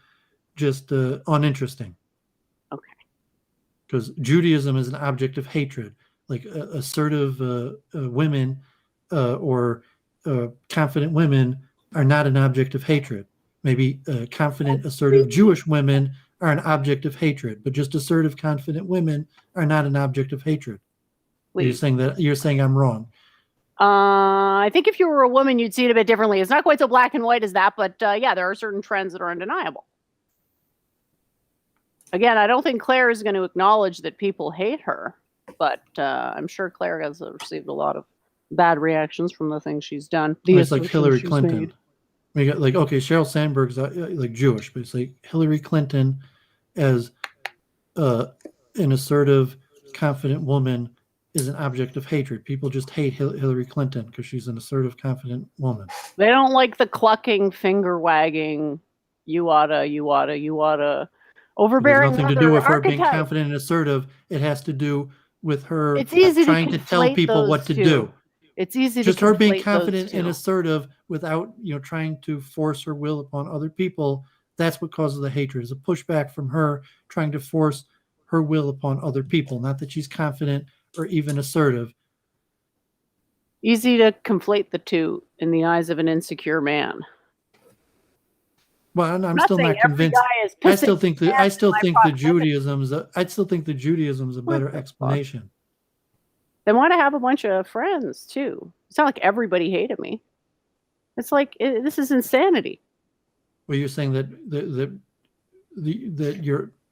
just uninteresting. Okay. Because Judaism is an object of hatred. Like assertive women or confident women are not an object of hatred. Maybe confident, assertive Jewish women are an object of hatred, but just assertive, confident women are not an object of hatred. You're saying I'm wrong. I think if you were a woman, you'd see it a bit differently. It's not quite so black and white as that, but yeah, there are certain trends that are undeniable. Again, I don't think Claire is going to acknowledge that people hate her, but I'm sure Claire has received a lot of bad reactions from the things she's done. It's like Hillary Clinton. We got okay, Sheryl Sandberg's like Jewish, but it's like Hillary Clinton as an assertive, confident woman is an object of hatred. People just hate Hillary Clinton because she's an assertive, confident woman. They don't like the clucking, finger wagging, you oughta, overbearing. It has nothing to do with her being confident and assertive. It has to do with her trying to tell people what to do. It's easy just to her being confident and assertive without trying to force her will upon other people. That's what causes the hatred. Is a pushback from her trying to force her will upon other people. Not that she's confident or even assertive. Easy to conflate the two in the eyes of an insecure man. Well, I'm still not convinced. I still think the Judaism's a better explanation. They want to have a bunch of friends too. It's not like everybody hated me. It's like this is insanity. Well, you're saying that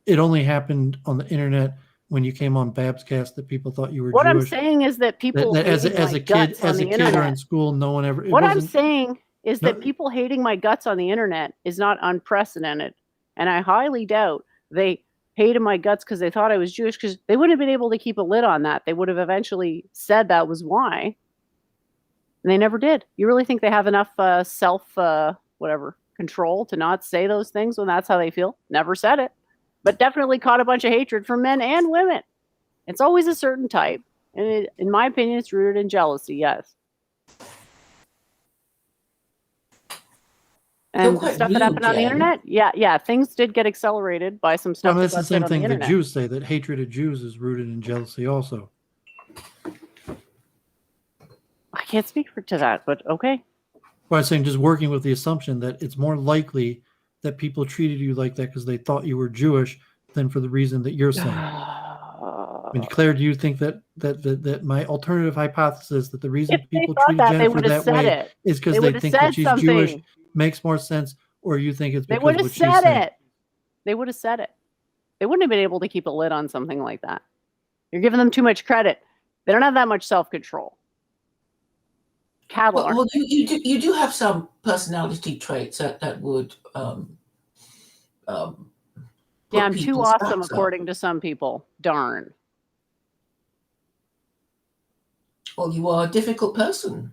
it only happened on the internet when you came on Babscast that people thought you were What Jewish. I'm saying is that people that as a kid or in school, no one ever. What I'm saying is No. that people hating my guts on the internet is not unprecedented. And I highly doubt they hated my guts because they thought I was Jewish, because they wouldn't have been able to keep a lid on that. They would have eventually said that was why. And they never did. You really think they have enough control to not say those things when that's how they feel? Never said it. But definitely caught a bunch of hatred from men and women. It's always a certain type. And in my opinion, it's rooted in jealousy, yes. And the quite stuff that rude, happened on the Jen. internet, yeah, things did get accelerated by some stuff That's that the got said same on the thing the internet. Jews say, that hatred of Jews is rooted in jealousy also. I can't speak to that, but okay. Well, I'm saying just working with the assumption that it's more likely that people treated you like that because they thought you were Jewish than for the reason that you're saying. I mean, Claire, do you think that my alternative hypothesis that the reason If they people thought treated that, they Jennifer would have that said way it. is because They they would have think that said she's something. Jewish makes more sense, or you think it's They because would of have what she's said saying? it. They would have said it. They wouldn't have been able to keep a lid on something like that. You're giving them too much credit. They don't have that much self-control. Cattle Well, aren't. you do have some personality traits that would Yeah, I'm too people's awesome, backs up. according to some people. Darn. Well, you are a difficult person.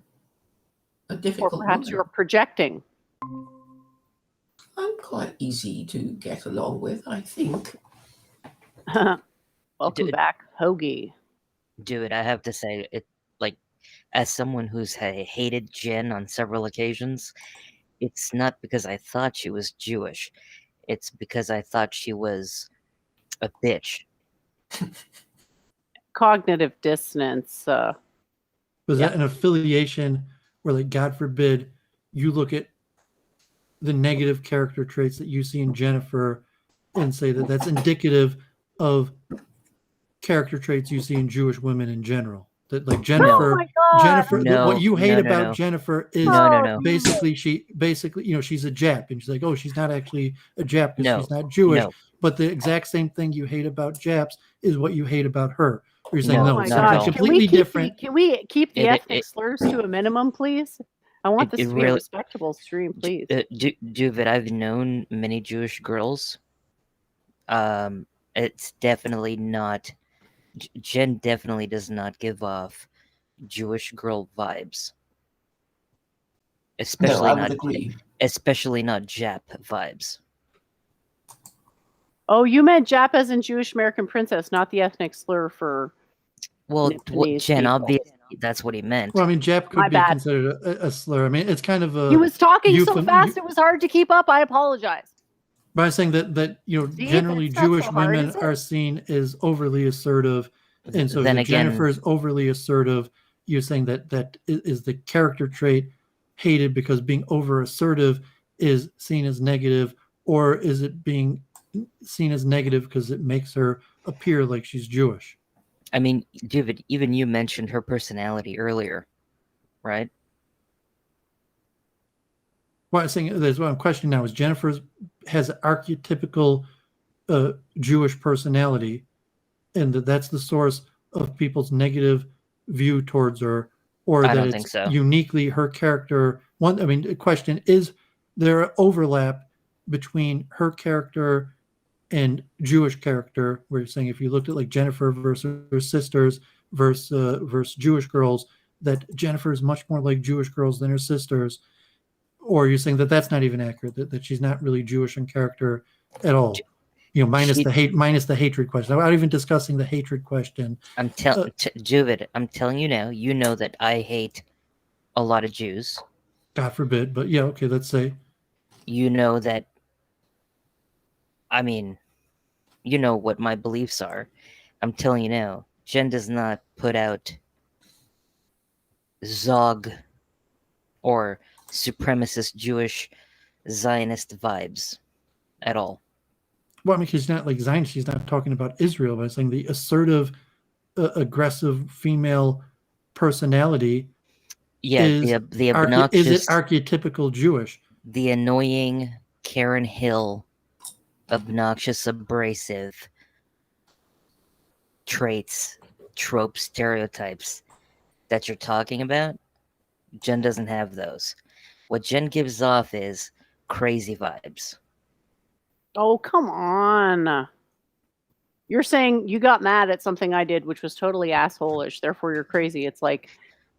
A Or difficult perhaps woman. you're projecting. I'm quite easy to get along with, I think. Welcome Dude. back, Hoagie. Dude, I have to say, as someone who's hated Jen on several occasions, it's not because I thought she was Jewish. It's because I thought she was a bitch. Cognitive dissonance. Was Yeah. that an affiliation where, like, God forbid, you look at the negative character traits that you see in Jennifer and say that that's indicative of character traits you see in Jewish women in general? That, like, Jennifer, Oh my God. Jennifer, No, what you hate no, about no. Jennifer is No. basically she's a Jap, and she's like, oh, she's not actually a Jap because No, she's not Jewish. no. But the exact same thing you hate about Japs is what you hate about her. Or you're saying, No, no, Oh my it's not at something all. gosh. completely different. Can we keep the It- ethnic it- slurs to a minimum, please? I want It- this it to be a really- respectable stream, please. Doovid, I've known many Jewish girls. It's definitely not. Jen definitely does not give off Jewish girl vibes. No, Especially I would not, agree. especially not Jap vibes. Oh, you meant Jap as in Jewish American princess, not the ethnic slur for Well, Nipponese Jen, people. obviously, that's what he meant. Well, I mean, Jap My could be bad. considered a slur. I mean, it's kind of a. He was talking so euphem- fast it was hard to keep up. I apologize. But I'm saying that See, generally it's not Jewish so hard, women is it? are seen as overly assertive, and so Then if again- Jennifer is overly assertive, you're saying that is the character trait hated because being over assertive is seen as negative, or is it being seen as negative because it makes her appear like she's Jewish? I mean, David, even you mentioned her personality earlier, right? What I'm saying is, what I'm questioning now is Jennifer has an archetypical Jewish personality, and that's the source of people's negative view towards her, or I that don't it's think so. uniquely her character. The question is there an overlap between her character and Jewish character, where you're saying if you looked at like Jennifer versus her sisters versus Jewish girls, that Jennifer is much more like Jewish girls than her sisters, or you're saying that that's not even accurate, that she's not really Jewish in character at all, minus the hatred question. I'm not even discussing the hatred question. I'm David, I'm telling you now, you know that I hate a lot of Jews. God forbid, but yeah, okay, let's say. You know that, I mean, you know what my beliefs are. I'm telling you now, Jen does not put out Zog or supremacist Jewish Zionist vibes at all. Well, I mean, she's not like Zionist. She's not talking about Israel, but I'm saying the assertive, aggressive female personality. Yeah, the obnoxious, is it archetypical Jewish? The annoying Karen Hill, obnoxious, abrasive traits, tropes, stereotypes that you're talking about. Jen doesn't have those. What Jen gives off is crazy vibes. Oh, come on. You're saying you got mad at something I did, which was totally asshole-ish, therefore you're crazy. It's like,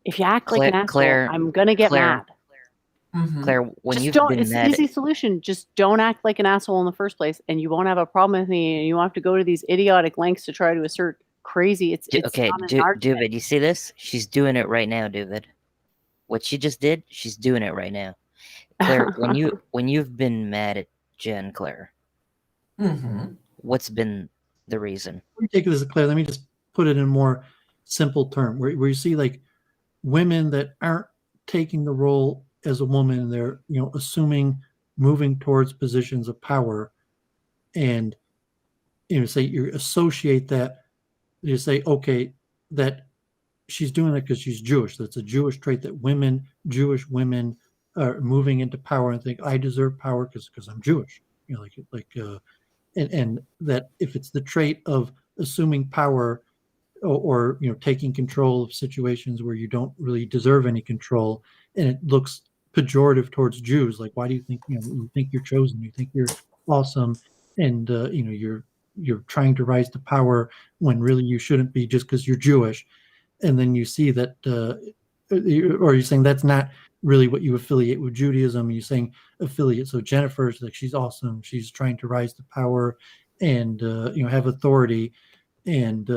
if you act like an asshole, Claire, I'm gonna get mad. Claire, when Just you've don't. been It's the mad, easy solution. Just don't act like an asshole in the first place, and you won't have a problem with me. And you won't have to go to these idiotic lengths to try to assert crazy. It's okay, not an argument. Doovid, you see this? She's doing it right now, Doovid. What she just did, she's doing it right now. Claire, when you've been mad at Jen, Claire, what's been the reason? Let me take this, Claire. Let me just put it in a more simple term, where you see like women that aren't taking the role as a woman, they're assuming, moving towards positions of power, and say you associate that, you say, okay, that she's doing it because she's Jewish. That's a Jewish trait, that Jewish women are moving into power and think, I deserve power because I'm Jewish. And that if it's the trait of assuming power, or taking control of situations where you don't really deserve any control, and it looks pejorative towards Jews, like, why do you think you think you're chosen, you think you're awesome, and you're trying to rise to power when really you shouldn't be, just because you're Jewish. And then you see that, or you're saying that's not really what you affiliate with Judaism. You're saying affiliate. So Jennifer's like, she's awesome, she's trying to rise to power and have authority, and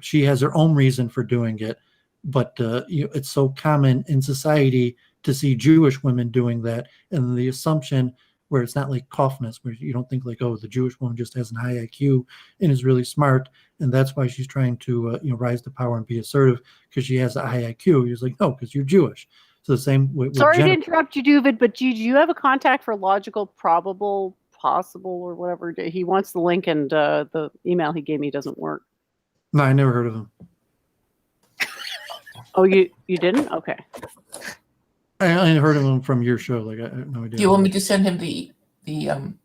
she has her own reason for doing it. But it's so common in society to see Jewish women doing that, and the assumption where it's not like Kaufman's, where you don't think like, oh, the Jewish woman just has an high IQ and is really smart, and that's why she's trying to rise to power and be assertive, because she has a high IQ. You're like, no, because you're Jewish. So the same with Sorry Jennifer. to interrupt you, Doovid, but do you have a contact for logical, probable, possible, or whatever? He wants the link, and the email he gave me doesn't work. No, I never heard of him. Oh, you didn't? Okay. I heard of him from your show. Like, I have no idea. Do you want me to send him the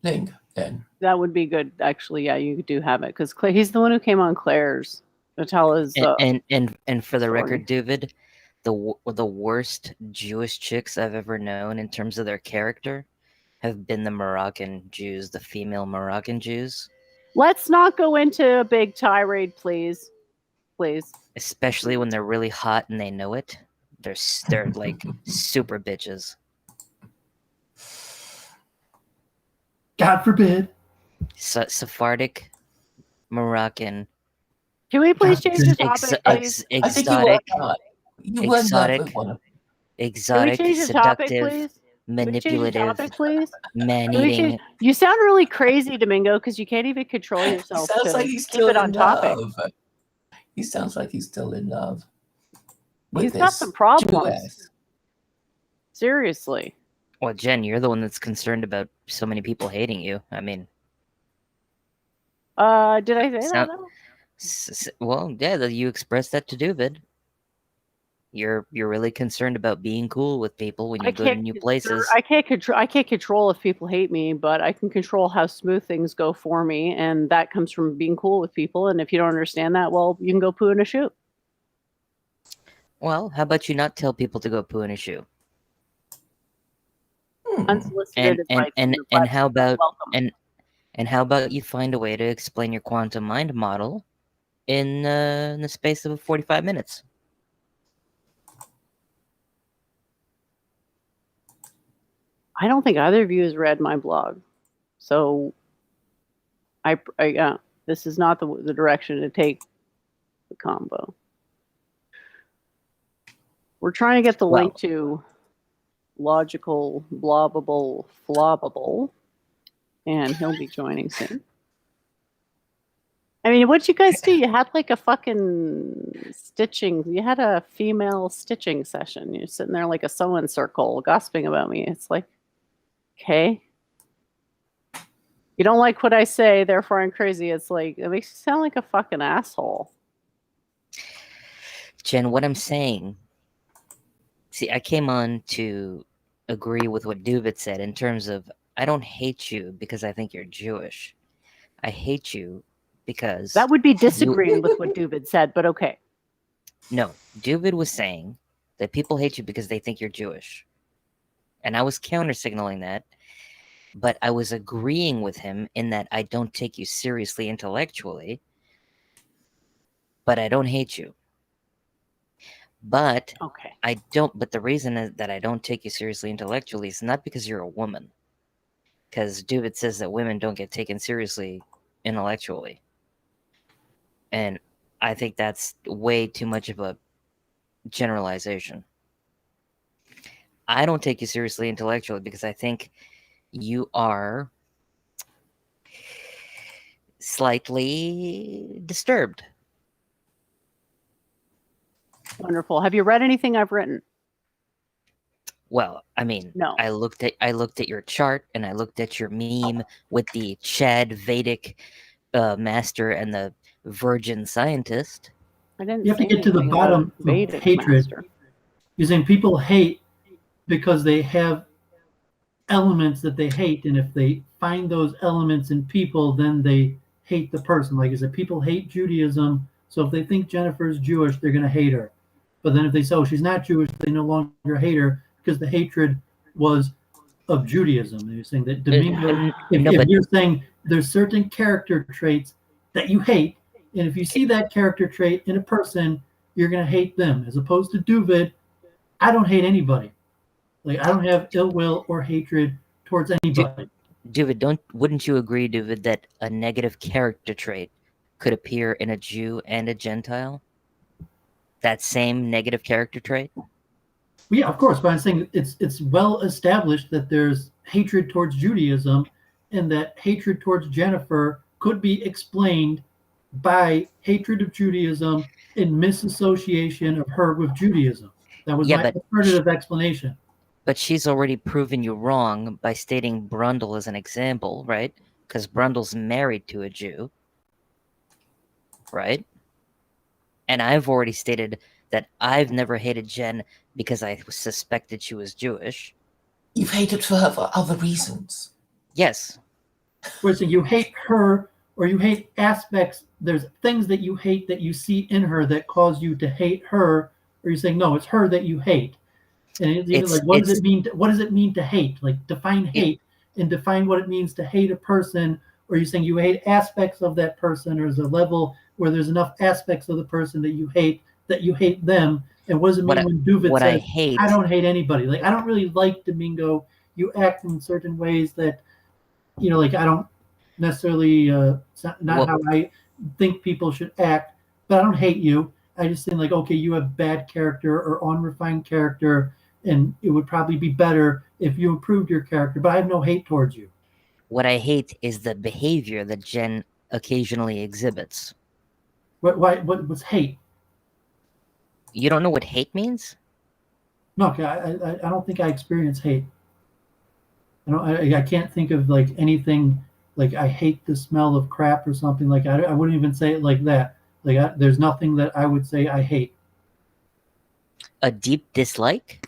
link then? That would be good, actually. Yeah, you do have it, because he's the one who came on Claire's to tell his. And for the story. record, Doovid, the worst Jewish chicks I've ever known in terms of their character have been the Moroccan Jews, the female Moroccan Jews. Let's not go into a big tirade, please. Please. Especially when they're really hot and they know it. They're like super bitches. God forbid. Sephardic, Moroccan. Can we please change the topic, please? Exotic. You were in love with one of them. Exotic, Can we change the topic, seductive, please? manipulative, Topic, please? man-eating. You sound really crazy, Domingo, because you can't even control yourself. Sounds like he's still keep it on in topic. love. He sounds like he's still in love. He's got some problems. Jewess. Seriously. Well, Jen, you're the one that's concerned about so many people hating you. I mean, did I say that? Well, yeah, you expressed that to Doovid. You're really concerned about being cool with people when you go to new places. I can't control if people hate me, but I can control how smooth things go for me, and that comes from being cool with people. And if you don't understand that, well, you can go poo in a shoe. Well, how about you not tell people to go poo in a shoe? Unsolicited advice. And how about and how about you find a way to explain your quantum mind model in the space of 45 minutes? I don't think either of you has read my blog, so this is not the direction to take the combo. We're trying to get the link to logical, blobbable, flobbable, and he'll be joining soon. I mean, what'd you guys do? You had like a fucking stitching. You had a female stitching session. You're sitting there like a sewing circle, gossiping about me. It's like, okay. You don't like what I say, therefore I'm crazy. It's like, it makes you sound like a fucking asshole. Jen, what I'm saying... See, I came on to agree with what Doovid said in terms of, I don't hate you because I think you're Jewish. I hate you because... That would be disagreeing with what Doovid said, but okay. No, Doovid was saying that people hate you because they think you're Jewish. And I was counter signaling that, but I was agreeing with him in that I don't take you seriously intellectually, but I don't hate you. But Okay. but the reason that I don't take you seriously intellectually is not because you're a woman. Because Doovid says that women don't get taken seriously intellectually. And I think that's way too much of a generalization. I don't take you seriously intellectually because I think you are slightly disturbed. Wonderful. Have you read anything I've written? Well, I mean, No. I looked at your chart and I looked at your meme with the Chad Vedic master and the virgin scientist. I didn't You have to say get to the anything about bottom of Vedic hatred. master. You're saying people hate because they have elements that they hate, and if they find those elements in people, then they hate the person. Like I said, people hate Judaism, so if they think Jennifer's Jewish, they're going to hate her. But then if they say, oh, she's not Jewish, they no longer hate her because the hatred was of Judaism. And you're saying that Domingo, if you're saying there's certain character traits that you hate, and if you see that character trait in a person, you're going to hate them. As opposed to Doovid, I don't hate anybody. Like, I don't have ill will or hatred towards anybody. Doovid, wouldn't you agree, Doovid, that a negative character trait could appear in a Jew and a Gentile? That same negative character trait? Well, yeah, of course, but I'm saying it's well established that there's hatred towards Judaism, and that hatred towards Jennifer could be explained by hatred of Judaism and misassociation of her with Judaism. That was my alternative explanation. But she's already proven you wrong by stating Brundle as an example, right? Because Brundle's married to a Jew, right? And I've already stated that I've never hated Jen because I suspected she was Jewish. You've hated her for other reasons. Yes. So you hate her, or you hate aspects. There's things that you hate that you see in her that cause you to hate her, or you're saying no, it's her that you hate. And it's like, what does it mean? What does it mean to hate? Like, define hate and define what it means to hate a person. Or you're saying you hate aspects of that person, or is a level where there's enough aspects of the person that you hate them. And what does it mean when Doovid says, I don't hate anybody? Like, I don't really like Domingo. You act in certain ways that, like, I don't necessarily, not how I think people should act, but I don't hate you. I just think, like, okay, you have bad character or unrefined character, and it would probably be better if you improved your character, but I have no hate towards you. What I hate is the behavior that Jen occasionally exhibits. What's hate? You don't know what hate means? No, I don't think I experience hate. I can't think of, like, anything like I hate the smell of crap or something like that. I wouldn't even say it like that. Like, there's nothing that I would say I hate. A deep dislike?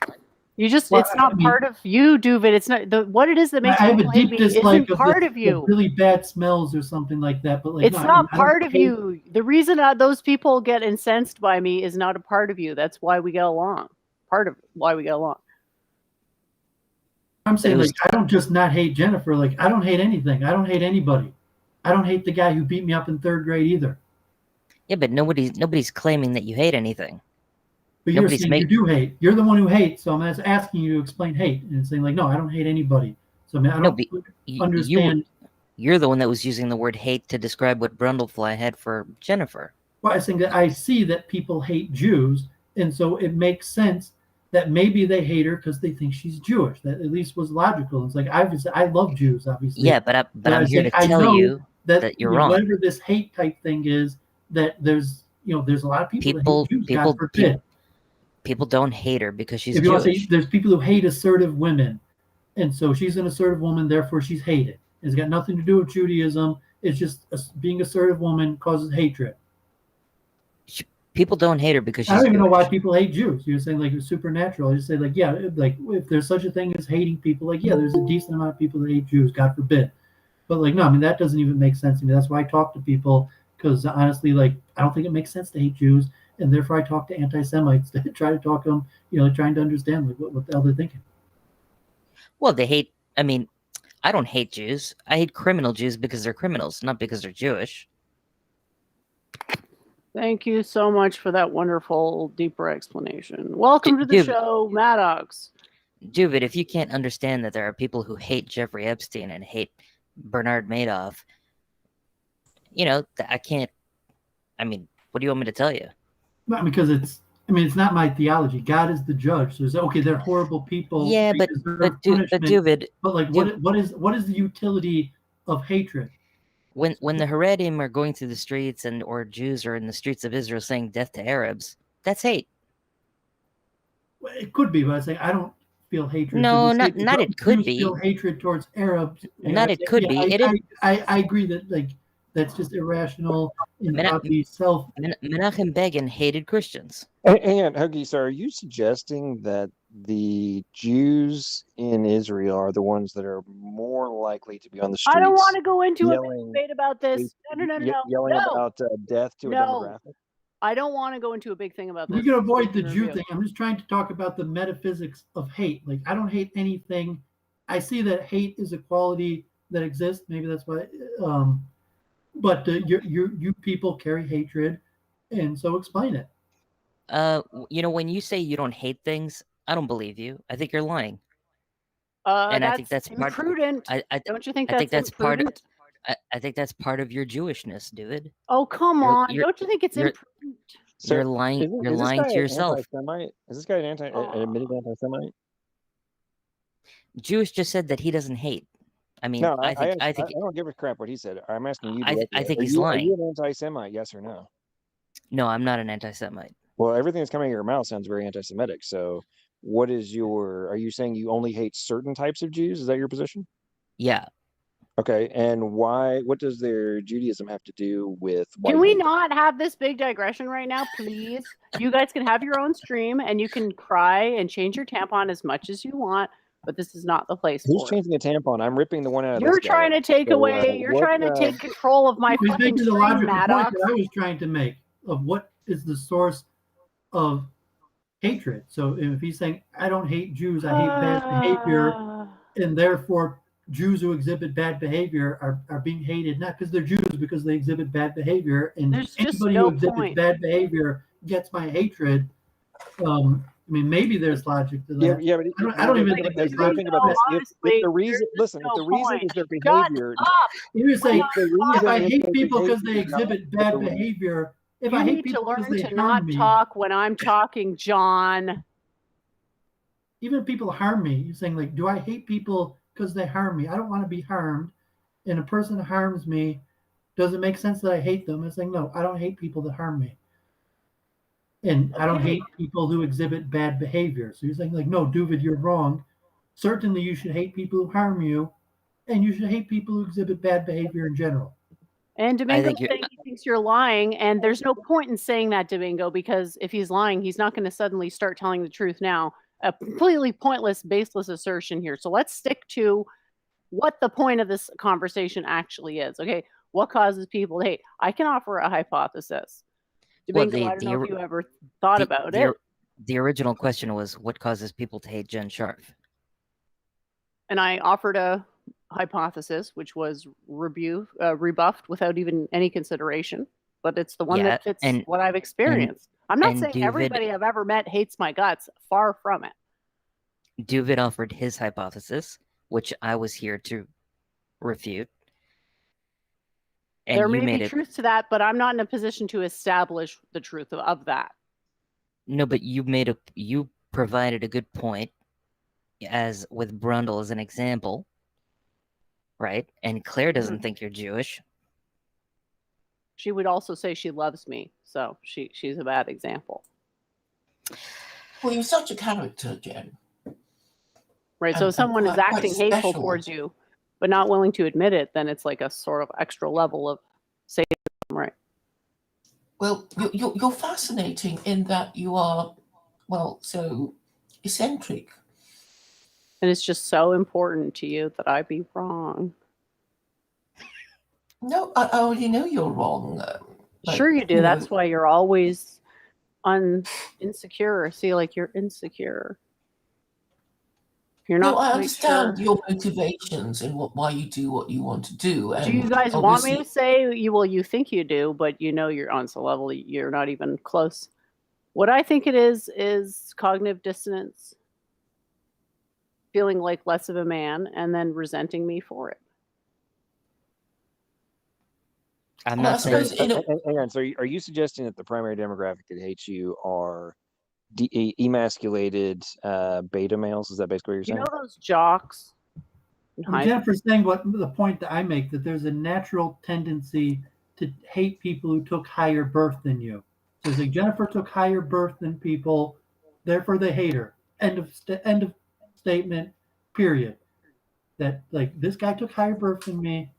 It's not part of you, Doovid. It's not what it is that makes I have a deep dislike isn't part of you. Really bad smells or something like that. But, like, it's not part of you. The reason those people get incensed by me is not a part of you. That's why we get along. Part of why we get along. I'm saying, like, I don't just not hate Jennifer. Like, I don't hate anything. I don't hate anybody. I don't hate the guy who beat me up in 3rd grade either. Yeah, but nobody's claiming that you hate anything. But you're saying you do hate. You're the one who hates, so I'm asking you to explain hate, and saying, like, no, I don't hate anybody. So I mean, I don't understand. You're the one that was using the word hate to describe what Brundlefly had for Jennifer. Well, I think that I see that people hate Jews, and so it makes sense that maybe they hate her because they think she's Jewish. That at least was logical. It's like, I love Jews, obviously. Yeah, but I'm here to tell you that you're wrong. Whatever this hate type thing is, that there's a lot of people that hate Jews, God forbid. People don't hate her because she's Jewish. Want to say, there's people who hate assertive women, and so she's an assertive woman, therefore she's hated. It's got nothing to do with Judaism. It's just being assertive woman causes hatred. People don't hate her because she's I don't even Jewish. know why people hate Jews. You're saying, like, it's supernatural. I just say, like, yeah, like, if there's such a thing as hating people, like, yeah, there's a decent amount of people that hate Jews, God forbid. But, like, no, I mean, that doesn't even make sense to me. That's why I talk to people, because honestly, like, I don't think it makes sense to hate Jews. And therefore, I talk to anti-Semites to try to talk to them, trying to understand, like, what the hell they're thinking. Well, they hate. I mean, I don't hate Jews. I hate criminal Jews because they're criminals, not because they're Jewish. Thank you so much for that wonderful, deeper explanation. Welcome to the Dude. show, Maddox. Doovid, if you can't understand that there are people who hate Jeffrey Epstein and hate Bernard Madoff, I can't. I mean, what do you want me to tell you? Not because it's not my theology. God is the judge. So it's okay, they're horrible people. Yeah, they but deserve punishment. Doovid, But like, what is the utility of hatred? when the Haredim are going through the streets or Jews are in the streets of Israel saying death to Arabs, that's hate. Well, it could be, but I say I don't feel hatred. No, not it could be. Feel hatred towards Arabs. Not it could be. I agree that that's just irrational and probably Menachem Begin hated Christians. And Huggy, so are you suggesting that the Jews in Israel are the ones that are more likely to be on the streets? I don't want to go into a yelling- big debate about this. No. Yelling about death to a demographic? I don't want to go into a big thing about this. We can avoid the Jew thing. I'm just trying to talk about the metaphysics of hate. Like, I don't hate anything. I see that hate is a quality that exists. Maybe that's why. But you people carry hatred, and so explain it. When you say you don't hate things, I don't believe you. I think you're lying. And I think that's imprudent. Don't you think I think that's imprudent? I think that's part of your Jewishness, dude. Oh, come on! Don't you think it's imprudent? So you're lying. You're lying to yourself. Is this guy an admitted anti-Semite? Jewish just said that he doesn't hate. I mean, No, I think I don't give a crap what he said. I'm asking you. I think he's lying. Are you an anti-Semite? Yes or no? No, I'm not an anti-Semite. Well, everything that's coming out of your mouth sounds very anti-Semitic. So, what is are you saying you only hate certain types of Jews? Is that your position? Yeah. Okay, and why? What does their Judaism have to do with? Can we not have this big digression right now, please? You guys can have your own stream, and you can cry and change your tampon as much as you want, but this is not the place. Who's changing the tampon? I'm ripping the one out of. You're trying to take away. You're trying to take control of my fucking the stream, logical point Maddox. that I was trying to make of what is the source of hatred. So if he's saying I don't hate Jews, I hate bad behavior, and therefore Jews who exhibit bad behavior are being hated, not because they're Jews, because they exhibit bad behavior. And there's anybody who exhibits bad behavior gets my hatred. I mean, maybe there's logic to that. Yeah, but I don't even think there's logic. Think about this. If the reason, listen, if the reason is their behavior, you're saying if I hate people because they exhibit bad behavior, if I hate people because they harm me, talk when I'm talking, John. Even if people harm me, you're saying like, do I hate people because they harm me? I don't want to be harmed, and a person harms me. Does it make sense that I hate them? I'm saying no, I don't hate people that harm me. And I don't hate people who exhibit bad behavior. So you're saying like, no, Doovid, you're wrong. Certainly you should hate people who harm you, and you should hate people who exhibit bad behavior in general. And Domingo saying he thinks you're lying, and there's no point in saying that, Domingo, because if he's lying, he's not going to suddenly start telling the truth now. A completely pointless, baseless assertion here. So let's stick to what the point of this conversation actually is. Okay, what causes people to hate? I can offer a hypothesis. Domingo, I don't know if you ever thought about it. The original question was, what causes people to hate Jen Sharf? And I offered a hypothesis, which was rebuffed without even any consideration. But it's the one that fits what I've experienced. I'm not saying everybody I've ever met hates my guts. Far from it. Doovid offered his hypothesis, which I was here to refute. And there may be truth to that, but I'm not in a position to establish the truth of that. No, but you provided a good point, as with Brundle as an example, right? And Claire doesn't think you're Jewish. She would also say she loves me, so she's a bad example. Well, you're such a character, Jen. Right, so if someone is acting hateful towards you, but not willing to admit it, then it's like a sort of extra level of sadism, right? Well, you're fascinating in that you are, so eccentric. And it's just so important to you that I be wrong. No, I already know you're wrong. Sure you do. That's why you're always insecure. See, like you're insecure. You're No, not I quite understand sure. your motivations and why you do what you want to do. Do you And guys want me to obviously, say you think you do, but you know you're on some level you're not even close. What I think it is cognitive dissonance, feeling like less of a man, and then resenting me for it. I'm well, I not saying suppose, Hang on. So are you suggesting that the primary demographic that hates you are emasculated beta males? Is that basically what You you're know saying? those jocks in I mean, high Jennifer's saying what the point that I make, that there's a natural tendency to hate people who took higher birth than you. So it's like Jennifer took higher birth than people, therefore they hate her. End of statement. Period. That like this guy took higher birth than me.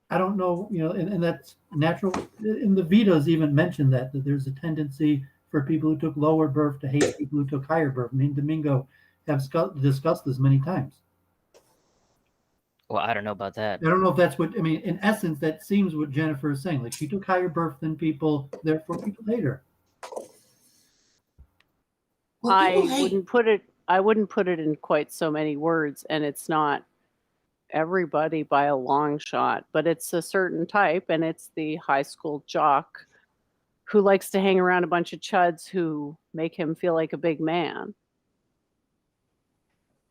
I don't know, and that's natural. And the Vedas even mentioned that there's a tendency for people who took lower birth to hate people who took higher birth. Me and Domingo have discussed this many times. well, I don't know about that. I don't know if that's what I mean. In essence, that seems what Jennifer is saying. Like she took higher birth than people, therefore people hate her. well, people I hate. wouldn't put it in quite so many words, and it's not everybody by a long shot, but it's a certain type, and it's the high school jock who likes to hang around a bunch of chuds who make him feel like a big man.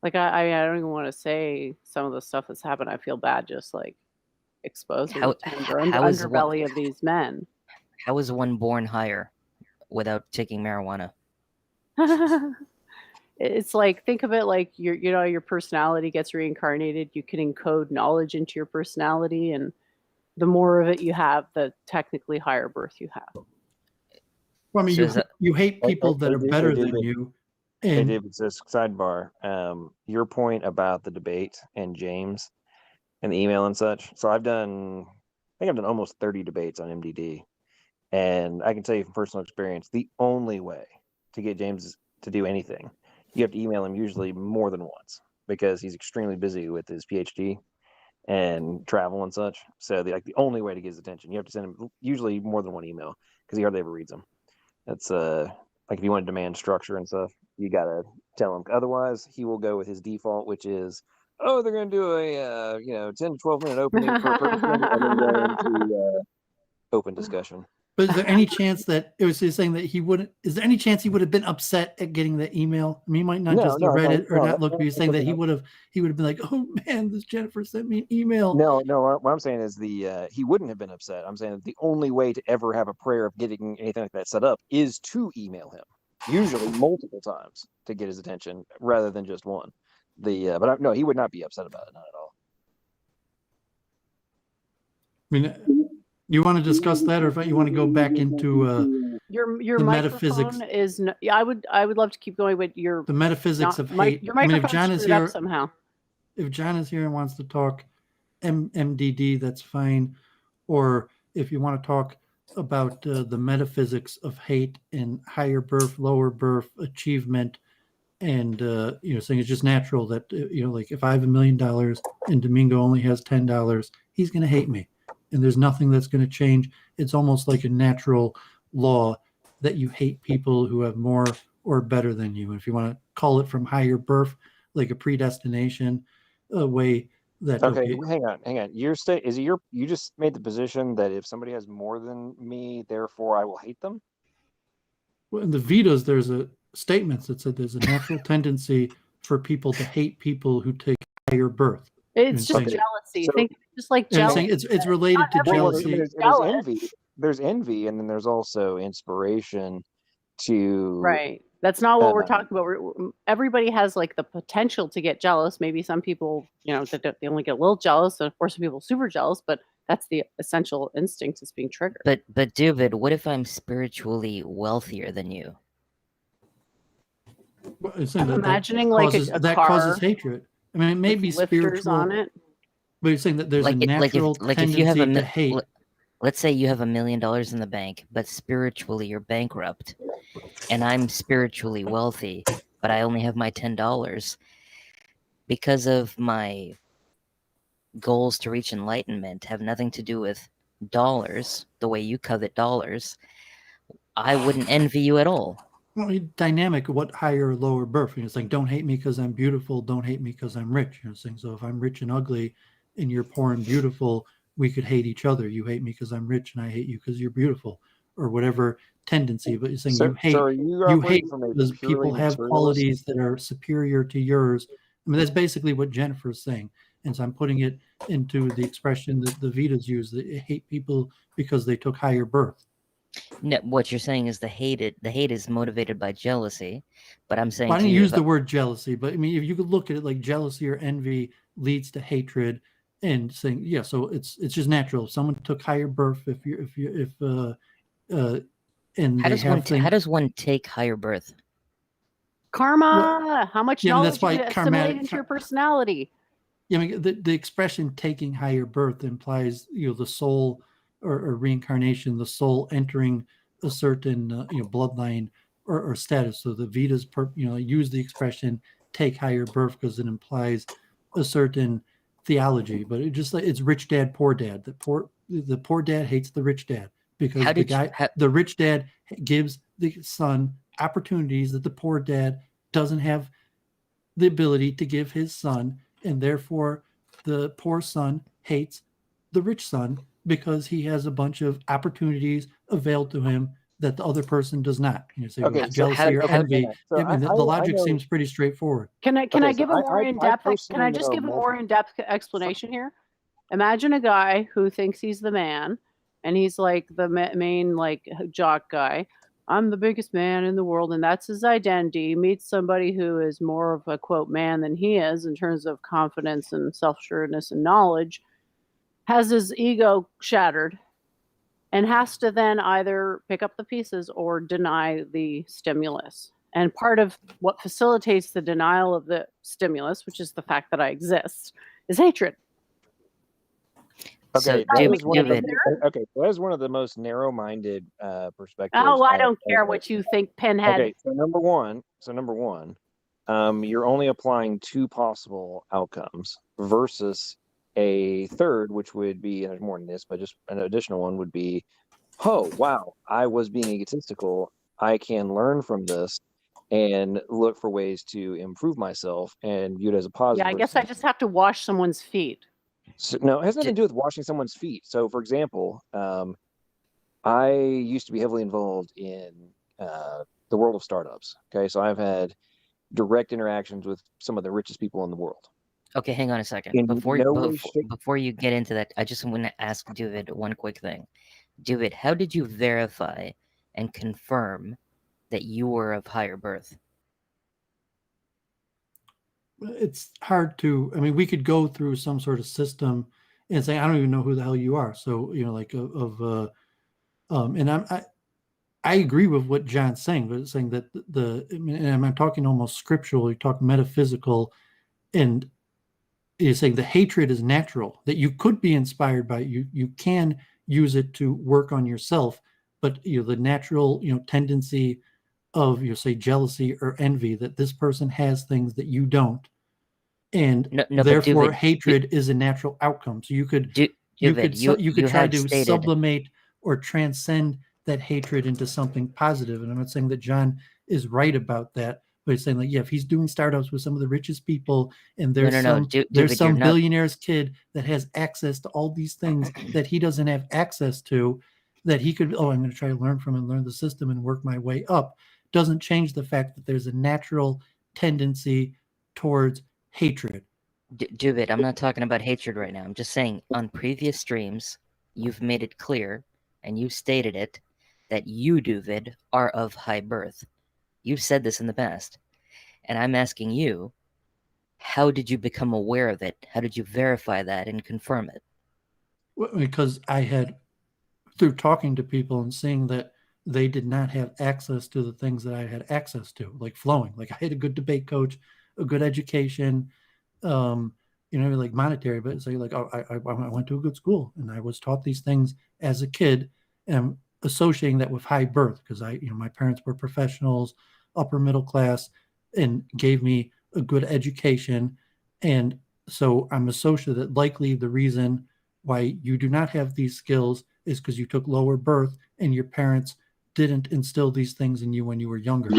Like I don't even want to say some of the stuff that's happened. I feel bad just like exposing How- the tender how is underbelly of these men. How is one born higher without taking marijuana? It's like, think of it like your personality gets reincarnated. You can encode knowledge into your personality, and the more of it you have, the technically higher birth you have. Well, I mean, So is that- you hate people that are better than David. you. Hey, And David, says sidebar. Your point about the debate and James and the email and such. So I think I've done almost 30 debates on MDD. And I can tell you from personal experience, the only way to get James to do anything, you have to email him usually more than once because he's extremely busy with his PhD and travel and such. So the only way to get his attention, you have to send him usually more than one email because he hardly ever reads them. That's like if you want to demand structure and stuff, you gotta tell him. Otherwise, he will go with his default, which is, oh, they're gonna do a 10 to 12 minute opening for a person, and then go into open discussion. but is there any chance that it was saying that he wouldn't? Is there any chance he would have been upset at getting the email? I mean, he might not just have read it or not look. But he's saying that he would have been like, "Oh man, this Jennifer sent me an email." No. What I'm saying is he wouldn't have been upset. I'm saying that the only way to ever have a prayer of getting anything like that set up is to email him, usually multiple times to get his attention rather than just one. No, he would not be upset about it, not at all. I mean, you want to discuss that, or if you want to go back into Your the microphone metaphysics. is I would love to keep going, but your the metaphysics of hate. your I mean, microphone's if John is screwed up here, somehow. if John is here and wants to talk MDD, that's fine. Or if you want to talk about the metaphysics of hate and higher birth, lower birth, achievement, and saying it's just natural that like if I have $1 million and Domingo only has $10, he's going to hate me, and there's nothing that's going to change. It's almost like a natural law that you hate people who have more or better than you. And if you want to call it from higher birth, like a predestination, a way that Okay, hang on. You just made the position that if somebody has more than me, therefore I will hate them? Well, in the Vedas, there's a statement that said there's a natural tendency for people to hate people who take higher birth. It's just Okay. jealousy. So- Think just like And I'm jealousy. saying it's related to Not everyone jealousy. is There's jealous. envy. There's envy, and then there's also inspiration to Right. That's not what we're Uh, talking about. Everybody has like the potential to get jealous. Maybe some people, they only get a little jealous, or some people super jealous, but that's the essential instinct is being triggered. But Doovid, what if I'm spiritually wealthier than you? It's saying I'm that imagining like causes, a that car causes hatred. I mean, it may with be lifters spiritual, on it. but you're saying that there's a Like natural if you have tendency to hate. let's say you have $1 million in the bank, but spiritually you're bankrupt, and I'm spiritually wealthy, but I only have my $10 because of my goals to reach enlightenment have nothing to do with dollars, the way you covet dollars. I wouldn't envy you at all. dynamic. What higher or lower birth? It's like, don't hate me because I'm beautiful. Don't hate me because I'm rich. Saying, so if I'm rich and ugly, and you're poor and beautiful, we could hate each other. You hate me because I'm rich, and I hate you because you're beautiful, or whatever tendency. But you're saying So, you hate. so are you You operating hate from a because purely people have materialist? qualities that are superior to yours. I mean, that's basically what Jennifer's saying. And so I'm putting it into the expression that the Vedas use, that hate people because they took higher birth. No, what you're saying is the hate is motivated by jealousy, but I'm saying Well, I to didn't you, use the word jealousy, but I mean, if you could look at it like jealousy or envy leads to hatred, and saying, yeah, so it's just natural. If someone took higher birth, and how they does one have things. how does one take higher birth? Karma. Well, How much yeah, I mean, that's knowledge you why can assimilate karmatic. into your personality. Yeah, I mean, the expression "taking higher birth" implies, the soul or reincarnation, the soul entering a certain bloodline or status. So the Vedas use the expression "take higher birth" because it implies a certain theology. But it's rich dad, poor dad. The poor dad hates the rich dad because How the did you, the rich dad gives the son opportunities that the poor dad doesn't have the ability to give his son, and therefore the poor son hates the rich son because he has a bunch of opportunities availed to him that the other person does not. So Okay, with so jealousy or okay, envy, so I mean, the I logic know. seems pretty straightforward. Can I Okay, give so a more in I depth? Can personally I just know give a more in depth explanation here? Imagine a guy who thinks he's the man, and he's like the main like jock guy. I'm the biggest man in the world, and that's his identity. He meets somebody who is more of a quote man than he is in terms of confidence and self-assuredness and knowledge, has his ego shattered, and has to then either pick up the pieces or deny the stimulus. And part of what facilitates the denial of the stimulus, which is the fact that I exist, is hatred. Okay, So, that is one of Doovid, so that is one of the most narrow-minded perspectives. Oh, I don't care what you think, Pinhead. Okay, so number one, you're only applying two possible outcomes versus a third, which would be, and there's more than this, but just an additional one would be, oh wow, I was being egotistical. I can learn from this and look for ways to improve myself and view it as a positive. Yeah, I guess I just have to wash someone's feet. So, no, it has nothing to do with washing someone's feet. So, for example, I used to be heavily involved in the world of startups. Okay, so I've had direct interactions with some of the richest people in the world. okay, hang on a second. In no way, shape, Before you get into that, I just want to ask Doovid one quick thing. Doovid, how did you verify and confirm that you were of higher birth? It's hard to. I mean, we could go through some sort of system and say, I don't even know who the hell you are. So like and I agree with what John's saying, but saying that and I'm talking almost scriptural, you talk metaphysical, and you're saying the hatred is natural, that you could be inspired by it. You can use it to work on yourself, but the natural tendency of say jealousy or envy, that this person has things that you don't, and therefore hatred is a natural outcome. So you could try to sublimate or transcend that hatred into something positive. And I'm not saying that John is right about that, but he's saying, like, yeah, if he's doing startups with some of the richest people, and there's some billionaire's kid that has access to all these things that he doesn't have access to, that he could, I'm going to try to learn from and learn the system and work my way up, doesn't change the fact that there's a natural tendency towards hatred. Doovid, I'm not talking about hatred right now. I'm just saying, on previous streams, you've made it clear, and you stated it, that you, Doovid, are of high birth. You've said this in the past. And I'm asking you, how did you become aware of it? How did you verify that and confirm it? Well, because I had, through talking to people and seeing that they did not have access to the things that I had access to, like flowing. Like I had a good debate coach, a good education, like monetary, but say like, I went to a good school and I was taught these things as a kid, and associating that with high birth because my parents were professionals, upper middle class, and gave me a good education. And so I'm associated that likely the reason why you do not have these skills is because you took lower birth and your parents didn't instill these things in you when you were younger?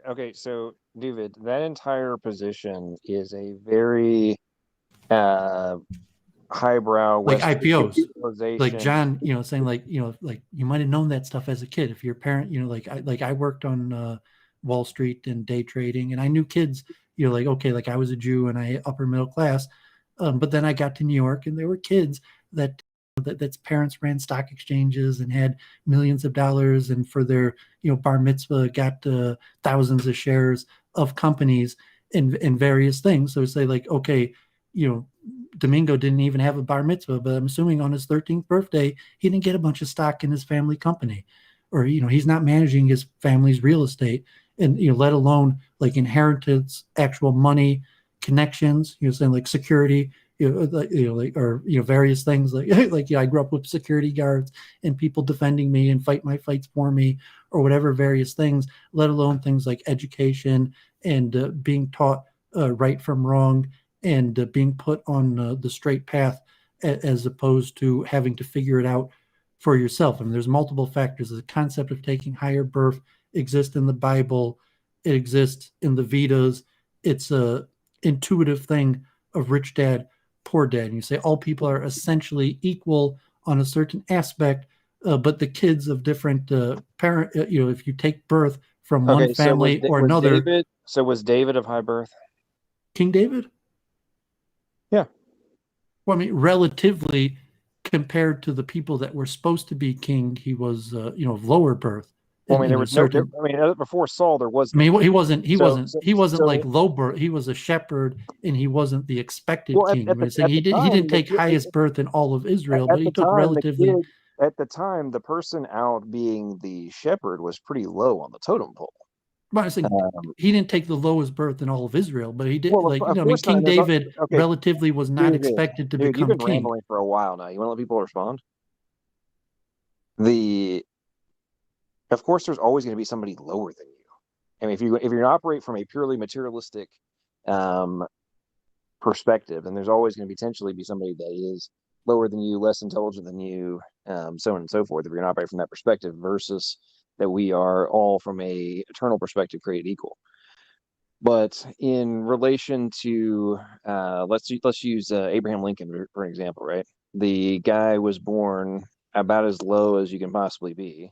Okay, so David, that entire position is a very highbrow Like Western IPOs, like civilization. John, saying like, like you might have known that stuff as a kid. If your parent, like I worked on Wall Street and day trading, and I knew kids, like, okay, like I was a Jew and I upper middle class. But then I got to New York and there were kids that's parents ran stock exchanges and had millions of dollars, and for their bar mitzvah got thousands of shares of companies in various things. So say like, okay, Domingo didn't even have a bar mitzvah, but I'm assuming on his 13th birthday he didn't get a bunch of stock in his family company, or he's not managing his family's real estate, and let alone like inheritance, actual money, connections, saying like security, various things like I grew up with security guards and people defending me and fight my fights for me, or whatever various things, let alone things like education and being taught right from wrong, and being put on the straight path, as opposed to having to figure it out for yourself. I mean, there's multiple factors. The concept of taking higher birth exists in the Bible. It exists in the Vedas. It's a intuitive thing of rich dad, poor dad. And you say all people are essentially equal on a certain aspect, but the kids of different parent, if you take birth from one family or another. Was David of high birth? King David? Yeah. Well, I mean, relatively compared to the people that were supposed to be king, he was, of lower birth. Well, I mean, there was certain. Before Saul, there was. I mean, he wasn't like low birth. He was a shepherd, and he wasn't the expected king. He didn't take highest birth in all of Israel, but he took relatively. At the time, the person out being the shepherd was pretty low on the totem pole. But I was saying he didn't take the lowest birth in all of Israel, but he did. King David relatively was not expected to become king. You've been rambling for a while now. You want to let people respond? Of course, there's always going to be somebody lower than you. I mean, if you operate from a purely materialistic perspective, then there's always going to potentially be somebody that is lower than you, less intelligent than you, so on and so forth. If you're going to operate from that perspective, versus that we are all from a eternal perspective created equal. But in relation to let's use Abraham Lincoln for an example, right? The guy was born about as low as you can possibly be.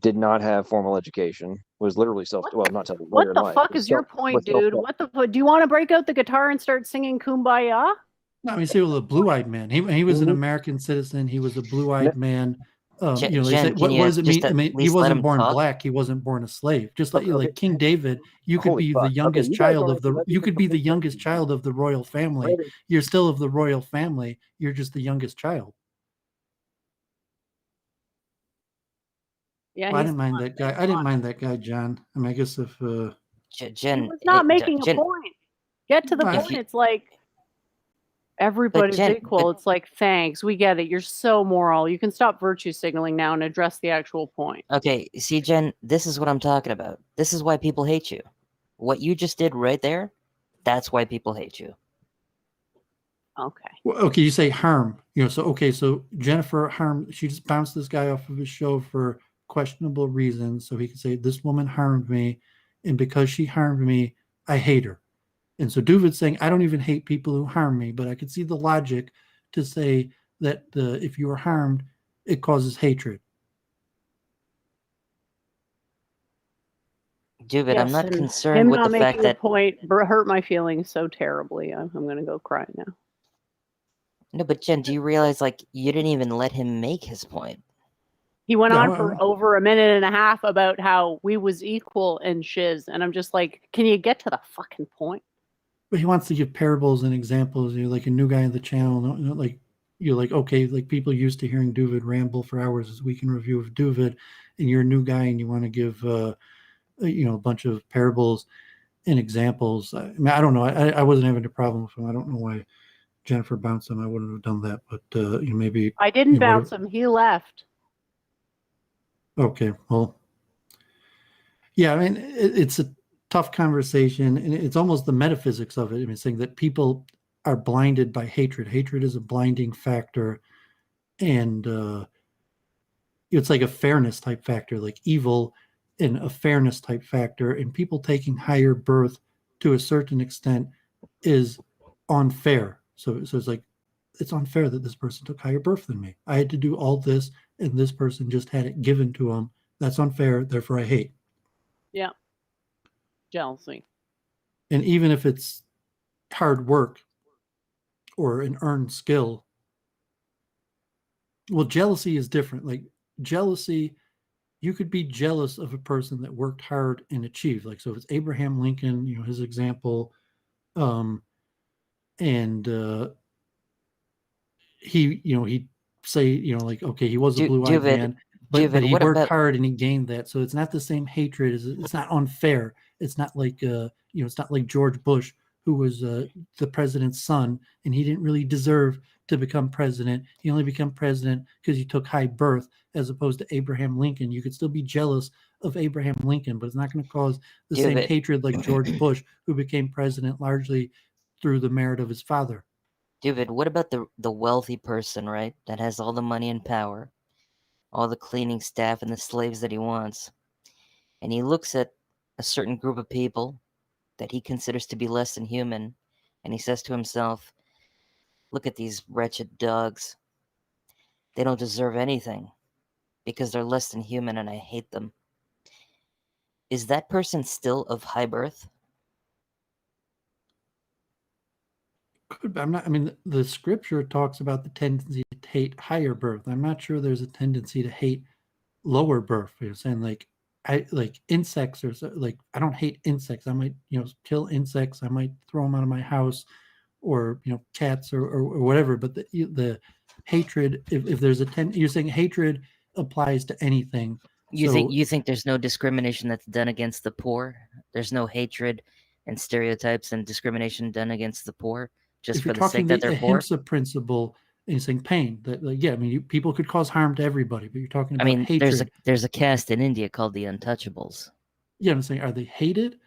Did not have formal education. Was literally not telling. What the fuck is your point, dude? What the fuck? Do you want to break out the guitar and start singing Kumbaya? No, I mean, he was a blue-eyed man. He was an American citizen. He was a blue-eyed man. What does it mean? I mean, he wasn't born black. He wasn't born a slave. Just like King David, you could be the youngest child of the. You could be the youngest child of the royal family. You're still of the royal family. You're just the youngest child. Yeah, I didn't mind that guy. I didn't mind that guy, John. I mean, I guess if Jen was not making a point. Get to the point. It's like everybody's equal. It's like, thanks, we get it. You're so moral. You can stop virtue signaling now and address the actual point. Okay, see, Jen, this is what I'm talking about. This is why people hate you. What you just did right there, that's why people hate you. Okay. Well, okay, you say harm. So Jennifer harmed. She just bounced this guy off of his show for questionable reasons, so he could say this woman harmed me, and because she harmed me, I hate her. And so Doovid's saying I don't even hate people who harm me, but I could see the logic to say that if you are harmed, it causes hatred. Doovid, yes, I'm not concerned with the fact that point hurt my feelings so terribly. I'm going to go cry now. No, but Jen, do you realize you didn't even let him make his point? He went on for over a minute and a half about how we was equal and shiz. And I'm just like, can you get to the fucking point? But he wants to give parables and examples. You're like a new guy on the channel. People used to hearing Doovid ramble for hours as week in review of Doovid, and you're a new guy and you want to give, a bunch of parables and examples. I mean, I don't know. I wasn't having a problem with him. I don't know why Jennifer bounced him. I wouldn't have done that, but maybe. I didn't bounce him. He left. Okay, well, yeah, I mean, it's a tough conversation, and it's almost the metaphysics of it. I mean, saying that people are blinded by hatred. Hatred is a blinding factor, and it's like a fairness type factor, like evil in a fairness type factor, and people taking higher birth to a certain extent is unfair. So it's like, it's unfair that this person took higher birth than me. I had to do all this, and this person just had it given to them. That's unfair. Therefore, I hate. Yeah. Jealousy. And even if it's hard work or an earned skill, well, jealousy is different. Like jealousy, you could be jealous of a person that worked hard and achieved. Like, so if it's Abraham Lincoln, his example, and he'd say, like, okay, he was a blue-eyed man, but he worked hard and he gained that. So it's not the same hatred. It's not unfair. It's not like it's not like George Bush, who was the president's son, and he didn't really deserve to become president. He only became president because he took high birth, as opposed to Abraham Lincoln. You could still be jealous of Abraham Lincoln, but it's not going to cause the same hatred like George Bush, who became president largely through the merit of his father. Doovid, what about the wealthy person, right, that has all the money and power, all the cleaning staff and the slaves that he wants, and he looks at a certain group of people that he considers to be less than human, and he says to himself, look at these wretched dogs. They don't deserve anything because they're less than human and I hate them. Is that person still of high birth? I mean, the scripture talks about the tendency to hate higher birth. I'm not sure there's a tendency to hate lower birth. You're saying I like insects, or like, I don't hate insects. I might, kill insects. I might throw them out of my house, or, cats or whatever. But the hatred, if there's you're saying hatred applies to anything. You think there's no discrimination that's done against the poor? There's no hatred and stereotypes and discrimination done against the poor just for the sake that they're poor? Ahimsa principle, and you're saying pain. That, yeah, I mean, people could cause harm to everybody, but you're talking about hatred. There's a caste in India called the Untouchables. Yeah, I'm saying, are they hated?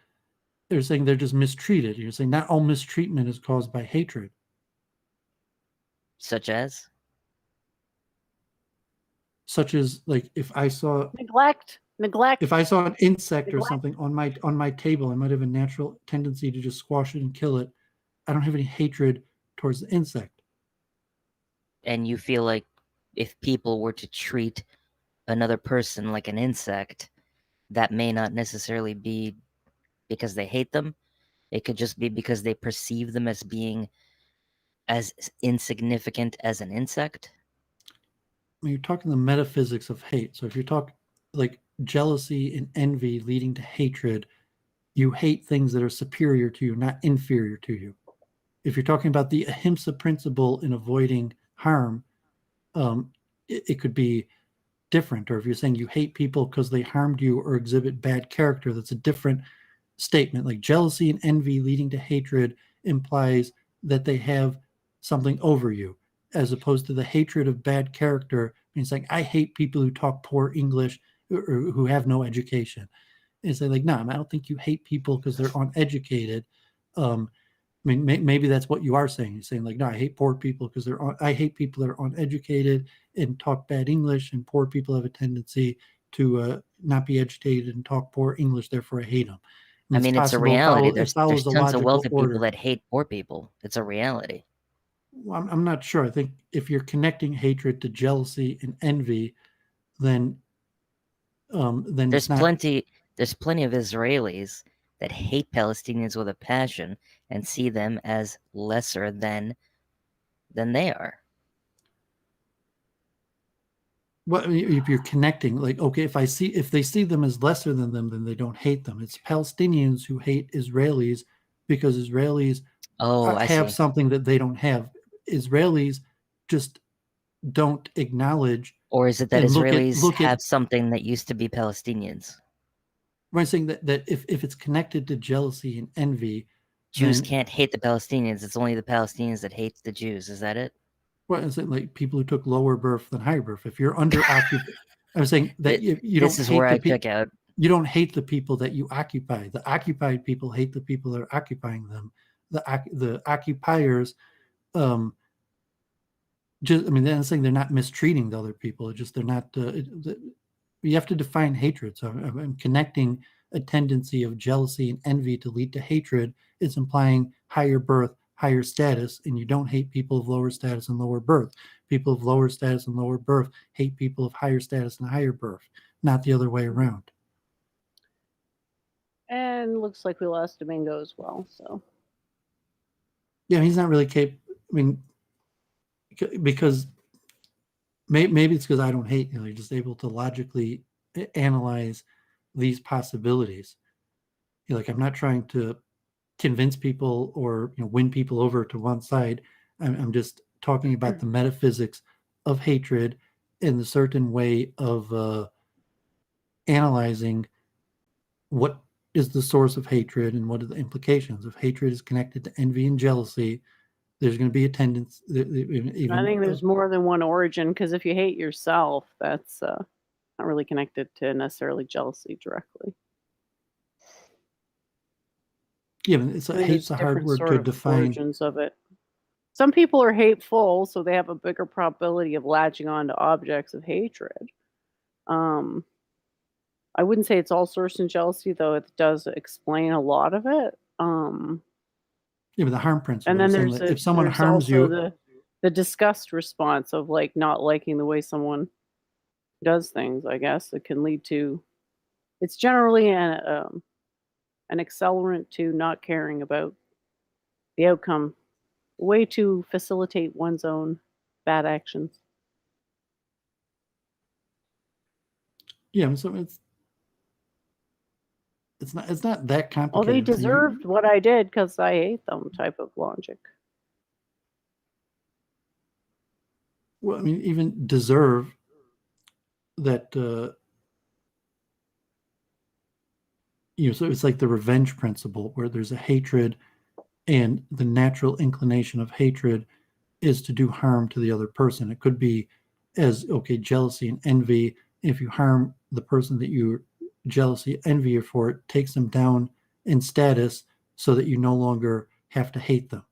They're saying they're just mistreated. You're saying not all mistreatment is caused by hatred. Such as? Such as, like, if I saw neglect. If I saw an insect or something on my table, I might have a natural tendency to just squash it and kill it. I don't have any hatred towards the insect. And you feel like if people were to treat another person like an insect, that may not necessarily be because they hate them. It could just be because they perceive them as being as insignificant as an insect. I mean, you're talking the metaphysics of hate. So if you talk like jealousy and envy leading to hatred, you hate things that are superior to you, not inferior to you. If you're talking about the ahimsa principle in avoiding harm, it could be different. Or if you're saying you hate people because they harmed you or exhibit bad character, that's a different statement. Like jealousy and envy leading to hatred implies that they have something over you, as opposed to the hatred of bad character means like, I hate people who talk poor English or who have no education. And it's like, no, I don't think you hate people because they're uneducated. I mean, maybe that's what you are saying. You're saying like, no, I hate poor people because I hate people that are uneducated and talk bad English, and poor people have a tendency to not be educated and talk poor English. Therefore, I hate them. I mean, it's a reality. There's tons of wealthy people that hate poor people. It's a reality. Well, I'm not sure. I think if you're connecting hatred to jealousy and envy, then there's plenty of Israelis that hate Palestinians with a passion and see them as lesser than they are. Well, if you're connecting, like, okay, if they see them as lesser than them, then they don't hate them. It's Palestinians who hate Israelis because Israelis have something that they don't have. Israelis just don't acknowledge. Or is it that Israelis have something that used to be Palestinians? I'm saying that if it's connected to jealousy and envy, Jews can't hate the Palestinians. It's only the Palestinians that hate the Jews. Is that it? Well, is it like people who took lower birth than higher birth? If you're under occupied, I'm saying that you don't. This is where I check out. You don't hate the people that you occupy. The occupied people hate the people that are occupying them. The occupiers just, I mean, I'm saying they're not mistreating the other people. It's just they're not. You have to define hatred. So I'm connecting a tendency of jealousy and envy to lead to hatred. It's implying higher birth, higher status, and you don't hate people of lower status and lower birth. People of lower status and lower birth hate people of higher status and higher birth, not the other way around. And looks like we lost Domingo as well. So Yeah, he's not really capable. I mean, because maybe it's because I don't hate. You're just able to logically analyze these possibilities. Like, I'm not trying to convince people or win people over to one side. I'm just talking about the metaphysics of hatred in the certain way of analyzing what is the source of hatred and what are the implications. If hatred is connected to envy and jealousy, there's going to be a tendency. I think there's more than one origin, because if you hate yourself, that's not really connected to necessarily jealousy directly. Yeah, hate's a hard word to define. Origins of it. Some people are hateful, so they have a bigger probability of latching on to objects of hatred. I wouldn't say it's all sourced in jealousy, though it does explain a lot of it. Yeah, but the harm principle. And then there's if someone harms you, the disgust response of like not liking the way someone does things. I guess it can lead to. It's generally an accelerant to not caring about the outcome, a way to facilitate one's own bad actions. Yeah, so it's not that complicated. Well, they deserved what I did because I hate them type of logic. Well, I mean, even deserve that. So it's like the revenge principle, where there's a hatred, and the natural inclination of hatred is to do harm to the other person. It could be as jealousy and envy. If you harm the person that you jealousy, envy you for, it takes them down in status so that you no longer have to hate them.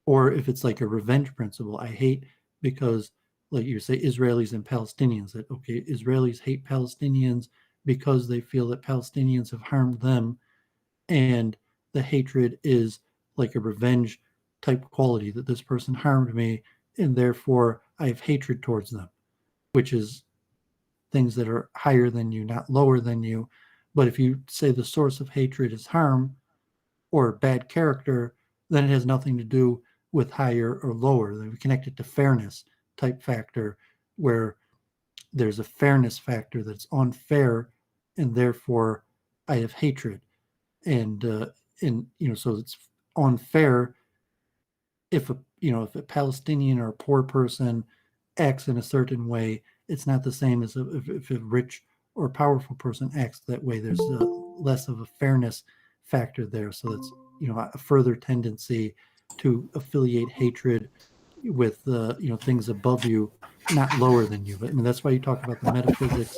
Or if it's like a revenge principle, I hate because, like you say, Israelis and Palestinians, that Israelis hate Palestinians because they feel that Palestinians have harmed them, and the hatred is like a revenge type quality, that this person harmed me and therefore I have hatred towards them, which is things that are higher than you, not lower than you. But if you say the source of hatred is harm or bad character, then it has nothing to do with higher or lower. Then we connect it to fairness type factor, where there's a fairness factor that's unfair, and therefore I have hatred. And so it's unfair if a Palestinian or a poor person acts in a certain way. It's not the same as if a rich or powerful person acts that way. There's less of a fairness factor there. So that's a further tendency to affiliate hatred with things above you, not lower than you. But I mean, that's why you talk about the metaphysics.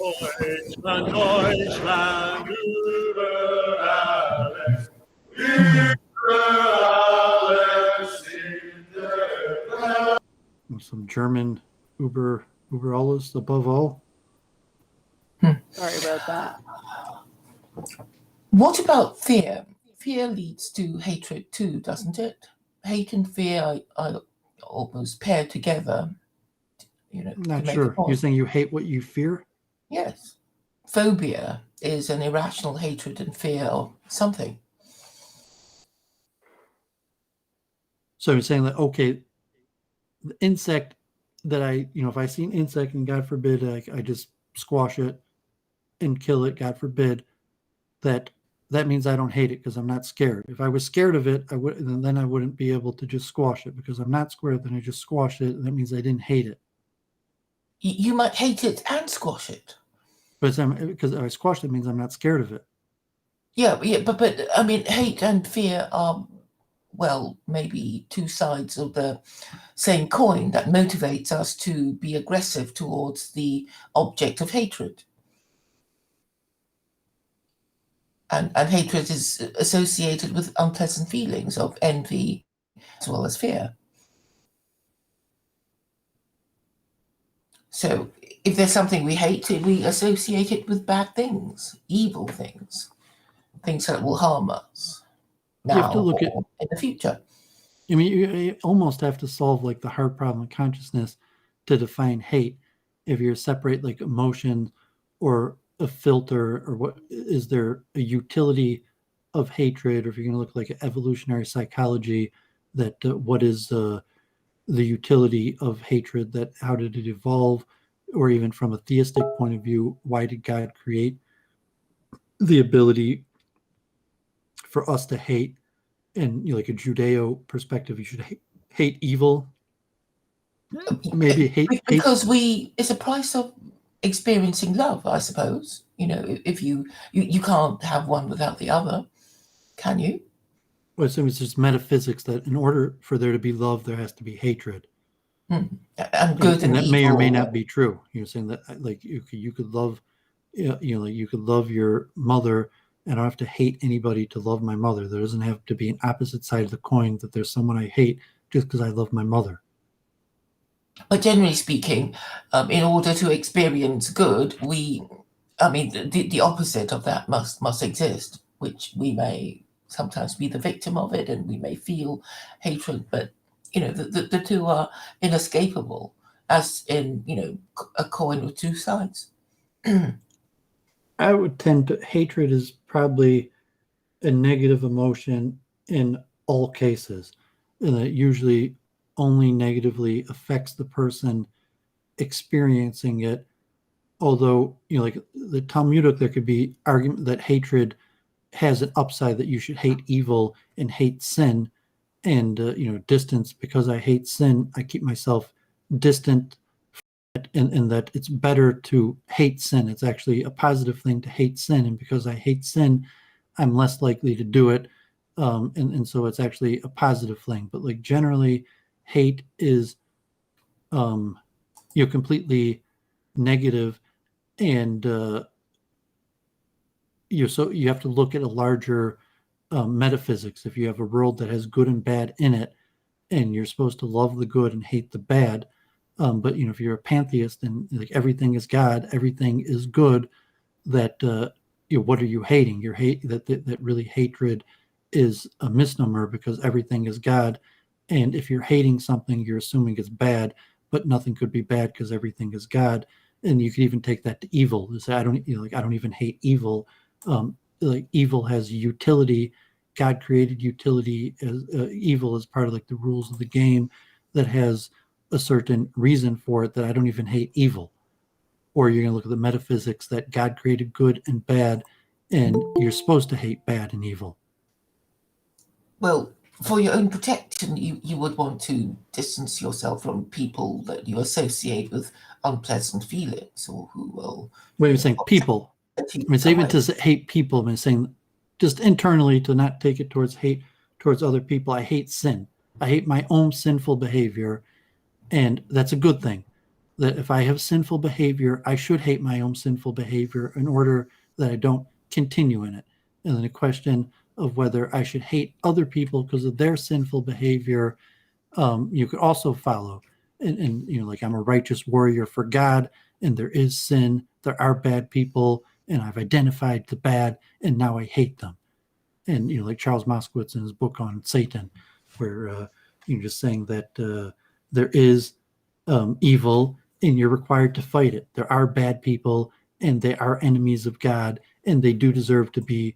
Some German Uber alles above all. Sorry about that. What about fear? Fear leads to hatred too, doesn't it? Hate and fear are almost paired together. Not sure. You're saying you hate what you fear? Yes. Phobia is an irrational hatred and fear of something. So you're saying that, the insect that if I see an insect and God forbid I just squash it and kill it, God forbid, that means I don't hate it because I'm not scared. If I was scared of it, then I wouldn't be able to just squash it, because I'm not scared. Then I just squash it, and that means I didn't hate it. You might hate it and squash it. But because I squashed it means I'm not scared of it. Yeah, but I mean, hate and fear are, maybe two sides of the same coin that motivates us to be aggressive towards the object of hatred. And hatred is associated with unpleasant feelings of envy as well as fear. So if there's something we hate, we associate it with bad things, evil things, things that will harm us You have to now look at, or in the future. I mean, you almost have to solve like the hard problem of consciousness to define hate. If you separate like emotion or a filter, or what is there a utility of hatred, or if you're going to look like evolutionary psychology, that what is the utility of hatred, that how did it evolve, or even from a theistic point of view, why did God create the ability for us to hate? And like a Judeo perspective, you should hate evil. Maybe hate Because it's a price of experiencing love, I suppose. If you can't have one without the other, can you? Well, so it's just metaphysics that in order for there to be love, there has to be hatred. And good and that evil. may or may not be true. You're saying that like you could love, like you could love your mother, and I don't have to hate anybody to love my mother. There doesn't have to be an opposite side of the coin that there's someone I hate just because I love my mother. But generally speaking, in order to experience good, the opposite of that must exist, which we may sometimes be the victim of it, and we may feel hatred. But the two are inescapable, as in a coin with two sides. I would tend to hatred is probably a negative emotion in all cases, and it usually only negatively affects the person experiencing it. Although, like the Talmudic, there could be argument that hatred has an upside, that you should hate evil and hate sin, and distance. Because I hate sin, I keep myself distant, and that it's better to hate sin. It's actually a positive thing to hate sin, and because I hate sin, I'm less likely to do it, and so it's actually a positive thing. But like generally, hate is completely negative, and you have to look at a larger metaphysics. If you have a world that has good and bad in it, and you're supposed to love the good and hate the bad, but if you're a pantheist and like everything is God, everything is good, that what are you hating? You're that really hatred is a misnomer, because everything is God, and if you're hating something, you're assuming it's bad, but nothing could be bad because everything is God. And you could even take that to evil. You say, I don't even hate evil. Like evil has utility. God created utility. As evil is part of like the rules of the game that has a certain reason for it, that I don't even hate evil. Or you're going to look at the metaphysics that God created good and bad, and you're supposed to hate bad and evil. Well, for your own protection, you would want to distance yourself from people that you associate with unpleasant feelings, or who will. Wait, you're saying people. I mean, so even to hate people, I mean, saying just internally, to not take it towards hate towards other people. I hate sin. I hate my own sinful behavior, and that's a good thing. That if I have sinful behavior, I should hate my own sinful behavior in order that I don't continue in it. And then a question of whether I should hate other people because of their sinful behavior, you could also follow. And like I'm a righteous warrior for God, and there is sin, there are bad people, and I've identified the bad, and now I hate them. And like Charles Moskowitz in his book on Satan, where you're just saying that there is evil, and you're required to fight it. There are bad people, and they are enemies of God, and they do deserve to be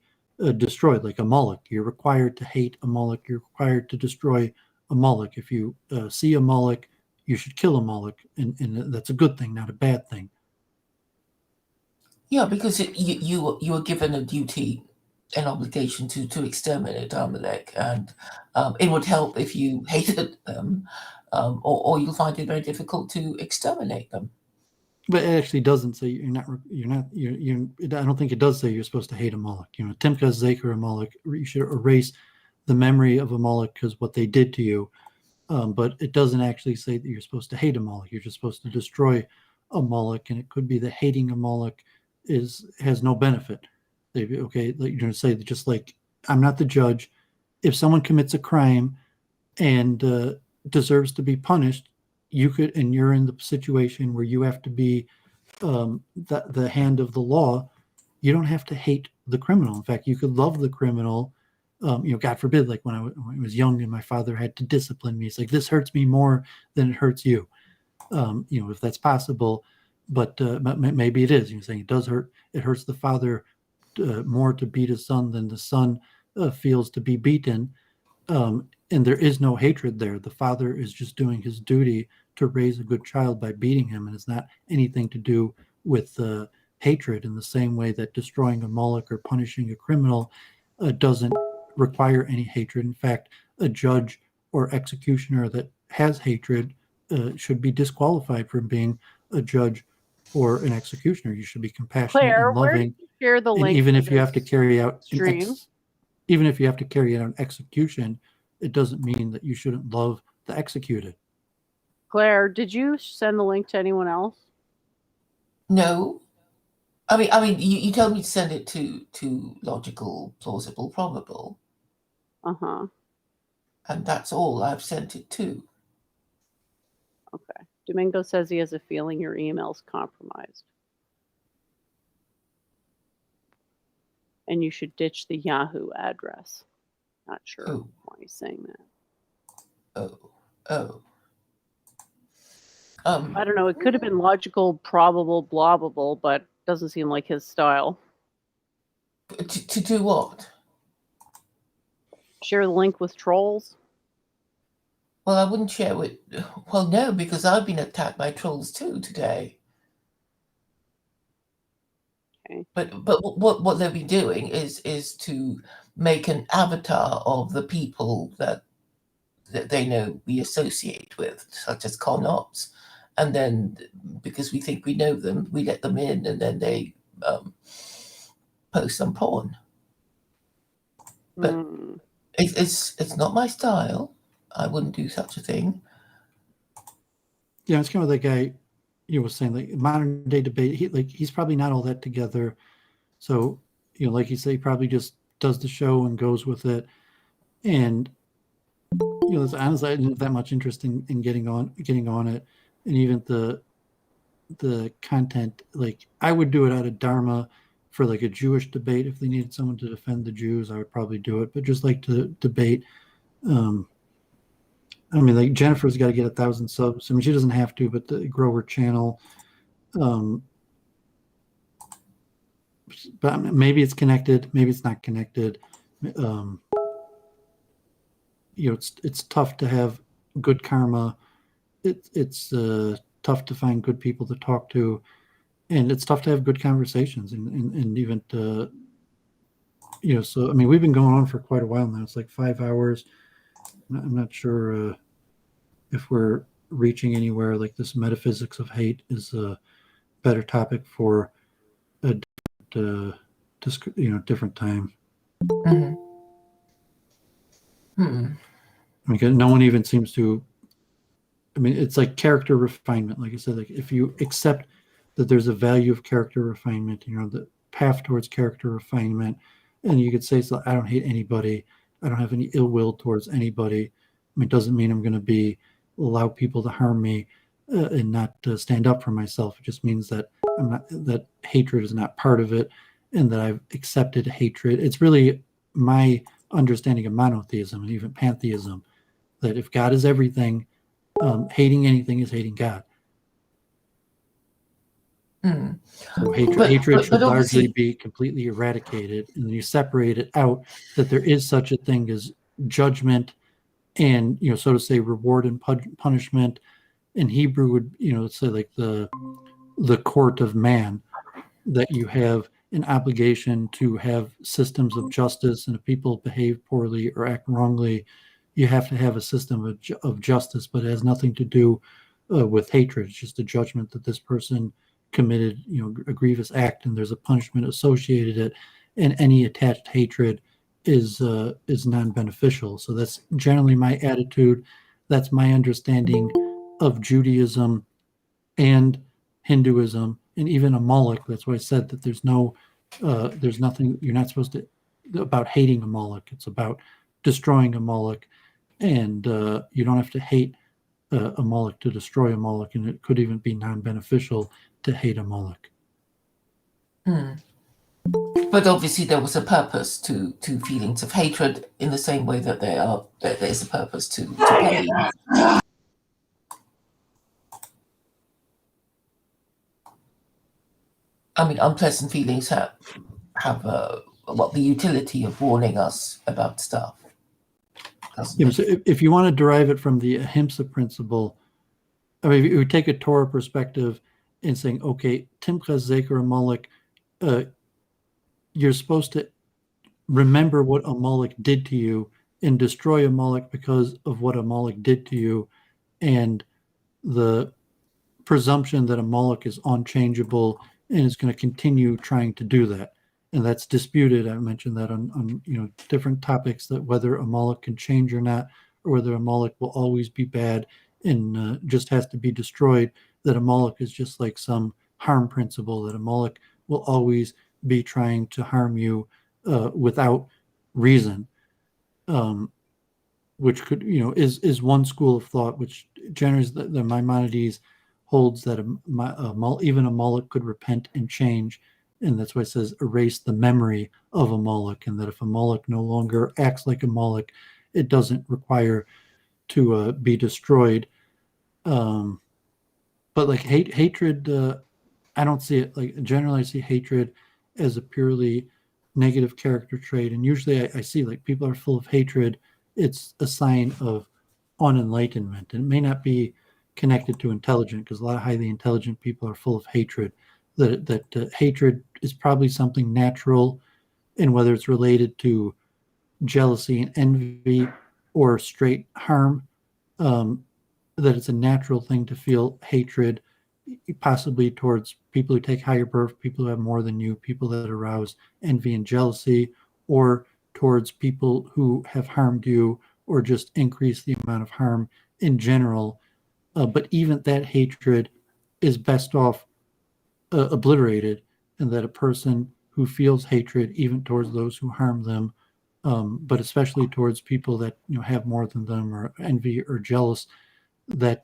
destroyed, like a Moloch. You're required to hate a Moloch. You're required to destroy a Moloch. If you see a Moloch, you should kill a Moloch, and that's a good thing, not a bad thing. Yeah, because you are given a duty, an obligation to exterminate Amalek, and it would help if you hated them, or you'll find it very difficult to exterminate them. But it actually doesn't say I don't think it does say you're supposed to hate a Moloch. Timka Zaker a Moloch. You should erase the memory of a Moloch because what they did to you. But it doesn't actually say that you're supposed to hate a Moloch. You're just supposed to destroy a Moloch, and it could be that hating a Moloch has no benefit. Like you're going to say that, just like I'm not the judge. If someone commits a crime and deserves to be punished, you could, and you're in the situation where you have to be the hand of the law. You don't have to hate the criminal. In fact, you could love the criminal. God forbid, like when I was young and my father had to discipline me, it's like, this hurts me more than it hurts you. If that's possible, but maybe it is. You're saying it does hurt. It hurts the father more to beat his son than the son feels to be beaten. And there is no hatred there. The father is just doing his duty to raise a good child by beating him, and it's not anything to do with hatred, in the same way that destroying a Moloch or punishing a criminal doesn't require any hatred. In fact, a judge or executioner that has hatred should be disqualified from being a judge or an executioner. You should be compassionate Claire, and where loving. did you share the And link? even to if you have to this carry out stream? even if you have to carry out an execution, it doesn't mean that you shouldn't love the executed. Claire, did you send the link to anyone else? No. I mean, you told me to send it to logical, plausible, probable, Uh-huh. and that's all I've sent it to. Okay. Domingo says he has a feeling your email's compromised. And you should ditch the Yahoo address. Not sure Oh. why he's saying that. Oh. I don't know. It could have been logical, probable, blobbable, but doesn't seem like his style. To do what? Share the link with trolls? Well, I wouldn't share it. Well, no, because I've been attacked by trolls too today. Okay. But what they'll be doing is to make an avatar of the people that they know we associate with, such as con ops, and then because we think we know them, we let them in, and then they post some porn. But it's not my style. I wouldn't do such a thing. Yeah, it's kind of like guy you were saying, like modern day debate. He's probably not all that together. So, like you say, he probably just does the show and goes with it. And honestly, I didn't have that much interest in getting on it, and even the content. Like, I would do it out of Dharma for like a Jewish debate. If they needed someone to defend the Jews, I would probably do it. But just like to debate. I mean, like Jennifer's got to get 1,000 subs. I mean, she doesn't have to, but to grow her channel. But maybe it's connected, maybe it's not connected. It's tough to have good karma. It's tough to find good people to talk to, and it's tough to have good conversations, and even So I mean, we've been going on for quite a while now. It's like 5 hours. I'm not sure if we're reaching anywhere. Like, this metaphysics of hate is a better topic for a different time. Mm-hmm. Because no one even seems to. I mean, it's like character refinement. Like I said, like if you accept that there's a value of character refinement, the path towards character refinement, and you could say, so I don't hate anybody. I don't have any ill will towards anybody. I mean, it doesn't mean I'm going to allow people to harm me and not stand up for myself. It just means that that hatred is not part of it, and that I've accepted hatred. It's really my understanding of monotheism and even pantheism, that if God is everything, hating anything is hating God. So hatred should largely be completely eradicated, and then you separate it out, that there is such a thing as judgment and, so to say, reward and punishment. In Hebrew would say like the court of man, that you have an obligation to have systems of justice, and if people behave poorly or act wrongly, you have to have a system of justice, but it has nothing to do with hatred. It's just a judgment that this person committed a grievous act, and there's a punishment associated it, and any attached hatred is non-beneficial. So that's generally my attitude. That's my understanding of Judaism and Hinduism, and even a Moloch. That's why I said that there's nothing, you're not supposed to, about hating a Moloch. It's about destroying a Moloch, and you don't have to hate a Moloch to destroy a Moloch, and it could even be non-beneficial to hate a Moloch. But obviously there was a purpose to feelings of hatred in the same way that there's a purpose to pain. I mean, unpleasant feelings have the utility of warning us about stuff. Yeah, so if you want to derive it from the ahimsa principle, I mean, if you take a Torah perspective and saying, okay, Timcha Zeker Moloch, you're supposed to remember what a Moloch did to you and destroy a Moloch because of what a Moloch did to you, and the presumption that a Moloch is unchangeable and is going to continue trying to do that. And that's disputed. I mentioned that on different topics, that whether a Moloch can change or not, or whether a Moloch will always be bad and just has to be destroyed, that a Moloch is just like some harm principle, that a Moloch will always be trying to harm you without reason, which could, is one school of thought, which generally the Maimonides holds that even a Moloch could repent and change. And that's why it says erase the memory of a Moloch, and that if a Moloch no longer acts like a Moloch, it doesn't require to be destroyed. But like hatred, I don't see it like, generally I see hatred as a purely negative character trait. And usually I see like people are full of hatred. It's a sign of unenlightenment. And it may not be connected to intelligent, because a lot of highly intelligent people are full of hatred. That hatred is probably something natural, and whether it's related to jealousy and envy or straight harm, that it's a natural thing to feel hatred, possibly towards people who take higher birth, people who have more than you, people that arouse envy and jealousy, or towards people who have harmed you or just increase the amount of harm in general. But even that hatred is best off obliterated, and that a person who feels hatred even towards those who harm them, but especially towards people that have more than them, or envy or jealous, that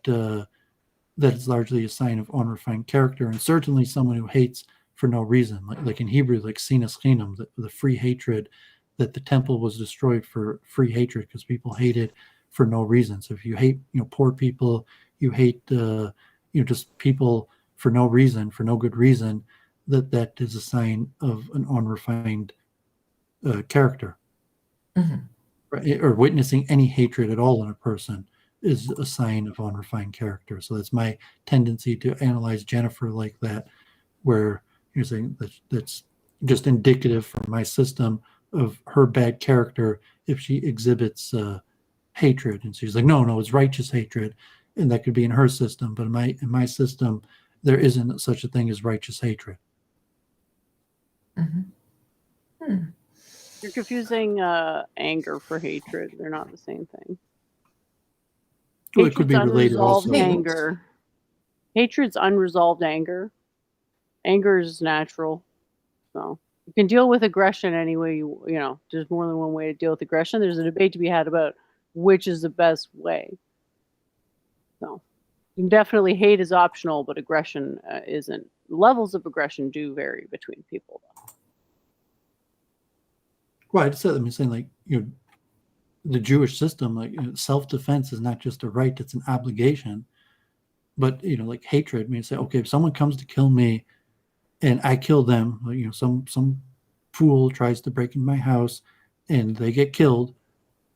is largely a sign of unrefined character, and certainly someone who hates for no reason, like in Hebrew, like sinas chinam, the free hatred, that the temple was destroyed for free hatred because people hated for no reason. So if you hate poor people, you hate just people for no reason, for no good reason, that is a sign of an unrefined character. Mm-hmm. Right? Or witnessing any hatred at all in a person is a sign of unrefined character. So that's my tendency to analyze Jennifer like that, where you're saying that's just indicative for my system of her bad character if she exhibits hatred. And she's like, no, it's righteous hatred, and that could be in her system, but in my system, there isn't such a thing as righteous hatred. Mm-hmm. You're confusing anger for hatred. They're not the same thing. Well, it could be related also. Anger. Hatred's unresolved anger. Anger is natural. So you can deal with aggression any way there's more than one way to deal with aggression. There's a debate to be had about which is the best way. So definitely hate is optional, but aggression isn't. Levels of aggression do vary between people, though. Well, I just said, I'm saying, like, the Jewish system, like, self-defense is not just a right, it's an obligation. But, like hatred, I mean, say, okay, if someone comes to kill me and I kill them, like, some fool tries to break into my house and they get killed,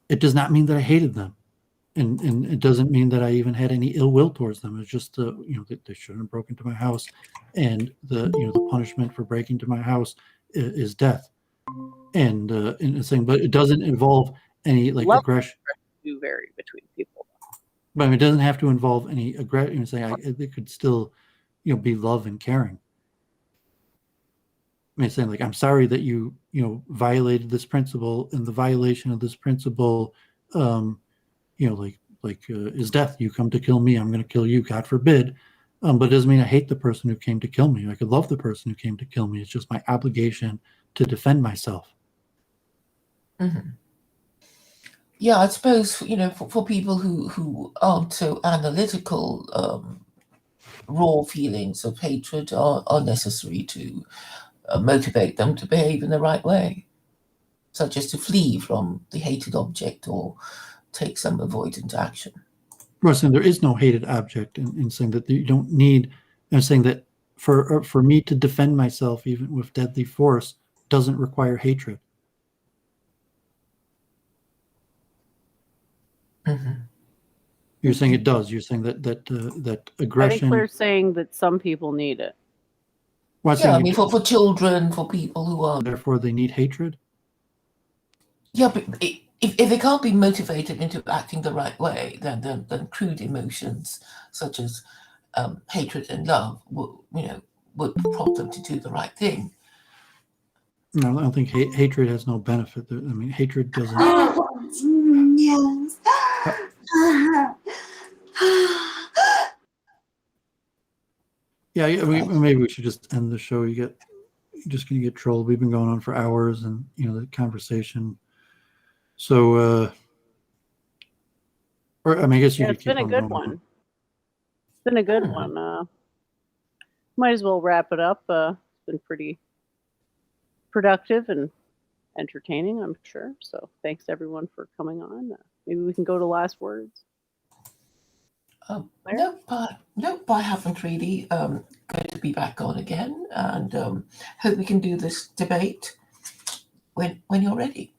it does not mean that I hated them. And it doesn't mean that I even had any ill will towards them. It's just, that they shouldn't have broken into my house. And the punishment for breaking into my house is death. And saying, but it doesn't involve any aggression. Do vary between people. But I mean, it doesn't have to involve any aggression. Saying it could still, be love and caring. I mean, saying like, I'm sorry that you violated this principle, and the violation of this principle, is death. You come to kill me, I'm going to kill you, God forbid. But it doesn't mean I hate the person who came to kill me. I could love the person who came to kill me. It's just my obligation to defend myself. Mm-hmm. Yeah, I suppose, for people who aren't so analytical, raw feelings of hatred are necessary to motivate them to behave in the right way, such as to flee from the hated object or take some avoidant action. We're saying there is no hated object, in saying that you don't need. I'm saying that for me to defend myself, even with deadly force, doesn't require hatred. Mhm. You're saying it does. You're saying that I think aggression. Claire's saying that some people need it. Well, Yeah, I mean, for children, for people who are. therefore they need hatred. Yeah, but if they can't be motivated into acting the right way, then crude emotions such as hatred and love would prompt them to do the right thing. No, I don't think hatred has no benefit. I mean, hatred doesn't. Yes. Yeah, maybe we should just end the show. You're just gonna get trolled. We've been going on for hours, and the conversation. So, or I mean, I guess you could It's keep been a on good going. one. It's been a good one. Might as well wrap it up. It's been pretty productive and entertaining, I'm sure. So thanks everyone for coming on. Maybe we can go to last words. Nope, I haven't really. Good to be back on again, and hope we can do this debate when you're ready.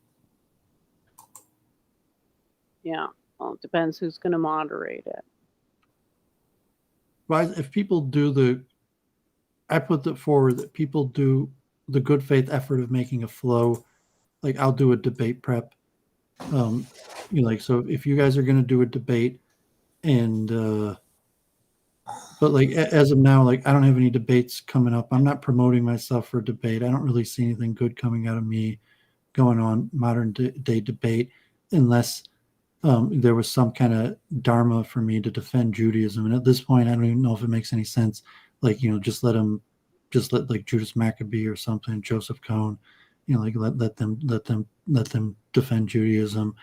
Yeah, well, it depends who's going to moderate it. Well, if people do I put it forward that people do the good faith effort of making a flow. Like I'll do a debate prep. So if you guys are going to do a debate, and but like as of now, like I don't have any debates coming up. I'm not promoting myself for debate. I don't really see anything good coming out of me going on modern day debate, unless there was some kind of dharma for me to defend Judaism. And at this point, I don't even know if it makes any sense. Like, just let like Judas Maccabee or something, Joseph Cohn, like let them defend Judaism.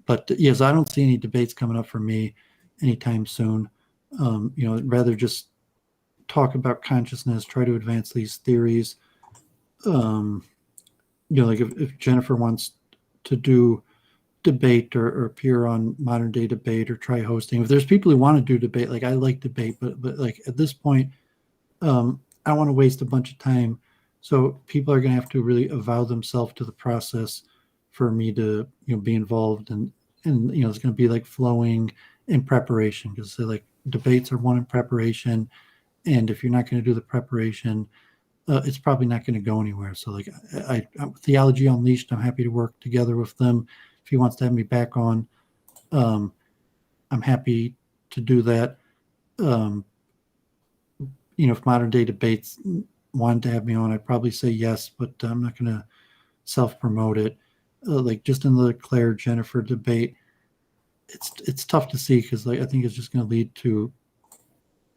But yes, I don't see any debates coming up for me anytime soon. Rather just talk about consciousness, try to advance these theories. Like if Jennifer wants to do debate or appear on modern day debate or try hosting, if there's people who want to do debate, like I like debate, but like at this point, I don't want to waste a bunch of time. So people are going to have to really avow themselves to the process for me to be involved, and it's going to be like flowing in preparation, because like debates are one in preparation, and if you're not going to do the preparation, it's probably not going to go anywhere. So like I'm Theology Unleashed, I'm happy to work together with them. If he wants to have me back on, I'm happy to do that. If modern day debates wanted to have me on, I'd probably say yes, but I'm not going to self-promote it. Like just in the Claire Jennifer debate, it's tough to see, because like I think it's just going to lead to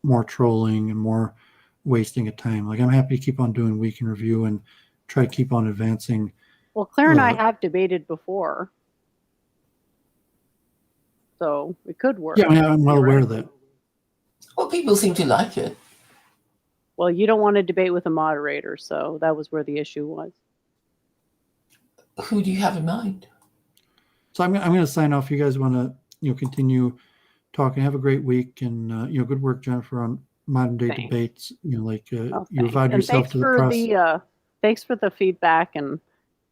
more trolling and more wasting of time. Like I'm happy to keep on doing week in review and try to keep on advancing. Well, Claire and I have debated before, so it could work. Yeah, I mean, I'm well aware of that. Well, people seem to like it. Well, you don't want to debate with a moderator, so that was where the issue was. Who do you have in mind? So I'm going to sign off. You guys want to continue talking. Have a great week, and good work, Jennifer, on modern day debates. You avowed yourself to the process. Thanks for the feedback, and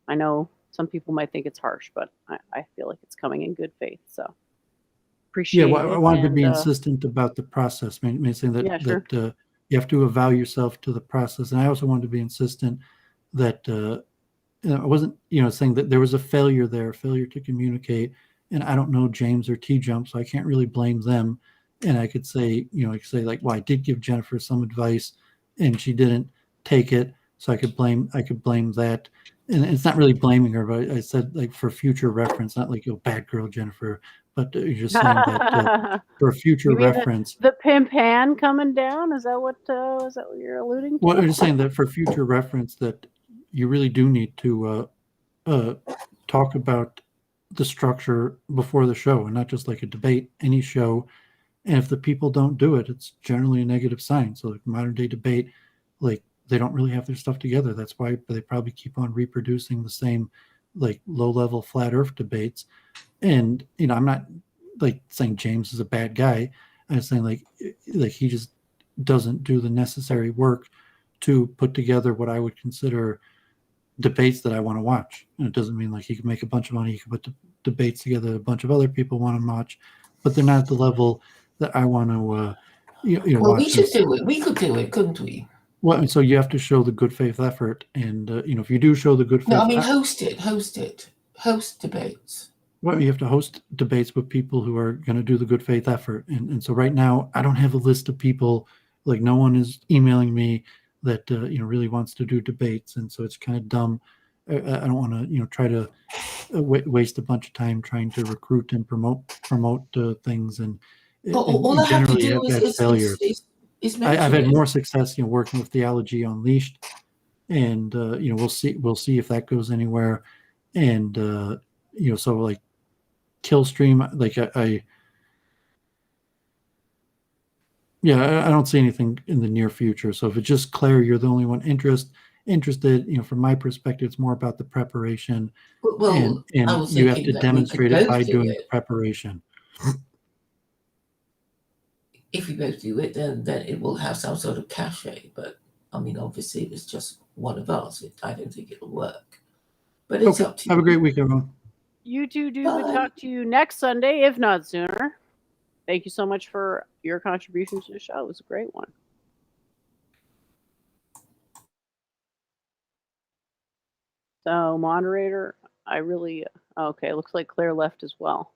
I know some people might think it's harsh, but I feel like it's coming in good faith. So appreciate it. Yeah, I wanted to be insistent about the process. I mean, saying that that you have to avow yourself to the process, and I also wanted to be insistent that I wasn't saying that there was a failure to communicate, and I don't know James or T-Jump, so I can't really blame them. And I could say, like, well, I did give Jennifer some advice, and she didn't take it, so I could blame that. And it's not really blaming her, but I said, like, for future reference, not like, bad girl, Jennifer, but you're just saying that for future reference. The pimp hand coming down, is that what you're alluding to? Well, I'm just saying that for future reference, that you really do need to talk about the structure before the show and not just like a debate, any show. And if the people don't do it, it's generally a negative sign. So like modern day debate, like they don't really have their stuff together. That's why they probably keep on reproducing the same like low level flat earth debates. And, you know, I'm not like saying James is a bad guy. I'm saying like he just doesn't do the necessary work to put together what I would consider debates that I want to watch. And it doesn't mean like he can make a bunch of money. He can put debates together a bunch of other people want to watch, but they're not at the level that I want to Well, watch. we should do it. We could do it, couldn't we? Well, and so you have to show the good faith effort, and you know, if you do show the good faith, No, I mean host debates. Well, you have to host debates with people who are going to do the good faith effort, and so right now I don't have a list of people. Like no one is emailing me that you know really wants to do debates, and so it's kind of dumb. I don't want to try to waste a bunch of time trying to recruit and promote things, and all I have to do is failures. I've had more success, working with Theology Unleashed, and we'll see if that goes anywhere, and so like Killstream, like I don't see anything in the near future. So if it's just Claire, you're the only one interested. From my perspective, it's more about the preparation, and you have to demonstrate it by doing the preparation. If we both do it, then it will have some sort of cachet. But I mean, obviously, if it's just one of us, I don't think it'll work. But it's up to you. Have a great week, everyone. You too, Doowovid. Talk to you next Sunday, if not sooner. Thank you so much for your contribution to the show. It was a great one. So, moderator, okay, looks like Claire left as well.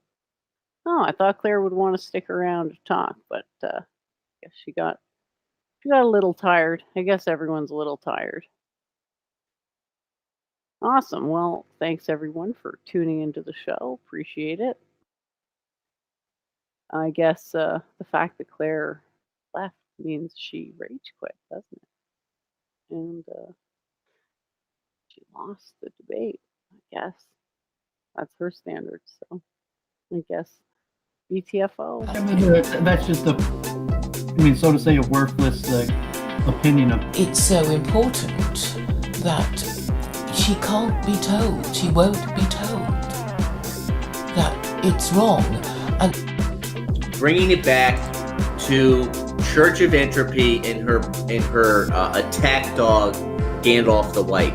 Oh, I thought Claire would want to stick around to talk, but I guess she got a little tired. I guess everyone's a little tired. Awesome. Well, thanks everyone for tuning into the show. Appreciate it. I guess the fact that Claire left means she rage quit, doesn't it? And she lost the debate, I guess. That's her standard, so I guess BTFO. I mean, that's just so to say, a worthless opinion of. It's so important that she can't be told, she won't be told that it's wrong. And bringing it back to Church of Entropy and her attack dog Gandalf the White.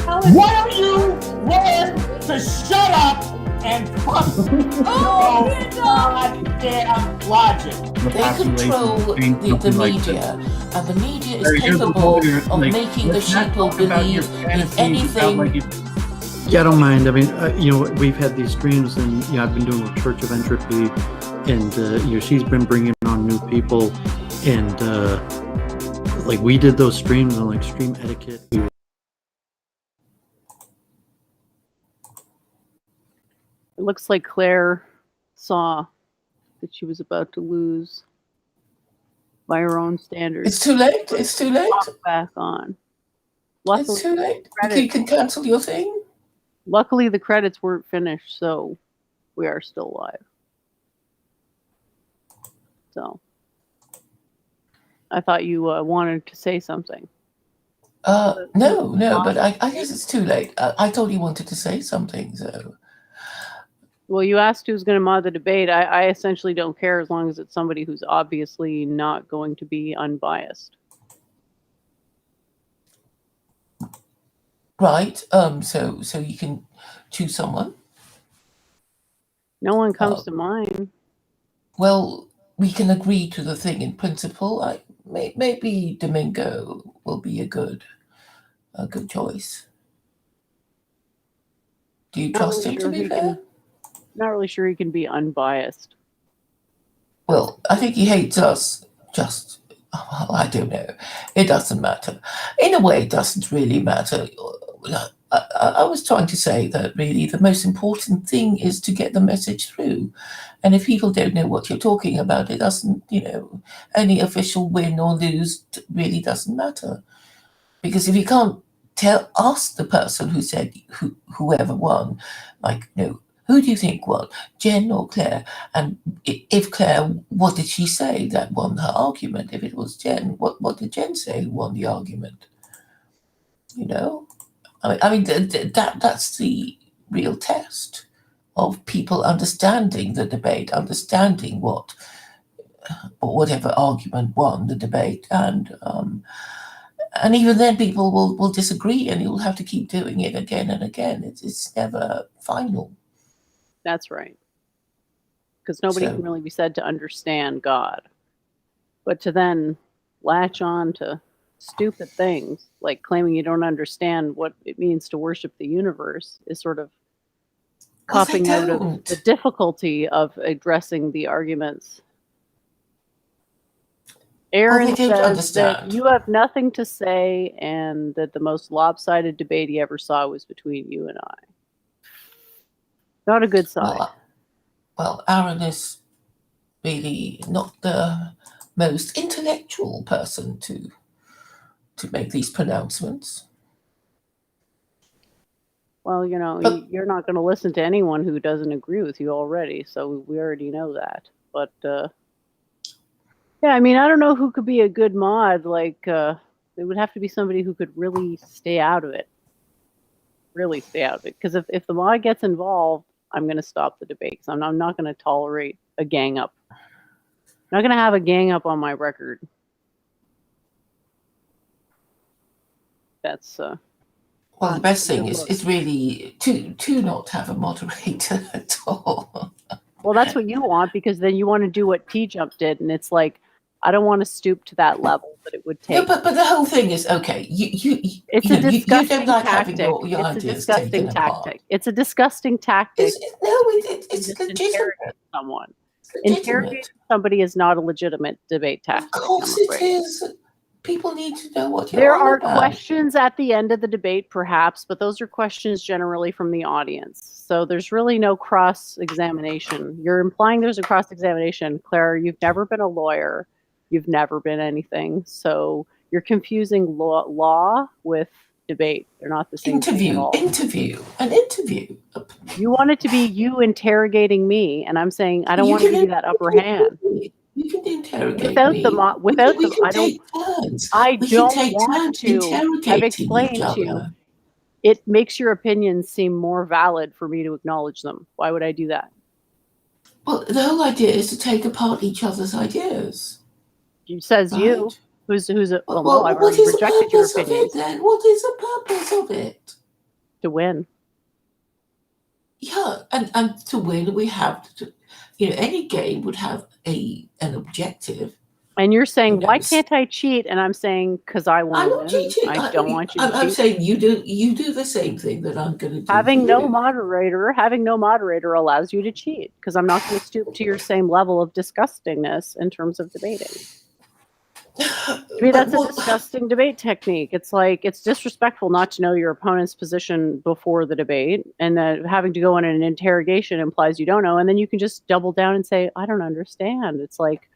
Why don't you learn to shut up and fuck your goddamn logic? They control the media, and the media is capable of making the sheeple believe in anything. Yeah, I don't mind. I mean, we've had these streams, and I've been doing with Church of Entropy, and she's been bringing on new people, and like we did those streams on like stream etiquette. It looks like Claire saw that she was about to lose by her own standards. It's too late. It's too late. Back on. Luckily, it's too late. You can cancel your thing. Luckily, the credits weren't finished, so we are still live. So, I thought you wanted to say something. No, but I guess it's too late. I thought you wanted to say something, so. Well, you asked who's going to mod the debate. I essentially don't care as long as it's somebody who's obviously not going to be unbiased. Right. So you can choose someone. No one comes to mind. Well, we can agree to the thing in principle. Maybe Domingo will be a good choice. Do you trust him, to be fair? Not really sure he can be unbiased. Well, I think he hates us. I don't know. It doesn't matter. In a way, it doesn't really matter. I was trying to say that really the most important thing is to get the message through. And if people don't know what you're talking about, it doesn't, any official win or lose really doesn't matter. Because if you can't ask the person who said whoever won, like, who do you think won, Jen or Claire? And if Claire, what did she say that won her argument? If it was Jen, what did Jen say who won the argument? I mean that's the real test of people understanding the debate, understanding whatever argument won the debate, and even then people will disagree, and you'll have to keep doing it again and again. It's never final. That's right. Because nobody can really be said to understand God. But to then latch on to stupid things, like claiming you don't understand what it means to worship the universe, is sort of copping out of the difficulty of addressing the arguments. Aaron says that you have nothing to say and that the most lopsided debate he ever saw was between you and I. Not a good sign. Well, Aaron is really not the most intellectual person to make these pronouncements. Well, you're not going to listen to anyone who doesn't agree with you already, so we already know that. But yeah, I mean, I don't know who could be a good mod. Like, it would have to be somebody who could really stay out of it. Really stay out of it. Because if the mod gets involved, I'm going to stop the debate. Because I'm not going to tolerate a gang up. I'm not going to have a gang up on my record. That's well, the best thing is really to not have a moderator at all. Well, that's what you want, because then you want to do what T-Jump did, and it's like, I don't want to stoop to that level, but it would take. No, but the whole thing is, okay, it's a disgusting tactic. Your it's a disgusting tactic. It's a disgusting tactic. It's legitimate. Someone. Interrogating somebody is not a legitimate debate tactic. Of course it is. People need to know what you're There on are about. questions at the end of the debate, perhaps, but those are questions generally from the audience. So there's really no cross-examination. You're implying there's a cross-examination. Claire, you've never been a lawyer. You've never been anything. So you're confusing law with debate. They're not the same thing at all. An interview. You want it to be you interrogating me, and I'm saying I don't want to give you that upper hand. You can interrogate without me. I don't want to. I've explained to you. It makes your opinions seem more valid for me to acknowledge them. Why would I do that? Well, the whole idea is to take apart each other's ideas. Says right? You. Who's a well, no, I've already rejected your opinions. Then what is the purpose of it? To win. Yeah, and to win we have to, any game would have an objective. And you're saying, why can't I cheat? And I'm saying, because I want to win. Cheating. I don't want you to cheat. I'm saying you do the same thing that I'm going to do. Having no moderator allows you to cheat, because I'm not going to stoop to your same level of disgustingness in terms of debating. I mean, that's a disgusting debate technique. It's like, it's disrespectful not to know your opponent's position before the debate, and that having to go in an interrogation implies you don't know, and then you can just double down and say, I don't understand. It's like,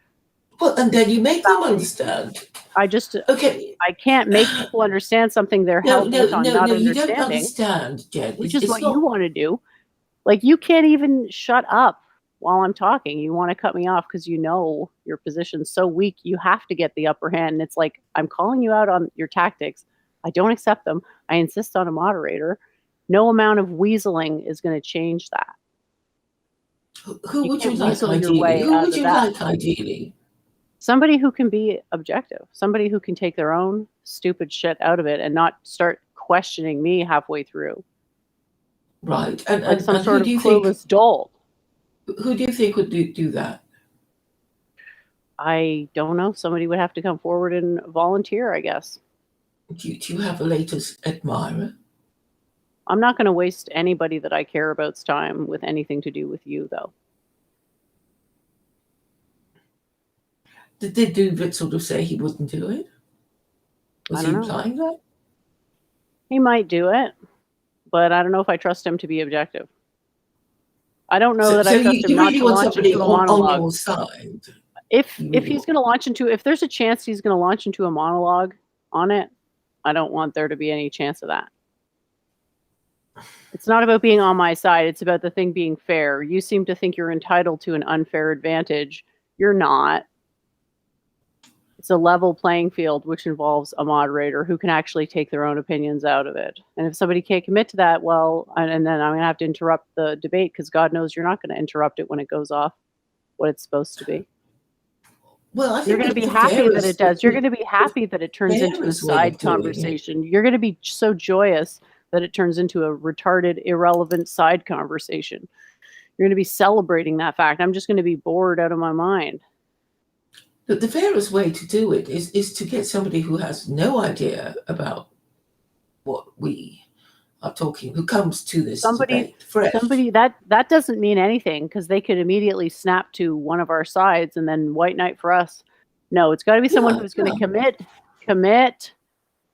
well, and then you make them understand. I can't make people understand something they're held on not understanding. You don't understand, Jen. Which is what you want to do. Like, you can't even shut up while I'm talking. You want to cut me off because you know your position's so weak. You have to get the upper hand. And it's like, I'm calling you out on your tactics. I don't accept them. I insist on a moderator. No amount of weaseling is going to change that. Who would you like ideally? Somebody who can be objective. Somebody who can take their own stupid shit out of it and not start questioning me halfway through. Right. And some sort of clueless dolt. Who do you think would do that? I don't know. Somebody would have to come forward and volunteer, I guess. Do you have a latest admirer? I'm not going to waste anybody that I care about's time with anything to do with you, though. Did Doooovid sort of say he wouldn't do it? Was he implying that? He might do it, but I don't know if I trust him to be objective. I don't know that I trust him not to launch into a monologue. On your side. If he's going to launch into, if there's a chance he's going to launch into a monologue on it, I don't want there to be any chance of that. It's not about being on my side. It's about the thing being fair. You seem to think you're entitled to an unfair advantage. You're not. It's a level playing field, which involves a moderator who can actually take their own opinions out of it. And if somebody can't commit to that, well, and then I'm going to have to interrupt the debate because God knows you're not going to interrupt it when it goes off what it's supposed to be. Well, I think You're going to be happy that it does. You're going to be happy that it turns into a side conversation. You're going to be so joyous that it turns into a retarded, irrelevant side conversation. You're going to be celebrating that fact. I'm just going to be bored out of my mind. But the fairest way to do it is to get somebody who has no idea about what we are talking, who comes to this debate fresh. Somebody that doesn't mean anything because they could immediately snap to one of our sides and then white knight for us. No, it's got to be someone who's going to commit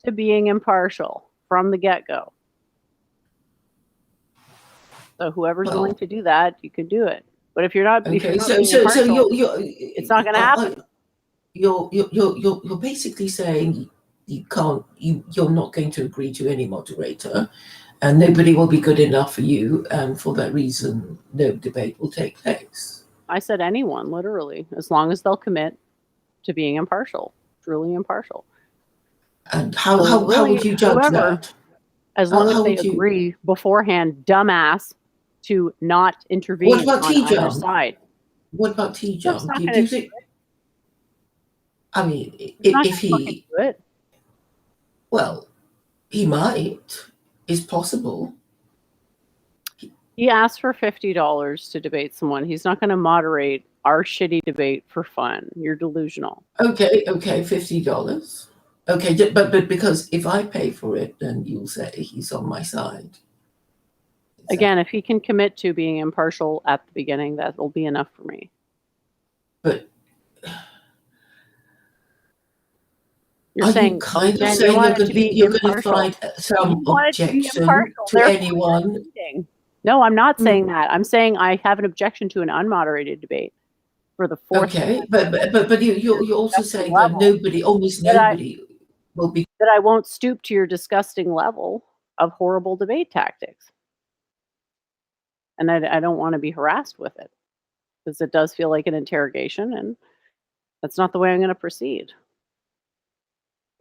to being impartial from the get-go. So whoever's willing to do that, you can do it. But if you're not, okay, if you're not so it's not going to happen. You're basically saying you're not going to agree to any moderator, and nobody will be good enough for you, and for that reason, no debate will take place. I said anyone, literally, as long as they'll commit to being impartial, truly impartial. And how would you judge that? As long as they agree beforehand, dumbass, to not intervene what about on either side. What about T-John? Do you think? I mean, if he, well, he might. Is possible. He asked for $50 to debate someone. He's not going to moderate our shitty debate for fun. You're delusional. Okay, $50. Okay, but because if I pay for it, then you'll say he's on my side. Again, if he can commit to being impartial at the beginning, that will be enough for me. But you're saying you kind of Jen, saying you're going to impartial. find some objection to anyone? No, I'm not saying that. I'm saying I have an objection to an unmoderated debate for the fourth. Okay, but you're also saying that almost nobody will be. That I won't stoop to your disgusting level of horrible debate tactics. And I don't want to be harassed with it because it does feel like an interrogation, and that's not the way I'm going to proceed.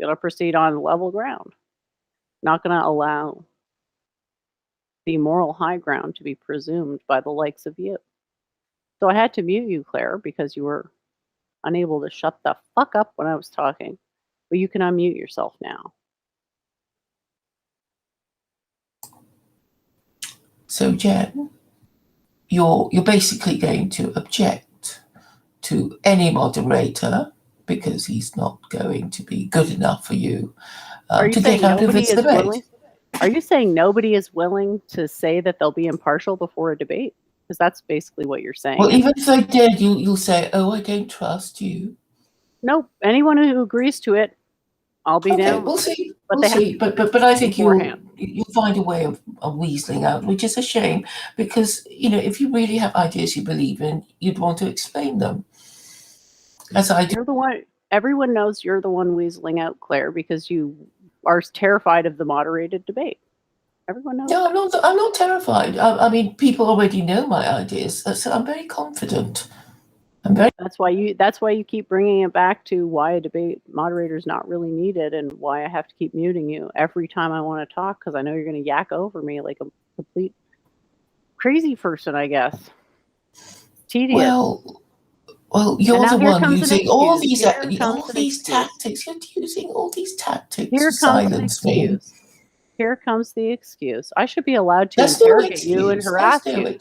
I'm going to proceed on level ground. Not going to allow the moral high ground to be presumed by the likes of you. So I had to mute you, Claire, because you were unable to shut the fuck up when I was talking. But you can unmute yourself now. So, Jen, you're basically going to object to any moderator because he's not going to be good enough for you to get out of this debate. Are you saying nobody is willing to say that they'll be impartial before a debate? Because that's basically what you're saying. Well, even if they did, you'll say, "Oh, I don't trust you." Nope. Anyone who agrees to it, I'll be down. We'll see. But I think you'll find a way of weaseling out, which is a shame because if you really have ideas you believe in, you'd want to explain them. As I do. You're the one. Everyone knows you're the one weaseling out, Claire, because you are terrified of the moderated debate. Everyone knows. No, I'm not terrified. I mean, people already know my ideas, so I'm very confident. That's why you keep bringing it back to why a debate moderator is not really needed, and why I have to keep muting you every time I want to talk because I know you're going to yak over me like a complete crazy person. I guess. Tedious. Well, you're the one using all these tactics. You're using all these tactics to silence me. Here comes the excuse. I should be allowed to interrogate you and harass you.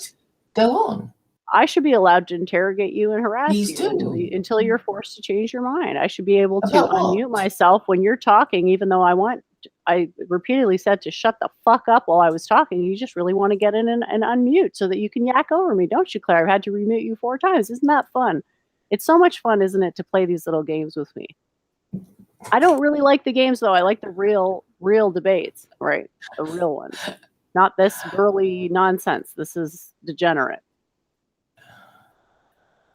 Go on. I should be allowed to interrogate you and harass you until you're forced to change your mind. I should be able to unmute myself when you're talking, even though I repeatedly said to shut the fuck up while I was talking. You just really want to get in and unmute so that you can yak over me, don't you, Claire? I've had to remute you 4 times. Isn't that fun? It's so much fun, isn't it, to play these little games with me? I don't really like the games, though. I like the real debates, right? The real ones. Not this girly nonsense. This is degenerate.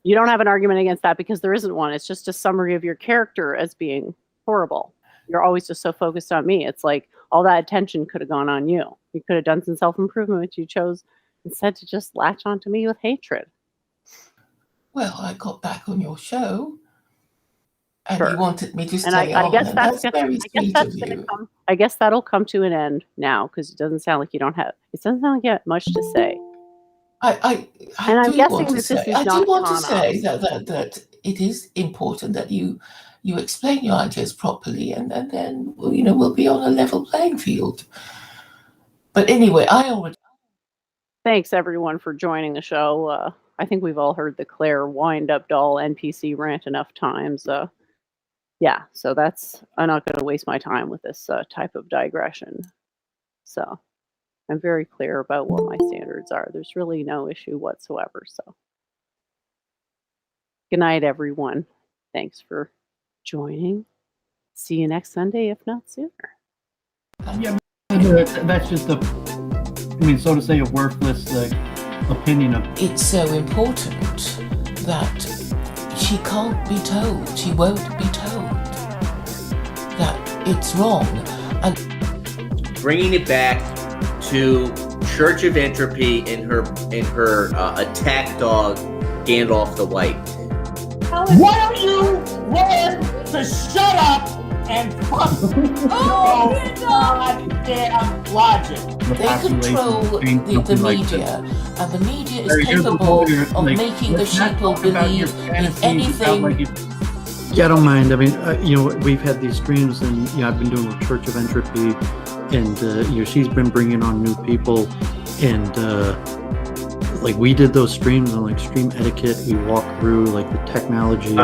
You don't have an argument against that because there isn't one. It's just a summary of your character as being horrible. you're always just so focused on me. It's like all that attention could have gone on you. You could have done some self-improvement, but you chose instead to just latch onto me with hatred. Well, I got back on your show, and Sure. you wanted me to And stay I on, guess and that's that's very sweet of you. I guess that'll come to an end now because it doesn't sound like you don't have. It doesn't sound like you have much to say. I And I'm do guessing want to that say, this is I do not want to con say ops. that it is important that you explain your ideas properly, and then we'll be on a level playing field. But anyway, Thanks everyone for joining the show. I think we've all heard the Claire wind-up doll NPC rant enough times. Yeah, so I'm not going to waste my time with this type of digression. So I'm very clear about what my standards are. There's really no issue whatsoever. So good night, everyone. Thanks for joining. See you next Sunday, if not sooner. Yeah, that's just so to say, a worthless opinion of. it's so important that she can't be told, she won't be told that it's wrong. And Bringing it back to Church of Entropy in her attack dog Gandalf the White. Why don't you learn to shut up and fuck your goddamn logic? they control the media, and the media is capable of making the sheeple believe in anything. Yeah, I don't mind. I mean, we've had these streams, and I've been doing the Church of Entropy, and she's been bringing on new people, and like we did those streams on like stream etiquette. We walked through like the technology.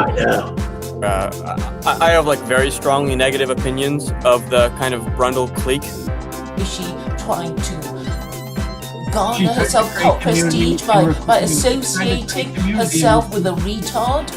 I have like very strongly negative opinions of the kind of Brundle clique. Is she trying to garner herself cult prestige by associating herself with a retard?